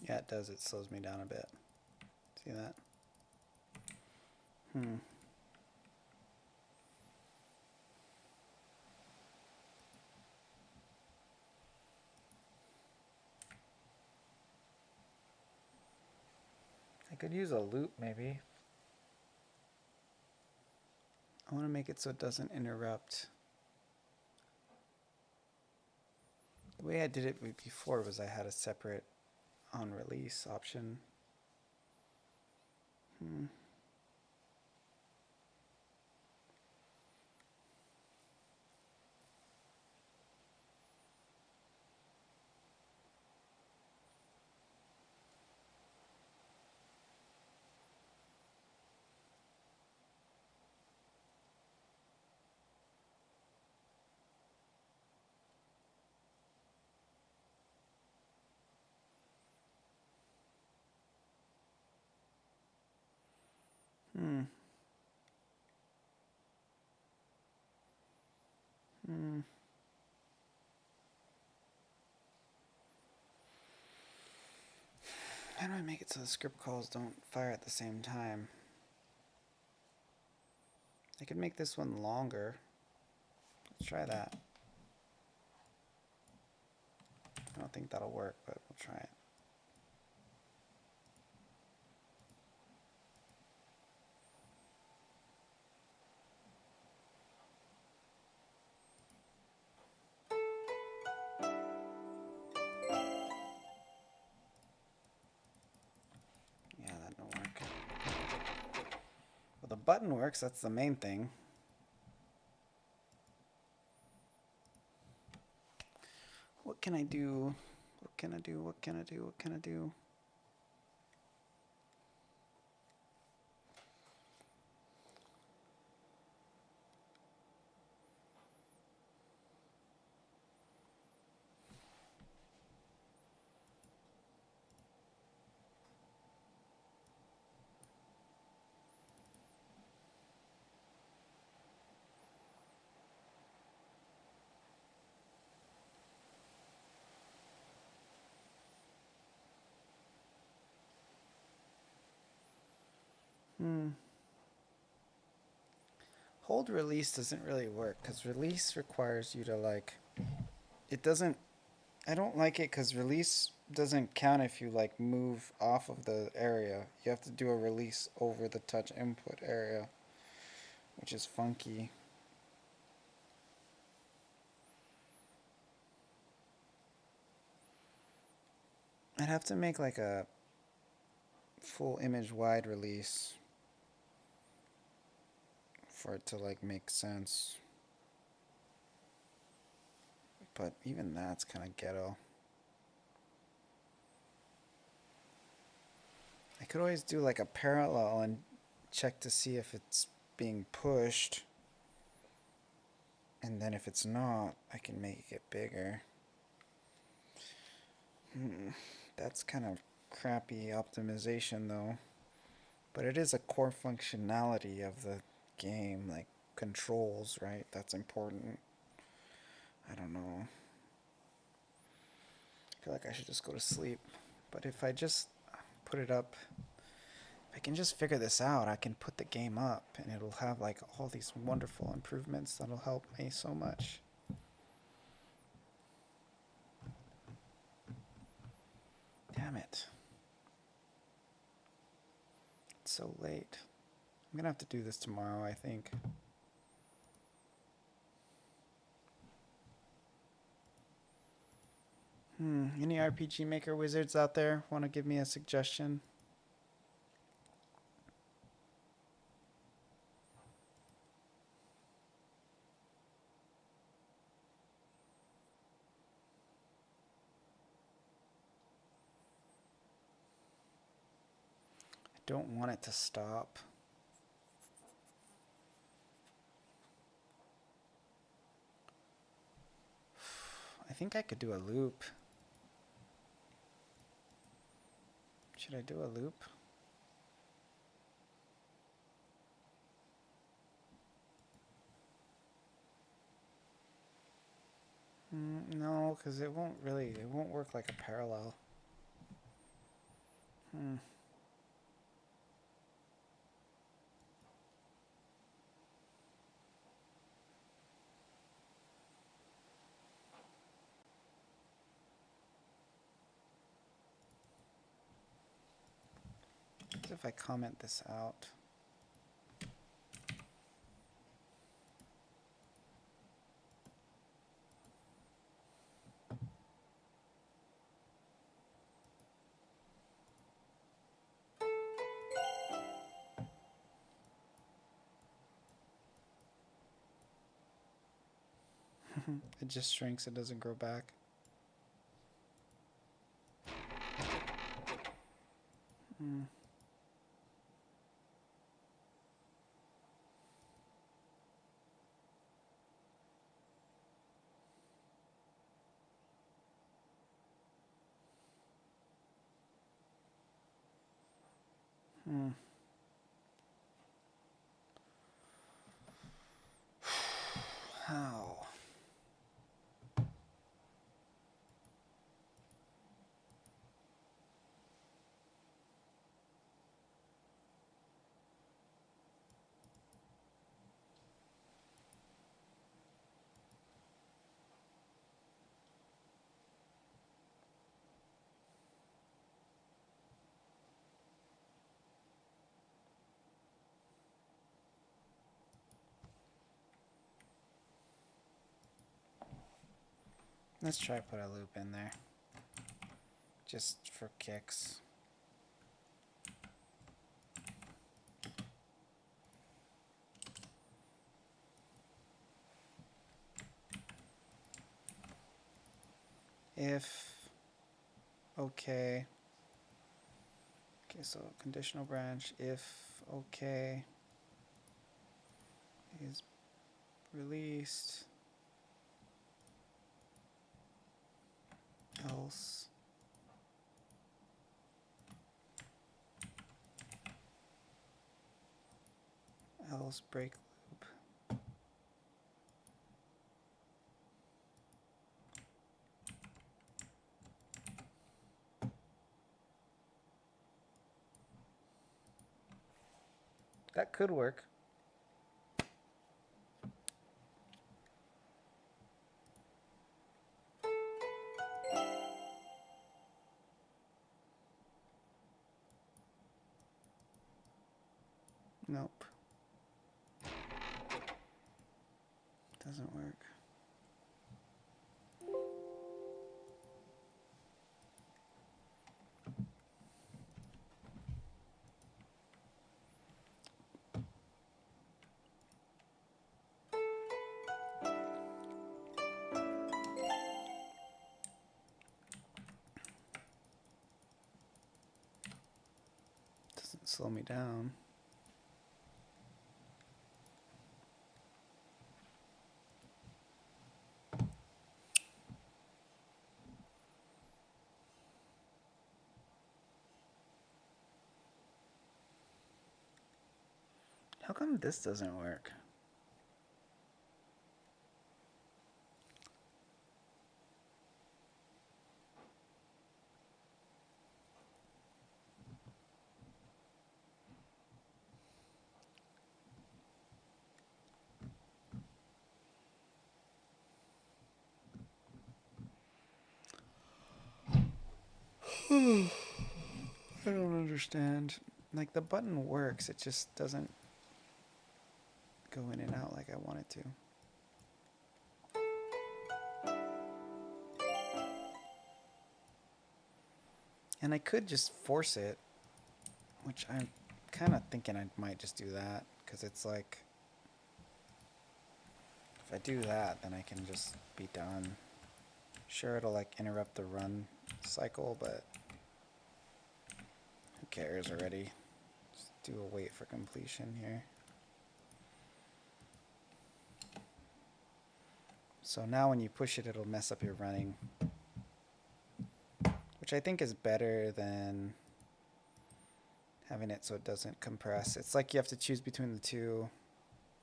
Yeah, it does. It slows me down a bit. See that? I could use a loop maybe. I want to make it so it doesn't interrupt. The way I did it before was I had a separate on release option. Hmm. Hmm. How do I make it so the script calls don't fire at the same time? I could make this one longer. Let's try that. I don't think that'll work, but we'll try it. Yeah, that don't work. Well, the button works. That's the main thing. What can I do? What can I do? What can I do? What can I do? Hmm. Hold release doesn't really work because release requires you to like. It doesn't. I don't like it because release doesn't count if you like move off of the area. You have to do a release over the touch input area, which is funky. I'd have to make like a full image wide release for it to like make sense. But even that's kind of ghetto. I could always do like a parallel and check to see if it's being pushed. And then if it's not, I can make it get bigger. That's kind of crappy optimization though. But it is a core functionality of the game, like controls, right? That's important. I don't know. I feel like I should just go to sleep. But if I just put it up, if I can just figure this out, I can put the game up and it'll have like all these wonderful improvements that'll help me so much. Damn it. It's so late. I'm gonna have to do this tomorrow, I think. Any RPG Maker wizards out there want to give me a suggestion? I don't want it to stop. I think I could do a loop. Should I do a loop? No, because it won't work like a parallel. What if I comment this out? It just shrinks, it doesn't grow back. Let's try put a loop in there. Just for kicks. If okay. Okay, so conditional branch if okay is released, else break loop. That could work. Nope. Doesn't work. Doesn't slow me down. How come this doesn't work? I don't understand. Like the button works, it just doesn't go in and out like I want it to. And I could just force it, which I'm kind of thinking I might just do that, because it's like, if I do that, then I can just be done. Sure, it'll like interrupt the run cycle, but who cares already? Just do a wait for completion here. So now when you push it, it'll mess up your running, which I think is better than having it so it doesn't compress. It's like you have to choose between the two.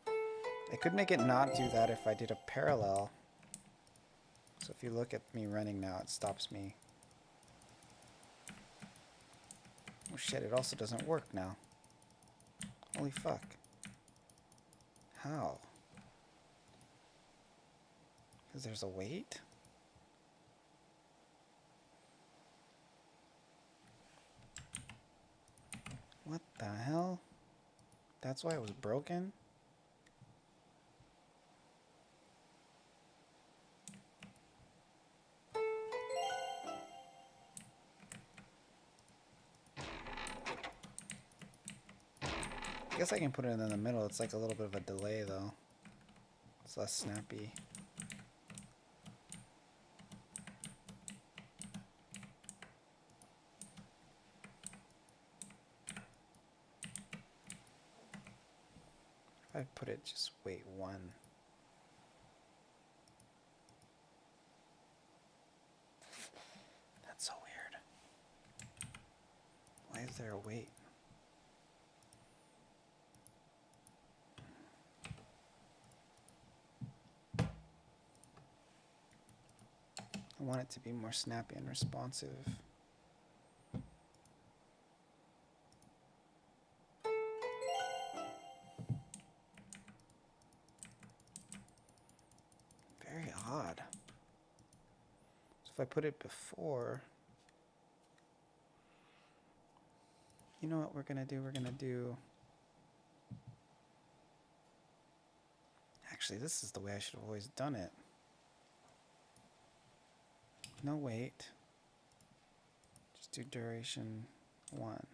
I could make it not do that if I did a parallel. So if you look at me running now, it stops me. Oh shit, it also doesn't work now. Holy fuck. How? Because there's a wait? What the hell? That's why it was broken? I guess I can put it in the middle. It's like a little bit of a delay though. It's less snappy. If I put it just wait one. That's so weird. Why is there a wait? I want it to be more snappy and responsive. Very odd. So if I put it before, you know what we're gonna do? We're gonna do, actually this is the way I should have always done it. No, wait. Just do duration 1.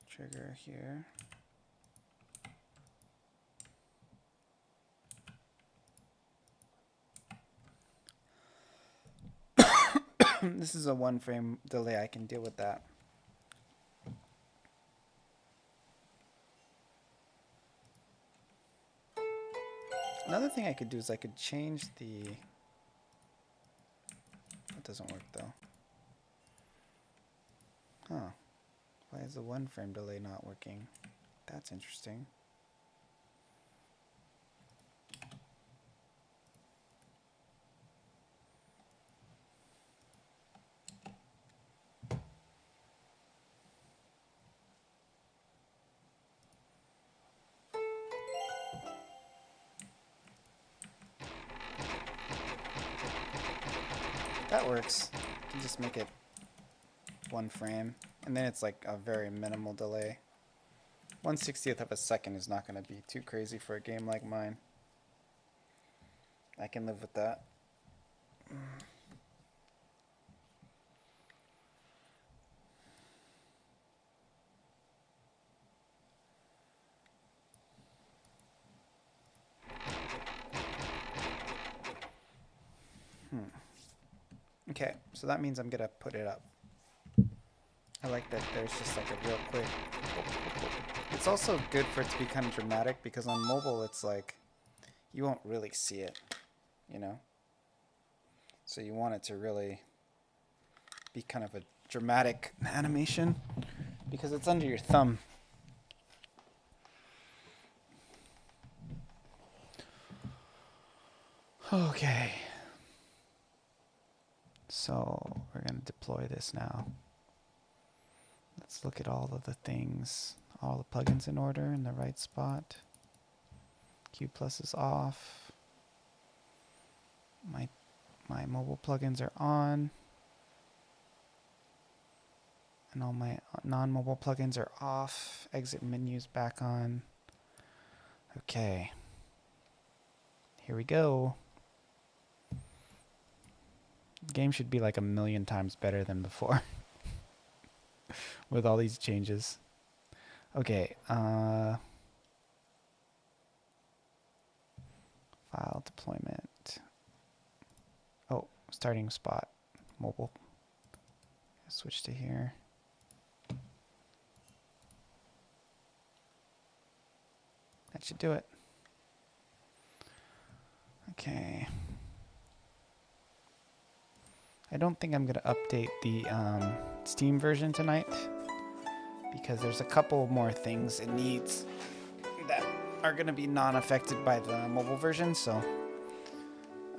Trigger here. This is a 1 frame delay. I can deal with that. Another thing I could do is I could change the... That doesn't work though. Huh. Why is the 1 frame delay not working? That's interesting. That works. You can just make it 1 frame, and then it's like a very minimal delay. 1/60th of a second is not going to be too crazy for a game like mine. I can live with that. Okay, so that means I'm gonna put it up. I like that there's just like a real quick... It's also good for it to be kind of dramatic, because on mobile it's like, you won't really see it, you know? So you want it to really be kind of a dramatic animation, because it's under your thumb. Okay. So we're going to deploy this now. Let's look at all of the things, all the plugins in order in the right spot. Q plus is off. My mobile plugins are on. And all my non-mobile plugins are off. Exit menus back on. Okay. Here we go. The game should be like 1,000,000 times better than before. With all these changes. Okay. File deployment. Oh, starting spot. Mobile. Switch to here. That should do it. Okay. I don't think I'm going to update the Steam version tonight, because there's a couple more things it needs that are going to be non-affected by the mobile version, so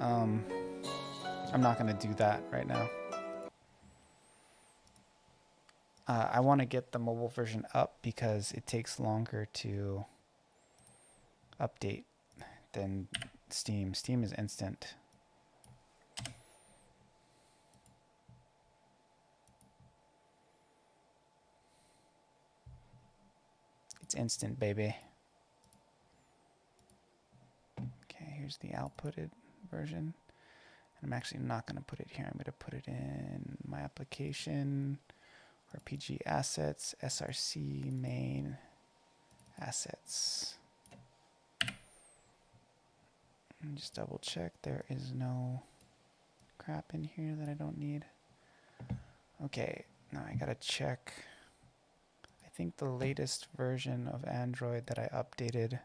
I'm not going to do that right now. I want to get the mobile version up because it takes longer to update than Steam. Steam is instant. It's instant, baby. Okay, here's the outputted version. I'm actually not going to put it here. I'm going to put it in my application, RPG assets, SRC main assets. And just double check there is no crap in here that I don't need. Okay, now I gotta check. I think the latest version of Android that I updated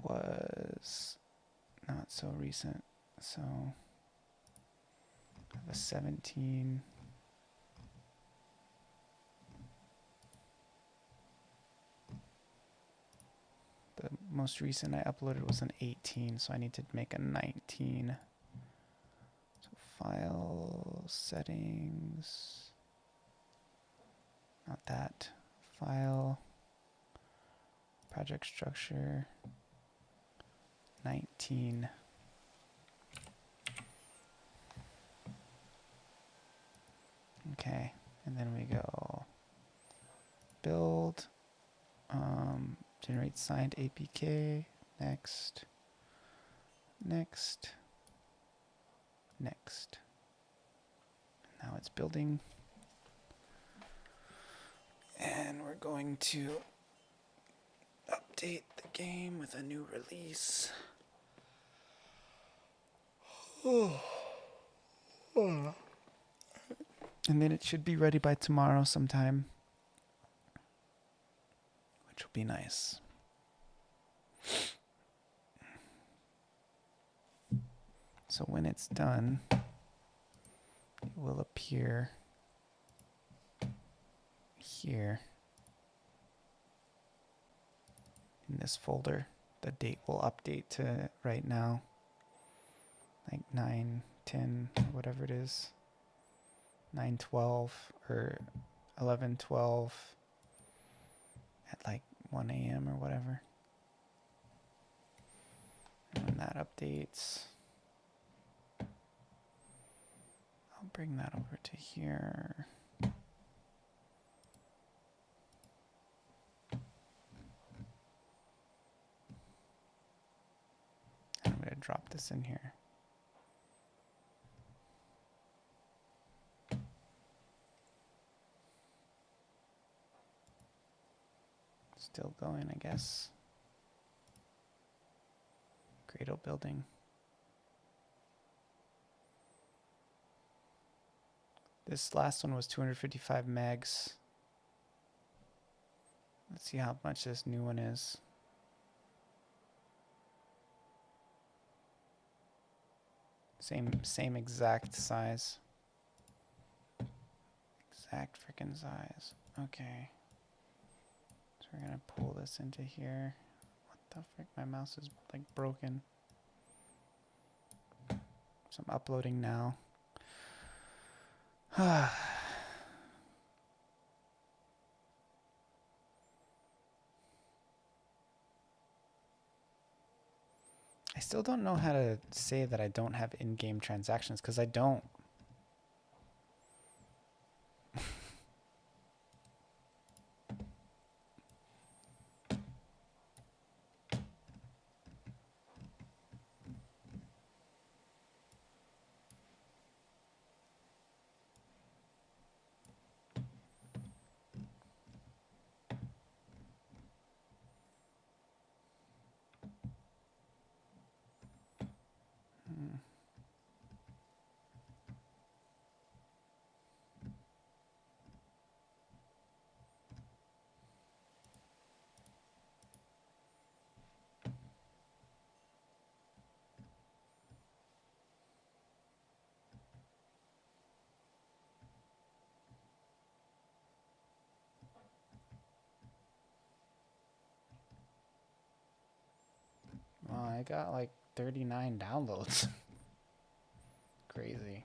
was not so recent. So I have a 17. The most recent I uploaded was an 18, so I need to make a 19. So file settings. Not that. File. Project structure. 19. Okay, and then we go build. Generate signed APK. Next. Next. Next. Now it's building. And we're going to update the game with a new release. And then it should be ready by tomorrow sometime, which will be nice. So when it's done, it will appear here in this folder. The date will update to right now, like 9/10, whatever it is, 9/12 or 11/12 at like 1 a.m. or whatever. And when that updates, I'll bring that over to here. I'm going to drop this in here. Still going, I guess. Cradle building. This last one was 255 megs. Let's see how much this new one is. Same exact size. Exact freaking size. Okay. So we're gonna pull this into here. What the frick? My mouse is like broken. So I'm uploading now. I still don't know how to say that I don't have in-game transactions, because I don't. Wow, I got like 39 downloads. Crazy.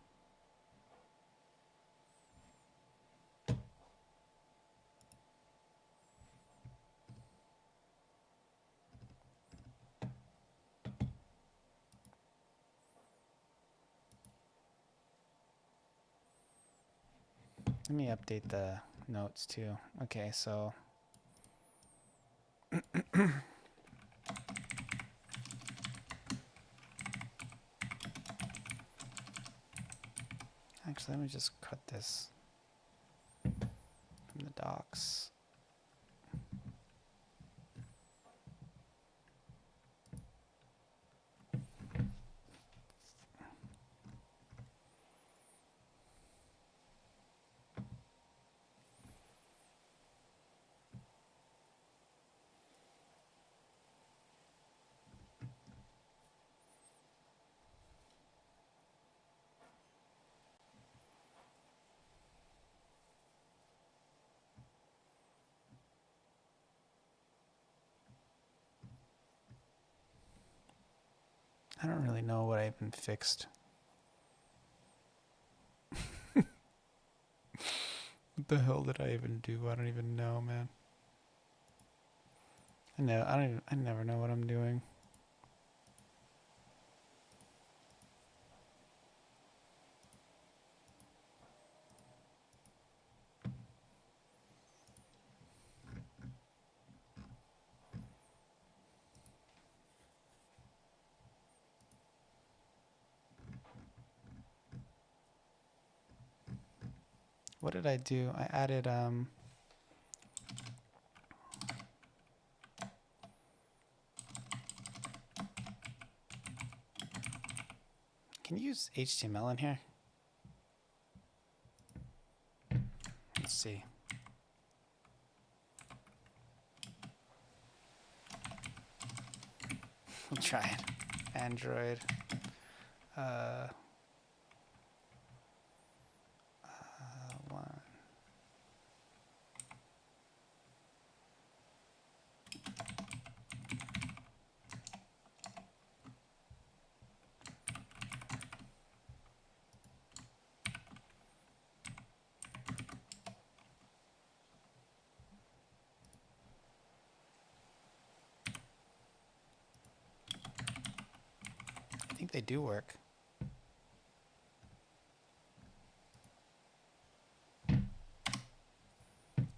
Let me update the notes too. Okay, so actually, let me just cut this from the docs. I don't really know what I even fixed. What the hell did I even do? I don't even know, man. I never know what I'm doing. What did I do? I added can you use HTML in here? Let's see. We'll try it. Android. One. I think they do work.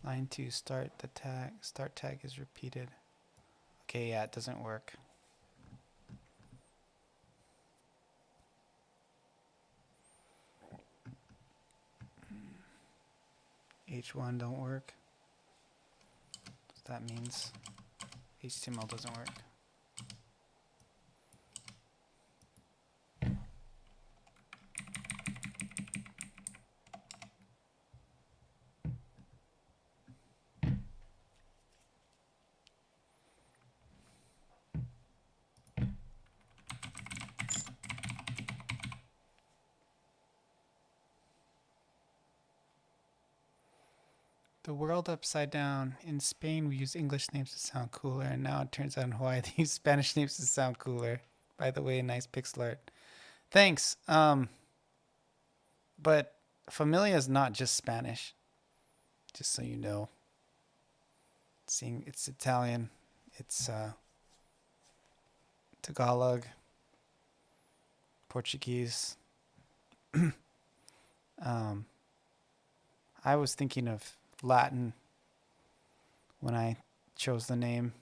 Line 2, start the tag. Start tag is repeated. Okay, yeah, it doesn't work. H1 don't work. That means HTML doesn't work. The world upside down. In Spain, we use English names to sound cooler, and now it turns out in Hawaii they use Spanish names to sound cooler. By the way, nice pixel art. Thanks. But Familia is not just Spanish. Just so you know. Seeing it's Italian. It's Tagalog. Portuguese. I was thinking of Latin when I chose the name.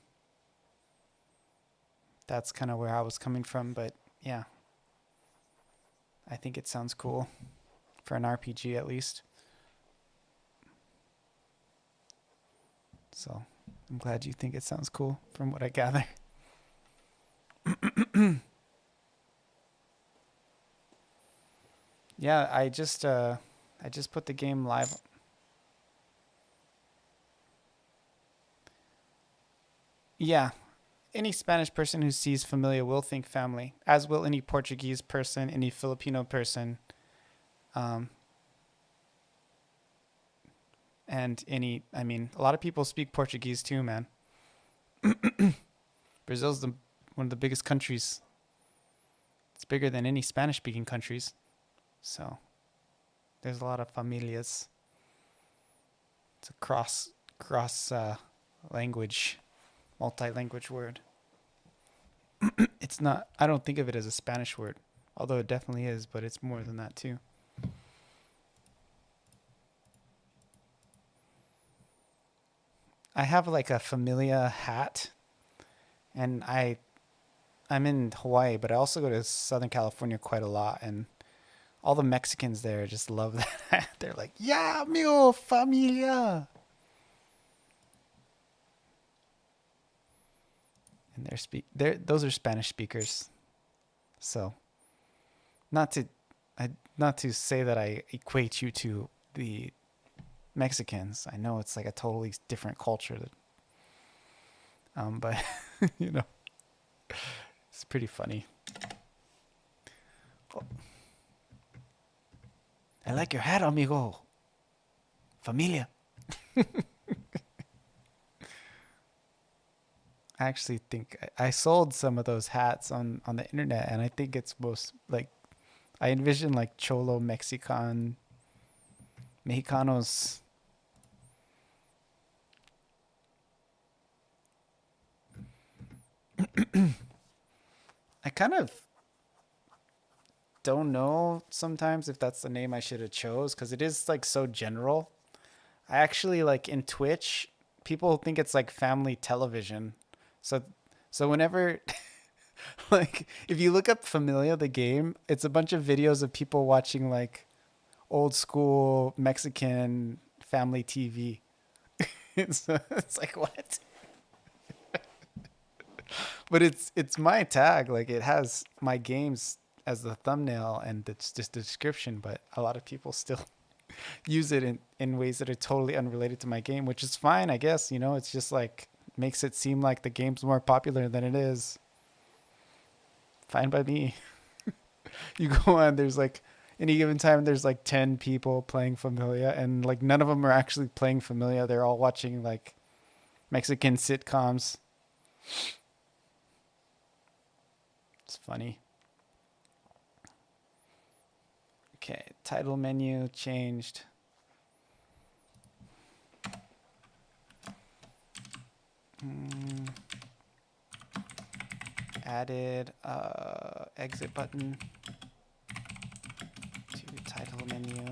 That's kind of where I was coming from, but yeah. I think it sounds cool for an RPG at least. So I'm glad you think it sounds cool from what I gather. Yeah, I just put the game live. Yeah, any Spanish person who sees Familia will think family, as will any Portuguese person, any Filipino person, and any, I mean, a lot of people speak Portuguese too, man. Brazil's one of the biggest countries. It's bigger than any Spanish-speaking countries. So there's a lot of familias. It's a cross language, multi-language word. It's not, I don't think of it as a Spanish word, although it definitely is, but it's more than that too. I have like a Familia hat, and I'm in Hawaii, but I also go to Southern California quite a lot, and all the Mexicans there just love that hat. They're like, "Yeah, amigo, familia," and those are Spanish speakers. So, not to say that I equate you to the Mexicans. I know it's like a totally different culture. But you know, it's pretty funny. Oh. I like your hat, amigo. Familia. I actually think I sold some of those hats on the internet, and I think it's most like I envision like Cholo Mexicanos. I kind of don't know sometimes if that's the name I should have chose, because it is like so general. I actually like in Twitch, people think it's like family television. So whenever like if you look up Familia the game, it's a bunch of videos of people watching like old school Mexican family TV. It's like what? But it's my tag. Like it has my games as the thumbnail and it's just a description. But a lot of people still use it in ways that are totally unrelated to my game, which is fine, I guess. You know, it's just like makes it seem like the game's more popular than it is. Fine by me. You go on, there's like any given time there's like 10 people playing Familia and like none of them are actually playing Familia. They're all watching like Mexican sitcoms. It's funny. Okay, title menu changed. Added exit button to title menu.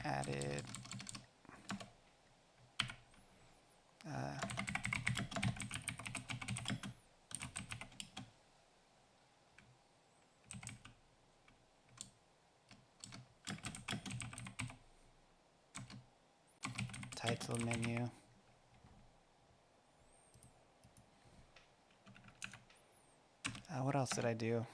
Added title menu. What else did I do?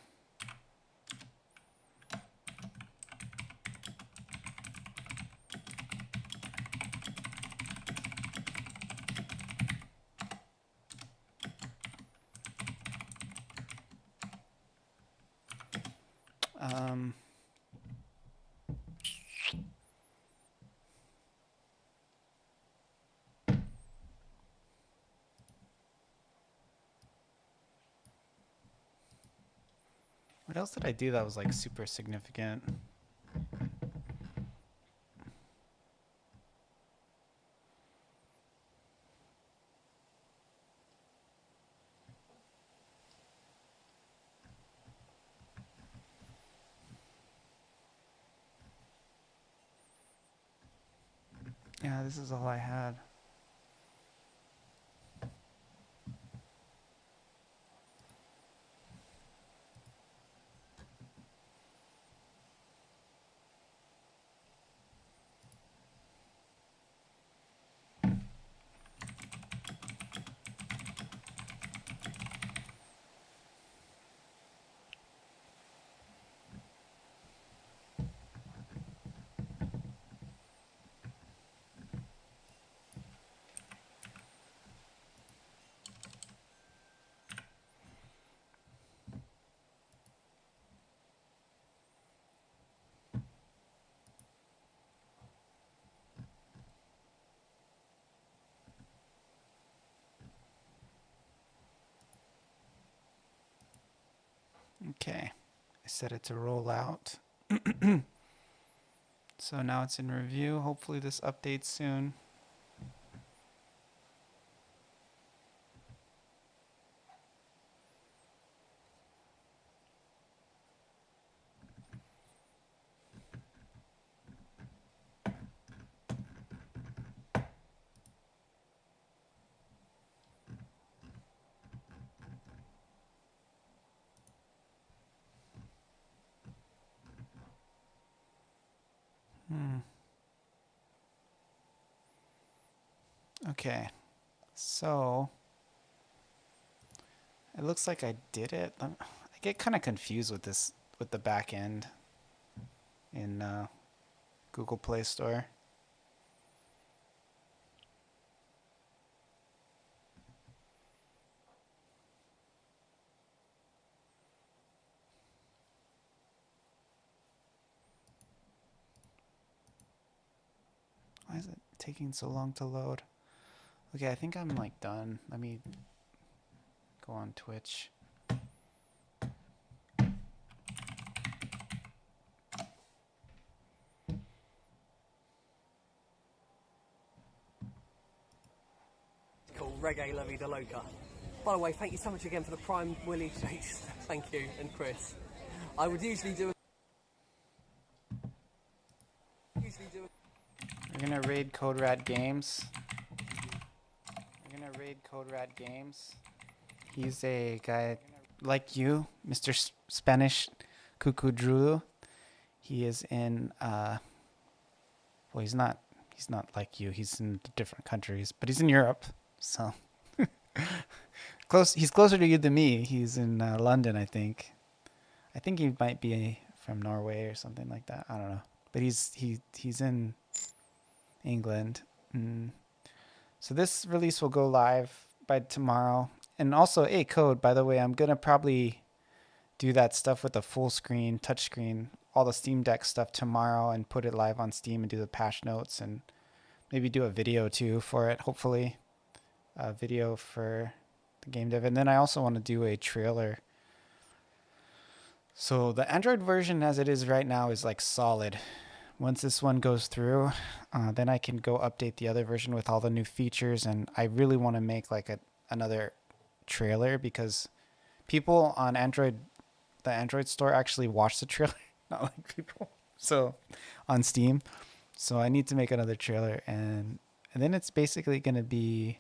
What else did I do that was like super significant? Yeah, this is all I had. Okay, I set it to roll out. So now it's in review. Hopefully this updates soon. Okay, so it looks like I did it. I get kind of confused with this, with the back end in Google Play Store. Why is it taking so long to load? Okay, I think I'm like done. Let me go on Twitch. Cool, Reggae La Vida Loca. By the way, thank you so much again for the Prime Willie chase. Thank you, and Chris. I would usually do We're gonna raid Code Rat Games. We're gonna raid Code Rat Games. He's a guy like you, Mr. Spanish Cuckoo Drew. He is in well, he's not like you. He's in different countries, but he's in Europe. So close. He's closer to you than me. He's in London, I think. I think he might be from Norway or something like that. I don't know. But he's in England. Mm. So this release will go live by tomorrow. And also, a code, by the way, I'm gonna probably do that stuff with the full screen, touch screen, all the Steam Deck stuff tomorrow and put it live on Steam and do the patch notes and maybe do a video too for it, hopefully. A video for the game dev. And then I also want to do a trailer. So the Android version as it is right now is like solid. Once this one goes through, then I can go update the other version with all the new features. And I really want to make like another trailer because people on Android, the Android store actually watch the trailer, not like people. So on Steam. So I need to make another trailer and then it's basically going to be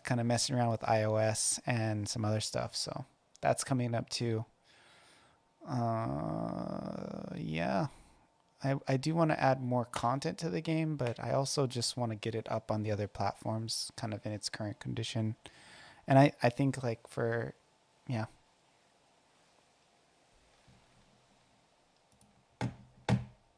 kind of messing around with iOS and some other stuff. So that's coming up too. Yeah. I do want to add more content to the game, but I also just want to get it up on the other platforms kind of in its current condition. And I think like yeah,